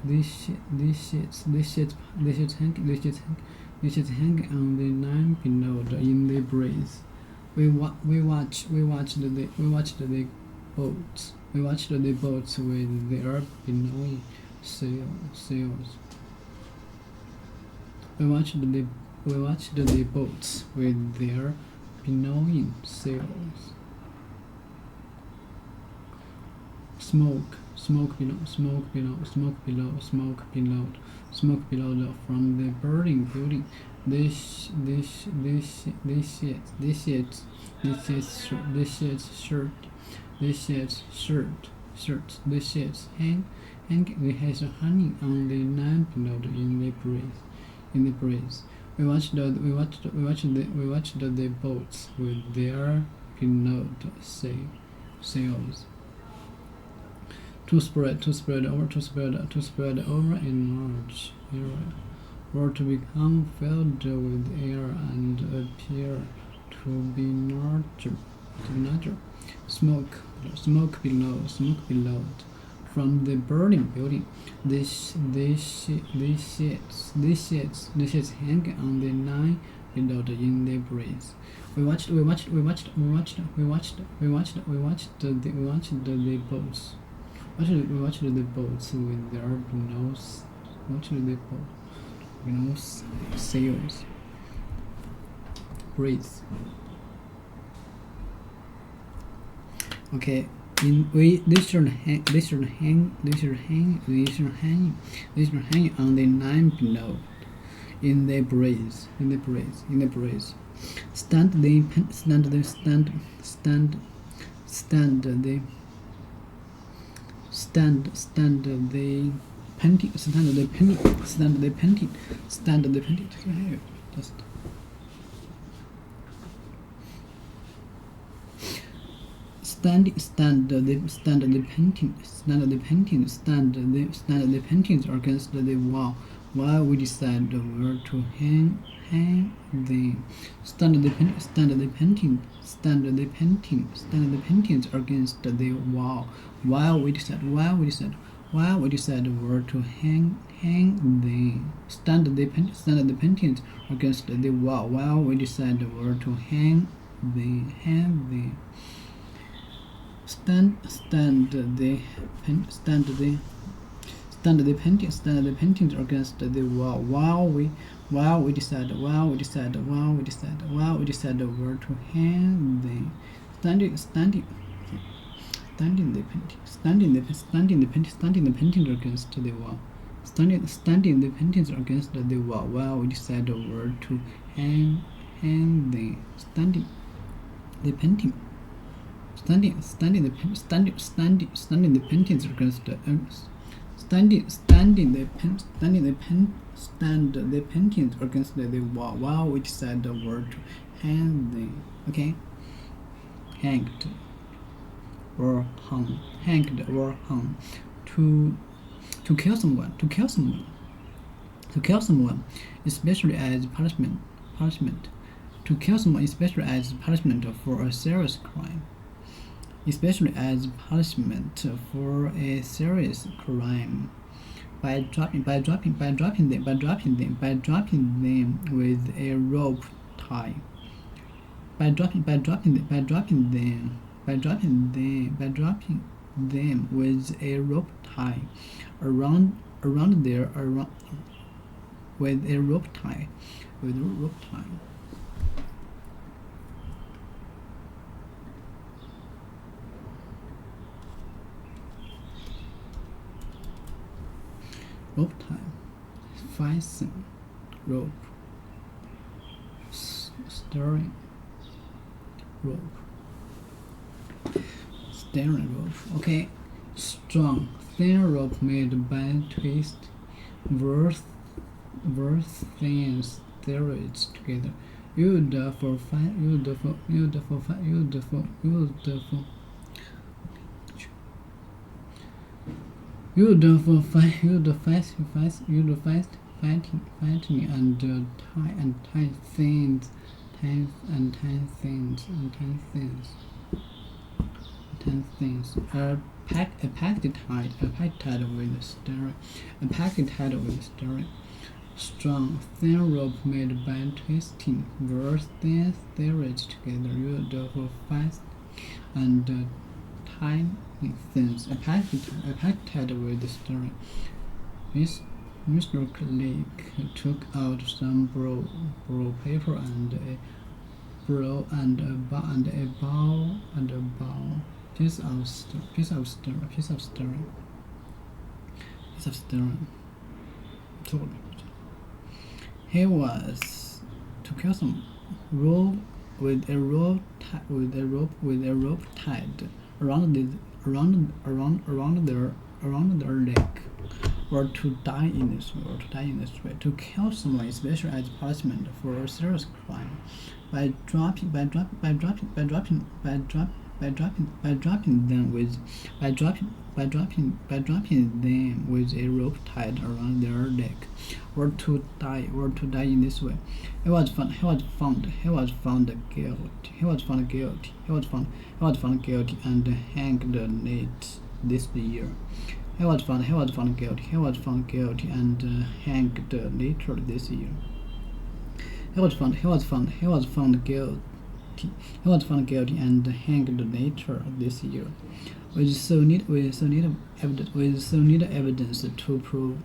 hang on the 9B note in the breeze. We watched the boats. We watched the boats with their billowing sails. We watched the boats with their billowing sails. Smoke below from the burning building. This shirts hang has hanging on the 9B note in the breeze. We watched the boats with their billowed sails. To spread over a large area, or to become filled with air and appear to be larger. Smoke below from the burning building. These shits hang on the 9B note in the breeze. We watched the boats. We watched the boats with their billowed sails. Breeze. Okay. This should hang on the 9B note in the breeze. Stand the painting. stand the paintings against the wall while we decide where to hang them. Stand the paintings against the wall while we decide where to hang them. Stand the paintings against the wall while we decide where to hang them. Stand the paintings against the wall while we decide where to hang them. Standing the paintings against the wall. Standing the paintings against the wall while we decide where to hang them. Standing the paintings against the paintings against the wall while we decide where to hang them. Okay, hanged or hung. To kill someone, especially as punishment. To kill someone, especially as punishment for a serious crime. By dropping them with a rope tie. By dropping them with a rope tie with a rope tie. Rope tie, fasten, rope, steering rope. Okay, strong, thin rope made by twist, worth thin threads together. Used for fighting and tie things. A packet tied with string. Strong, thin rope made by twisting worth thin threads together. Used for fast and tying things. A packet tied with string. Mr. Click took out some brow paper and a piece of string. He was to kill some rope with a rope tied around their leg, or to die in this way. To kill someone, especially as punishment for a serious crime, by dropping them with a rope tied around their leg, or to die in this way. He was found guilty and hanged late this year. He was found guilty and hanged later this year. He was found guilty and hanged later this year. With so little evidence to prove.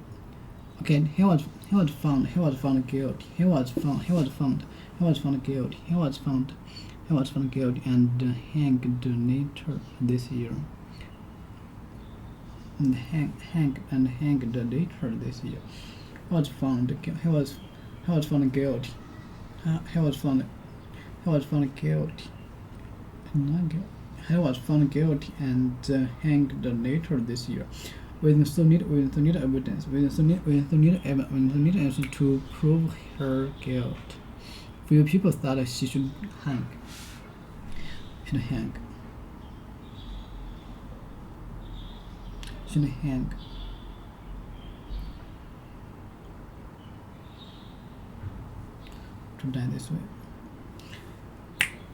Okay, he was found guilty. He was found guilty and hanged later this year. Hanged later this year. He was found guilty. He was found guilty and hanged later this year. With so little evidence to prove her guilt. Few people thought she should hang. should hang. To die this way.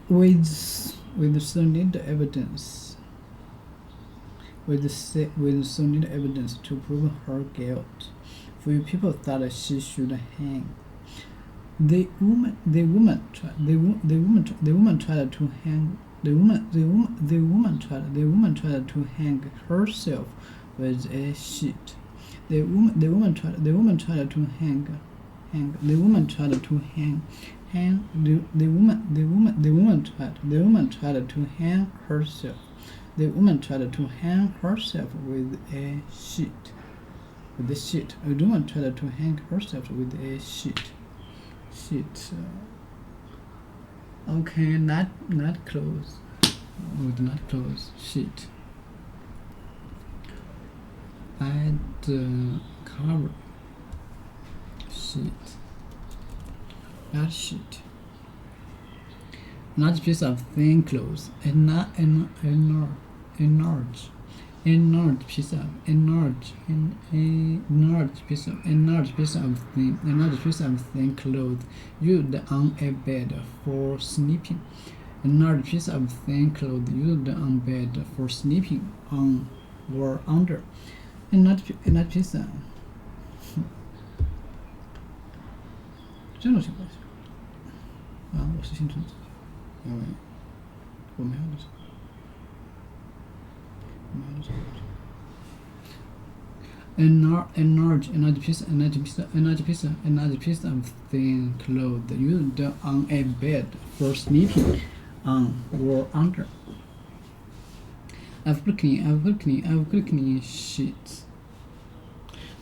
With solid evidence. With solid evidence to prove her guilt, few people thought she should hang. The woman tried to hang. The woman tried to hang herself with a sheet. The woman tried to hang. The woman tried to hang. The woman tried to hang herself. The woman tried to hang herself with a sheet. With a sheet. A woman tried to hang herself with a sheet. Okay, not close. With not close. Sheet. Add cover. Sheet. Add sheet. Large piece of thin cloth. A large piece of thin cloth used on a bed for sleeping. A large piece of thin cloth used on bed for sleeping on or under. A large piece of 这种情况下啊，我是新春子，因为我没有的时候。A large piece of thin cloth used on a bed for sleeping on or under. I've put clean sheets.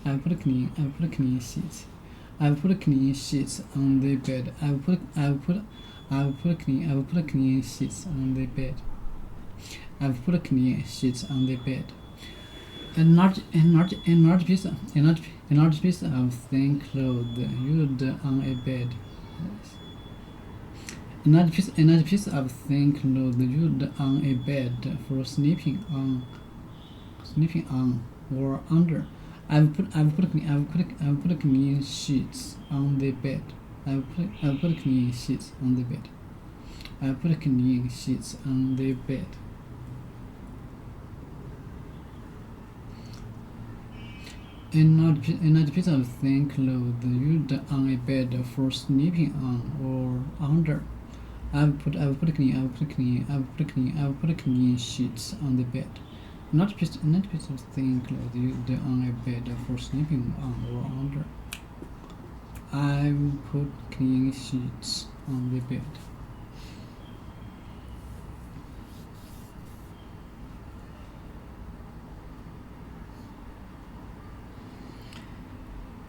I've put clean sheets on the bed. I've put clean sheets on the bed. I've put clean sheets on the bed. A large piece of thin cloth used on a bed. A large piece of thin cloth used on a bed for sleeping on or under. I've put clean sheets on the bed. I've put clean sheets on the bed. I've put clean sheets on the bed. A large piece of thin cloth used on a bed for sleeping on or under. I've put clean sheets on the bed. A large piece of thin cloth used on a bed for sleeping on or under. I've put clean sheets on the bed.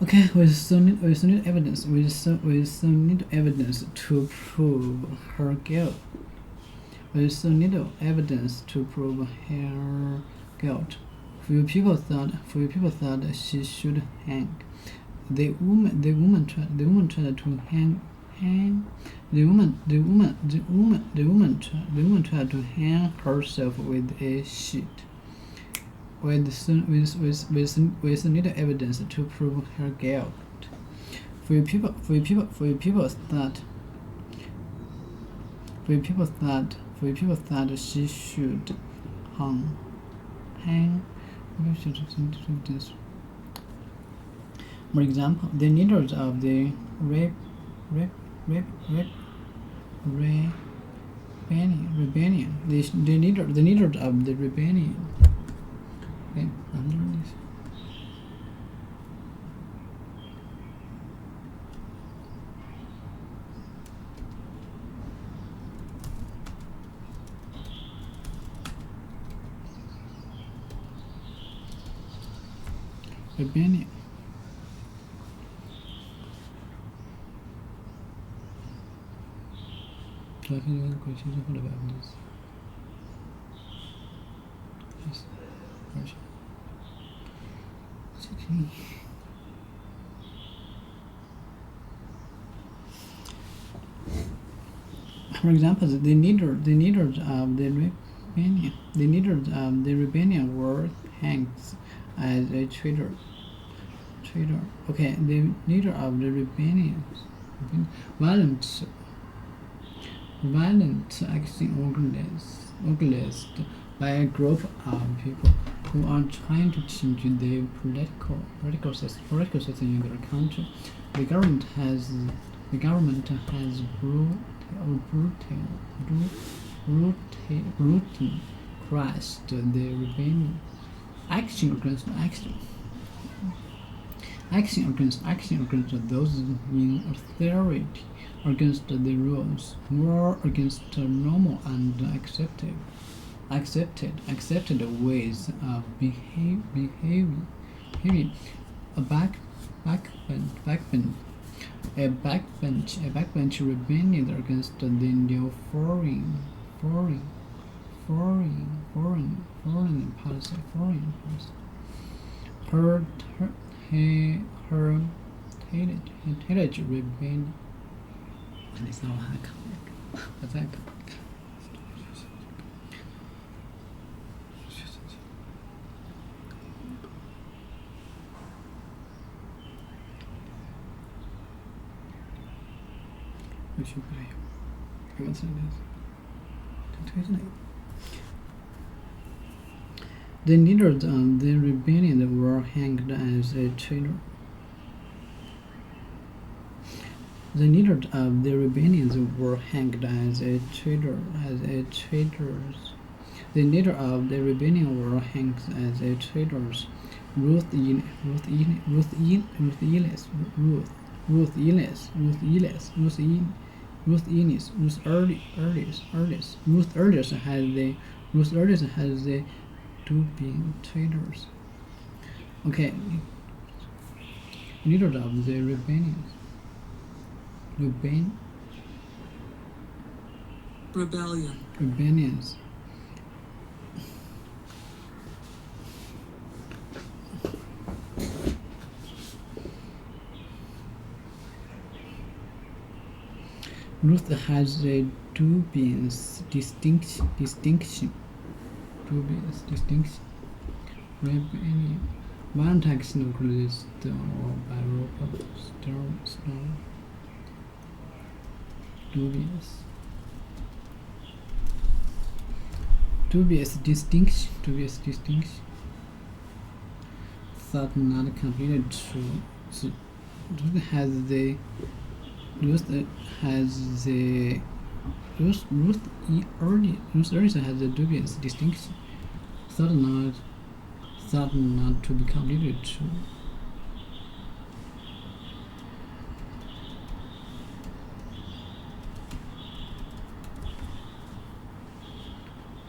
Okay, with solid evidence to prove her guilt. With solid evidence to prove her guilt. Few people thought she should hang. The woman tried to hang. The woman tried to hang herself with a sheet. With solid evidence to prove her guilt. Few people thought she should hang. For example, the leaders of the rebellion. The leaders of the rebellion. Okay, rebellion. For example, the leaders of the rebellion were hangs as a traitor. Okay, the leader of the rebellions, violent action organized by a group of people who are trying to change the political system in their country. The government has brutally crushed the rebellion. Action against those in authority, against the rules, war against normal and accepted ways of behaving. A backbench rebellion against the new foreign policy. Heritage rebellion. 你知道我还看那个，我在看。我去不了，给我真的是，这推着那个。The leaders of the rebellion were hanged as a traitor. The leaders of the rebellions were hanged as a traitors. The leader of the rebellion were hanged as a traitors. Ruth Earliest has the two being traitors. Okay. Leader of the rebellions. Rebellions. Ruth has a dubious distinction. Rebellion. One text includes the by Robert Snow. Dubious distinction. Thought not completed true. Ruth Earliest has a dubious distinction. Thought not to be completed true.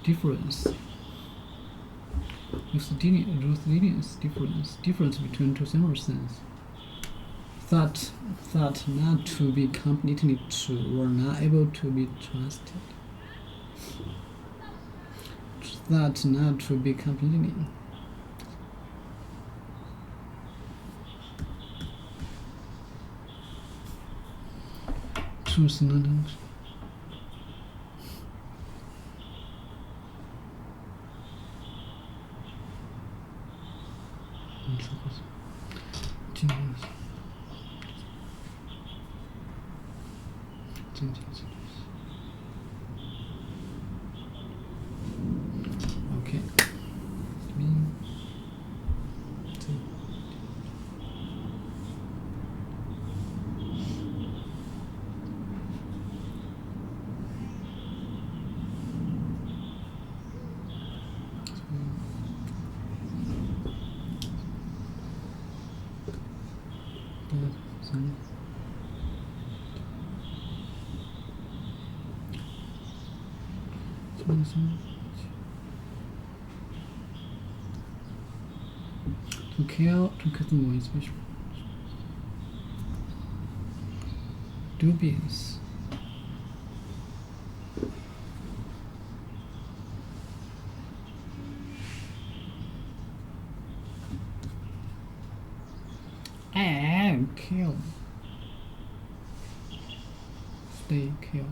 Difference. Difference between two similar things. Thought not to be completely true or not able to be trusted. Thought not to be completely. Truth knowledge. Okay. To kill more special. Dubious. And kill. Stay kill.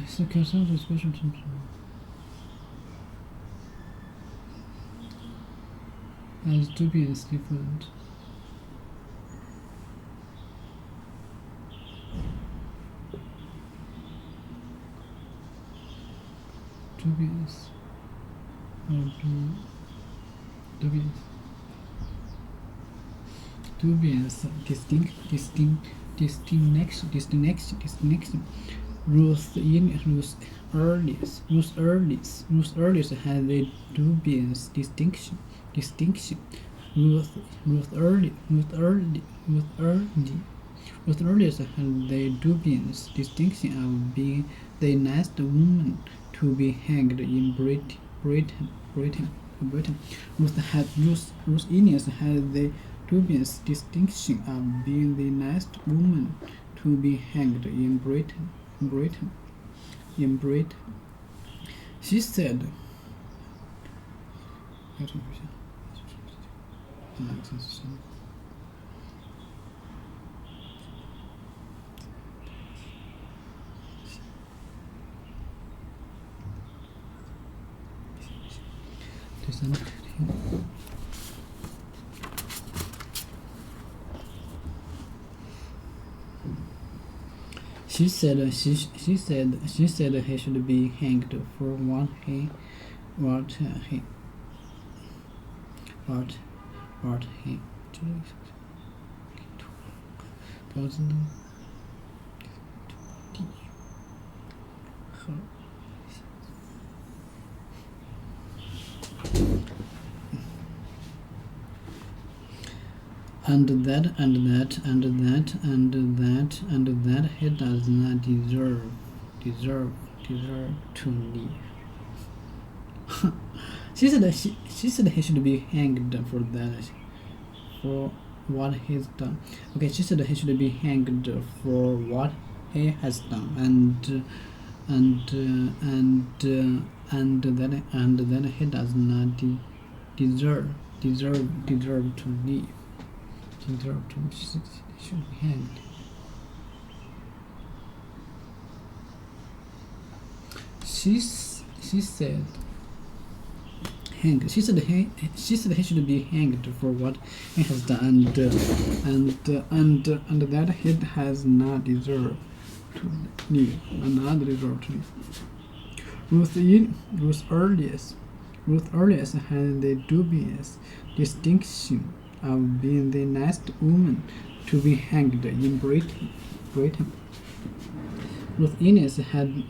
So kill something special. as dubious different. Dubious or dubious distinction. Ruth earliest has a dubious distinction. Ruth earliest has the dubious distinction of being the last woman to be hanged in Britain. Ruth Innes has the dubious distinction of being the last woman to be hanged in Britain. She said, She said he should be hanged for what he and that he does not deserve to live. She said he should be hanged for what he's done. Okay, she said he should be hanged for what he has done, and that he does not deserve to live. She should be hanged. She said hanged. She said he should be hanged for what he has done, and that he has not deserved to live. Ruth earliest had the dubious distinction of being the last woman to be hanged in Britain. Ruth Innes had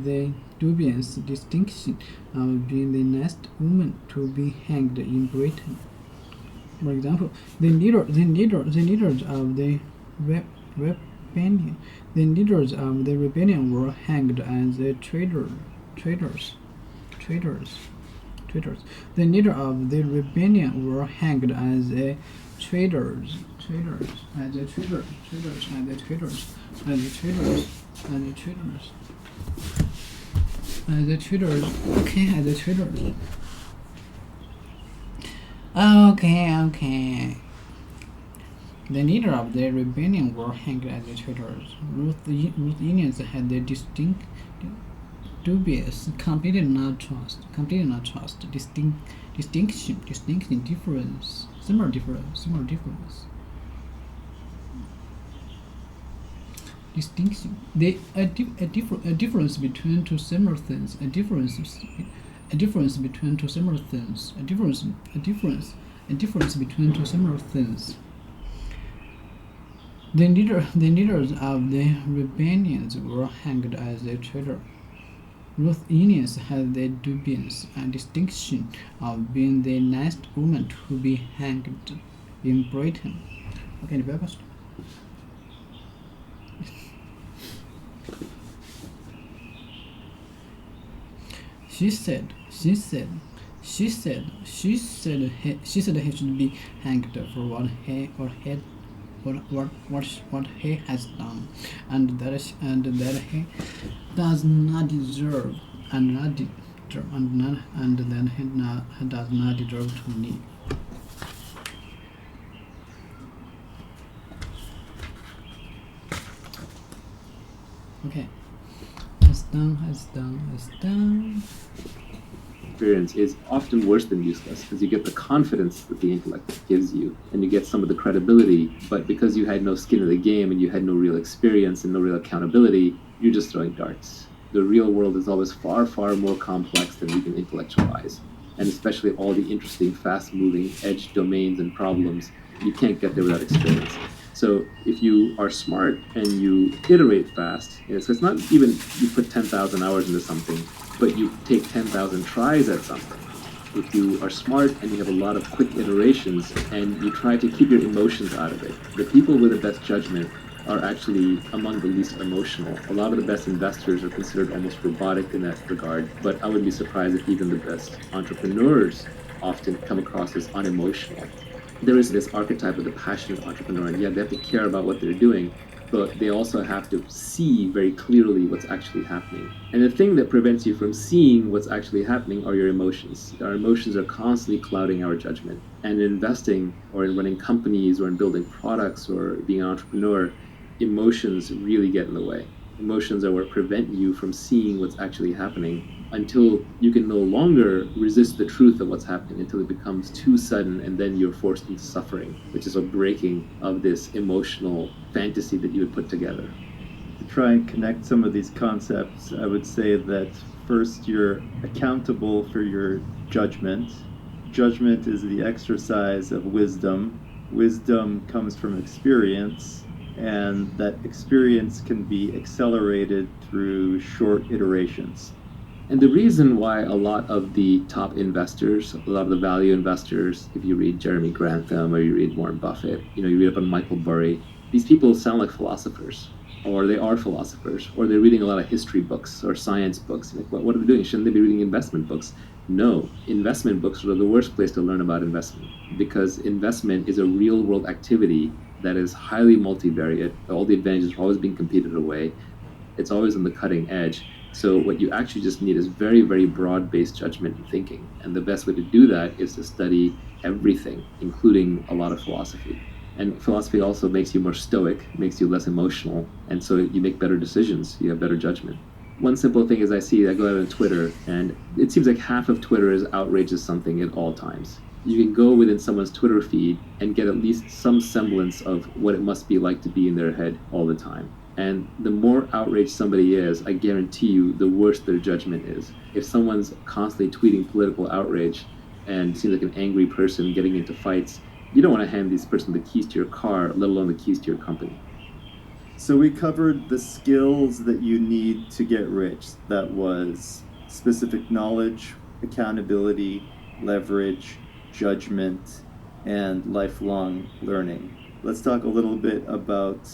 the dubious distinction of being the last woman to be hanged in Britain. For example, the leaders of the rebellion were hanged as traitors. The leader of the rebellion were hanged as traitors. Okay. The leader of the rebellion were hanged as traitors. Ruth Innes had the distinct, dubious, completely not trust, distinction, difference, similar difference. Distinction. A difference between two similar things. A difference between two similar things. A difference between two similar things. The leaders of the rebellions were hanged as a traitor. Ruth Innes had the dubious distinction of being the last woman to be hanged in Britain. Okay, ini bebas. She said he should be hanged for what he has done, and that he does not deserve, and that he does not deserve to live. Okay, it's done. experience is often worse than useless, because you get the confidence that the intellect gives you, and you get some of the credibility, but because you had no skin in the game and you had no real experience and no real accountability, you're just throwing darts. The real world is always far, far more complex than we can intellectualize, and especially all the interesting, fast-moving edge domains and problems, you can't get there without experience. So if you are smart and you iterate fast, so it's not even you put 10,000 hours into something, but you take 10,000 tries at something. If you are smart and you have a lot of quick iterations and you try to keep your emotions out of it, the people with the best judgment are actually among the least emotional. A lot of the best investors are considered almost robotic in that regard, but I would be surprised if even the best entrepreneurs often come across as unemotional. There is this archetype of the passionate entrepreneur, and yeah, they have to care about what they're doing, but they also have to see very clearly what's actually happening. And the thing that prevents you from seeing what's actually happening are your emotions. Our emotions are constantly clouding our judgment. And in investing or in running companies or in building products or being an entrepreneur, emotions really get in the way. Emotions are what prevent you from seeing what's actually happening until you can no longer resist the truth of what's happening, until it becomes too sudden, and then you're forced into suffering, which is a breaking of this emotional fantasy that you had put together. To try and connect some of these concepts, I would say that first, you're accountable for your judgment. Judgment is the exercise of wisdom. Wisdom comes from experience, and that experience can be accelerated through short iterations. And the reason why a lot of the top investors, a lot of the value investors, if you read Jeremy Grantham or you read Warren Buffett, you read up on Michael Burry, these people sound like philosophers, or they are philosophers, or they're reading a lot of history books or science books. Like, what are they doing? Shouldn't they be reading investment books? No, investment books are the worst place to learn about investment, because investment is a real world activity that is highly multivariate. All the advantages are always being competed away. It's always on the cutting edge. So what you actually just need is very, very broad-based judgment and thinking. And the best way to do that is to study everything, including a lot of philosophy. And philosophy also makes you more stoic, makes you less emotional, and so you make better decisions, you have better judgment. One simple thing is I go out on Twitter, and it seems like half of Twitter is outrageous something at all times. You can go within someone's Twitter feed and get at least some semblance of what it must be like to be in their head all the time. And the more outraged somebody is, I guarantee you, the worse their judgment is. If someone's constantly tweeting political outrage and seems like an angry person getting into fights, you don't want to hand this person the keys to your car, let alone the keys to your company. So we covered the skills that you need to get rich. That was specific knowledge, accountability, leverage, judgment, and lifelong learning. Let's talk a little bit about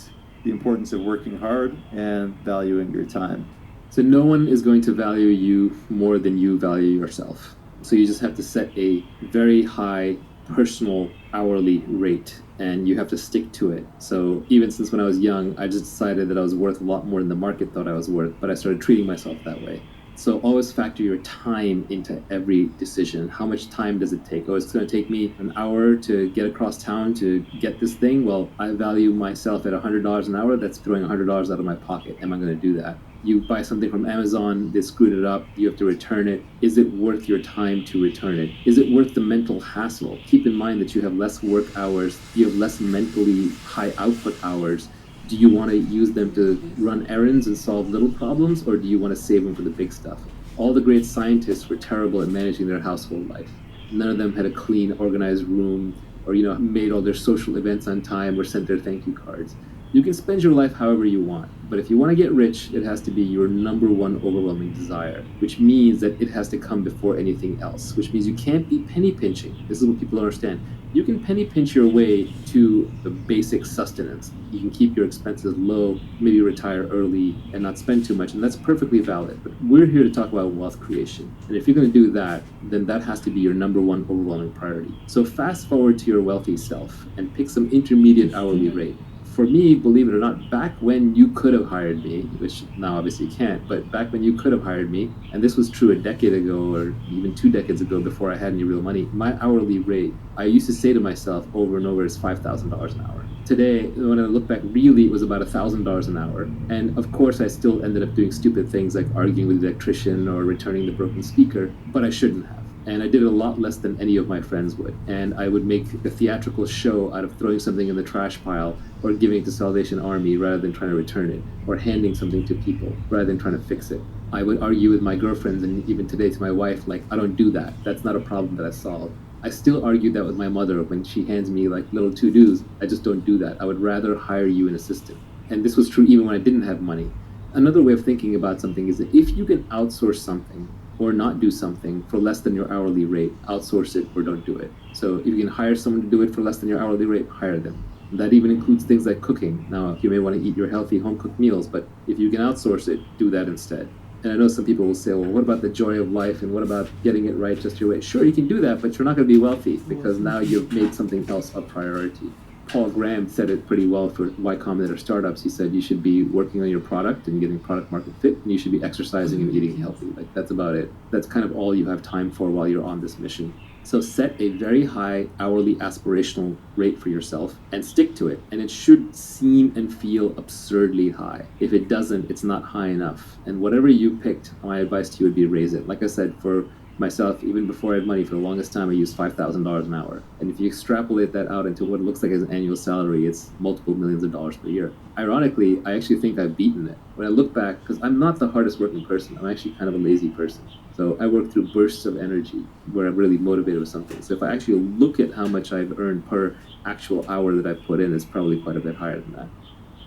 the importance of working hard and valuing your time. So no one is going to value you more than you value yourself. So you just have to set a very high personal hourly rate, and you have to stick to it. So even since when I was young, I just decided that I was worth a lot more than the market thought I was worth, but I started treating myself that way. So always factor your time into every decision. How much time does it take? Oh, it's going to take me an hour to get across town to get this thing. Well, I value myself at $100 an hour. That's throwing $100 out of my pocket. Am I going to do that? You buy something from Amazon, they screwed it up, you have to return it. Is it worth your time to return it? Is it worth the mental hassle? Keep in mind that you have less work hours, you have less mentally high output hours. Do you want to use them to run errands and solve little problems, or do you want to save them for the big stuff? All the great scientists were terrible at managing their household life. None of them had a clean, organized room, or made all their social events on time or sent their thank you cards. You can spend your life however you want, but if you want to get rich, it has to be your number one overwhelming desire, which means that it has to come before anything else, which means you can't be penny pinching. This is what people don't understand. You can penny pinch your way to the basic sustenance. You can keep your expenses low, maybe retire early and not spend too much, and that's perfectly valid. But we're here to talk about wealth creation. And if you're going to do that, then that has to be your number one overwhelming priority. So fast forward to your wealthy self and pick some intermediate hourly rate. for me, believe it or not, back when you could have hired me, which now obviously you can't, but back when you could have hired me, and this was true a decade ago or even 2 decades ago before I had any real money, my hourly rate, I used to say to myself over and over, is $5,000 an hour. Today, when I look back, really it was about $1,000 an hour. And of course, I still ended up doing stupid things like arguing with the electrician or returning the broken speaker, but I shouldn't have. And I did it a lot less than any of my friends would. And I would make a theatrical show out of throwing something in the trash pile or giving it to Salvation Army rather than trying to return it, or handing something to people rather than trying to fix it. I would argue with my girlfriends, and even today to my wife, like, I don't do that. That's not a problem that I solve. I still argue that with my mother when she hands me like little to-dos. I just don't do that. I would rather hire you an assistant. And this was true even when I didn't have money. Another way of thinking about something is that if you can outsource something or not do something for less than your hourly rate, outsource it or don't do it. So if you can hire someone to do it for less than your hourly rate, hire them. That even includes things like cooking. Now, you may want to eat your healthy home-cooked meals, but if you can outsource it, do that instead. And I know some people will say, well, what about the joy of life and what about getting it right just your way? Sure, you can do that, but you're not going to be wealthy because now you've made something else a priority. Paul Graham said it pretty well for Y Combinator startups. He said you should be working on your product and getting product market fit, and you should be exercising and eating healthy. Like, that's about it. That's kind of all you have time for while you're on this mission. So set a very high hourly aspirational rate for yourself and stick to it. And it should seem and feel absurdly high. If it doesn't, it's not high enough. And whatever you picked, my advice to you would be raise it. Like I said, for myself, even before I had money, for the longest time, I used $5,000 an hour. And if you extrapolate that out into what it looks like as an annual salary, it's multiple millions of dollars per year. Ironically, I actually think I've beaten it. When I look back, because I'm not the hardest working person, I'm actually kind of a lazy person. So I work through bursts of energy where I'm really motivated with something. So if I actually look at how much I've earned per actual hour that I've put in, it's probably quite a bit higher than that.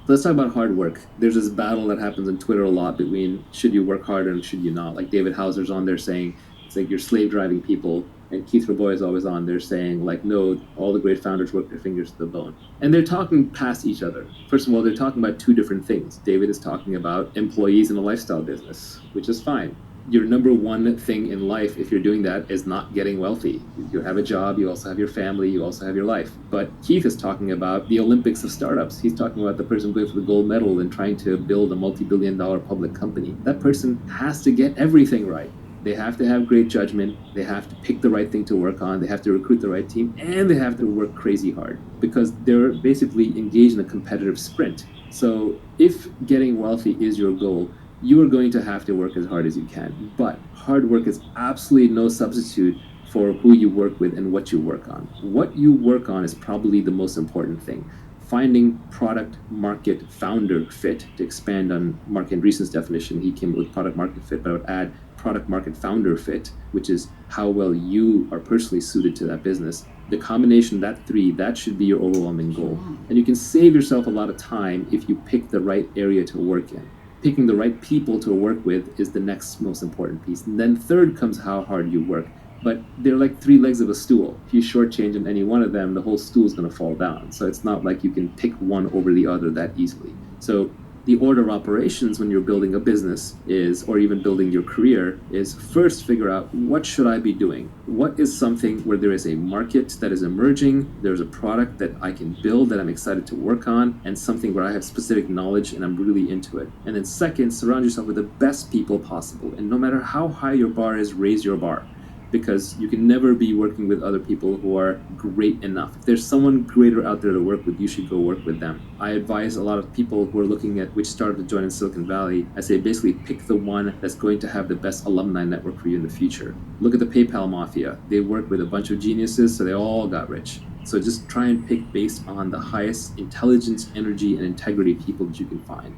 So let's talk about hard work. There's this battle that happens on Twitter a lot between should you work harder and should you not. Like David Hauser's on there saying, it's like you're slave driving people, and Keith Rabois is always on there saying, like, no, all the great founders work their fingers to the bone. And they're talking past each other. First of all, they're talking about two different things. David is talking about employees in a lifestyle business, which is fine. Your number one thing in life, if you're doing that, is not getting wealthy. You have a job, you also have your family, you also have your life. But Keith is talking about the Olympics of startups. He's talking about the person going for the gold medal and trying to build a multi-billion-dollar public company. That person has to get everything right. They have to have great judgment, they have to pick the right thing to work on, they have to recruit the right team, and they have to work crazy hard because they're basically engaged in a competitive sprint. So if getting wealthy is your goal, you are going to have to work as hard as you can. But hard work is absolutely no substitute for who you work with and what you work on. What you work on is probably the most important thing. Finding product market founder fit, to expand on Mark Andreessen's definition, he came up with product market fit, but I would add product market founder fit, which is how well you are personally suited to that business. The combination of that three, that should be your overwhelming goal. And you can save yourself a lot of time if you pick the right area to work in. Picking the right people to work with is the next most important piece. And then third comes how hard you work. But they're like three legs of a stool. If you shortchange on any one of them, the whole stool is going to fall down. So it's not like you can pick one over the other that easily. So the order of operations when you're building a business is, or even building your career, is first figure out what should I be doing? What is something where there is a market that is emerging, there's a product that I can build that I'm excited to work on, and something where I have specific knowledge and I'm really into it. And then second, surround yourself with the best people possible. And no matter how high your bar is, raise your bar. Because you can never be working with other people who are great enough. If there's someone greater out there to work with, you should go work with them. I advise a lot of people who are looking at which startup to join in Silicon Valley, I say basically pick the one that's going to have the best alumni network for you in the future. Look at the PayPal mafia. They worked with a bunch of geniuses, so they all got rich. So just try and pick based on the highest intelligence, energy, and integrity people that you can find.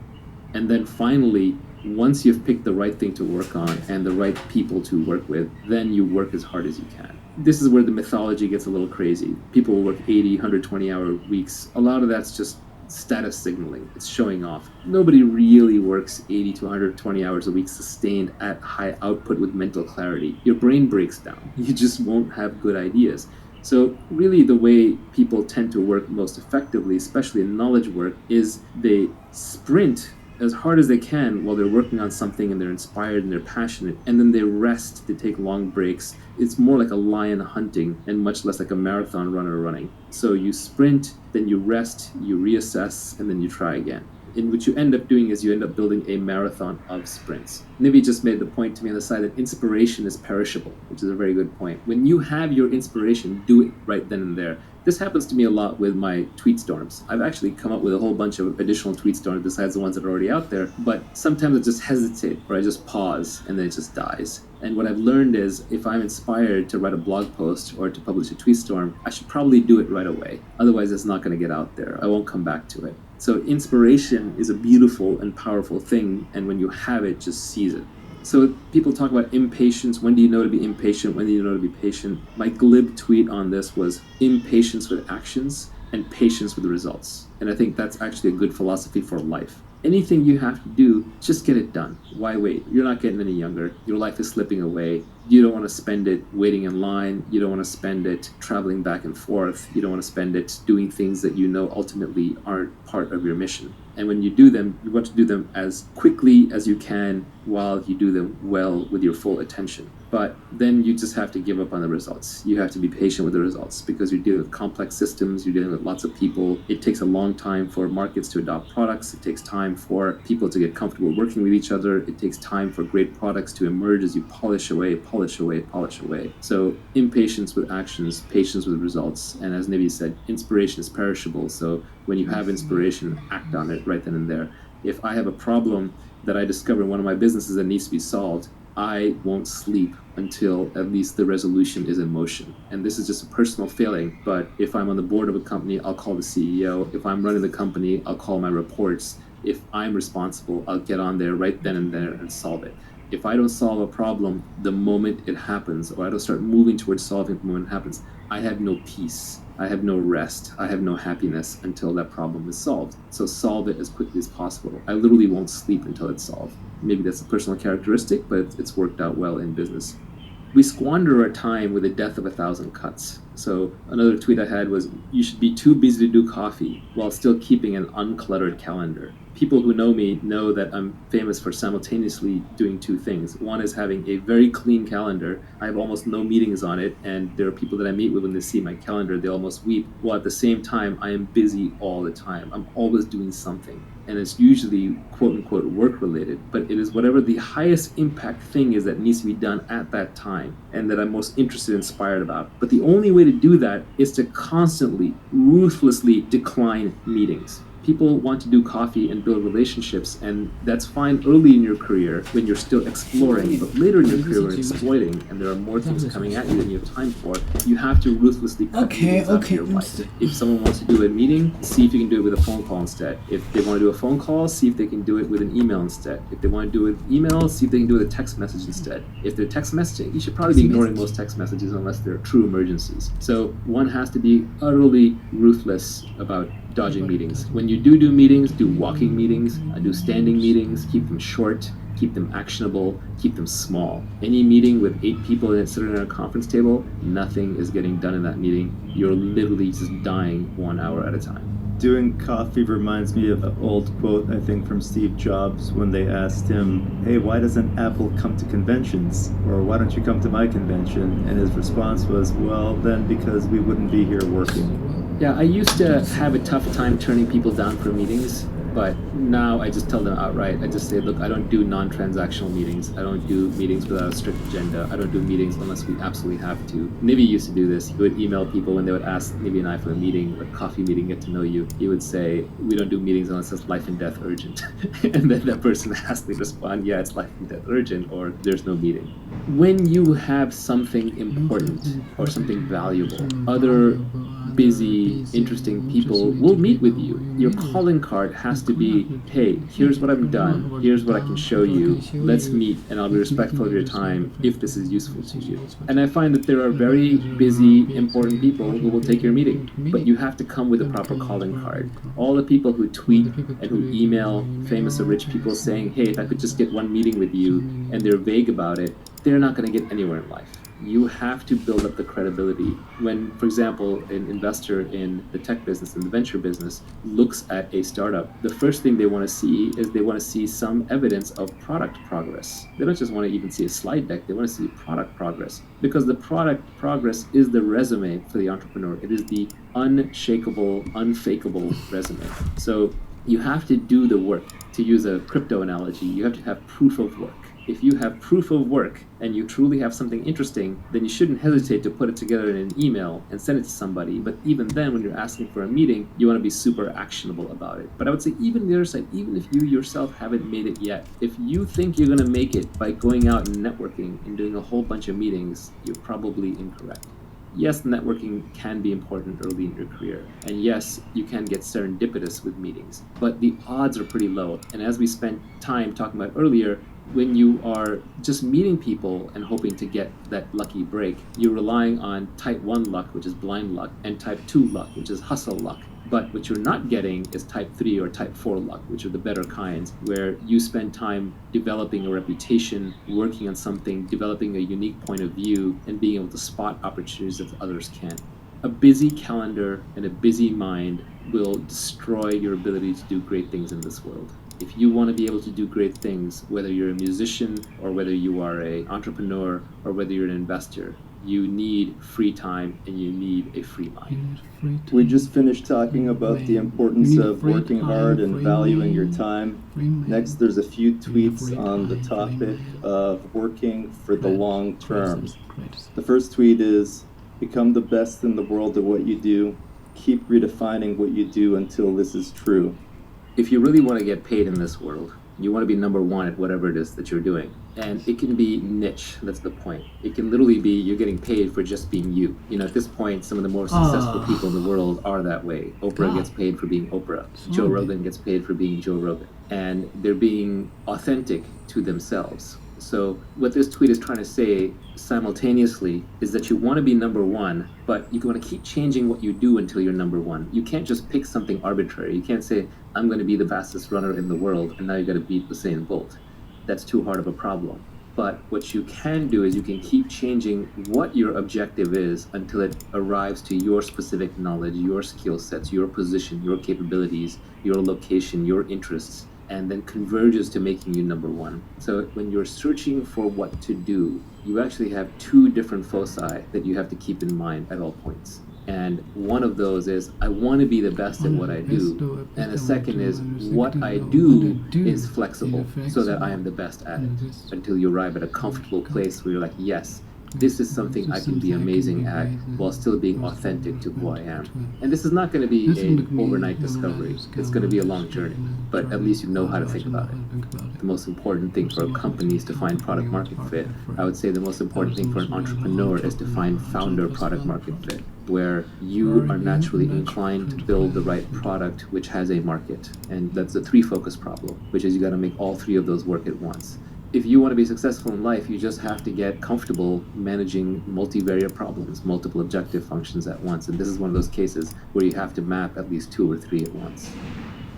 And then finally, once you've picked the right thing to work on and the right people to work with, then you work as hard as you can. This is where the mythology gets a little crazy. People will work 80, 120-hour weeks. A lot of that's just status signaling. It's showing off. Nobody really works 80 to 120 hours a week sustained at high output with mental clarity. Your brain breaks down. You just won't have good ideas. So really the way people tend to work most effectively, especially in knowledge work, is they sprint as hard as they can while they're working on something and they're inspired and they're passionate, and then they rest, they take long breaks. It's more like a lion hunting and much less like a marathon runner running. So you sprint, then you rest, you reassess, and then you try again. And what you end up doing is you end up building a marathon of sprints. Nivi just made the point to me on the side that inspiration is perishable, which is a very good point. When you have your inspiration, do it right then and there. This happens to me a lot with my tweet storms. I've actually come up with a whole bunch of additional tweet storms besides the ones that are already out there, but sometimes I just hesitate or I just pause and then it just dies. And what I've learned is if I'm inspired to write a blog post or to publish a tweet storm, I should probably do it right away. Otherwise, it's not going to get out there. I won't come back to it. So inspiration is a beautiful and powerful thing, and when you have it, just seize it. So people talk about impatience. When do you know to be impatient? When do you know to be patient? My glib tweet on this was impatience with actions and patience with results. And I think that's actually a good philosophy for life. Anything you have to do, just get it done. Why wait? You're not getting any younger. Your life is slipping away. You don't want to spend it waiting in line. You don't want to spend it traveling back and forth. You don't want to spend it doing things that you know ultimately aren't part of your mission. And when you do them, you want to do them as quickly as you can while you do them well with your full attention. But then you just have to give up on the results. You have to be patient with the results because you're dealing with complex systems, you're dealing with lots of people. It takes a long time for markets to adopt products. It takes time for people to get comfortable working with each other. It takes time for great products to emerge as you polish away. So impatience with actions, patience with results. And as Nivi said, inspiration is perishable. So when you have inspiration, act on it right then and there. If I have a problem that I discover in one of my businesses that needs to be solved, I won't sleep until at least the resolution is in motion. And this is just a personal failing, but if I'm on the board of a company, I'll call the CEO. If I'm running the company, I'll call my reports. If I'm responsible, I'll get on there right then and there and solve it. If I don't solve a problem the moment it happens, or I don't start moving towards solving it the moment it happens, I have no peace. I have no rest. I have no happiness until that problem is solved. So solve it as quickly as possible. I literally won't sleep until it's solved. Maybe that's a personal characteristic, but it's worked out well in business. We squander our time with the death of 1,000 cuts. So another tweet I had was, you should be too busy to do coffee while still keeping an uncluttered calendar. People who know me know that I'm famous for simultaneously doing two things. One is having a very clean calendar. I have almost no meetings on it, and there are people that I meet with when they see my calendar, they almost weep. While at the same time, I am busy all the time. I'm always doing something. And it's usually quote-unquote work-related, but it is whatever the highest impact thing is that needs to be done at that time and that I'm most interested and inspired about. But the only way to do that is to constantly, ruthlessly decline meetings. People want to do coffee and build relationships, and that's fine early in your career when you're still exploring, but later in your career when exploiting and there are more things coming at you than you have time for, you have to ruthlessly cut meetings out of your life. If someone wants to do a meeting, see if you can do it with a phone call instead. If they want to do a phone call, see if they can do it with an email instead. If they want to do it with email, see if they can do it with a text message instead. If they're text messaging, you should probably be ignoring most text messages unless they're true emergencies. So one has to be utterly ruthless about dodging meetings. When you do meetings, do walking meetings, do standing meetings, keep them short, keep them actionable, keep them small. Any meeting with 8 people in it sitting at a conference table, nothing is getting done in that meeting. You're literally just dying 1 hour at a time. Doing coffee reminds me of an old quote, I think, from Steve Jobs when they asked him, hey, why doesn't Apple come to conventions? Or why don't you come to my convention? And his response was, well, then because we wouldn't be here working. Yeah, I used to have a tough time turning people down for meetings, but now I just tell them outright. I just say, look, I don't do non-transactional meetings. I don't do meetings without a strict agenda. I don't do meetings unless we absolutely have to. Nivi used to do this. He would email people when they would ask Nivi and I for a meeting, a coffee meeting, get to know you. He would say, we don't do meetings unless it's life and death urgent. And then that person has to respond, yeah, it's life and death urgent, or there's no meeting. When you have something important or something valuable, other busy, interesting people will meet with you. Your calling card has to be, hey, here's what I've done, here's what I can show you, let's meet, and I'll be respectful of your time if this is useful to you. And I find that there are very busy, important people who will take your meeting, but you have to come with a proper calling card. All the people who tweet and who email famous or rich people saying, hey, if I could just get one meeting with you, and they're vague about it, they're not going to get anywhere in life. You have to build up the credibility. When, for example, an investor in the tech business, in the venture business, looks at a startup, the first thing they want to see is they want to see some evidence of product progress. They don't just want to even see a slide deck, they want to see product progress. Because the product progress is the resume for the entrepreneur. It is the unshakable, unfakeable resume. So you have to do the work. To use a crypto analogy, you have to have proof of work. If you have proof of work and you truly have something interesting, then you shouldn't hesitate to put it together in an email and send it to somebody. But even then, when you're asking for a meeting, you want to be super actionable about it. But I would say even the other side, even if you yourself haven't made it yet, if you think you're going to make it by going out and networking and doing a whole bunch of meetings, you're probably incorrect. Yes, networking can be important early in your career. And yes, you can get serendipitous with meetings, but the odds are pretty low. And as we spent time talking about earlier, when you are just meeting people and hoping to get that lucky break, you're relying on type 1 luck, which is blind luck, and type 2 luck, which is hustle luck. But what you're not getting is type 3 or type 4 luck, which are the better kinds, where you spend time developing a reputation, working on something, developing a unique point of view, and being able to spot opportunities that others can't. A busy calendar and a busy mind will destroy your ability to do great things in this world. If you want to be able to do great things, whether you're a musician or whether you are an entrepreneur or whether you're an investor, you need free time and you need a free mind. We just finished talking about the importance of working hard and valuing your time. Next, there's a few tweets on the topic of working for the long term. The first tweet is, become the best in the world at what you do. Keep redefining what you do until this is true. If you really want to get paid in this world, you want to be number one at whatever it is that you're doing. And it can be niche, that's the point. It can literally be you're getting paid for just being you. You know, at this point, some of the more successful people in the world are that way. Oprah gets paid for being Oprah. Joe Rogan gets paid for being Joe Rogan. And they're being authentic to themselves. So what this tweet is trying to say simultaneously is that you want to be number one, but you want to keep changing what you do until you're number one. You can't just pick something arbitrary. You can't say, I'm going to be the fastest runner in the world, and now you got to beat Usain Bolt. That's too hard of a problem. But what you can do is you can keep changing what your objective is until it arrives to your specific knowledge, your skill sets, your position, your capabilities, your location, your interests, and then converges to making you number one. So when you're searching for what to do, you actually have two different foci that you have to keep in mind at all points. And one of those is, I want to be the best at what I do. And the second is, what I do is flexible so that I am the best at it. Until you arrive at a comfortable place where you're like, yes, this is something I can be amazing at while still being authentic to who I am. And this is not going to be an overnight discovery. It's going to be a long journey, but at least you know how to think about it. The most important thing for companies to find product market fit, I would say the most important thing for an entrepreneur is to find founder product market fit, where you are naturally inclined to build the right product which has a market. And that's a three-focus problem, which is you got to make all three of those work at once. If you want to be successful in life, you just have to get comfortable managing multivariate problems, multiple objective functions at once. And this is one of those cases where you have to map at least two or three at once.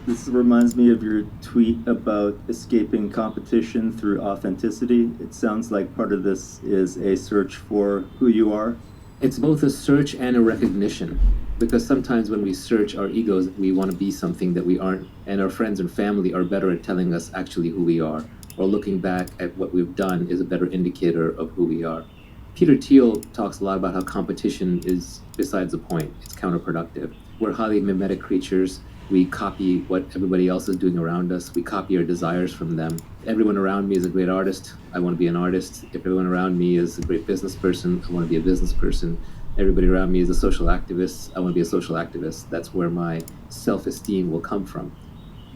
This reminds me of your tweet about escaping competition through authenticity. It sounds like part of this is a search for who you are. It's both a search and a recognition, because sometimes when we search our egos, we want to be something that we aren't, and our friends and family are better at telling us actually who we are, or looking back at what we've done is a better indicator of who we are. Peter Thiel talks a lot about how competition is besides the point. It's counterproductive. We're highly mimetic creatures. We copy what everybody else is doing around us. We copy our desires from them. If everyone around me is a great artist, I want to be an artist. If everyone around me is a great business person, I want to be a business person. Everybody around me is a social activist, I want to be a social activist. That's where my self-esteem will come from.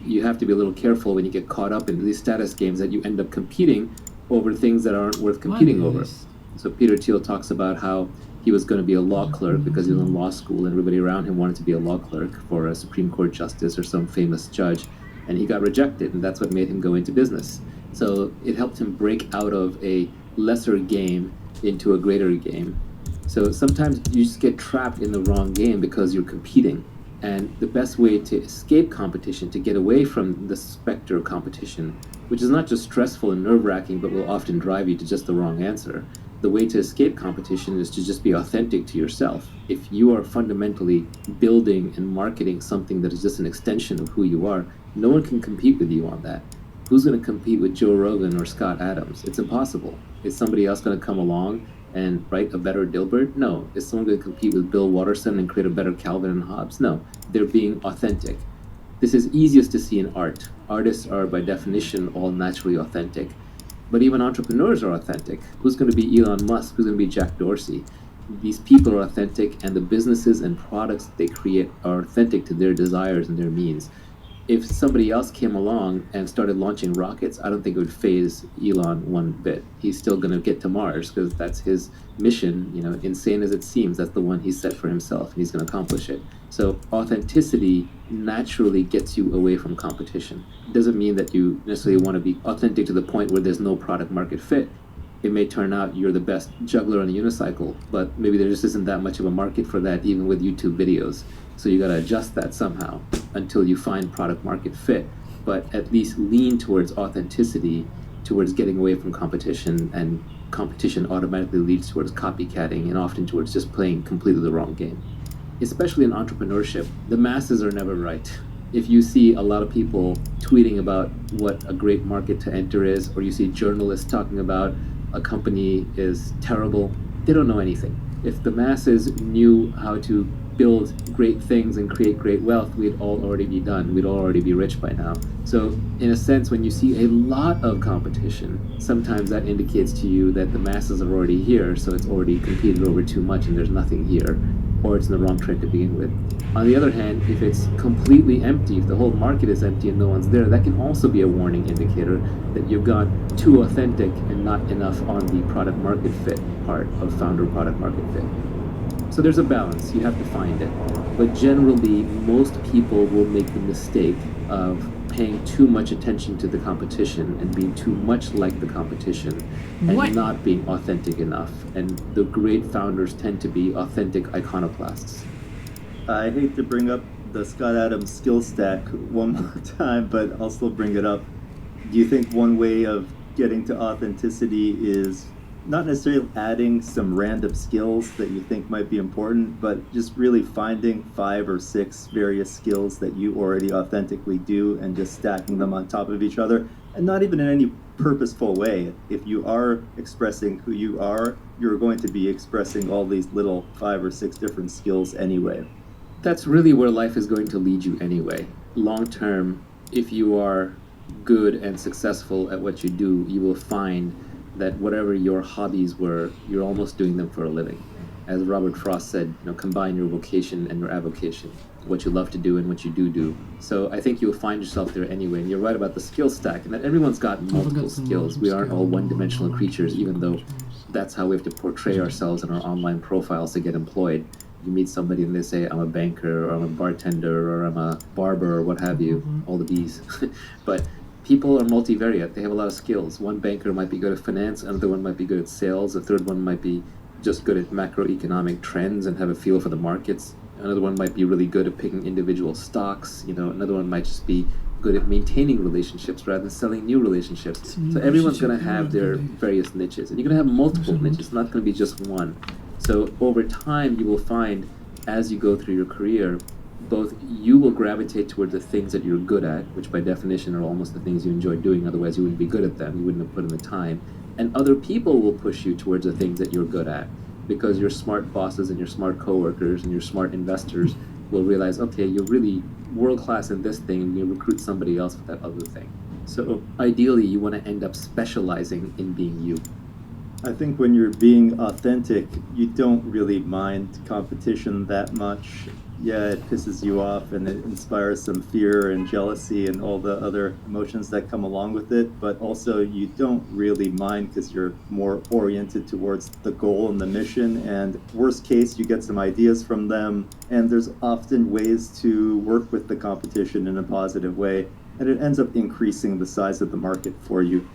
You have to be a little careful when you get caught up in these status games that you end up competing over things that aren't worth competing over. So Peter Thiel talks about how he was going to be a law clerk because he was in law school and everybody around him wanted to be a law clerk for a Supreme Court justice or some famous judge, and he got rejected, and that's what made him go into business. So it helped him break out of a lesser game into a greater game. So sometimes you just get trapped in the wrong game because you're competing. And the best way to escape competition, to get away from the specter of competition, which is not just stressful and nerve-wracking, but will often drive you to just the wrong answer, The way to escape competition is to just be authentic to yourself. If you are fundamentally building and marketing something that is just an extension of who you are, no one can compete with you on that. Who's going to compete with Joe Rogan or Scott Adams? It's impossible. Is somebody else going to come along and write a better Dilbert? No. Is someone going to compete with Bill Watterson and create a better Calvin and Hobbes? No. They're being authentic. This is easiest to see in art. Artists are, by definition, all naturally authentic. But even entrepreneurs are authentic. Who's going to be Elon Musk? Who's going to be Jack Dorsey? These people are authentic, and the businesses and products that they create are authentic to their desires and their means. If somebody else came along and started launching rockets, I don't think it would faze Elon one bit. He's still going to get to Mars because that's his mission. You know, insane as it seems, that's the one he set for himself, and he's going to accomplish it. So authenticity naturally gets you away from competition. It doesn't mean that you necessarily want to be authentic to the point where there's no product market fit. It may turn out you're the best juggler on a unicycle, but maybe there just isn't that much of a market for that even with YouTube videos. So you got to adjust that somehow until you find product market fit, but at least lean towards authenticity, towards getting away from competition, and competition automatically leads towards copycatting and often towards just playing completely the wrong game. Especially in entrepreneurship, the masses are never right. If you see a lot of people tweeting about what a great market to enter is, or you see journalists talking about a company is terrible, they don't know anything. If the masses knew how to build great things and create great wealth, we'd all already be done. We'd all already be rich by now. So in a sense, when you see a lot of competition, sometimes that indicates to you that the masses are already here, so it's already competed over too much and there's nothing here, or it's in the wrong trend to begin with. On the other hand, if it's completely empty, if the whole market is empty and no one's there, that can also be a warning indicator that you've gone too authentic and not enough on the product market fit part of founder product market fit. So there's a balance, you have to find it. But generally, most people will make the mistake of paying too much attention to the competition and being too much like the competition and not being authentic enough. And the great founders tend to be authentic iconoclasts. I hate to bring up the Scott Adams skill stack one more time, but I'll still bring it up. Do you think one way of getting to authenticity is not necessarily adding some random skills that you think might be important, but just really finding 5 or 6 various skills that you already authentically do and just stacking them on top of each other, and not even in any purposeful way? If you are expressing who you are, you're going to be expressing all these little 5 or 6 different skills anyway. That's really where life is going to lead you anyway. Long term, if you are good and successful at what you do, you will find that whatever your hobbies were, you're almost doing them for a living. As Robert Frost said, combine your vocation and your avocation, what you love to do and what you do. So I think you'll find yourself there anyway. And you're right about the skill stack, and that everyone's got multiple skills. We aren't all one-dimensional creatures, even though that's how we have to portray ourselves in our online profiles to get employed. You meet somebody and they say, I'm a banker, or I'm a bartender, or I'm a barber, or what have you, all the B's. But people are multivariate. They have a lot of skills. One banker might be good at finance, another one might be good at sales, a third one might be just good at macroeconomic trends and have a feel for the markets. Another one might be really good at picking individual stocks. Another one might just be good at maintaining relationships rather than selling new relationships. So everyone's going to have their various niches, and you're going to have multiple niches. It's not going to be just one. So over time, you will find, as you go through your career, both you will gravitate toward the things that you're good at, which by definition are almost the things you enjoy doing, otherwise you wouldn't be good at them, you wouldn't have put in the time. And other people will push you towards the things that you're good at, because your smart bosses and your smart coworkers and your smart investors will realize, okay, you're really world-class in this thing, and you recruit somebody else for that other thing. So ideally, you want to end up specializing in being you. I think when you're being authentic, you don't really mind competition that much. Yeah, it pisses you off and it inspires some fear and jealousy and all the other emotions that come along with it, but also you don't really mind because you're more oriented towards the goal and the mission, and worst case, you get some ideas from them, and there's often ways to work with the competition in a positive way, and it ends up increasing the size of the market for you.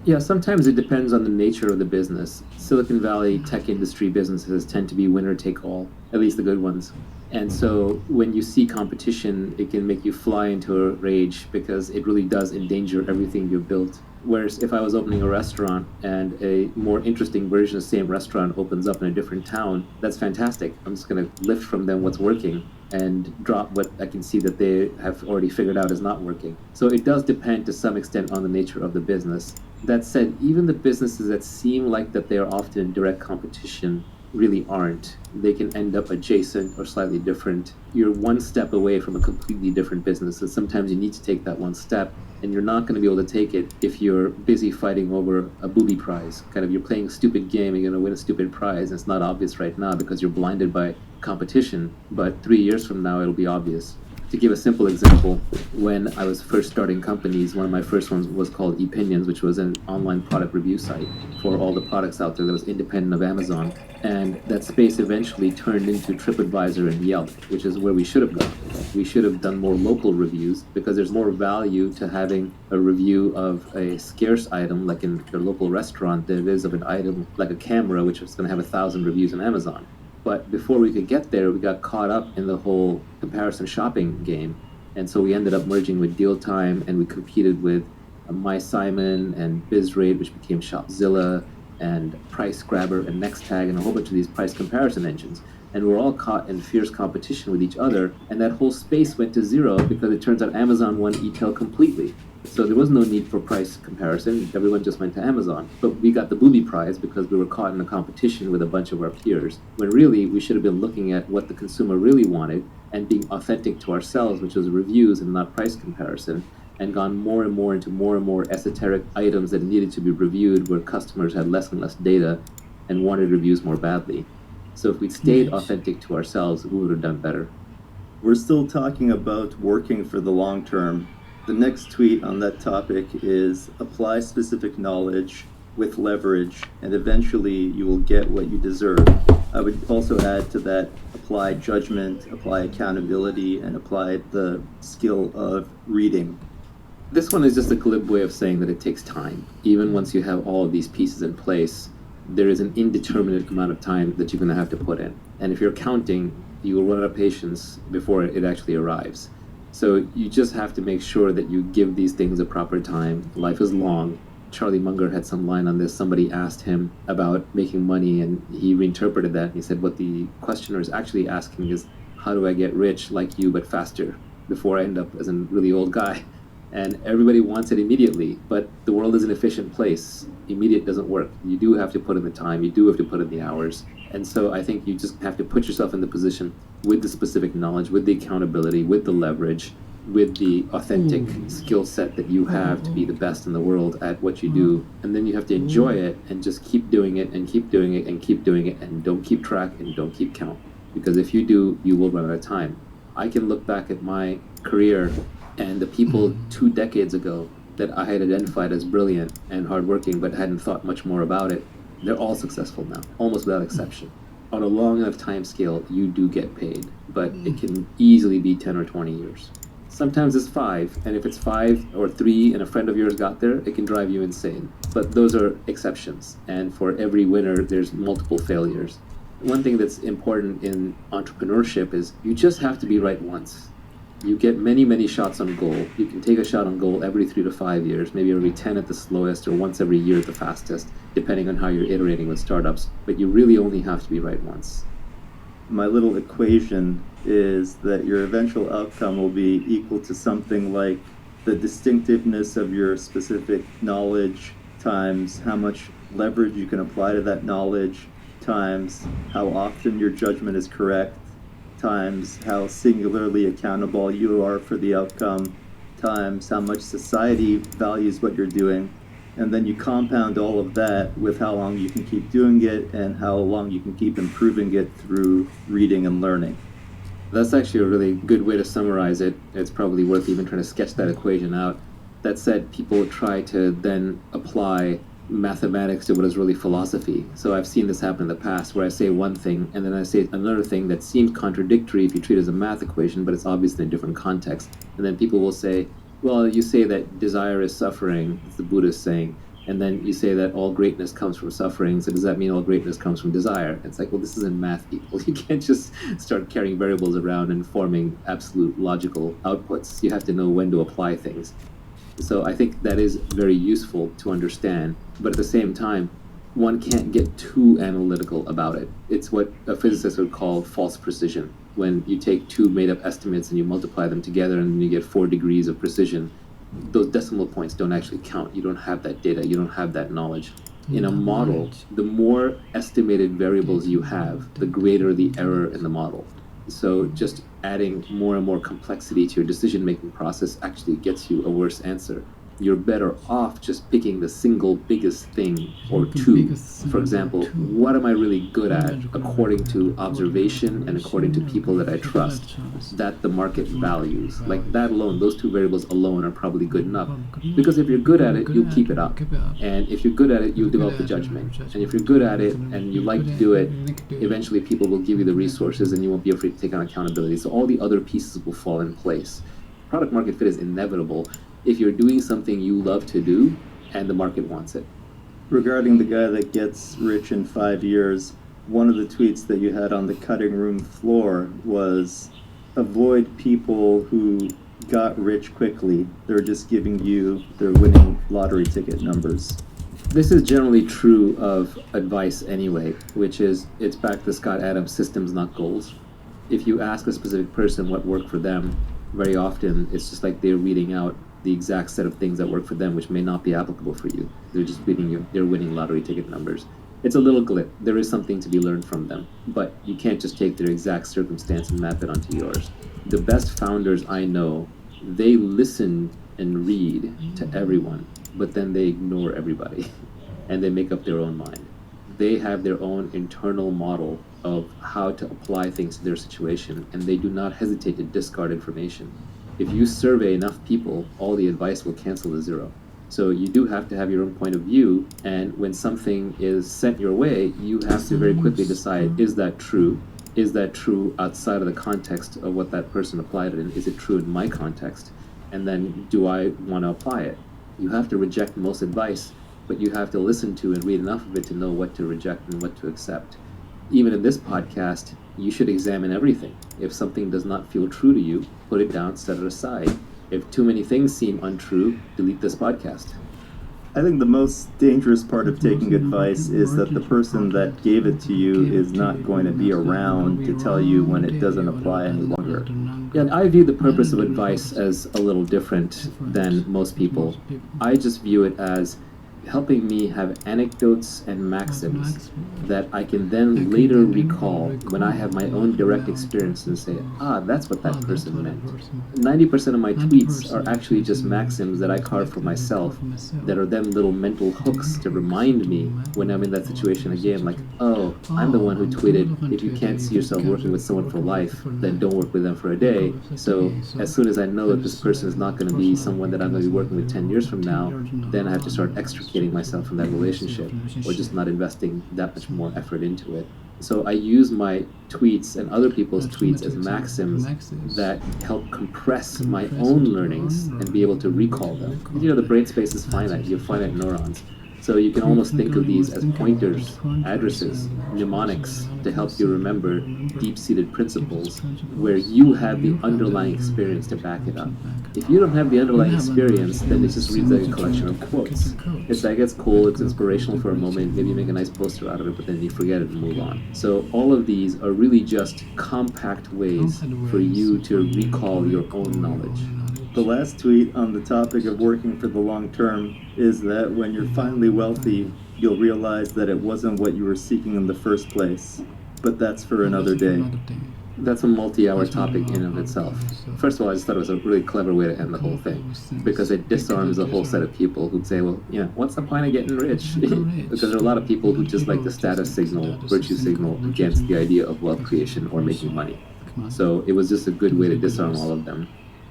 Yeah, sometimes it depends on the nature of the business. Silicon Valley tech industry businesses tend to be winner take all, at least the good ones. And so when you see competition, it can make you fly into a rage because it really does endanger everything you've built. Whereas if I was opening a restaurant and a more interesting version of the same restaurant opens up in a different town, that's fantastic. I'm just going to lift from them what's working and drop what I can see that they have already figured out is not working. So it does depend to some extent on the nature of the business. That said, even the businesses that seem like that they are often in direct competition really aren't. They can end up adjacent or slightly different. You're one step away from a completely different business, and sometimes you need to take that one step, and you're not going to be able to take it if you're busy fighting over a booby prize. Kind of, you're playing a stupid game, you're going to win a stupid prize, and it's not obvious right now because you're blinded by competition, but 3 years from now it'll be obvious. To give a simple example, when I was first starting companies, one of my first ones was called ePinions, which was an online product review site for all the products out there that was independent of Amazon. And that space eventually turned into TripAdvisor and Yelp, which is where we should have gone. We should have done more local reviews because there's more value to having a review of a scarce item like in your local restaurant than it is of an item like a camera, which is going to have 1,000 reviews on Amazon. But before we could get there, we got caught up in the whole comparison shopping game. And so we ended up merging with Deal Time, and we competed with MySimon and BizRate, which became Shopzilla, and Price Grabber and NextTag, and a whole bunch of these price comparison engines. And we're all caught in fierce competition with each other, and that whole space went to zero because it turns out Amazon won e-tail completely. So there was no need for price comparison. Everyone just went to Amazon. But we got the booby prize because we were caught in a competition with a bunch of our peers, when really we should have been looking at what the consumer really wanted and being authentic to ourselves, which was reviews and not price comparison, and gone more and more into more and more esoteric items that needed to be reviewed where customers had less and less data and wanted reviews more badly. So if we'd stayed authentic to ourselves, we would have done better. We're still talking about working for the long term. The next tweet on that topic is apply specific knowledge with leverage, and eventually you will get what you deserve. I would also add to that, apply judgment, apply accountability, and apply the skill of reading. This one is just a glib way of saying that it takes time. Even once you have all of these pieces in place, there is an indeterminate amount of time that you're going to have to put in. And if you're counting, you will run out of patience before it actually arrives. So you just have to make sure that you give these things a proper time. Life is long. Charlie Munger had some line on this. Somebody asked him about making money, and he reinterpreted that. He said, what the questioner is actually asking is, how do I get rich like you but faster before I end up as a really old guy? And everybody wants it immediately, but the world is an efficient place. Immediate doesn't work. You do have to put in the time. You do have to put in the hours. And so I think you just have to put yourself in the position with the specific knowledge, with the accountability, with the leverage, with the authentic skill set that you have to be the best in the world at what you do. And then you have to enjoy it and just keep doing it and keep doing it and keep doing it, and don't keep track and don't keep count. Because if you do, you will run out of time. I can look back at my career and the people 2 decades ago that I had identified as brilliant and hardworking but hadn't thought much more about it, they're all successful now, almost without exception. On a long enough time scale, you do get paid, but it can easily be 10 or 20 years. Sometimes it's 5, and if it's 5 or 3 and a friend of yours got there, it can drive you insane. But those are exceptions, and for every winner, there's multiple failures. One thing that's important in entrepreneurship is you just have to be right once. You get many, many shots on goal. You can take a shot on goal every 3 to 5 years, maybe every 10 at the slowest, or once every year at the fastest, depending on how you're iterating with startups. But you really only have to be right once. My little equation is that your eventual outcome will be equal to something like the distinctiveness of your specific knowledge times how much leverage you can apply to that knowledge times how often your judgment is correct times how singularly accountable you are for the outcome times how much society values what you're doing, and then you compound all of that with how long you can keep doing it and how long you can keep improving it through reading and learning. That's actually a really good way to summarize it. It's probably worth even trying to sketch that equation out. That said, people try to then apply mathematics to what is really philosophy. So I've seen this happen in the past where I say one thing and then I say another thing that seems contradictory if you treat it as a math equation, but it's obviously in a different context. And then people will say, well, you say that desire is suffering, it's the Buddhist saying, and then you say that all greatness comes from suffering, so does that mean all greatness comes from desire? It's like, well, this isn't math, people. You can't just start carrying variables around and forming absolute logical outputs. You have to know when to apply things. So I think that is very useful to understand, but at the same time, one can't get too analytical about it. It's what a physicist would call false precision. When you take two made-up estimates and you multiply them together and you get 4 degrees of precision, those decimal points don't actually count. You don't have that data. You don't have that knowledge. In a model, the more estimated variables you have, the greater the error in the model. So just adding more and more complexity to your decision-making process actually gets you a worse answer. You're better off just picking the single biggest thing or two. For example, what am I really good at according to observation and according to people that I trust, that the market values? Like that alone, those two variables alone are probably good enough. Because if you're good at it, you'll keep it up. And if you're good at it, you'll develop the judgment. And if you're good at it and you like to do it, eventually people will give you the resources and you won't be afraid to take on accountability. So all the other pieces will fall in place. Product market fit is inevitable if you're doing something you love to do and the market wants it. Regarding the guy that gets rich in 5 years, one of the tweets that you had on the cutting room floor was avoid people who got rich quickly. They're just giving you their winning lottery ticket numbers. This is generally true of advice anyway, which is it's back to Scott Adams' systems, not goals. If you ask a specific person what worked for them, very often it's just like they're reading out the exact set of things that work for them, which may not be applicable for you. They're just reading you, they're winning lottery ticket numbers. It's a little glib. There is something to be learned from them, but you can't just take their exact circumstance and map it onto yours. The best founders I know, they listen and read to everyone, but then they ignore everybody and they make up their own mind. They have their own internal model of how to apply things to their situation, and they do not hesitate to discard information. If you survey enough people, all the advice will cancel to zero. So you do have to have your own point of view, and when something is sent your way, you have to very quickly decide, is that true? Is that true outside of the context of what that person applied it in? Is it true in my context? And then do I want to apply it? You have to reject most advice, but you have to listen to and read enough of it to know what to reject and what to accept. Even in this podcast, you should examine everything. If something does not feel true to you, put it down, set it aside. If too many things seem untrue, delete this podcast. I think the most dangerous part of taking advice is that the person that gave it to you is not going to be around to tell you when it doesn't apply any longer. Yeah, I view the purpose of advice as a little different than most people. I just view it as helping me have anecdotes and maxims that I can then later recall when I have my own direct experience and say, that's what that person meant. 90% of my tweets are actually just maxims that I carve for myself that are then little mental hooks to remind me when I'm in that situation again, like, I'm the one who tweeted, if you can't see yourself working with someone for life, then don't work with them for a day. So as soon as I know that this person is not going to be someone that I'm going to be working with 10 years from now, then I have to start extricating myself from that relationship, or just not investing that much more effort into it. So I use my tweets and other people's tweets as maxims that help compress my own learnings and be able to recall them. You know, the brain space is finite. You have finite neurons. So you can almost think of these as pointers, addresses, mnemonics to help you remember deep-seated principles where you have the underlying experience to back it up. If you don't have the underlying experience, then it just reads like a collection of quotes. It's like, it's cool, it's inspirational for a moment, maybe you make a nice poster out of it, but then you forget it and move on. So all of these are really just compact ways for you to recall your own knowledge. The last tweet on the topic of working for the long term is that when you're finally wealthy, you'll realize that it wasn't what you were seeking in the first place. But that's for another day. That's a multi-hour topic in and of itself. First of all, I just thought it was a really clever way to end the whole thing, because it disarms a whole set of people who'd say, well, what's the point of getting rich? Because there are a lot of people who just like the status signal, virtue signal against the idea of wealth creation or making money. So it was just a good way to disarm all of them.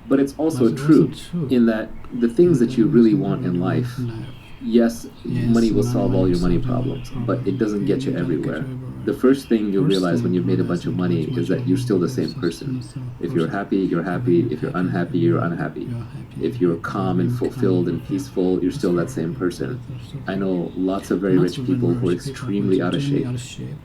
But it's also true in that the things that you really want in life, yes, money will solve all your money problems, but it doesn't get you everywhere. The first thing you'll realize when you've made a bunch of money is that you're still the same person. If you're happy, you're happy. If you're unhappy, you're unhappy. If you're calm and fulfilled and peaceful, you're still that same person. I know lots of very rich people who are extremely out of shape.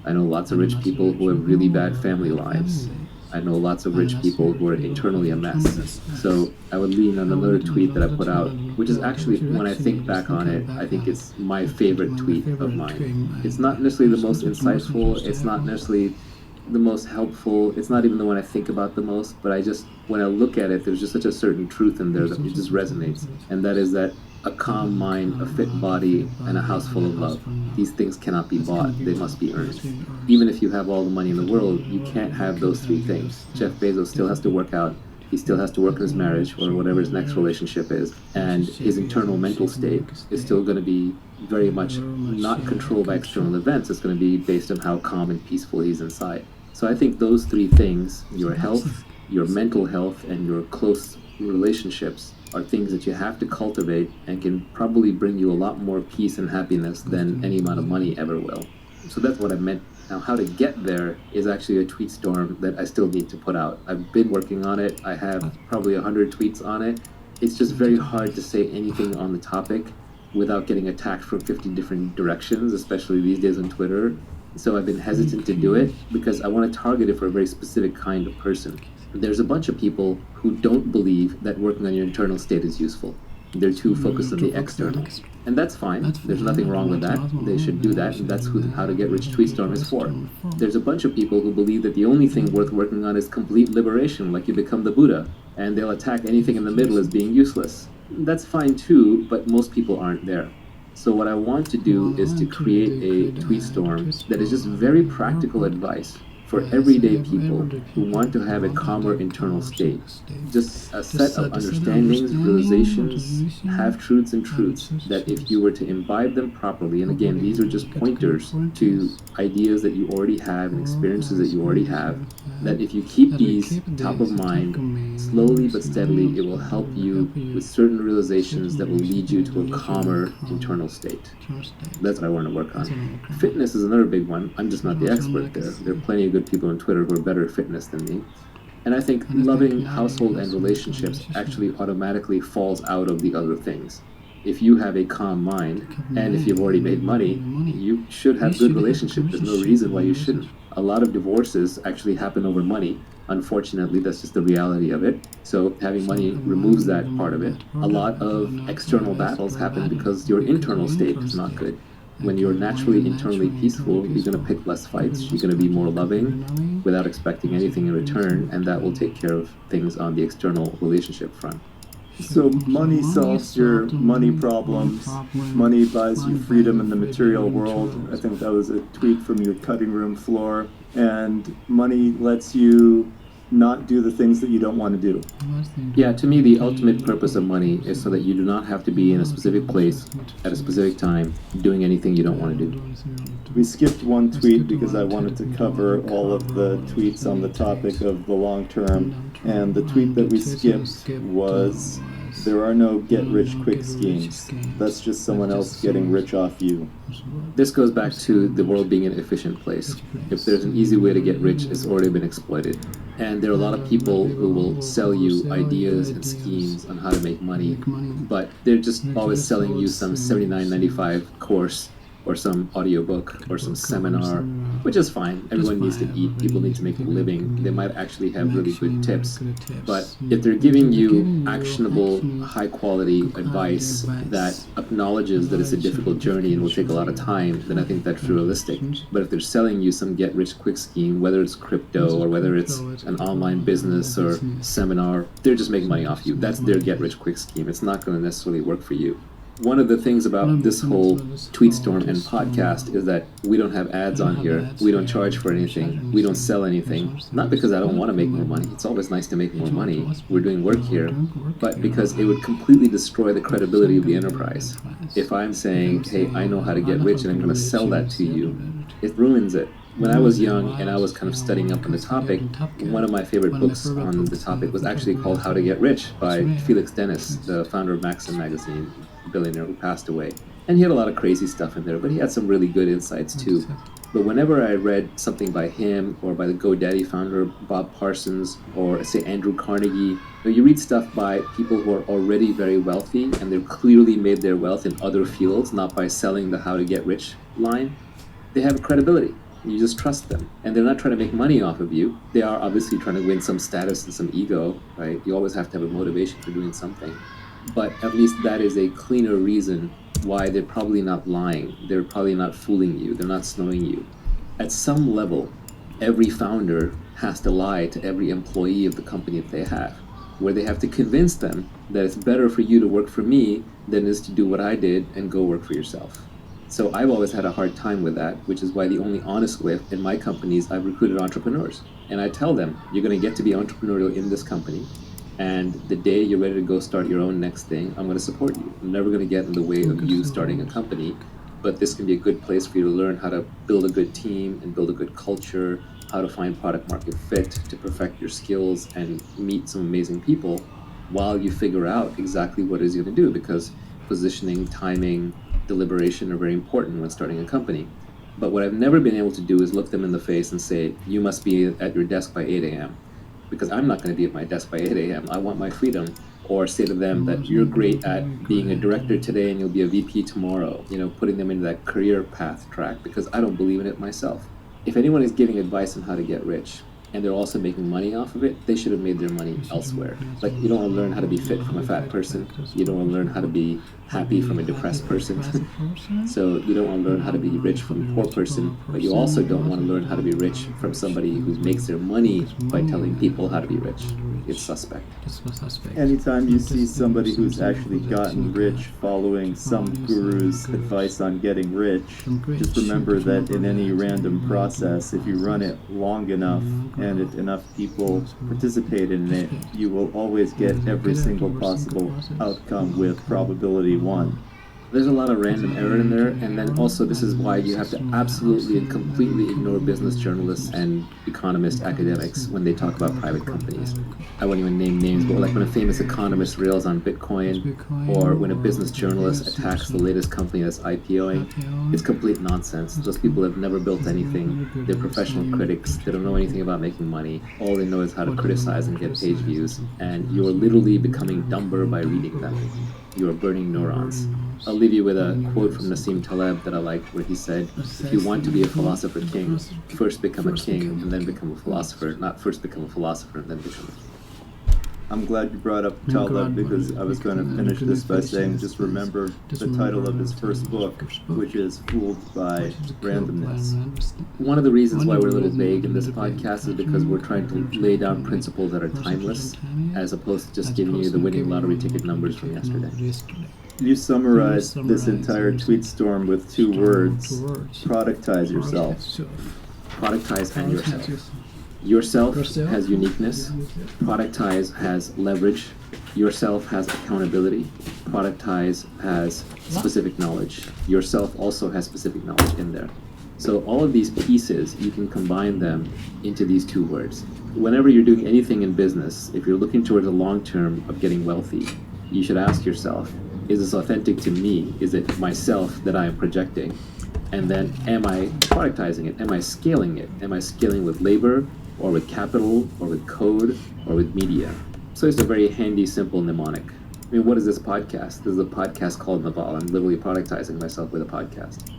I know lots of rich people who have really bad family lives. I know lots of rich people who are internally a mess. So I would lean on another tweet that I put out, which is actually, when I think back on it, I think it's my favorite tweet of mine. It's not necessarily the most insightful, it's not necessarily the most helpful, it's not even the one I think about the most, but when I look at it, there's just such a certain truth in there that it just resonates. And that is that a calm mind, a fit body, and a house full of love. These things cannot be bought, they must be earned. Even if you have all the money in the world, you can't have those three things. Jeff Bezos still has to work out, he still has to work in his marriage or whatever his next relationship is, and his internal mental state is still going to be very much not controlled by external events. It's going to be based on how calm and peaceful he's inside. So I think those three things, your health, your mental health, and your close relationships, are things that you have to cultivate and can probably bring you a lot more peace and happiness than any amount of money ever will. So that's what I meant. Now, how to get there is actually a tweet storm that I still need to put out. I've been working on it. I have probably 100 tweets on it. It's just very hard to say anything on the topic without getting attacked from 50 different directions, especially these days on Twitter. So I've been hesitant to do it because I want to target it for a very specific kind of person. There's a bunch of people who don't believe that working on your internal state is useful. They're too focused on the external. And that's fine. There's nothing wrong with that. They should do that. And that's who How to Get Rich Tweet Storm is for. There's a bunch of people who believe that the only thing worth working on is complete liberation, like you become the Buddha, and they'll attack anything in the middle as being useless. That's fine too, but most people aren't there. So what I want to do is to create a tweet storm that is just very practical advice for everyday people who want to have a calmer internal state. Just a set of understandings, realizations, half-truths and truths that if you were to imbibe them properly, and again, these are just pointers to ideas that you already have and experiences that you already have, that if you keep these top of mind, slowly but steadily, it will help you with certain realizations that will lead you to a calmer internal state. That's what I want to work on. Fitness is another big one. I'm just not the expert there. There are plenty of good people on Twitter who are better at fitness than me. And I think loving household and relationships actually automatically falls out of the other things. If you have a calm mind, and if you've already made money, you should have good relationships. There's no reason why you shouldn't. A lot of divorces actually happen over money. Unfortunately, that's just the reality of it. So having money removes that part of it. A lot of external battles happen because your internal state is not good. When you're naturally internally peaceful, you're going to pick less fights, you're going to be more loving without expecting anything in return, and that will take care of things on the external relationship front. So money solves your money problems. Money buys you freedom in the material world. I think that was a tweet from your cutting room floor. And money lets you not do the things that you don't want to do. Yeah, to me, the ultimate purpose of money is so that you do not have to be in a specific place at a specific time doing anything you don't want to do. We skipped one tweet because I wanted to cover all of the tweets on the topic of the long term. And the tweet that we skipped was, "There are no get-rich-quick schemes. That's just someone else getting rich off you." This goes back to the world being an efficient place. If there's an easy way to get rich, it's already been exploited. And there are a lot of people who will sell you ideas and schemes on how to make money, but they're just always selling you some $79.95 course or some audiobook or some seminar, which is fine. Everyone needs to eat. People need to make a living. They might actually have really good tips. But if they're giving you actionable, high-quality advice that acknowledges that it's a difficult journey and will take a lot of time, then I think that's realistic. But if they're selling you some get-rich-quick scheme, whether it's crypto or whether it's an online business or seminar, they're just making money off you. That's their get-rich-quick scheme. It's not going to necessarily work for you. One of the things about this whole tweet storm and podcast is that we don't have ads on here. We don't charge for anything. We don't sell anything. Not because I don't want to make more money. It's always nice to make more money. We're doing work here. But because it would completely destroy the credibility of the enterprise. If I'm saying, hey, I know how to get rich and I'm going to sell that to you, it ruins it. When I was young and I was kind of studying up on the topic, one of my favorite books on the topic was actually called How to Get Rich by Felix Dennis, the founder of Maxim magazine, billionaire who passed away. And he had a lot of crazy stuff in there, but he had some really good insights too. But whenever I read something by him or by the GoDaddy founder, Bob Parsons, or say Andrew Carnegie, you read stuff by people who are already very wealthy and they've clearly made their wealth in other fields, not by selling the how to get rich line, they have credibility. You just trust them. And they're not trying to make money off of you. They are obviously trying to win some status and some ego, right? You always have to have a motivation for doing something. But at least that is a cleaner reason why they're probably not lying. They're probably not fooling you. They're not snowing you. At some level, every founder has to lie to every employee of the company that they have, where they have to convince them that it's better for you to work for me than it is to do what I did and go work for yourself. So I've always had a hard time with that, which is why the only honest way in my companies, I've recruited entrepreneurs. And I tell them, you're going to get to be entrepreneurial in this company. And the day you're ready to go start your own next thing, I'm going to support you. I'm never going to get in the way of you starting a company. But this can be a good place for you to learn how to build a good team and build a good culture, how to find product market fit, to perfect your skills and meet some amazing people while you figure out exactly what it is you're going to do, because positioning, timing, deliberation are very important when starting a company. But what I've never been able to do is look them in the face and say, you must be at your desk by 8 a.m. because I'm not going to be at my desk by 8 a.m. I want my freedom. Or say to them that you're great at being a director today and you'll be a VP tomorrow, putting them into that career path track, because I don't believe in it myself. If anyone is giving advice on how to get rich and they're also making money off of it, they should have made their money elsewhere. Like, you don't want to learn how to be fit from a fat person. You don't want to learn how to be happy from a depressed person. So you don't want to learn how to be rich from a poor person, but you also don't want to learn how to be rich from somebody who makes their money by telling people how to be rich. It's suspect. Anytime you see somebody who's actually gotten rich following some guru's advice on getting rich, just remember that in any random process, if you run it long enough and enough people participate in it, you will always get every single possible outcome with probability 1. There's a lot of random error in there, and then also this is why you have to absolutely and completely ignore business journalists and economist academics when they talk about private companies. I won't even name names, but like when a famous economist rails on Bitcoin, or when a business journalist attacks the latest company that's IPOing, it's complete nonsense. Those people have never built anything. They're professional critics. They don't know anything about making money. All they know is how to criticize and get page views, and you're literally becoming dumber by reading them. You are burning neurons. I'll leave you with a quote from Nassim Taleb that I liked, where he said, if you want to be a philosopher king, first become a king and then become a philosopher, not first become a philosopher and then become a king. I'm glad you brought up Taleb, because I was going to finish this by saying just remember the title of his first book, which is Fooled by Randomness. One of the reasons why we're a little vague in this podcast is because we're trying to lay down principles that are timeless, as opposed to just giving you the winning lottery ticket numbers from yesterday. You summarized this entire tweet storm with 2 words: productize yourself. Productize and yourself. Yourself has uniqueness. Productize has leverage. Yourself has accountability. Productize has specific knowledge. Yourself also has specific knowledge in there. So all of these pieces, you can combine them into these 2 words. Whenever you're doing anything in business, if you're looking towards a long term of getting wealthy, you should ask yourself, is this authentic to me? Is it myself that I am projecting? And then, am I productizing it? Am I scaling it? Am I scaling with labor, or with capital, or with code, or with media? So it's a very handy, simple mnemonic. I mean, what is this podcast? This is a podcast called Naval. I'm literally productizing myself with a podcast.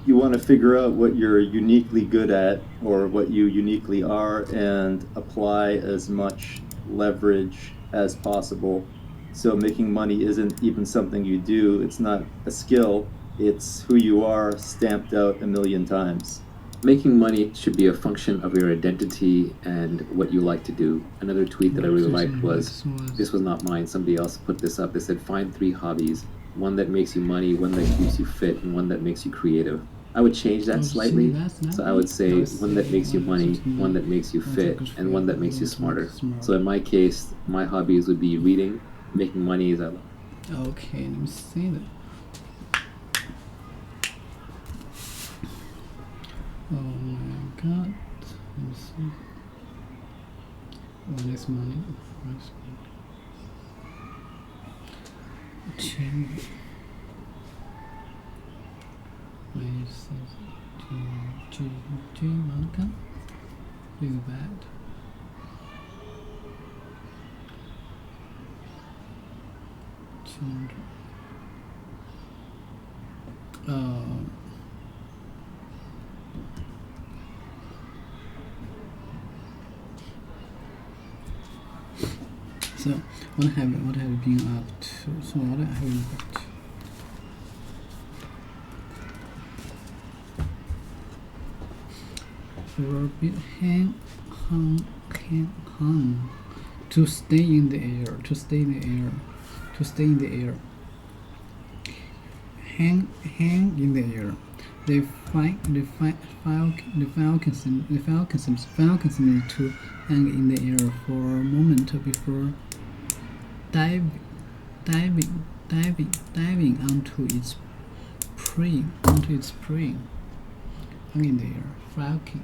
You want to figure out what you're uniquely good at, or what you uniquely are, and apply as much leverage as possible. So making money isn't even something you do. It's not a skill. It's who you are stamped out a million times. Making money should be a function of your identity and what you like to do. Another tweet that I really liked was, this was not mine, somebody else put this up. They said, find 3 hobbies. One that makes you money, one that keeps you fit, and one that makes you creative. I would change that slightly. So I would say one that makes you money, one that makes you fit, and one that makes you smarter. So in my case, my hobbies would be reading, making money is I love. Okay, let me see that. Oh my god. Let me see. What is money? Change. Where is this? G Monica? Big bad. Change. So what have you been up to? So what have you been up to? Verb hang. To stay in the air. To stay in the air. To stay in the air. Hang in the air. The falcon to hang in the air for a moment before diving onto its prey. Hang in the air. Falcon.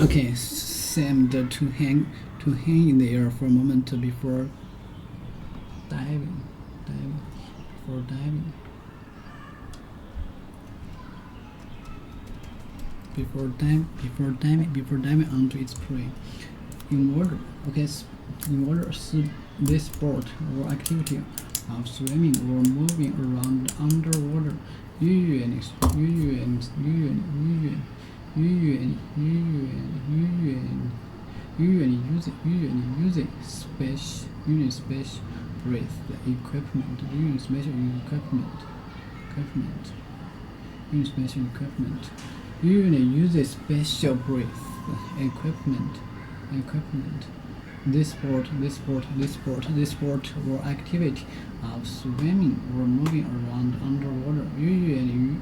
Okay, Sam, to hang in the air for a moment before diving onto its prey. In order, this sport or activity of swimming or moving around underwater, usually using special breath equipment. Usually use special breath equipment. This sport or activity of swimming or moving around underwater usually use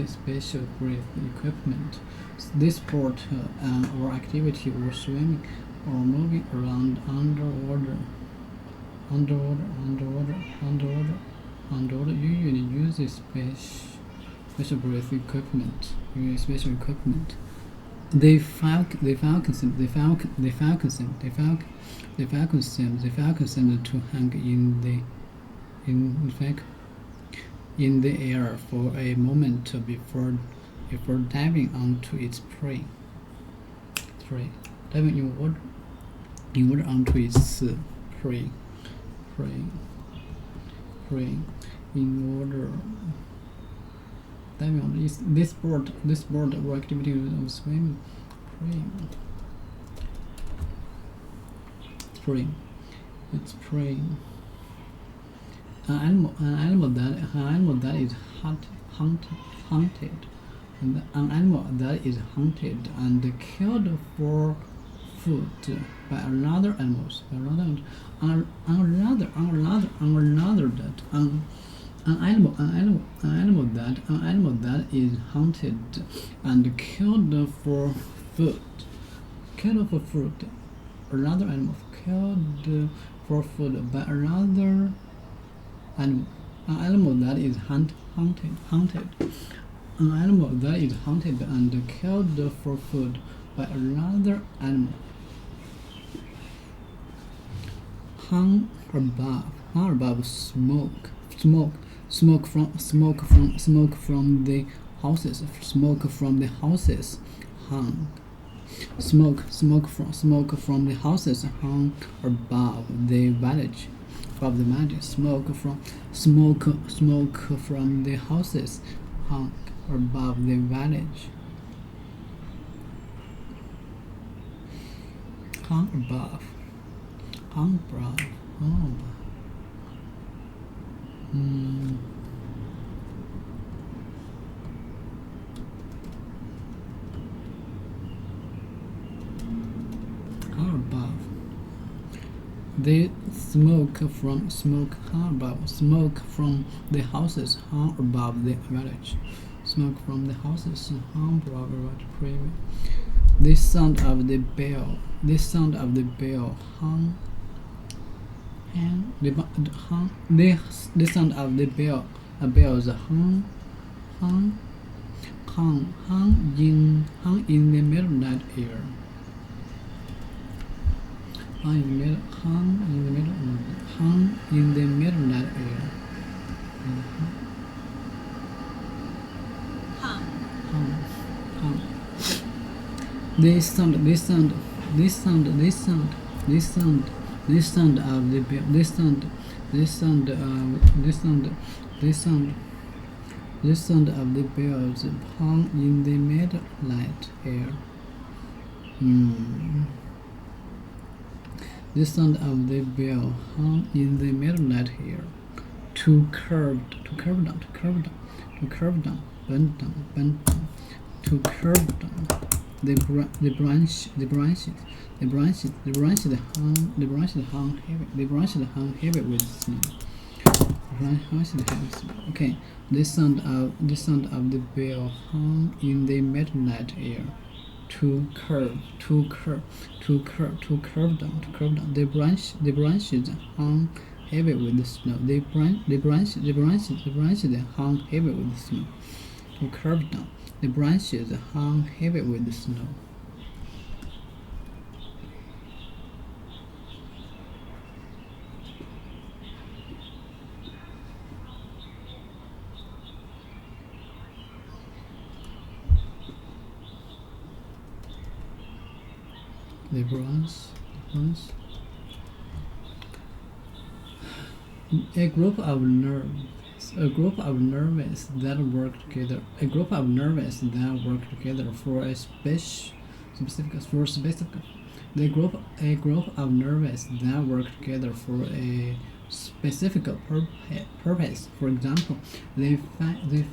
special breath equipment. This sport or activity or swimming or moving around underwater usually uses special breath equipment. The falcon to hang in the air for a moment before diving onto its prey. Diving in water onto its prey. In water. Diving on this sport or activity of swimming. It's preying. An animal that is hunted. An animal that is hunted and killed for food by another animal. An animal that is hunted and killed for food. Another animal killed for food by another animal. An animal that is hunted. An animal that is hunted and killed for food by another animal. Hung above smoke from the houses. Hung. Smoke from the houses hung above the village. Smoke from the houses hung above the village. Hung above. Above. The smoke from the houses hung above the village. Smoke from the houses hung above the village. The sound of the bell hung. The sound of the bells hung in the midnight air. hung in the middle, hung in the midnight air. Hung. The sound of the bells hung in the midnight air. The sound of the bell hung in the midnight air. To curve down, bend down. To curve down. The branches hung heavy with snow. Okay, the sound of the bell hung in the midnight air. To curve down. The branches hung heavy with the snow. The branches hung heavy with the snow. To curve down. The branches hung heavy with the snow. The branch. A group of nerves that work together. A group of nerves that work together for a specific. A group of nerves that work together for a specific purpose. For example, the factor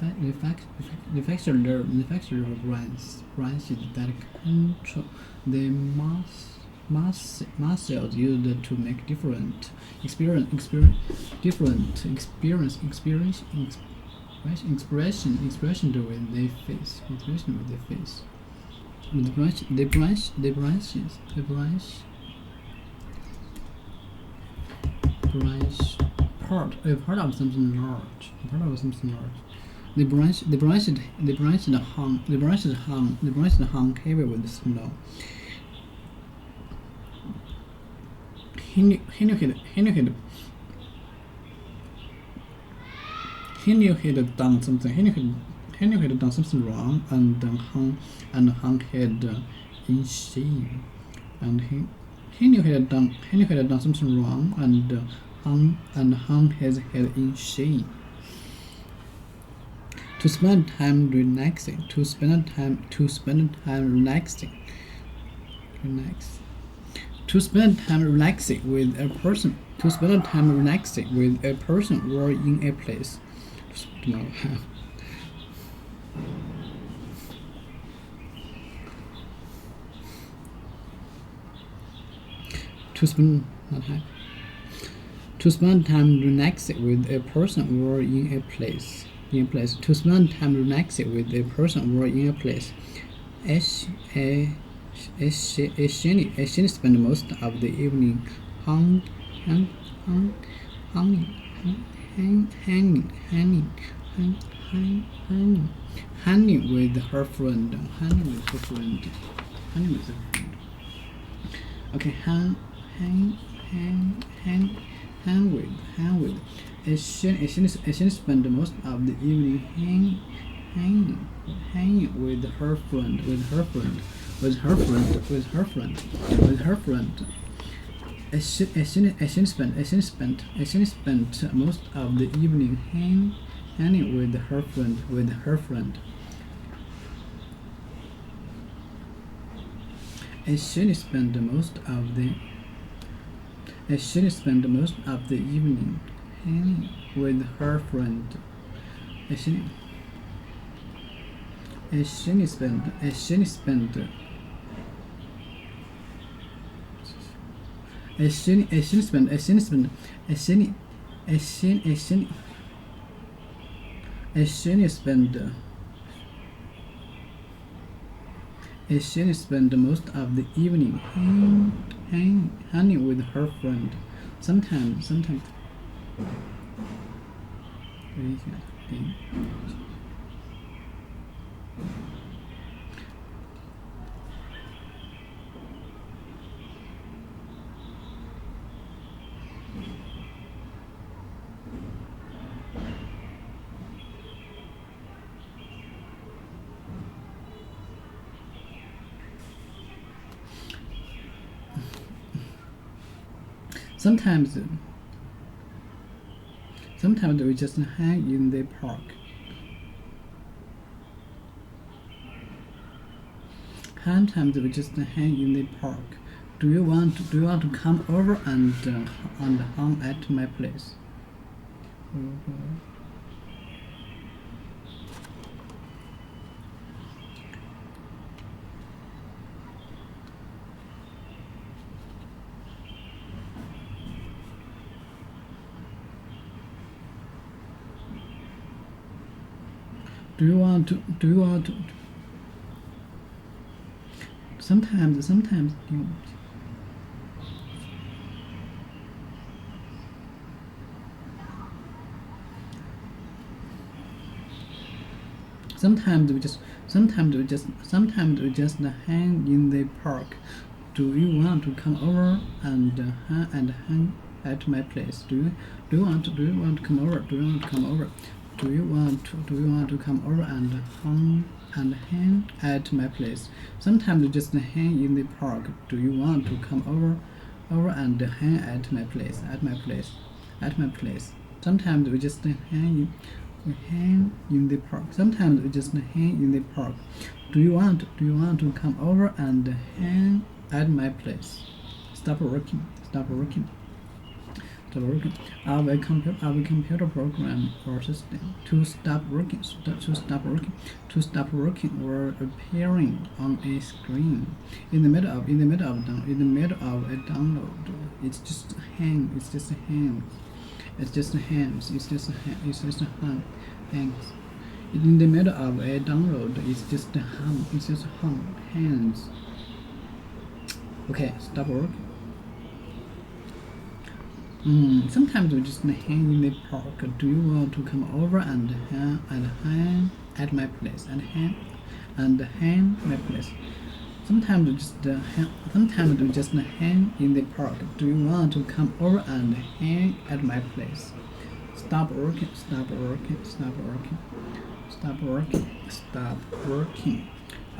branches that control the muscles used to make different expression with the face. The branch part of something large. The branches hung heavy with snow. He knew he'd done something. He knew he'd done something wrong, and hung head in shame. And he knew he'd done something wrong, and hung his head in shame. To spend time relaxing. To spend time relaxing. To spend time relaxing with a person. To spend time relaxing with a person or in a place. To spend time relaxing with a person or in a place. To spend time relaxing with a person or in a place. She spent most of the evening hanging with her friend. Okay, hang with. She spent most of the evening hanging with her friend. She spent most of the evening hanging with her friend. She spent most of the evening hanging with her friend. She spent most of the evening hanging with her friend. Sometimes. Sometimes we just hang in the park. Sometimes we just hang in the park. Do you want to come over and hang at my place? Do you want to? Sometimes you. Sometimes we just hang in the park. Do you want to come over and hang at my place? Do you want to come over? Do you want to come over? Do you want to come over and hang at my place? Sometimes we just hang in the park. Do you want to come over and hang at my place? At my place. Sometimes we just hang in the park. Sometimes we just hang in the park. Do you want to come over and hang at my place? Stop working. Our computer program or system to stop working or appearing on a screen in the middle of a download. It's just hangs. In the middle of a download, it's just hangs. Okay, stop working. Sometimes we just hang in the park. Do you want to come over and hang at my place? Hang my place. Sometimes we just hang in the park. Do you want to come over and hang at my place? Stop working.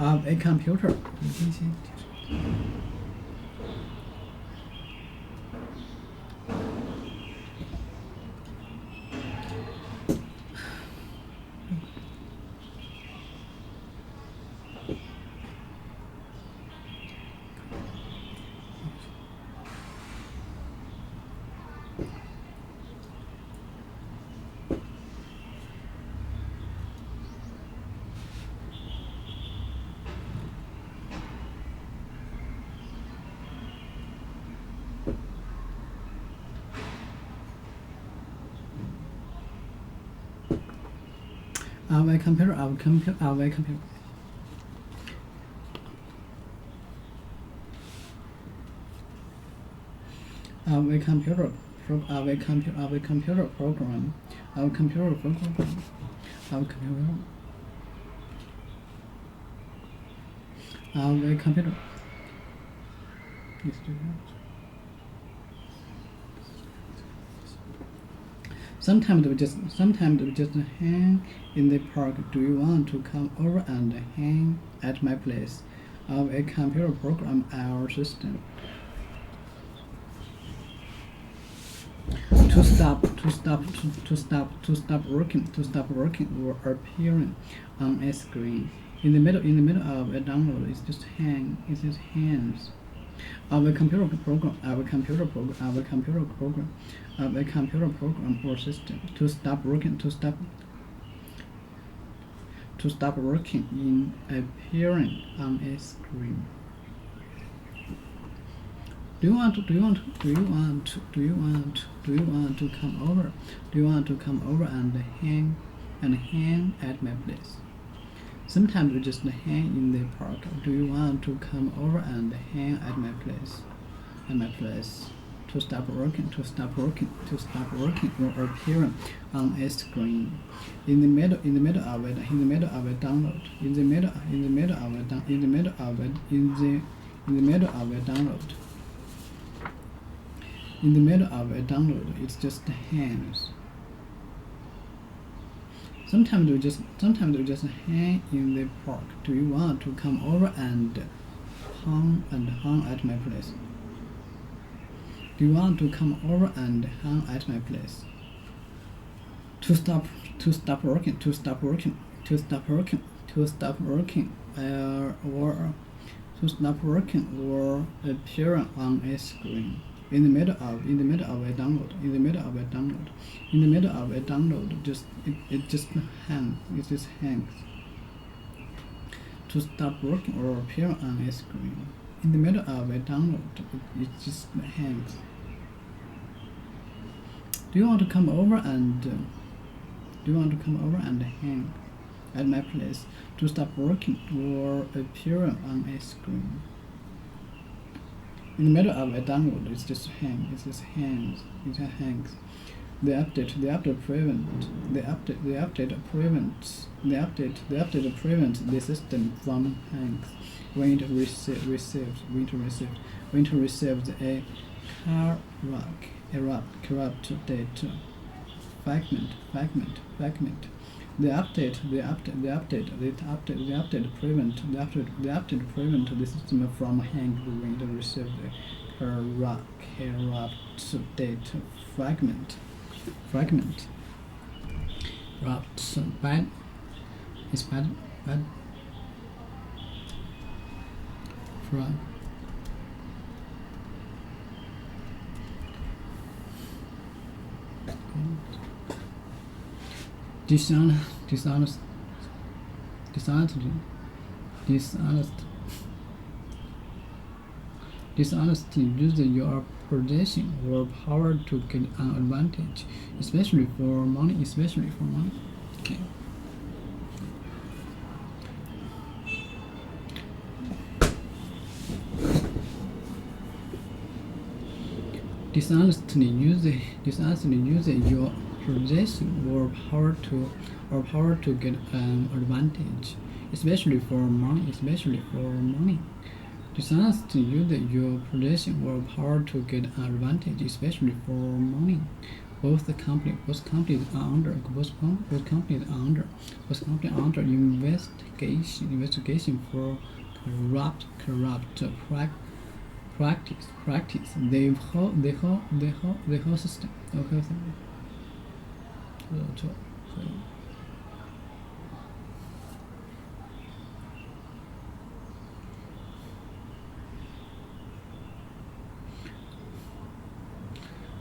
A computer. Our computer. Our computer program. Sometimes we just hang in the park. Do you want to come over and hang at my place? A computer program our system to stop working or appearing on a screen in the middle of a download. It's just hangs. Our computer program or system to stop working in appearing on a screen. Do you want to come over? Do you want to come over and hang at my place? Sometimes we just hang in the park. Do you want to come over and hang at my place? To stop working or appearing on a screen in the middle of a download. In the middle of a download, it's just hangs. Sometimes we just hang in the park. Do you want to come over and hang at my place? Do you want to come over and hang at my place? To stop working, or to stop working or appearing on a screen. In the middle of a download, it just hangs. To stop working or appear on a screen. In the middle of a download, it just hangs. Do you want to come over and hang at my place? To stop working or appear on a screen. In the middle of a download, it just hangs. The update prevents the system from hangs when it receives a corrupt data fragment. The update prevents the system from hanging when it receives a corrupt data fragment. Bad. It's bad. Frog. Dishonest. Dishonesty uses your position or power to get an advantage, especially for money. Okay. Dishonestly uses your position or power to get an advantage, especially for money. Dishonestly uses your position or power to get an advantage, especially for money. Both companies are under investigation for corrupt practice. The whole system. Okay.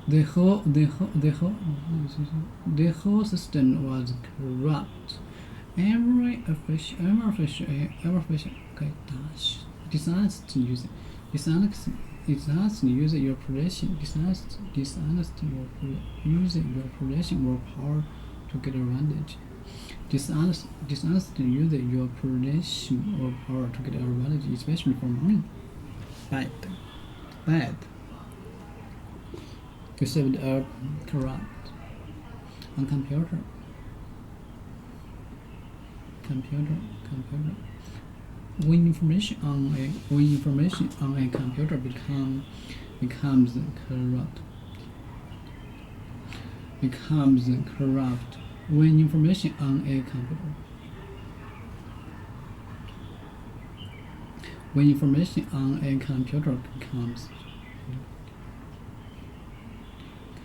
The whole system was corrupt. Every official. Okay, dishonestly use your position. Using your position or power to get advantage. Dishonestly use your position or power to get advantage, especially for money. Bad. Received a corrupt on computer. When information on a computer becomes corrupt. When information on a computer becomes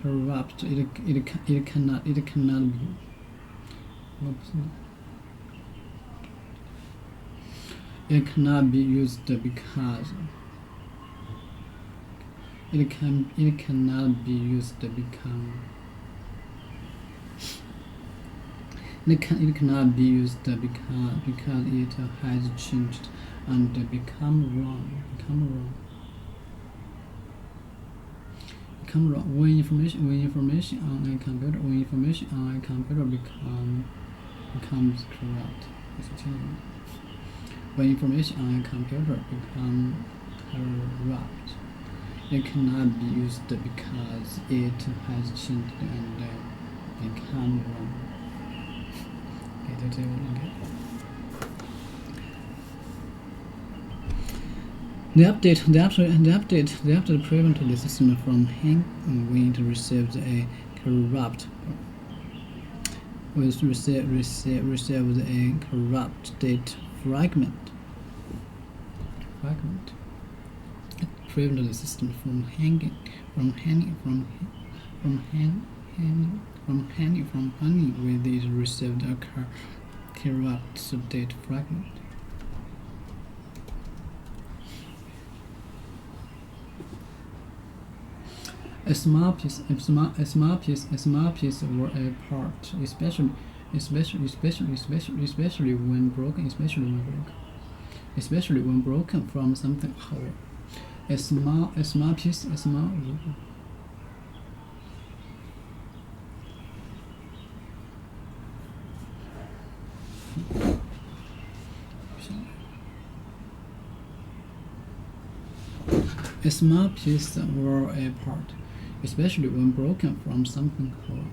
corrupt, it cannot be. It cannot be used because it cannot be used because it has changed and become wrong. When information on a computer becomes corrupt. When information on a computer becomes corrupt, it cannot be used because it has changed and become wrong. Okay. The update prevents the system from hanging when it receives a corrupt data fragment. prevent the system from hanging from honey with it received a corrupt state fragment. A small piece or a part, especially when broken from something whole.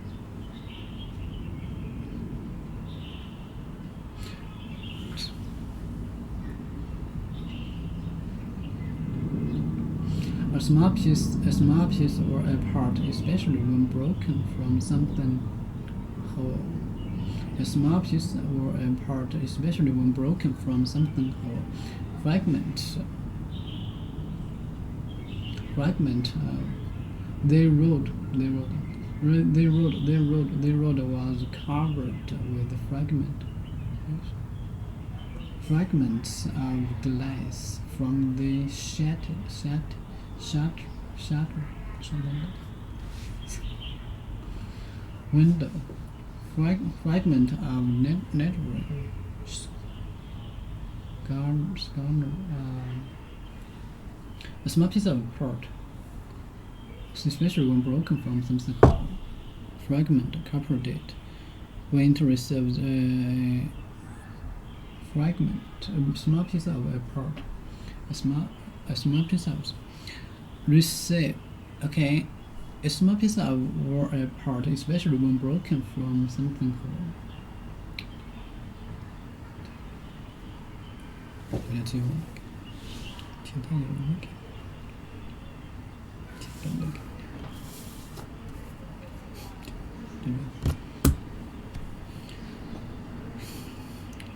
A small piece. A small piece or a part, especially when broken from something whole. A small piece or a part, especially when broken from something whole. A small piece or a part, especially when broken from something whole. Fragment. The road was covered with fragments of glass from the shutter. Window. Fragment of network. A small piece of part, especially when broken from something whole. Fragment, copper date. When it receives a fragment, a small piece of a part, a small piece of receive. Okay, a small piece of or a part, especially when broken from something whole.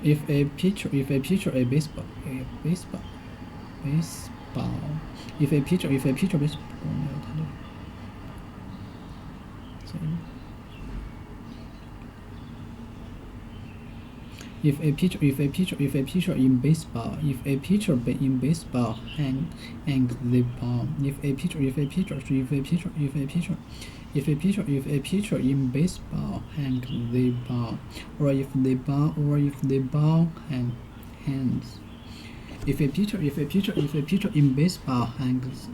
If a pitcher, a baseball. If a pitcher, baseball. If a pitcher in baseball, hangs the ball. If a pitcher in baseball hangs the ball, or if the ball hangs. If a pitcher in baseball hangs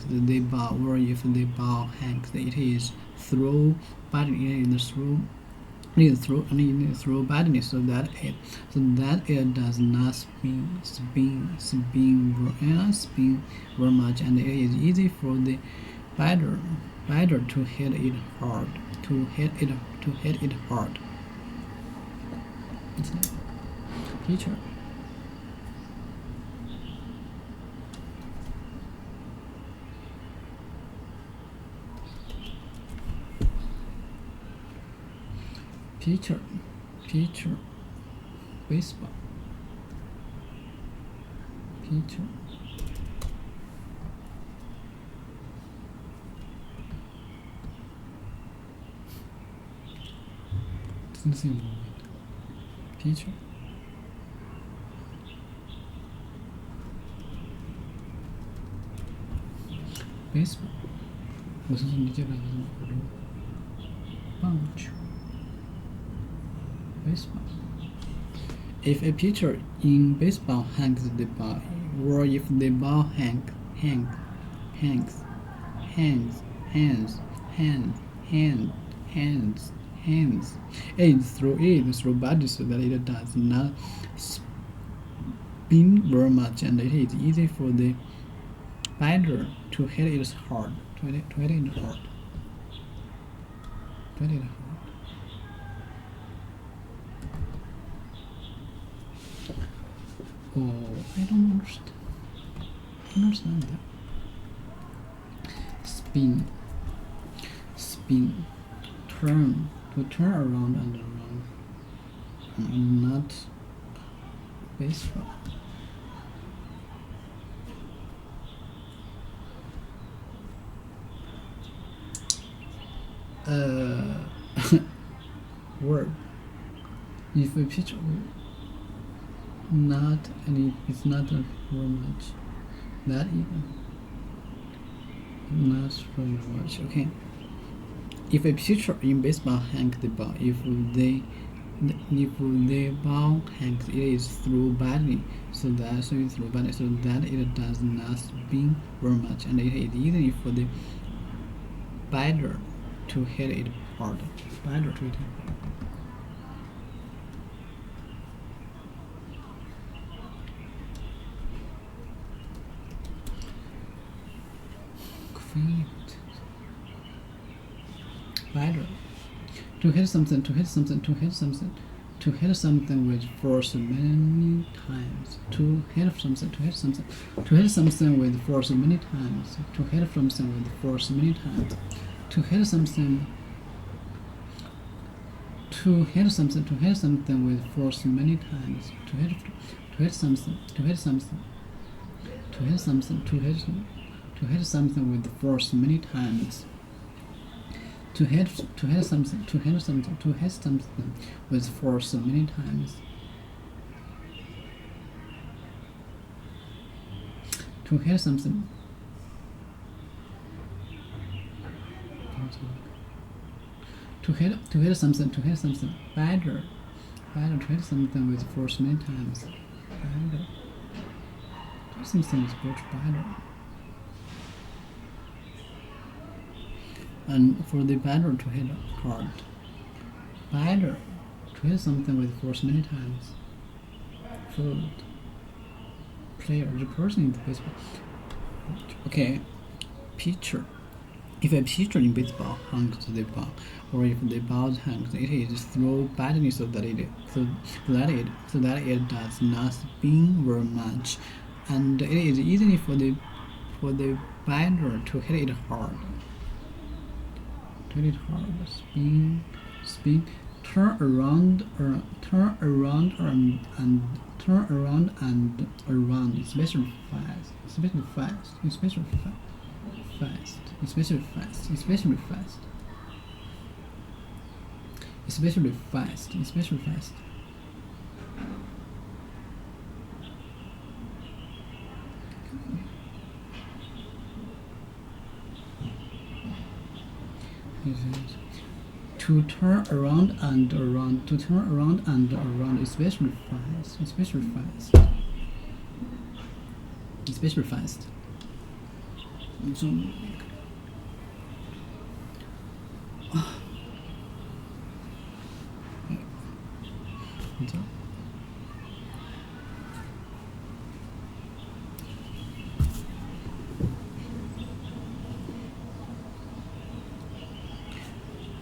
the ball, or if the ball hangs, it is throw, but it is throw badly so that it does not spin very much, and it is easy for the batter to hit it hard. Pitcher. Pitcher, baseball. Pitcher. Doesn't seem right. Pitcher. Baseball. 무슨 소리인지 모르겠어요.棒球. Baseball. If a pitcher in baseball hangs the ball, or if the ball hangs, and throw badly so that it does not spin very much, and it is easy for the batter to hit it hard. Oh, I don't understand that. Spin, to turn around and around. Not baseball. word. If a pitcher not any, it's not very much. Not even. Not very much. Okay. If a pitcher in baseball hangs the ball, if the ball hangs, it is thrown badly, so that it does not spin very much, and it is easy for the batter to hit it hard. Batter. To hit something with force many times. To hit something with force many times. To hit something with force many times. To hit something with force many times. To hit something with force many times. To hit something with force many times. To hit something. To hit something. Batter. To hit something with force many times. Batter. To hit something with force batter. And for the batter to hit hard. Batter. To hit something with force many times. Field. Player. The person in the baseball. Okay. Pitcher. If a pitcher in baseball hangs the ball, or if the ball hangs, it is thrown badly so that it does not spin very much, and it is easy for the batter to hit it hard. Spin, turn around and around, especially fast. To turn around and around, especially fast.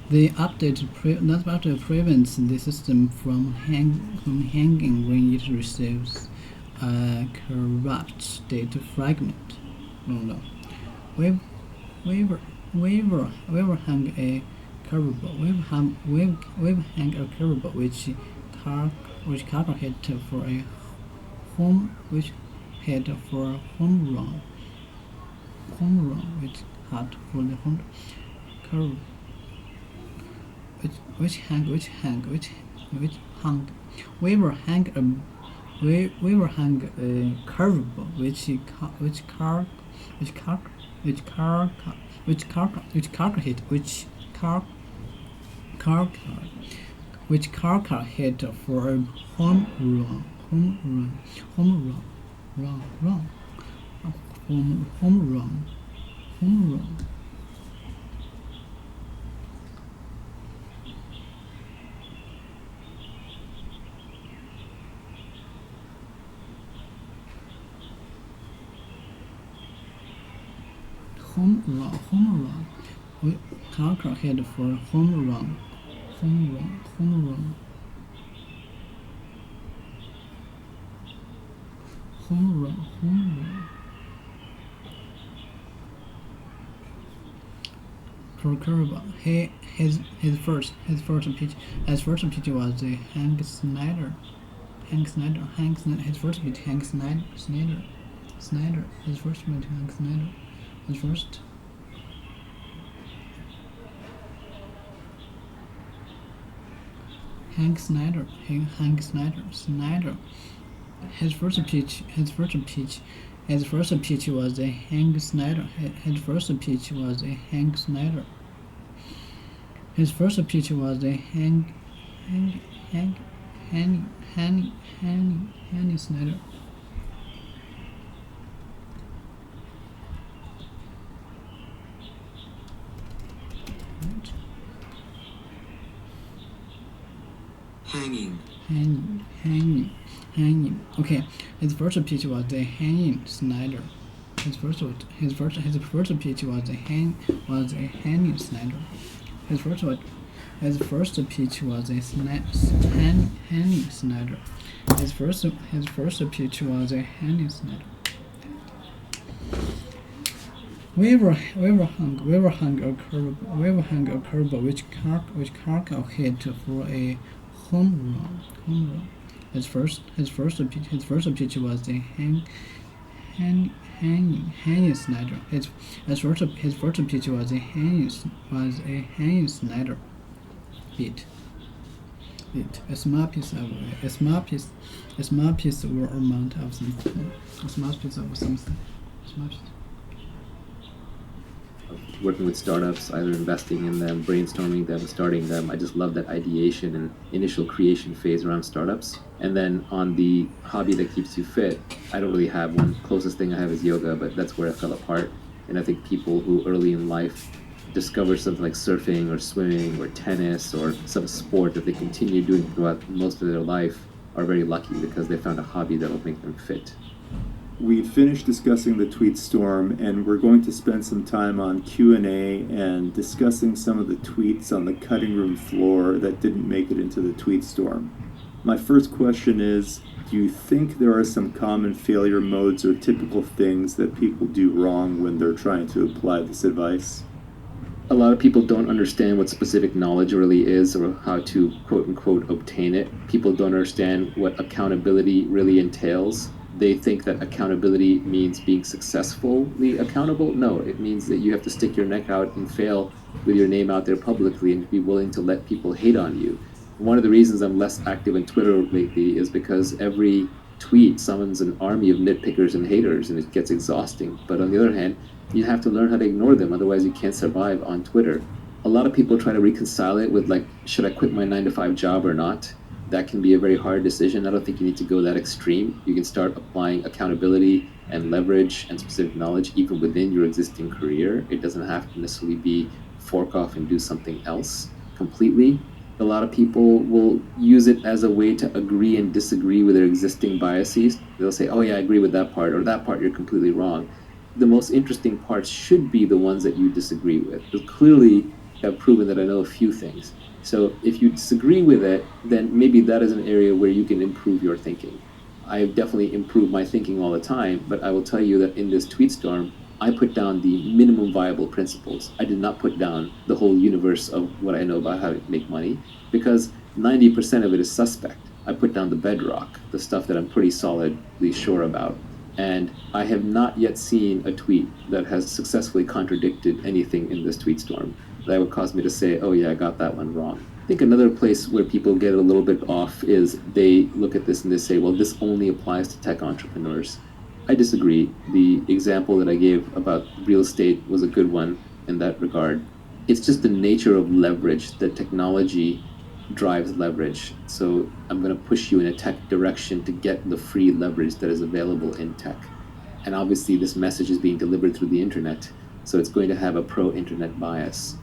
The update prevents the system from hanging when it receives a corrupt data fragment. Wave hang a curveball which Carter hit for a home run. Which hit for the home curve. Which hung. Weaver hung a curveball which Carter hit for a home run. Home run. Carter hit for a home run. Curveball. His first pitch was the Hank Snyder. His first pitch, Hank Snyder. His first pitch, Hank Snyder. His first. Hank Snyder. Snyder. His first pitch was a Hank Snyder. His first pitch was a Hank Snyder. His first pitch was a Hanny Snyder. Right. Hanging. Hanging. Okay, his first pitch was a hanging Snyder. His first pitch was a hanging Snyder. His first pitch was a hanging Snyder. His first pitch was a hanging Snyder. Weaver hung a curve which Cargill hit for a home run. His first pitch was a hanging Snyder. His first pitch was a hanging Snyder. Beat. A small piece or amount of something. A small piece of something. Working with startups, either investing in them, brainstorming them, starting them. I just love that ideation and initial creation phase around startups. And then on the hobby that keeps you fit, I don't really have one. Closest thing I have is yoga, but that's where I fell apart. And I think people who early in life discover something like surfing or swimming or tennis or some sport that they continue doing throughout most of their life are very lucky because they found a hobby that'll make them fit. We finished discussing the tweet storm, and we're going to spend some time on Q&A and discussing some of the tweets on the cutting room floor that didn't make it into the tweet storm. My first question is, do you think there are some common failure modes or typical things that people do wrong when they're trying to apply this advice? A lot of people don't understand what specific knowledge really is or how to quote-unquote obtain it. People don't understand what accountability really entails. They think that accountability means being successfully accountable. No, it means that you have to stick your neck out and fail with your name out there publicly and be willing to let people hate on you. One of the reasons I'm less active on Twitter lately is because every tweet summons an army of nitpickers and haters, and it gets exhausting. But on the other hand, you have to learn how to ignore them, otherwise you can't survive on Twitter. A lot of people try to reconcile it with, like, should I quit my 9-to-5 job or not? That can be a very hard decision. I don't think you need to go that extreme. You can start applying accountability and leverage and specific knowledge even within your existing career. It doesn't have to necessarily be fork off and do something else completely. A lot of people will use it as a way to agree and disagree with their existing biases. They'll say, oh yeah, I agree with that part, or that part you're completely wrong. The most interesting parts should be the ones that you disagree with. Because clearly I've proven that I know a few things. So if you disagree with it, then maybe that is an area where you can improve your thinking. I've definitely improved my thinking all the time, but I will tell you that in this tweet storm, I put down the minimum viable principles. I did not put down the whole universe of what I know about how to make money, because 90% of it is suspect. I put down the bedrock, the stuff that I'm pretty solidly sure about. And I have not yet seen a tweet that has successfully contradicted anything in this tweet storm that would cause me to say, oh yeah, I got that one wrong. I think another place where people get a little bit off is they look at this and they say, well, this only applies to tech entrepreneurs. I disagree. The example that I gave about real estate was a good one in that regard. It's just the nature of leverage that technology drives leverage. So I'm going to push you in a tech direction to get the free leverage that is available in tech. And obviously this message is being delivered through the internet, so it's going to have a pro-internet bias.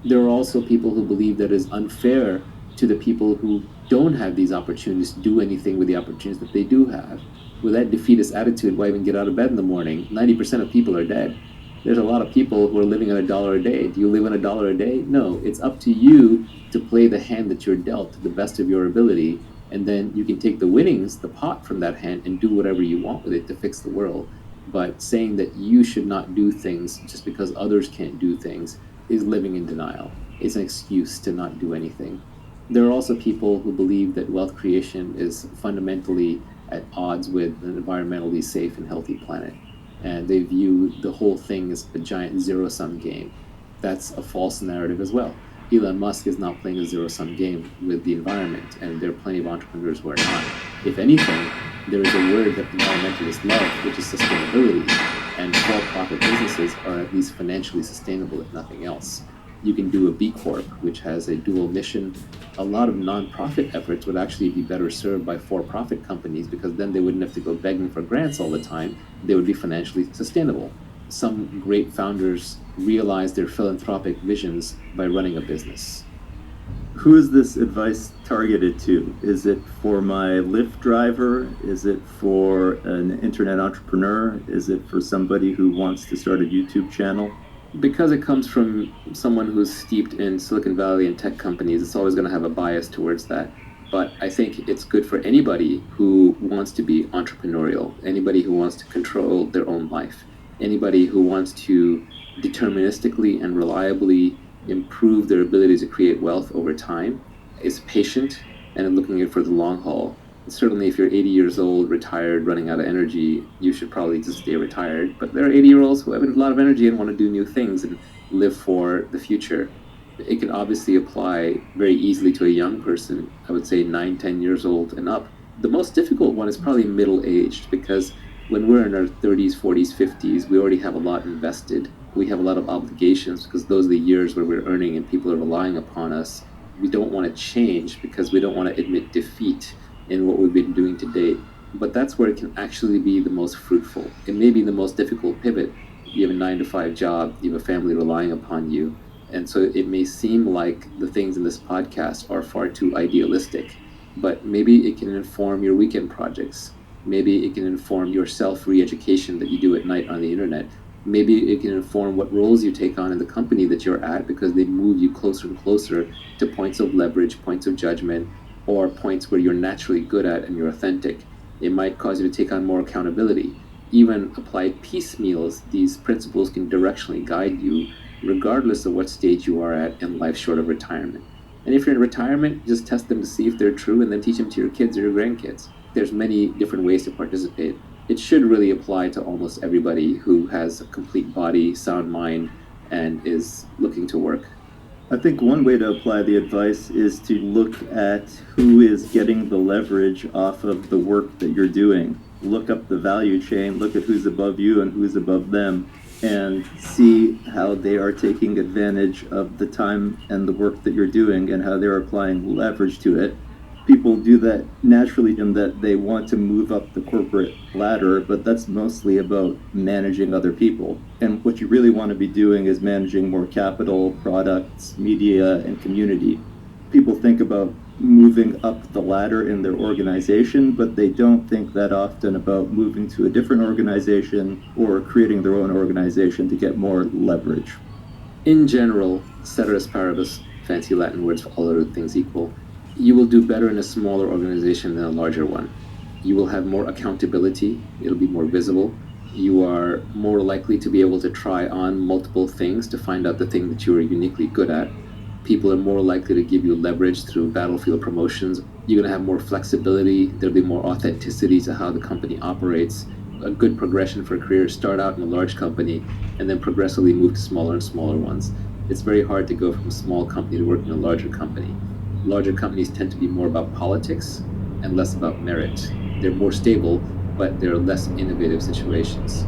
There are also people who believe that it is unfair to the people who don't have these opportunities to do anything with the opportunities that they do have. With that defeatist attitude, why even get out of bed in the morning? 90% of people are dead. There's a lot of people who are living on $1 a day. Do you live on $1 a day? No, it's up to you to play the hand that you're dealt to the best of your ability, and then you can take the winnings, the pot from that hand, and do whatever you want with it to fix the world. But saying that you should not do things just because others can't do things is living in denial. It's an excuse to not do anything. There are also people who believe that wealth creation is fundamentally at odds with an environmentally safe and healthy planet. And they view the whole thing as a giant zero-sum game. That's a false narrative as well. Elon Musk is not playing a zero-sum game with the environment, and there are plenty of entrepreneurs who are not. If anything, there is a word that environmentalists love, which is sustainability, and for-profit businesses are at least financially sustainable, if nothing else. You can do a B Corp, which has a dual mission. A lot of nonprofit efforts would actually be better served by for-profit companies, because then they wouldn't have to go begging for grants all the time. They would be financially sustainable. Some great founders realize their philanthropic visions by running a business. Who is this advice targeted to? Is it for my Lyft driver? Is it for an internet entrepreneur? Is it for somebody who wants to start a YouTube channel? Because it comes from someone who's steeped in Silicon Valley and tech companies, it's always going to have a bias towards that. But I think it's good for anybody who wants to be entrepreneurial, anybody who wants to control their own life, anybody who wants to deterministically and reliably improve their ability to create wealth over time, is patient and looking at it for the long haul. Certainly, if you're 80 years old, retired, running out of energy, you should probably just stay retired. But there are 80-year-olds who have a lot of energy and want to do new things and live for the future. It can obviously apply very easily to a young person, I would say 9, 10 years old and up. The most difficult one is probably middle-aged, because when we're in our 30s, 40s, 50s, we already have a lot invested. We have a lot of obligations, because those are the years where we're earning and people are relying upon us. We don't want to change because we don't want to admit defeat in what we've been doing to date. But that's where it can actually be the most fruitful. It may be the most difficult pivot. You have a 9-to-5 job, you have a family relying upon you. And so it may seem like the things in this podcast are far too idealistic, but maybe it can inform your weekend projects. Maybe it can inform your self-re-education that you do at night on the internet. Maybe it can inform what roles you take on in the company that you're at, because they move you closer and closer to points of leverage, points of judgment, or points where you're naturally good at and you're authentic. It might cause you to take on more accountability. Even applied piecemeals, these principles can directionally guide you regardless of what stage you are at in life short of retirement. And if you're in retirement, just test them to see if they're true and then teach them to your kids or your grandkids. There's many different ways to participate. It should really apply to almost everybody who has a complete body, sound mind, and is looking to work. I think one way to apply the advice is to look at who is getting the leverage off of the work that you're doing. Look up the value chain, look at who's above you and who's above them, and see how they are taking advantage of the time and the work that you're doing and how they're applying leverage to it. People do that naturally in that they want to move up the corporate ladder, but that's mostly about managing other people. And what you really want to be doing is managing more capital, products, media, and community. People think about moving up the ladder in their organization, but they don't think that often about moving to a different organization or creating their own organization to get more leverage. In general, ceteris paribus, fancy Latin words for all other things equal, you will do better in a smaller organization than a larger one. You will have more accountability, it'll be more visible. You are more likely to be able to try on multiple things to find out the thing that you are uniquely good at. People are more likely to give you leverage through battlefield promotions. You're going to have more flexibility, there'll be more authenticity to how the company operates. A good progression for a career is start out in a large company and then progressively move to smaller and smaller ones. It's very hard to go from a small company to work in a larger company. Larger companies tend to be more about politics and less about merit. They're more stable, but they're less innovative situations.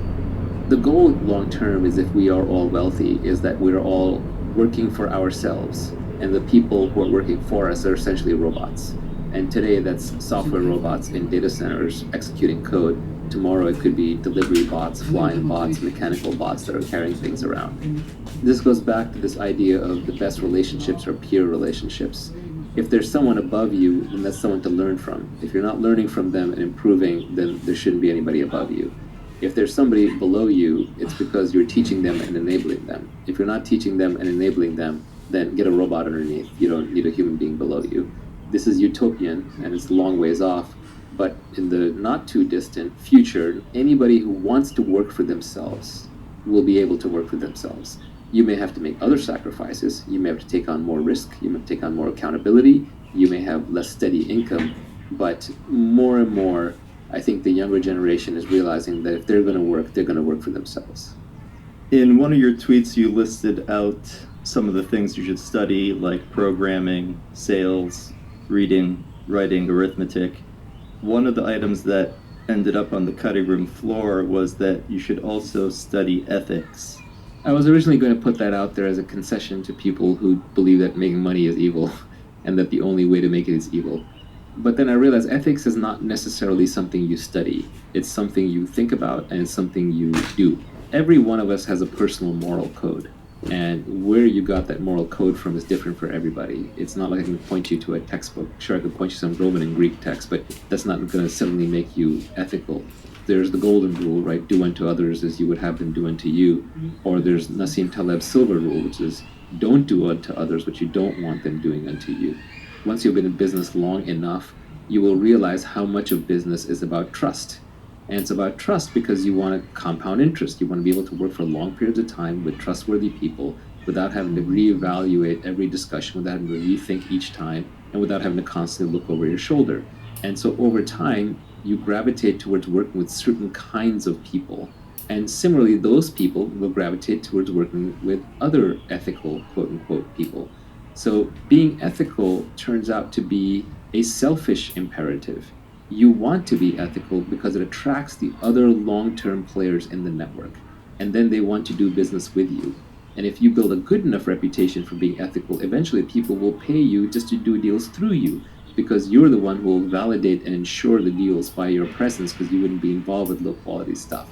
The goal long term is, if we are all wealthy, is that we're all working for ourselves, and the people who are working for us are essentially robots. And today that's software robots in data centers executing code. Tomorrow it could be delivery bots, flying bots, mechanical bots that are carrying things around. This goes back to this idea of the best relationships are peer relationships. If there's someone above you, then that's someone to learn from. If you're not learning from them and improving, then there shouldn't be anybody above you. If there's somebody below you, it's because you're teaching them and enabling them. If you're not teaching them and enabling them, then get a robot underneath. You don't need a human being below you. This is utopian, and it's a long ways off, but in the not too distant future, anybody who wants to work for themselves will be able to work for themselves. You may have to make other sacrifices. You may have to take on more risk. You may have to take on more accountability. You may have less steady income, but more and more, I think the younger generation is realizing that if they're going to work for themselves. In one of your tweets, you listed out some of the things you should study, like programming, sales, reading, writing, arithmetic. One of the items that ended up on the cutting room floor was that you should also study ethics. I was originally going to put that out there as a concession to people who believe that making money is evil and that the only way to make it is evil. But then I realized ethics is not necessarily something you study. It's something you think about and it's something you do. Every one of us has a personal moral code. And where you got that moral code from is different for everybody. It's not like I can point you to a textbook. Sure, I could point you to some Roman and Greek text, but that's not going to suddenly make you ethical. There's the golden rule, right? Do unto others as you would have them do unto you. Or there's Nassim Taleb's silver rule, which is don't do unto others what you don't want them doing unto you. Once you've been in business long enough, you will realize how much of business is about trust. And it's about trust because you want to compound interest. You want to be able to work for long periods of time with trustworthy people without having to reevaluate every discussion, without having to rethink each time, and without having to constantly look over your shoulder. And so over time, you gravitate towards working with certain kinds of people. And similarly, those people will gravitate towards working with other ethical, quote unquote, people. So being ethical turns out to be a selfish imperative. You want to be ethical because it attracts the other long-term players in the network, and then they want to do business with you. And if you build a good enough reputation for being ethical, eventually people will pay you just to do deals through you, because you're the one who will validate and ensure the deals by your presence, because you wouldn't be involved with low-quality stuff.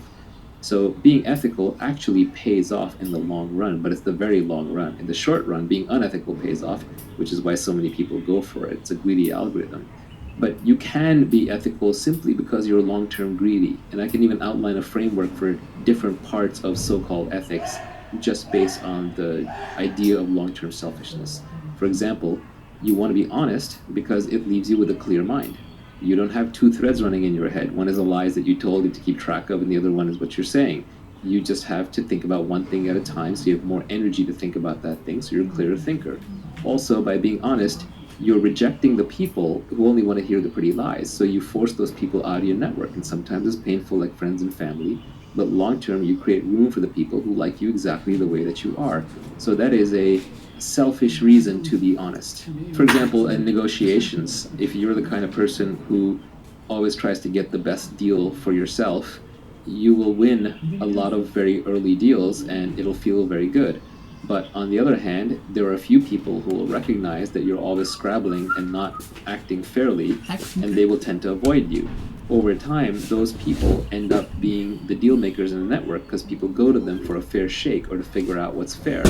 So being ethical actually pays off in the long run, but it's the very long run. In the short run, being unethical pays off, which is why so many people go for it. It's a greedy algorithm. But you can be ethical simply because you're long-term greedy. And I can even outline a framework for different parts of so-called ethics just based on the idea of long-term selfishness. For example, you want to be honest because it leaves you with a clear mind. You don't have two threads running in your head. One is the lies that you told you to keep track of, and the other one is what you're saying. You just have to think about one thing at a time, so you have more energy to think about that thing, so you're a clearer thinker. Also, by being honest, you're rejecting the people who only want to hear the pretty lies. So you force those people out of your network. And sometimes it's painful, like friends and family. But long term, you create room for the people who like you exactly the way that you are. So that is a selfish reason to be honest. For example, in negotiations, if you're the kind of person who always tries to get the best deal for yourself, you will win a lot of very early deals and it'll feel very good. But on the other hand, there are a few people who will recognize that you're always scrabbling and not acting fairly, and they will tend to avoid you. Over time, those people end up being the deal makers in the network because people go to them for a fair shake or to figure out what's fair.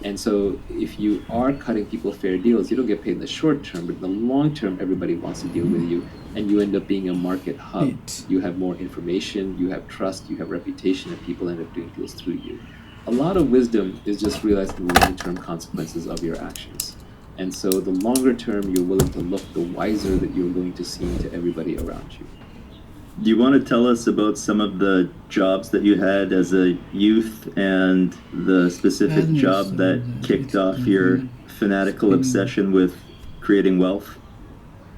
And so if you are cutting people fair deals, you don't get paid in the short term, but in the long term, everybody wants to deal with you, and you end up being a market hub. You have more information, you have trust, you have reputation, and people end up doing deals through you. A lot of wisdom is just realizing the long-term consequences of your actions. And so the longer term you're willing to look, the wiser that you're going to seem to everybody around you. Do you want to tell us about some of the jobs that you had as a youth and the specific job that kicked off your fanatical obsession with creating wealth?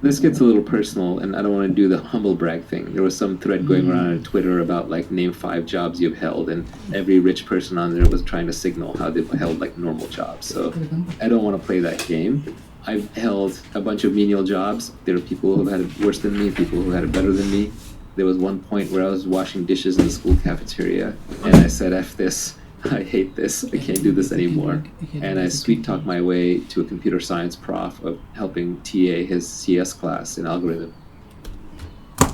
This gets a little personal, and I don't want to do the humble brag thing. There was some thread going around on Twitter about, like, name 5 jobs you've held, and every rich person on there was trying to signal how they've held, like, normal jobs. So I don't want to play that game. I've held a bunch of menial jobs. There are people who have had it worse than me, people who had it better than me. There was one point where I was washing dishes in the school cafeteria, and I said, F this. I hate this. I can't do this anymore. And I sweet-talked my way to a computer science prof of helping TA his CS class in algorithm. I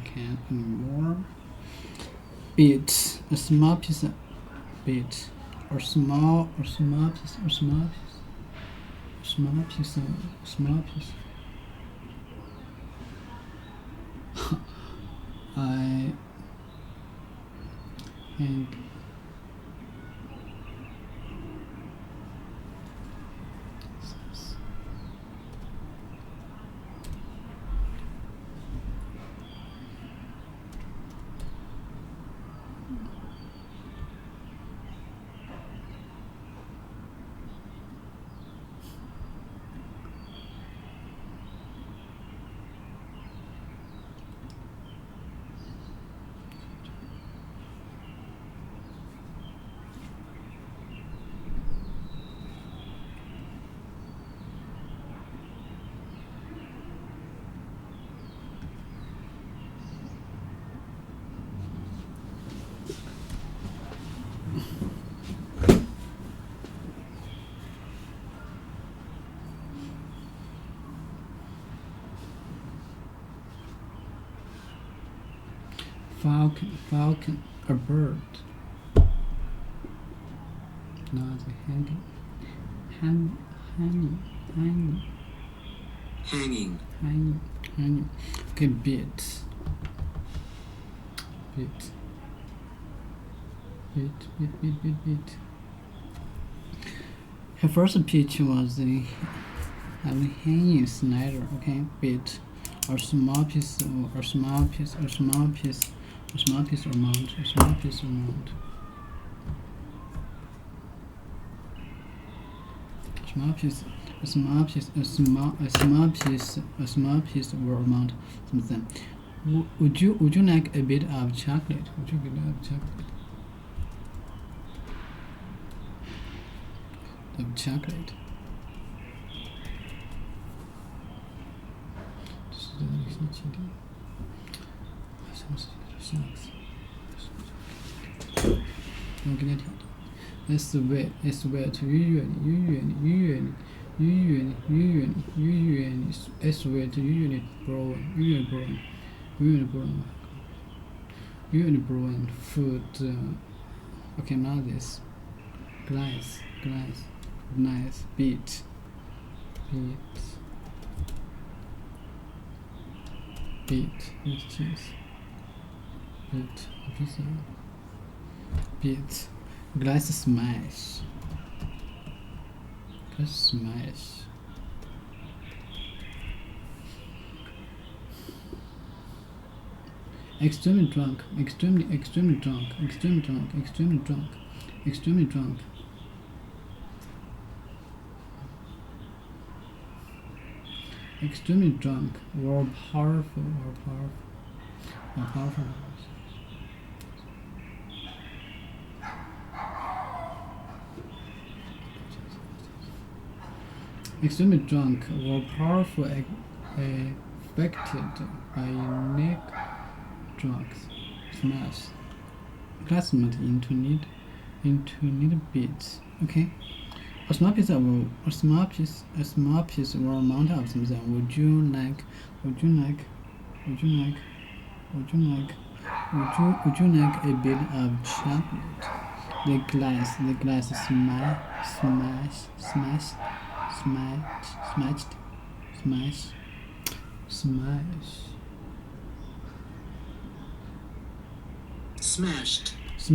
can't anymore. Be it a small piece of, be it or small piece, I and falcon, a bird. Not hanging, hanging. Okay, beat. Her first pitch was the hanging slider. Okay, beat. A small piece or mount. A small piece or mount. A small piece or amount something. Would you like a bit of chocolate? Would you like chocolate? Of chocolate. It's wet. usually. It's wet. Usually brown. Food. Okay, now this. Glass. Nice. Beat. Cheese. Beat. Glass smash. Extremely drunk. Extremely drunk. Extremely drunk or powerful. Extremely drunk or powerful, affected by unique drugs. Smash. Classmate into need beats. Okay. A small piece or amount of something. Would you like a bit of chocolate? The glass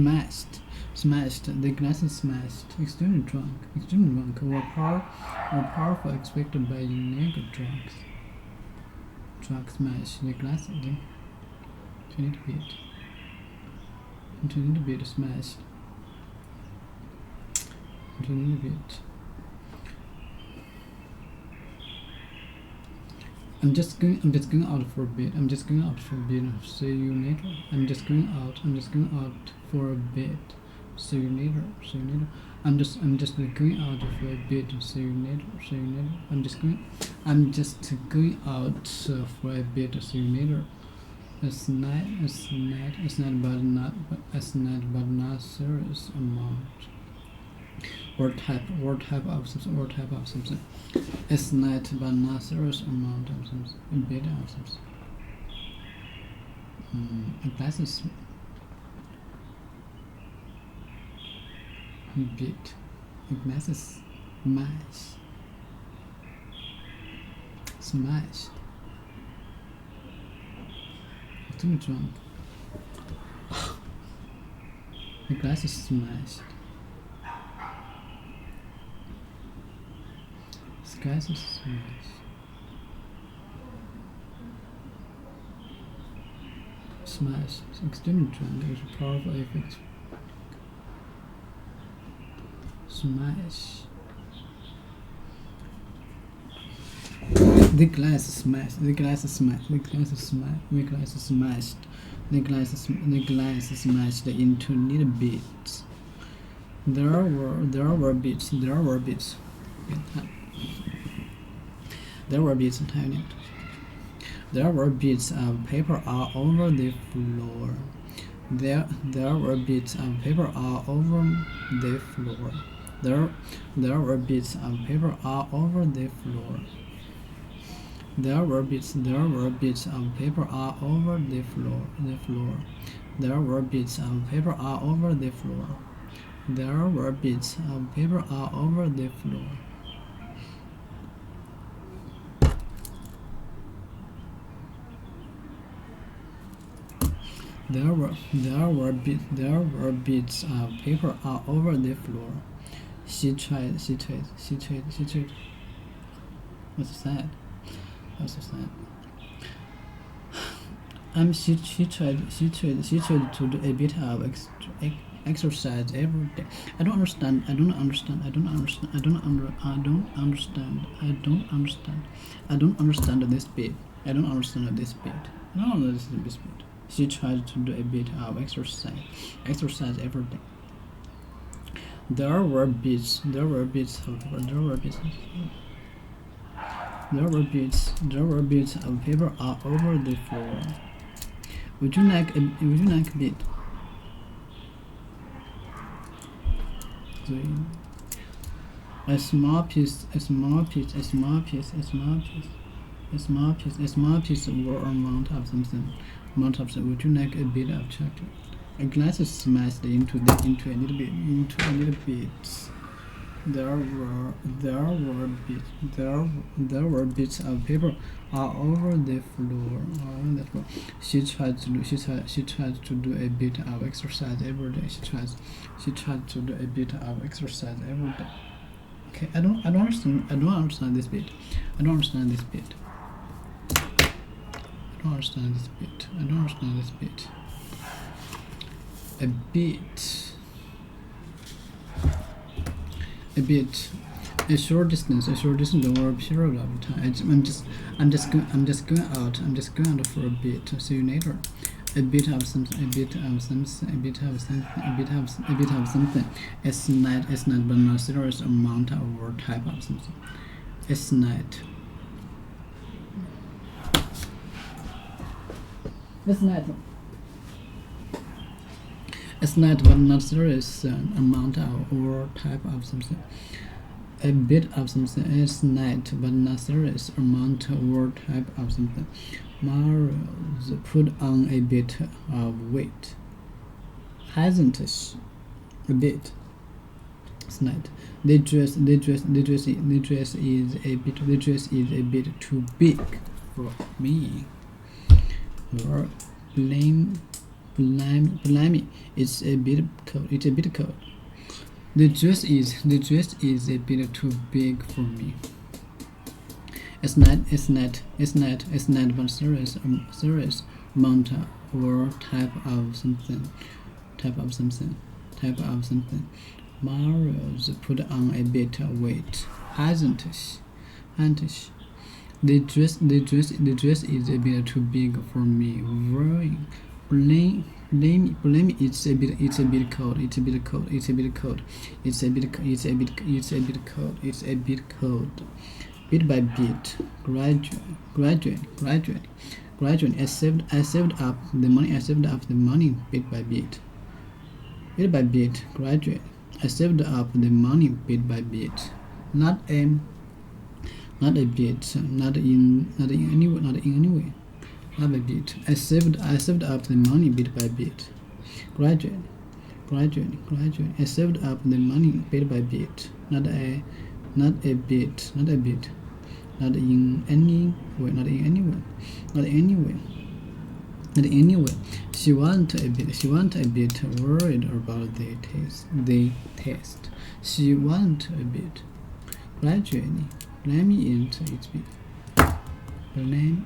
smashed. The glass is smashed. Extremely drunk or powerful, expected by unique drugs. Smash. The glass. To need a bit smashed. To need a bit. I'm just going out for a bit. See you later. I'm just going out for a bit. See you later. I'm just going out for a bit. See you later. I'm just going out for a bit. See you later. It's not not serious amount. Or type of something. It's not but not serious amount of something. A bit of something. A glass is bit. A glass is smash. Too drunk. The glass is smashed. Glass is smashed. Smash. It's extremely drunk. There's a powerful effect. Smash. The glass is smashed. The glass is smashed into little bits. There were bits. There were bits of paper all over the floor. There were bits of paper all over the floor. There were bits of paper all over the floor. There were bits of paper all over the floor. There were bits of paper all over the floor. There were bits of paper all over the floor. There were bits of paper all over the floor. She tried. What's sad? She tried to do a bit of exercise every day. I don't understand this bit. She tried to do a bit of exercise every day. There were bits of paper all over the floor. Would you like a bit? A small piece or amount of something. Would you like a bit of chocolate? A glass is smashed into a little bits. There were bits of paper all over the floor. She tried to do a bit of exercise every day. She tried to do a bit of exercise every day. Okay, I don't understand this bit. I don't understand this bit. A bit, a short distance over a period of time. I'm just going out for a bit. See you later. A bit of something. It's not, but not serious amount or type of something. It's not. It's not, but not serious amount or type of something. A bit of something is not, but not serious amount or type of something. Marius put on a bit of weight. Hasn't a bit. It's not. The dress is a bit too big for me. Or blimey, it's a bit cold. The dress is a bit too big for me. It's not, but serious amount or type of something. Marius put on a bit of weight. Hasn't she? The dress is a bit too big for me. Worrying. Blame it's a bit cold. Bit by bit, gradually. I saved up the money bit by bit. Gradually. I saved up the money bit by bit. Not a bit, not in any way. Not a bit. I saved up the money bit by bit. Gradually. I saved up the money bit by bit. Not a bit. Not in any way. She wasn't a bit worried about the test. She wasn't a bit. Gradually. Blame into its bit. Blame.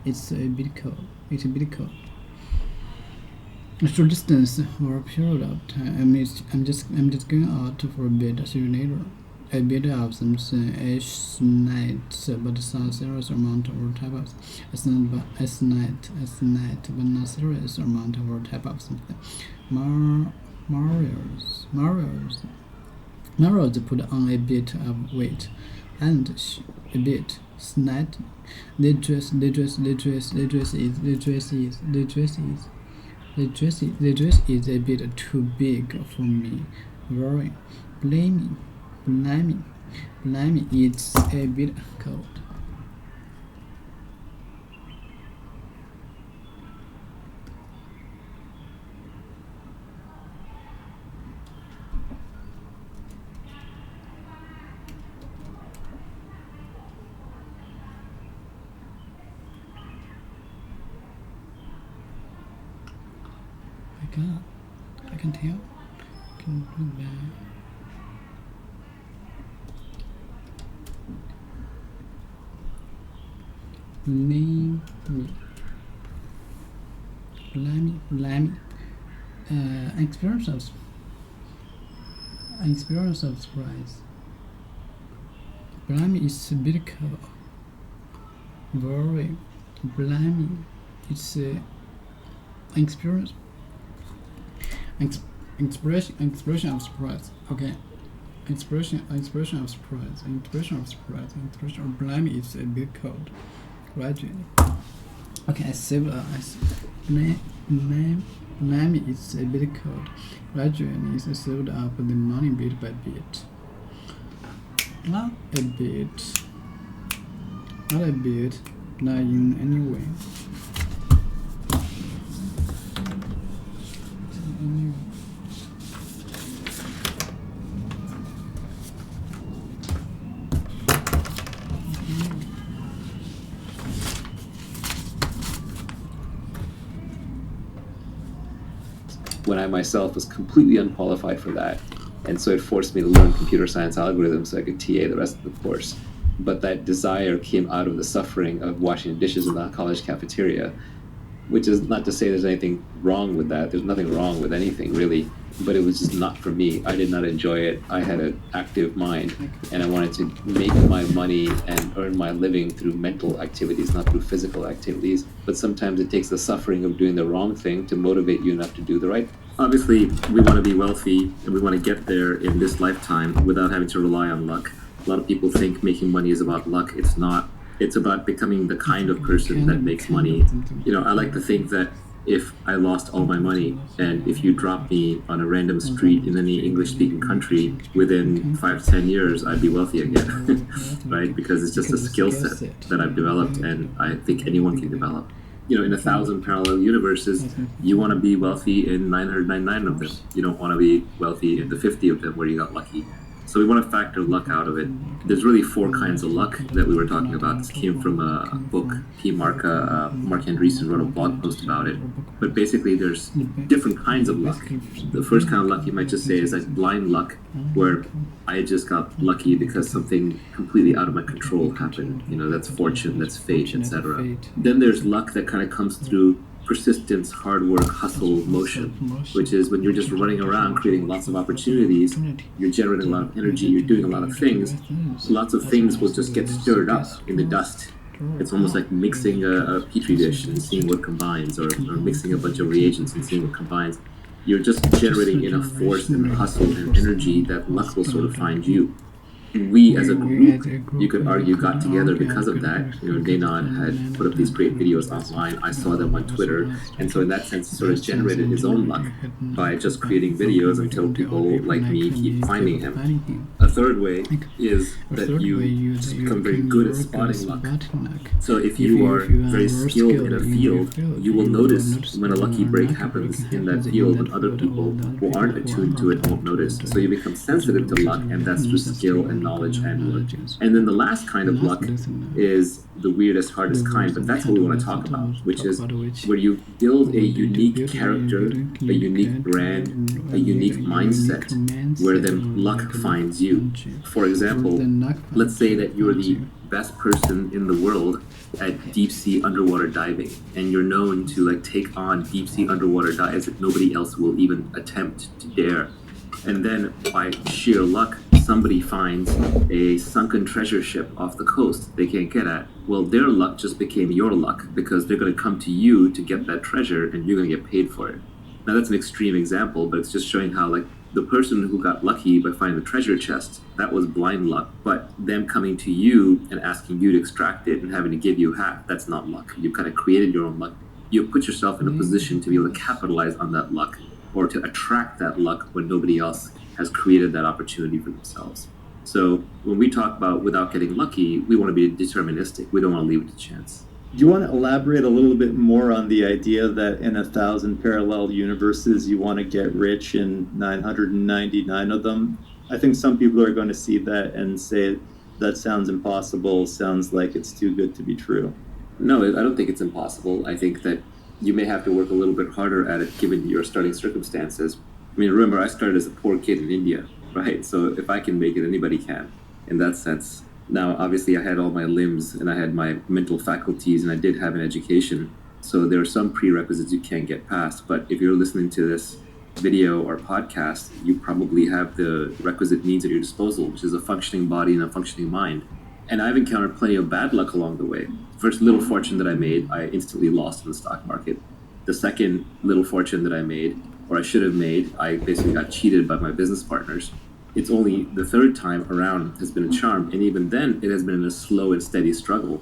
It's a bit cold. A short distance or a period of time. I'm just going out for a bit. See you later. A bit of something is not, but some serious amount or type of. It's not, but not serious amount or type of something. Marius put on a bit of weight, and a bit snat. The dress is a bit too big for me. Worrying. Blaming. Blimey, it's a bit cold. I can tell. I can do that. Blimey. Experience of surprise. Blimey is a bit cold. Very. Blimey, it's a experience. Expression of surprise. Okay. Expression of surprise. Blimey is a bit cold. Gradually. Okay, I saved Blimey is a bit cold. Gradually, it's saved up the money bit by bit. Not a bit. Not in any way. When I myself was completely unqualified for that. And so it forced me to learn computer science algorithms so I could TA the rest of the course. But that desire came out of the suffering of washing dishes in the college cafeteria, which is not to say there's anything wrong with that. There's nothing wrong with anything, really. But it was just not for me. I did not enjoy it. I had an active mind, and I wanted to make my money and earn my living through mental activities, not through physical activities. But sometimes it takes the suffering of doing the wrong thing to motivate you enough to do the right thing. Obviously, we want to be wealthy and we want to get there in this lifetime without having to rely on luck. A lot of people think making money is about luck. It's not. It's about becoming the kind of person that makes money. You know, I like to think that if I lost all my money and if you dropped me on a random street in any English-speaking country, within 5 to 10 years, I'd be wealthy again, right? Because it's just a skill set that I've developed and I think anyone can develop. You know, in 1,000 parallel universes, you want to be wealthy in 999 of them. You don't want to be wealthy in the 50 of them where you got lucky. So we want to factor luck out of it. There's really 4 kinds of luck that we were talking about. This came from a book. Mark Andreessen wrote a blog post about it. But basically there's different kinds of luck. The first kind of luck you might just say is like blind luck, where I just got lucky because something completely out of my control happened. You know, that's fortune, that's fate, etc. Then there's luck that kind of comes through persistence, hard work, hustle, motion, which is when you're just running around creating lots of opportunities, you're generating a lot of energy, you're doing a lot of things, lots of things will just get stirred up in the dust. It's almost like mixing a petri dish and seeing what combines, or mixing a bunch of reagents and seeing what combines. You're just generating enough force and hustle and energy that luck will sort of find you. We as a group, you could argue, got together because of that. You know, Naynan had put up these great videos online. I saw them on Twitter. And so in that sense, he sort of generated his own luck by just creating videos until people like me keep finding him. A third way is that you just become very good at spotting luck. So if you are very skilled in a field, you will notice when a lucky break happens in that field when other people who aren't attuned to it won't notice. So you become sensitive to luck, and that's through skill and knowledge and work. And then the last kind of luck is the weirdest, hardest kind, but that's what we want to talk about, which is where you build a unique character, a unique brand, a unique mindset, where then luck finds you. For example, let's say that you're the best person in the world at deep sea underwater diving, and you're known to like take on deep sea underwater dives that nobody else will even attempt to dare. And then by sheer luck, somebody finds a sunken treasure ship off the coast they can't get at. Well, their luck just became your luck, because they're going to come to you to get that treasure and you're going to get paid for it. Now that's an extreme example, but it's just showing how like the person who got lucky by finding the treasure chest, that was blind luck. But them coming to you and asking you to extract it and having to give you half, that's not luck. You kind of created your own luck. You put yourself in a position to be able to capitalize on that luck, or to attract that luck when nobody else has created that opportunity for themselves. So when we talk about without getting lucky, we want to be deterministic. We don't want to leave it to chance. Do you want to elaborate a little bit more on the idea that in 1,000 parallel universes, you want to get rich in 999 of them? I think some people are going to see that and say, that sounds impossible, sounds like it's too good to be true. No, I don't think it's impossible. I think that you may have to work a little bit harder at it given your starting circumstances. I mean, remember, I started as a poor kid in India, right? So if I can make it, anybody can, in that sense. Now, obviously, I had all my limbs and I had my mental faculties and I did have an education. So there are some prerequisites you can't get past. But if you're listening to this video or podcast, you probably have the requisite means at your disposal, which is a functioning body and a functioning mind. And I've encountered plenty of bad luck along the way. First little fortune that I made, I instantly lost in the stock market. The second little fortune that I made, or I should have made, I basically got cheated by my business partners. It's only the third time around has been a charm, and even then it has been a slow and steady struggle.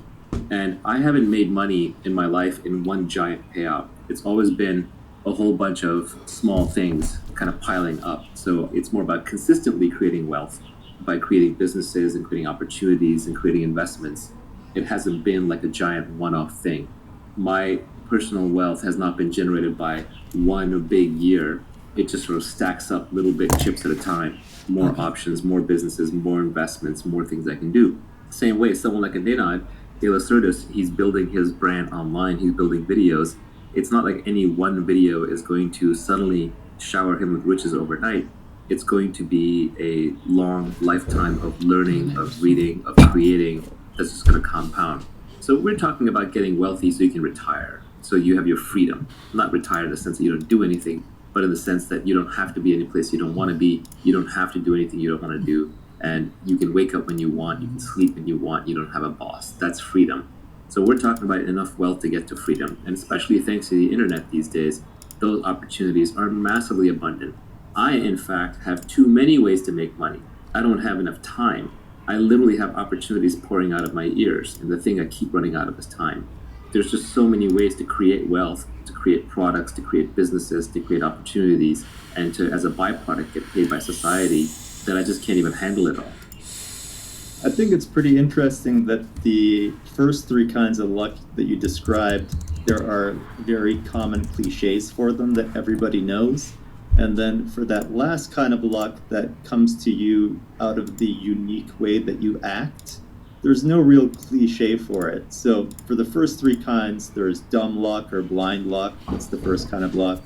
And I haven't made money in my life in one giant payout. It's always been a whole bunch of small things kind of piling up. So it's more about consistently creating wealth by creating businesses and creating opportunities and creating investments. It hasn't been like a giant one-off thing. My personal wealth has not been generated by one big year. It just sort of stacks up little big chips at a time. More options, more businesses, more investments, more things I can do. Same way, someone like Adnan, De La Certis, he's building his brand online, he's building videos. It's not like any one video is going to suddenly shower him with riches overnight. It's going to be a long lifetime of learning, of reading, of creating, that's just going to compound. So we're talking about getting wealthy so you can retire. So you have your freedom. Not retire in the sense that you don't do anything, but in the sense that you don't have to be any place you don't want to be. You don't have to do anything you don't want to do. And you can wake up when you want. You can sleep when you want. You don't have a boss. That's freedom. So we're talking about enough wealth to get to freedom. And especially thanks to the internet these days, those opportunities are massively abundant. I, in fact, have too many ways to make money. I don't have enough time. I literally have opportunities pouring out of my ears, and the thing I keep running out of is time. There's just so many ways to create wealth, to create products, to create businesses, to create opportunities, and to, as a byproduct, get paid by society that I just can't even handle it all. I think it's pretty interesting that the first three kinds of luck that you described, there are very common cliches for them that everybody knows. And then for that last kind of luck that comes to you out of the unique way that you act, there's no real cliche for it. So for the first three kinds, there's dumb luck or blind luck. That's the first kind of luck.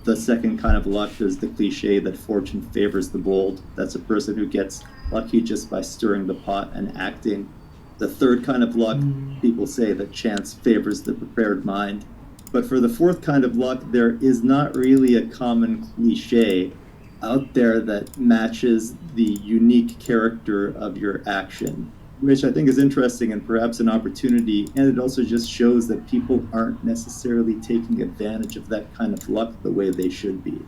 The second kind of luck is the cliche that fortune favors the bold. That's a person who gets lucky just by stirring the pot and acting. The third kind of luck, people say that chance favors the prepared mind. But for the fourth kind of luck, there is not really a common cliche out there that matches the unique character of your action, which I think is interesting and perhaps an opportunity. And it also just shows that people aren't necessarily taking advantage of that kind of luck the way they should be.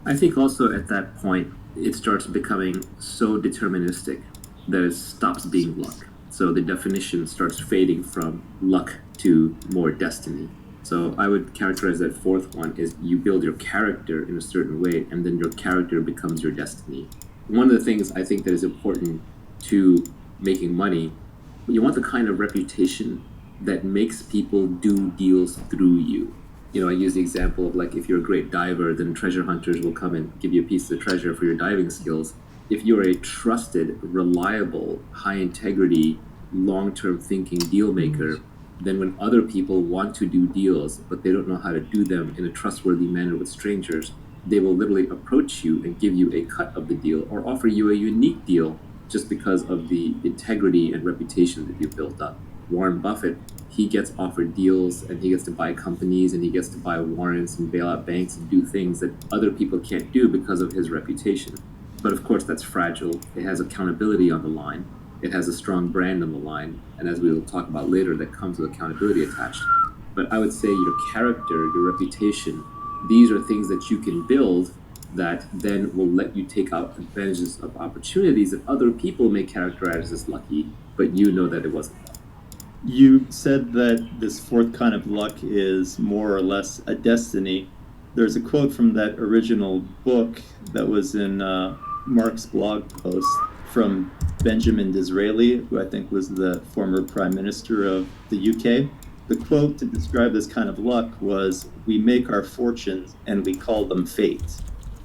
I think also at that point, it starts becoming so deterministic that it stops being luck. So the definition starts fading from luck to more destiny. So I would characterize that fourth one is you build your character in a certain way, and then your character becomes your destiny. One of the things I think that is important to making money, you want the kind of reputation that makes people do deals through you. You know, I use the example of like if you're a great diver, then treasure hunters will come and give you a piece of treasure for your diving skills. If you're a trusted, reliable, high integrity, long-term thinking deal maker, then when other people want to do deals, but they don't know how to do them in a trustworthy manner with strangers, they will literally approach you and give you a cut of the deal or offer you a unique deal just because of the integrity and reputation that you've built up. Warren Buffett, he gets offered deals and he gets to buy companies and he gets to buy warrants and bail out banks and do things that other people can't do because of his reputation. But of course that's fragile. It has accountability on the line. It has a strong brand on the line, and as we will talk about later, that comes with accountability attached. But I would say your character, your reputation, these are things that you can build that then will let you take out advantages of opportunities that other people may characterize as lucky, but you know that it wasn't luck. You said that this fourth kind of luck is more or less a destiny. There's a quote from that original book that was in Mark's blog post. from Benjamin Disraeli, who I think was the former Prime Minister of the UK. The quote to describe this kind of luck was, "We make our fortunes and we call them fate."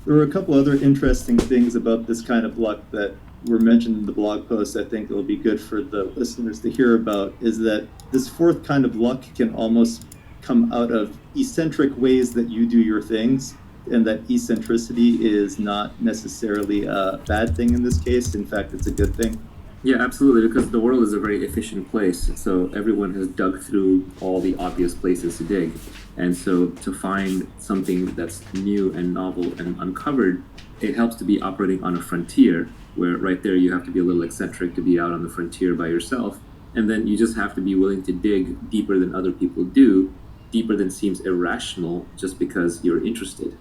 There were a couple other interesting things about this kind of luck that were mentioned in the blog post. I think it'll be good for the listeners to hear about, is that this fourth kind of luck can almost come out of eccentric ways that you do your things, and that eccentricity is not necessarily a bad thing in this case. In fact, it's a good thing. Yeah, absolutely, because the world is a very efficient place, so everyone has dug through all the obvious places to dig. And so to find something that's new and novel and uncovered, it helps to be operating on a frontier, where right there you have to be a little eccentric to be out on the frontier by yourself. And then you just have to be willing to dig deeper than other people do, deeper than seems irrational, just because you're interested.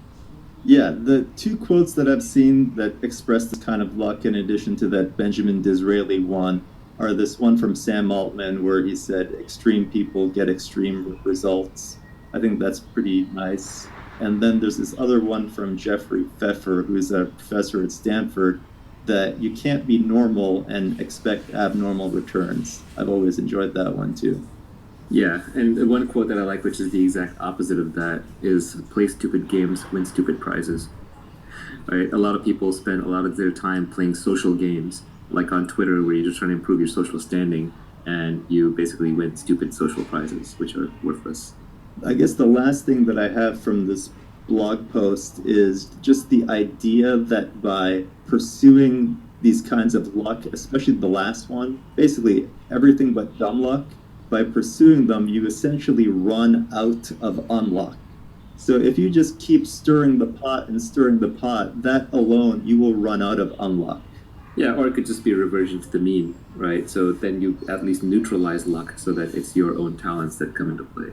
Yeah, the two quotes that I've seen that express this kind of luck, in addition to that Benjamin Disraeli one, are this one from Sam Altman, where he said, "Extreme people get extreme results." I think that's pretty nice. And then there's this other one from Jeffrey Pfeffer, who's a professor at Stanford, that you can't be normal and expect abnormal returns. I've always enjoyed that one too. Yeah, and one quote that I like, which is the exact opposite of that, is play stupid games, win stupid prizes. Right? A lot of people spend a lot of their time playing social games, like on Twitter, where you're just trying to improve your social standing, and you basically win stupid social prizes, which are worthless. I guess the last thing that I have from this blog post is just the idea that by pursuing these kinds of luck, especially the last one, basically everything but dumb luck, by pursuing them, you essentially run out of unluck. So if you just keep stirring the pot and stirring the pot, that alone, you will run out of unluck. Yeah, or it could just be a reversion to the mean, right? So then you at least neutralize luck so that it's your own talents that come into play.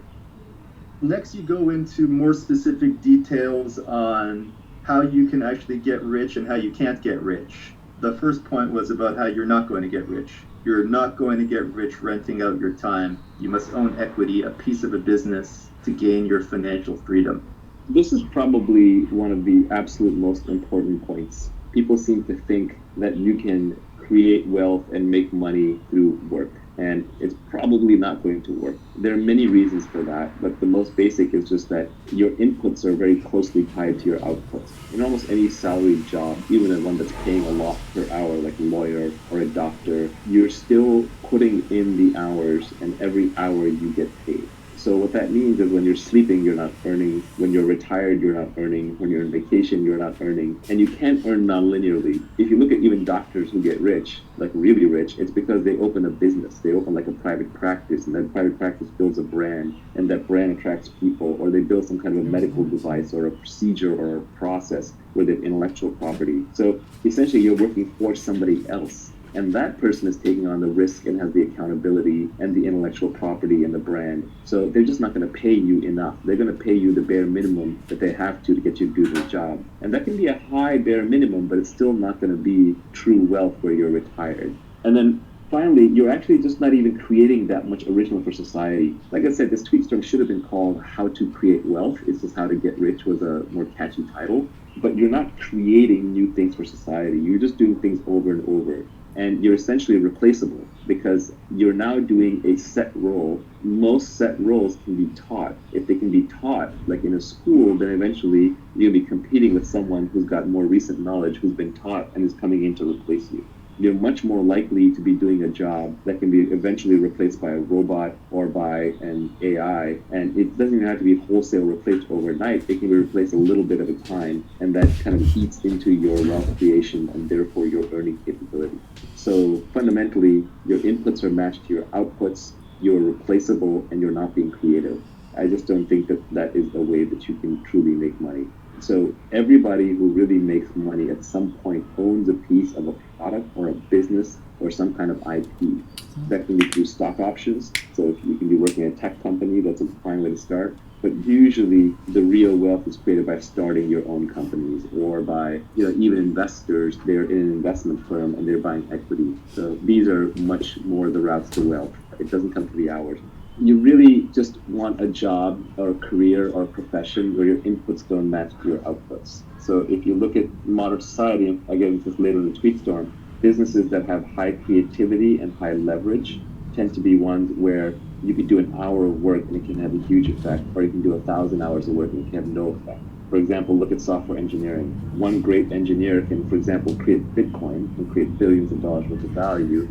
Next, you go into more specific details on how you can actually get rich and how you can't get rich. The first point was about how you're not going to get rich. You're not going to get rich renting out your time. You must own equity, a piece of a business, to gain your financial freedom. This is probably one of the absolute most important points. People seem to think that you can create wealth and make money through work, and it's probably not going to work. There are many reasons for that, but the most basic is just that your inputs are very closely tied to your outputs. In almost any salaried job, even in one that's paying a lot per hour, like a lawyer or a doctor, you're still putting in the hours, and every hour you get paid. So what that means is when you're sleeping, you're not earning. When you're retired, you're not earning. When you're on vacation, you're not earning. And you can't earn non-linearly. If you look at even doctors who get rich, like really rich, it's because they open a business. They open like a private practice, and that private practice builds a brand, and that brand attracts people, or they build some kind of a medical device or a procedure or a process where they have intellectual property. So essentially you're working for somebody else. And that person is taking on the risk and has the accountability and the intellectual property and the brand. So they're just not going to pay you enough. They're going to pay you the bare minimum that they have to get you to do their job. And that can be a high bare minimum, but it's still not going to be true wealth where you're retired. And then finally, you're actually just not even creating that much original for society. Like I said, this tweet storm should have been called How to Create Wealth. It's just How to Get Rich was a more catchy title. But you're not creating new things for society. You're just doing things over and over. And you're essentially replaceable because you're now doing a set role. Most set roles can be taught. If they can be taught, like in a school, then eventually you'll be competing with someone who's got more recent knowledge, who's been taught and is coming in to replace you. You're much more likely to be doing a job that can be eventually replaced by a robot or by an AI. And it doesn't even have to be wholesale replaced overnight. It can be replaced a little bit at a time. And that kind of eats into your wealth creation and therefore your earning capability. So fundamentally, your inputs are matched to your outputs. You're replaceable and you're not being creative. I just don't think that that is a way that you can truly make money. So everybody who really makes money at some point owns a piece of a product or a business or some kind of IP. That can be through stock options. So if you can be working at a tech company, that's a fine way to start. But usually the real wealth is created by starting your own companies or by, even investors, they're in an investment firm and they're buying equity. So these are much more the routes to wealth. It doesn't come to the hours. You really just want a job or a career or a profession where your inputs don't match your outputs. So if you look at modern society, again, this later in the tweet storm, businesses that have high creativity and high leverage tend to be ones where you could do an hour of work and it can have a huge effect, or you can do 1,000 hours of work and it can have no effect. For example, look at software engineering. One great engineer can, for example, create Bitcoin and create billions of dollars worth of value.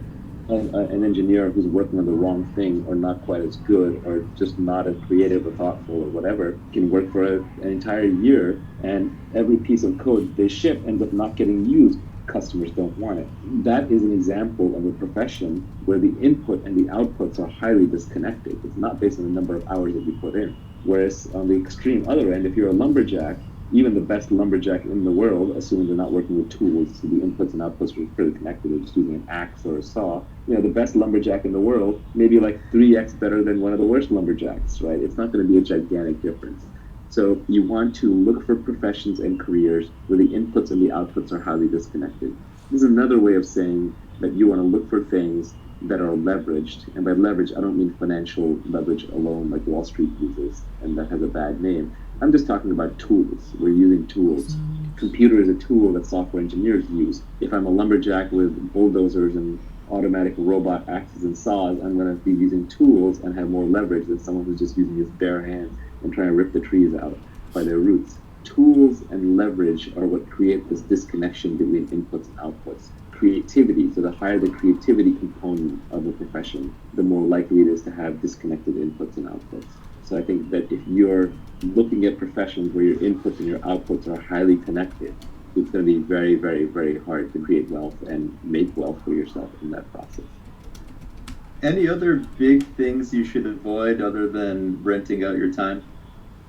An engineer who's working on the wrong thing or not quite as good or just not as creative or thoughtful or whatever can work for an entire year, and every piece of code they ship ends up not getting used. Customers don't want it. That is an example of a profession where the input and the outputs are highly disconnected. It's not based on the number of hours that you put in. Whereas on the extreme other end, if you're a lumberjack, even the best lumberjack in the world, assuming they're not working with tools, so the inputs and outputs are pretty connected, they're just using an axe or a saw, the best lumberjack in the world may be like 3x better than one of the worst lumberjacks, right? It's not going to be a gigantic difference. So you want to look for professions and careers where the inputs and the outputs are highly disconnected. This is another way of saying that you want to look for things that are leveraged. And by leverage, I don't mean financial leverage alone like Wall Street uses, and that has a bad name. I'm just talking about tools. We're using tools. Computer is a tool that software engineers use. If I'm a lumberjack with bulldozers and automatic robot axes and saws, I'm going to be using tools and have more leverage than someone who's just using his bare hands and trying to rip the trees out by their roots. Tools and leverage are what create this disconnection between inputs and outputs. Creativity, so the higher the creativity component of a profession, the more likely it is to have disconnected inputs and outputs. So I think that if you're looking at professions where your inputs and your outputs are highly connected, it's going to be very, very, very hard to create wealth and make wealth for yourself in that process. Any other big things you should avoid other than renting out your time?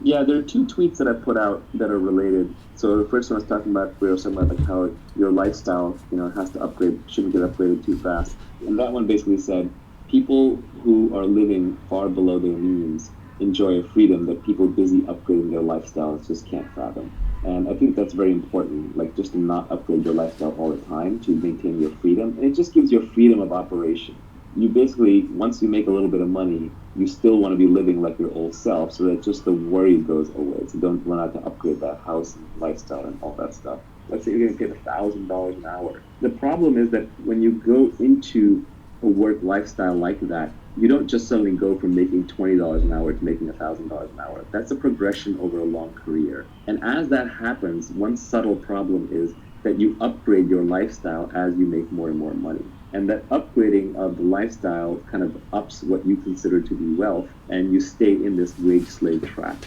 Yeah, there are two tweets that I put out that are related. So the first one I was talking about, we were talking about like how your lifestyle, has to upgrade, shouldn't get upgraded too fast. And that one basically said, people who are living far below their means enjoy a freedom that people busy upgrading their lifestyles just can't fathom. And I think that's very important, like just to not upgrade your lifestyle all the time to maintain your freedom. And it just gives you freedom of operation. You basically, once you make a little bit of money, you still want to be living like your old self so that just the worry goes away. So don't run out to upgrade that house and lifestyle and all that stuff. Let's say you're going to get $1,000 an hour. The problem is that when you go into a work lifestyle like that, you don't just suddenly go from making $20 an hour to making $1,000 an hour. That's a progression over a long career. And as that happens, one subtle problem is that you upgrade your lifestyle as you make more and more money. And that upgrading of the lifestyle kind of ups what you consider to be wealth, and you stay in this wage slave trap.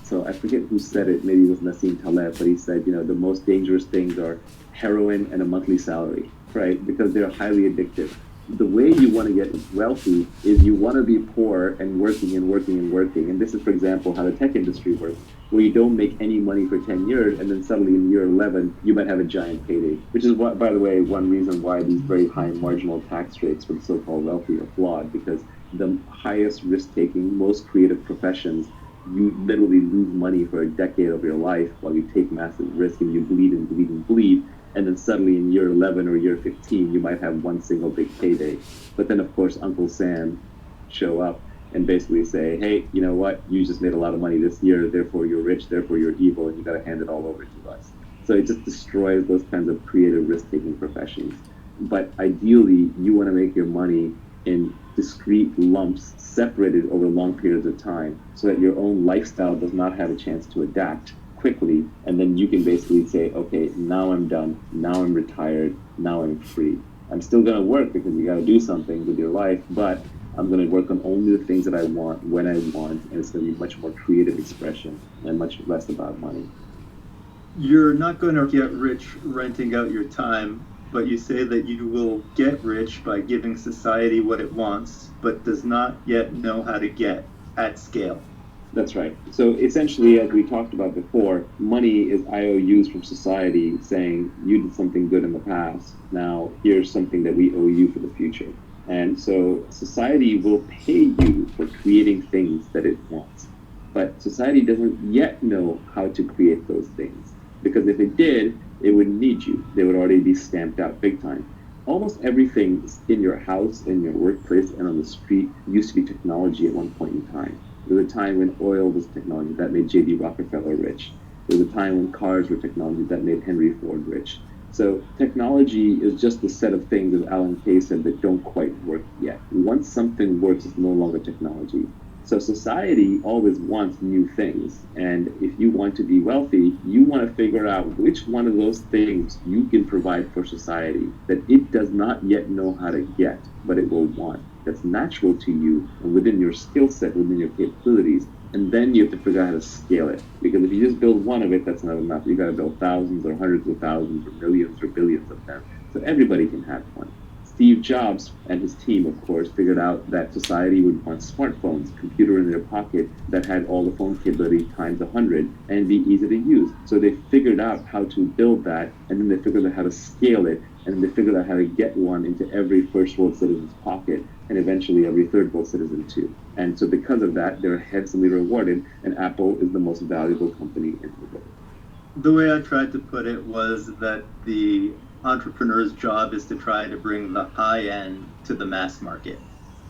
So I forget who said it, maybe it was Nassim Taleb, but he said, the most dangerous things are heroin and a monthly salary, right? Because they're highly addictive. The way you want to get wealthy is you want to be poor and working and working and working. And this is, for example, how the tech industry works, where you don't make any money for 10 years, and then suddenly in year 11, you might have a giant payday. Which is, what, by the way, one reason why these very high marginal tax rates for the so-called wealthy are flawed, because the highest risk-taking, most creative professions, you literally lose money for a decade of your life while you take massive risk and you bleed and bleed and bleed. And then suddenly in year 11 or year 15, you might have one single big payday. But then, of course, Uncle Sam show up and basically say, hey, you know what? You just made a lot of money this year, therefore you're rich, therefore you're evil, and you got to hand it all over to us. So it just destroys those kinds of creative risk-taking professions. But ideally, you want to make your money in discrete lumps separated over long periods of time so that your own lifestyle does not have a chance to adapt quickly, and then you can basically say, okay, now I'm done, now I'm retired, now I'm free. I'm still going to work because you got to do something with your life, but I'm going to work on only the things that I want when I want, and it's going to be much more creative expression and much less about money. You're not going to get rich renting out your time, but you say that you will get rich by giving society what it wants, but does not yet know how to get at scale. That's right. So essentially, as we talked about before, money is IOUs from society saying, you did something good in the past, now here's something that we owe you for the future. And so society will pay you for creating things that it wants. But society doesn't yet know how to create those things. Because if it did, it wouldn't need you. They would already be stamped out big time. Almost everything in your house, in your workplace, and on the street used to be technology at one point in time. There was a time when oil was technology that made J.D. Rockefeller rich. There was a time when cars were technology that made Henry Ford rich. So technology is just a set of things, as Alan Kay said, that don't quite work yet. Once something works, it's no longer technology. So society always wants new things. And if you want to be wealthy, you want to figure out which one of those things you can provide for society that it does not yet know how to get, but it will want. That's natural to you and within your skill set, within your capabilities. And then you have to figure out how to scale it. Because if you just build one of it, that's not enough. You got to build thousands or hundreds of thousands or millions or billions of them. So everybody can have one. Steve Jobs and his team, of course, figured out that society would want smartphones, computer in their pocket that had all the phone capability times 100 and be easy to use. So they figured out how to build that, and then they figured out how to scale it, and then they figured out how to get one into every first world citizen's pocket, and eventually every third world citizen too. And so because of that, they're handsomely rewarded, and Apple is the most valuable company in the world. The way I tried to put it was that the entrepreneur's job is to try to bring the high end to the mass market.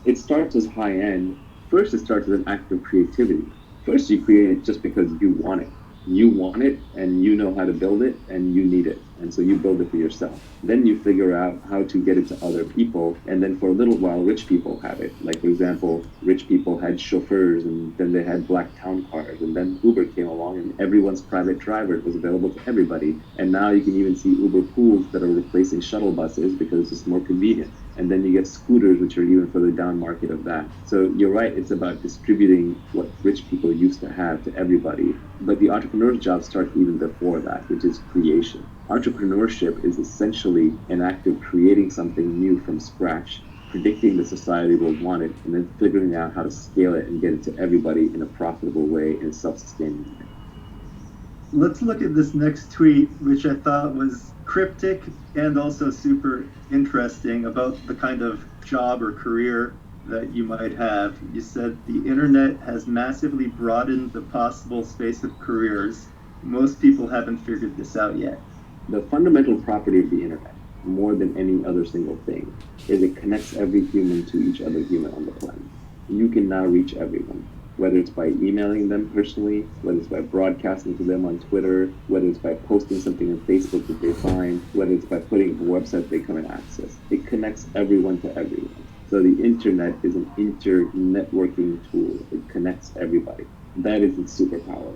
It starts as high end. First, it starts as an act of creativity. First, you create it just because you want it. You want it, and you know how to build it, and you need it. And so you build it for yourself. Then you figure out how to get it to other people, and then for a little while, rich people have it. Like, for example, rich people had chauffeurs, and then they had black town cars, and then Uber came along, and everyone's private driver was available to everybody. And now you can even see Uber pools that are replacing shuttle buses because it's just more convenient. And then you get scooters, which are even further down market of that. So you're right, it's about distributing what rich people used to have to everybody. But the entrepreneur's job starts even before that, which is creation. Entrepreneurship is essentially an act of creating something new from scratch, predicting that society will want it, and then figuring out how to scale it and get it to everybody in a profitable way and self-sustaining way. Let's look at this next tweet, which I thought was cryptic and also super interesting about the kind of job or career that you might have. You said the internet has massively broadened the possible space of careers. Most people haven't figured this out yet. The fundamental property of the internet, more than any other single thing, is it connects every human to each other human on the planet. You can now reach everyone, whether it's by emailing them personally, whether it's by broadcasting to them on Twitter, whether it's by posting something on Facebook that they find, whether it's by putting a website they come and access. It connects everyone to everyone. So the internet is an inter-networking tool. It connects everybody. That is its superpower.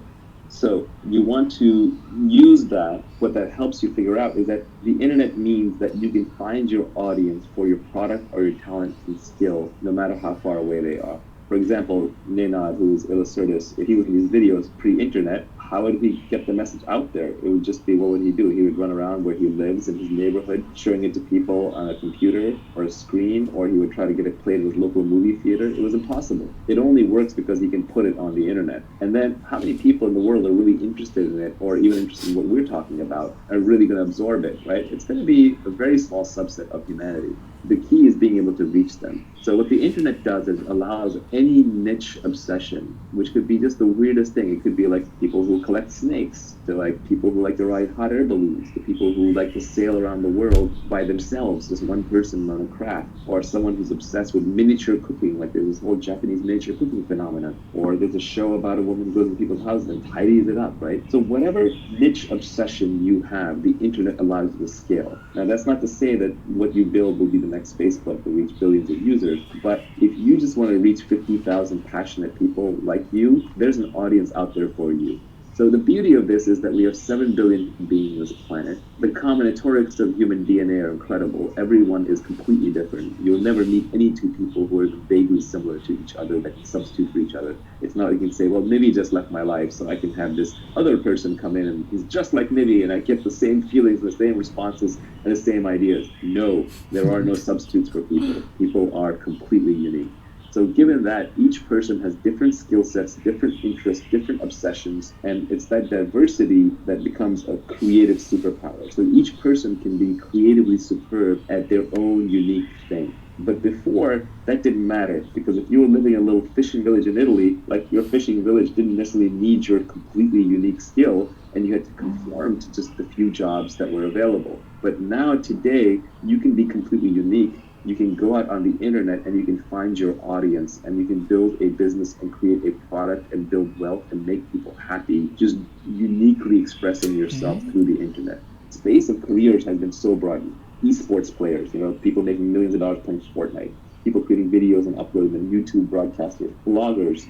So you want to use that. What that helps you figure out is that the internet means that you can find your audience for your product or your talent and skill, no matter how far away they are. For example, Nenad, who's Illustratus, if he was in these videos pre-internet, how would he get the message out there? It would just be, what would he do? He would run around where he lives in his neighborhood, showing it to people on a computer or a screen, or he would try to get it played at his local movie theater. It was impossible. It only works because he can put it on the internet. And then how many people in the world are really interested in it, or even interested in what we're talking about, are really going to absorb it, right? It's going to be a very small subset of humanity. The key is being able to reach them. So what the internet does is allows any niche obsession, which could be just the weirdest thing. It could be like people who collect snakes, to like people who like to ride hot air balloons, to people who like to sail around the world by themselves, just one person on a craft, or someone who's obsessed with miniature cooking, like there's this whole Japanese miniature cooking phenomenon, or there's a show about a woman who goes to people's houses and tidies it up, right? So whatever niche obsession you have, the internet allows you to scale. Now that's not to say that what you build will be the next Facebook to reach billions of users, but if you just want to reach 50,000 passionate people like you, there's an audience out there for you. So the beauty of this is that we have 7 billion beings on this planet. The combinatorics of human DNA are incredible. Everyone is completely different. You'll never meet any two people who are vaguely similar to each other that can substitute for each other. It's not like you can say, well, Nivi just left my life, so I can have this other person come in and he's just like Nivi, and I get the same feelings, the same responses, and the same ideas. No, there are no substitutes for people. People are completely unique. So given that each person has different skill sets, different interests, different obsessions, and it's that diversity that becomes a creative superpower. So each person can be creatively superb at their own unique thing. But before, that didn't matter, because if you were living in a little fishing village in Italy, like your fishing village didn't necessarily need your completely unique skill, and you had to conform to just the few jobs that were available. But now, today, you can be completely unique. You can go out on the internet and you can find your audience, and you can build a business and create a product and build wealth and make people happy, just uniquely expressing yourself through the internet. space of careers has been so broad. Esports players, people making millions of dollars playing Fortnite, people creating videos and uploading them, YouTube broadcasters, bloggers,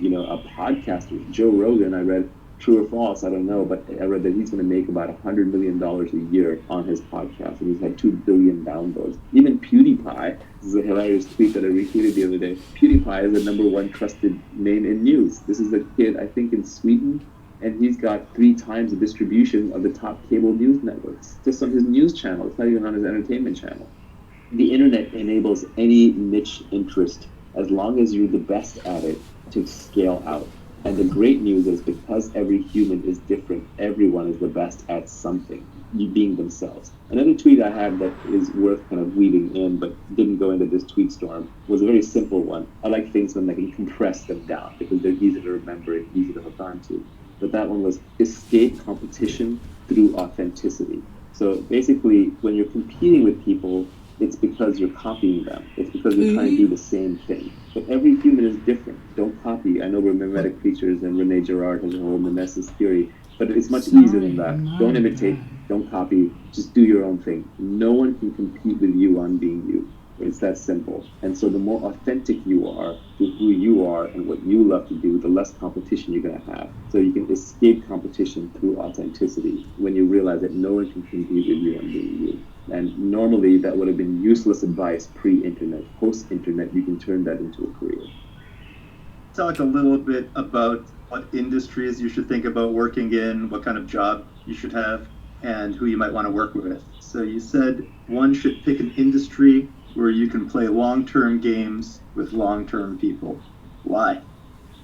podcasters. Joe Rogan, I read, true or false, I don't know, but I read that he's going to make about $100 million a year on his podcast, and he's had 2 billion downloads. Even PewDiePie, this is a hilarious tweet that I retweeted the other day. PewDiePie is the #1 trusted name in news. This is a kid, I think, in Sweden, and he's got 3 times the distribution of the top cable news networks just on his news channel. It's not even on his entertainment channel. The internet enables any niche interest, as long as you're the best at it, to scale out. And the great news is, because every human is different, everyone is the best at something, you being themselves. Another tweet I had that is worth kind of weaving in, but didn't go into this tweet storm, was a very simple one. I like things when I can compress them down, because they're easy to remember and easy to hook on to. But that one was, escape competition through authenticity. So basically, when you're competing with people, it's because you're copying them. It's because you're trying to do the same thing. But every human is different. Don't copy. I know we're mimetic creatures, and Rene Girard has a whole mimesis theory, but it's much easier than that. Don't imitate. Don't copy. Just do your own thing. No one can compete with you on being you. It's that simple. And so the more authentic you are to who you are and what you love to do, the less competition you're going to have. So you can escape competition through authenticity when you realize that no one can compete with you on being you. And normally that would have been useless advice pre-internet. Post-internet, you can turn that into a career. Talk a little bit about what industries you should think about working in, what kind of job you should have, and who you might want to work with. So you said one should pick an industry where you can play long-term games with long-term people. Why?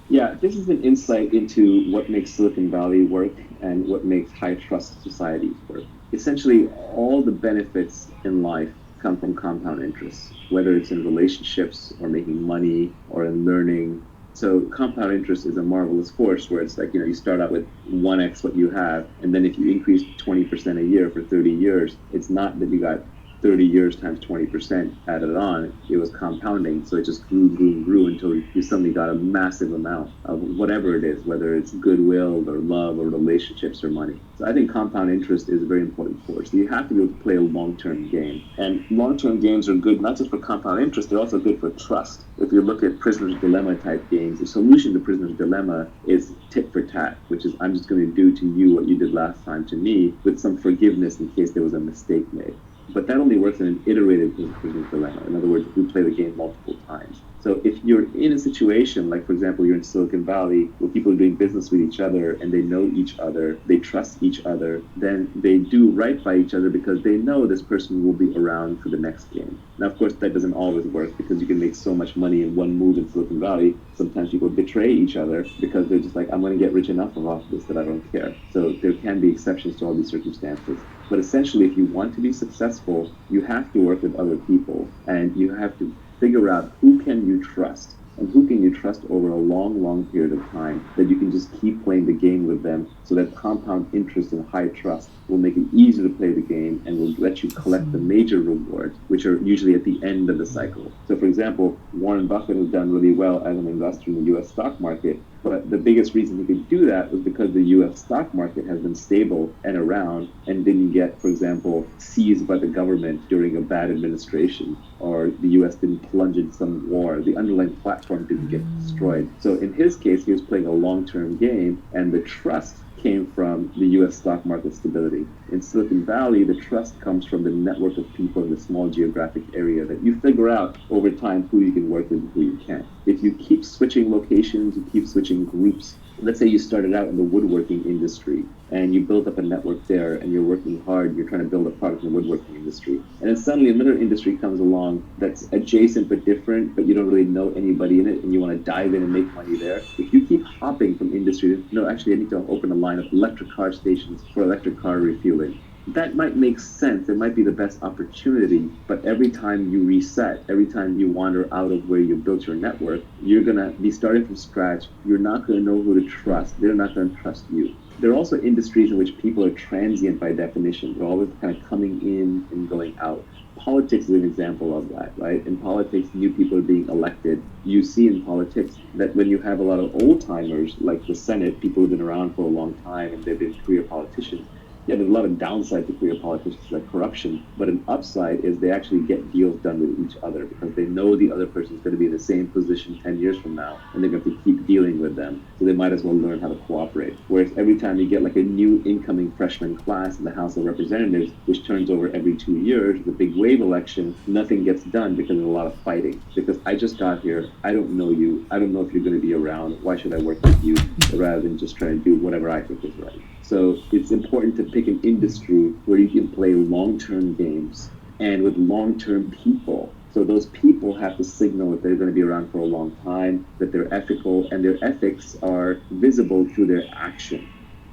Yeah, this is an insight into what makes Silicon Valley work and what makes high-trust societies work. Essentially, all the benefits in life come from compound interest, whether it's in relationships or making money or in learning. So compound interest is a marvelous force where it's like, you start out with 1x what you have, and then if you increase 20% a year for 30 years, it's not that you got 30 years times 20% added on, it was compounding. So it just grew until you suddenly got a massive amount of whatever it is, whether it's goodwill or love or relationships or money. So I think compound interest is a very important force. So you have to be able to play a long-term game. And long-term games are good not just for compound interest, they're also good for trust. If you look at Prisoner's Dilemma type games, the solution to Prisoner's Dilemma is tit for tat, which is I'm just going to do to you what you did last time to me with some forgiveness in case there was a mistake made. But that only works in an iterative Prisoner's Dilemma. In other words, we play the game multiple times. So if you're in a situation, like for example, you're in Silicon Valley, where people are doing business with each other and they know each other, they trust each other, then they do right by each other because they know this person will be around for the next game. Now, of course, that doesn't always work because you can make so much money in one move in Silicon Valley. Sometimes people betray each other because they're just like, I'm going to get rich enough off this that I don't care. So there can be exceptions to all these circumstances. But essentially, if you want to be successful, you have to work with other people and you have to figure out who can you trust and who can you trust over a long period of time that you can just keep playing the game with them so that compound interest and high trust will make it easier to play the game and will let you collect the major rewards, which are usually at the end of the cycle. So for example, Warren Buffett has done really well as an investor in the US stock market, but the biggest reason he could do that was because the US stock market has been stable and around and didn't get, for example, seized by the government during a bad administration, or the US didn't plunge in some war. The underlying platform didn't get destroyed. So in his case, he was playing a long-term game, and the trust came from the US stock market stability. In Silicon Valley, the trust comes from the network of people in the small geographic area that you figure out over time who you can work with and who you can't. If you keep switching locations, you keep switching groups. Let's say you started out in the woodworking industry and you build up a network there and you're working hard, you're trying to build a product in the woodworking industry. And then suddenly another industry comes along that's adjacent but different, but you don't really know anybody in it and you want to dive in and make money there. If you keep hopping from industry to, no, actually I need to open a line of electric car stations for electric car refueling. That might make sense. It might be the best opportunity, but every time you reset, every time you wander out of where you built your network, you're going to be starting from scratch. You're not going to know who to trust. They're not going to trust you. There are also industries in which people are transient by definition. They're always kind of coming in and going out. Politics is an example of that, right? In politics, new people are being elected. You see in politics that when you have a lot of old timers, like the Senate, people who've been around for a long time and they've been career politicians, Yeah, there's a lot of downside to career politicians, like corruption, but an upside is they actually get deals done with each other because they know the other person is going to be in the same position 10 years from now, and they're going to keep dealing with them. So they might as well learn how to cooperate. Whereas every time you get like a new incoming freshman class in the House of Representatives, which turns over every 2 years, the big wave election, nothing gets done because there's a lot of fighting. Because I just got here, I don't know you, I don't know if you're going to be around, why should I work with you, rather than just trying to do whatever I think is right. So it's important to pick an industry where you can play long-term games and with long-term people. So those people have to signal that they're going to be around for a long time, that they're ethical, and their ethics are visible through their action.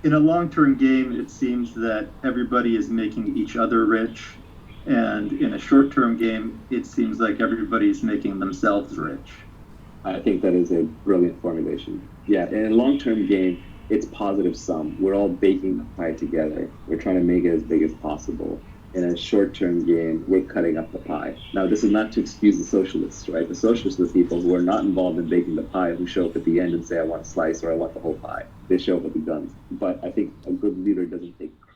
In a long-term game, it seems that everybody is making each other rich. And in a short-term game, it seems like everybody's making themselves rich. I think that is a brilliant formulation. Yeah, in a long-term game, it's positive sum. We're all baking the pie together. We're trying to make it as big as possible. In a short-term game, we're cutting up the pie. Now, this is not to excuse the socialists, right? The socialists are the people who are not involved in baking the pie, who show up at the end and say, I want a slice or I want the whole pie. They show up with the guns. But I think a good leader doesn't take credit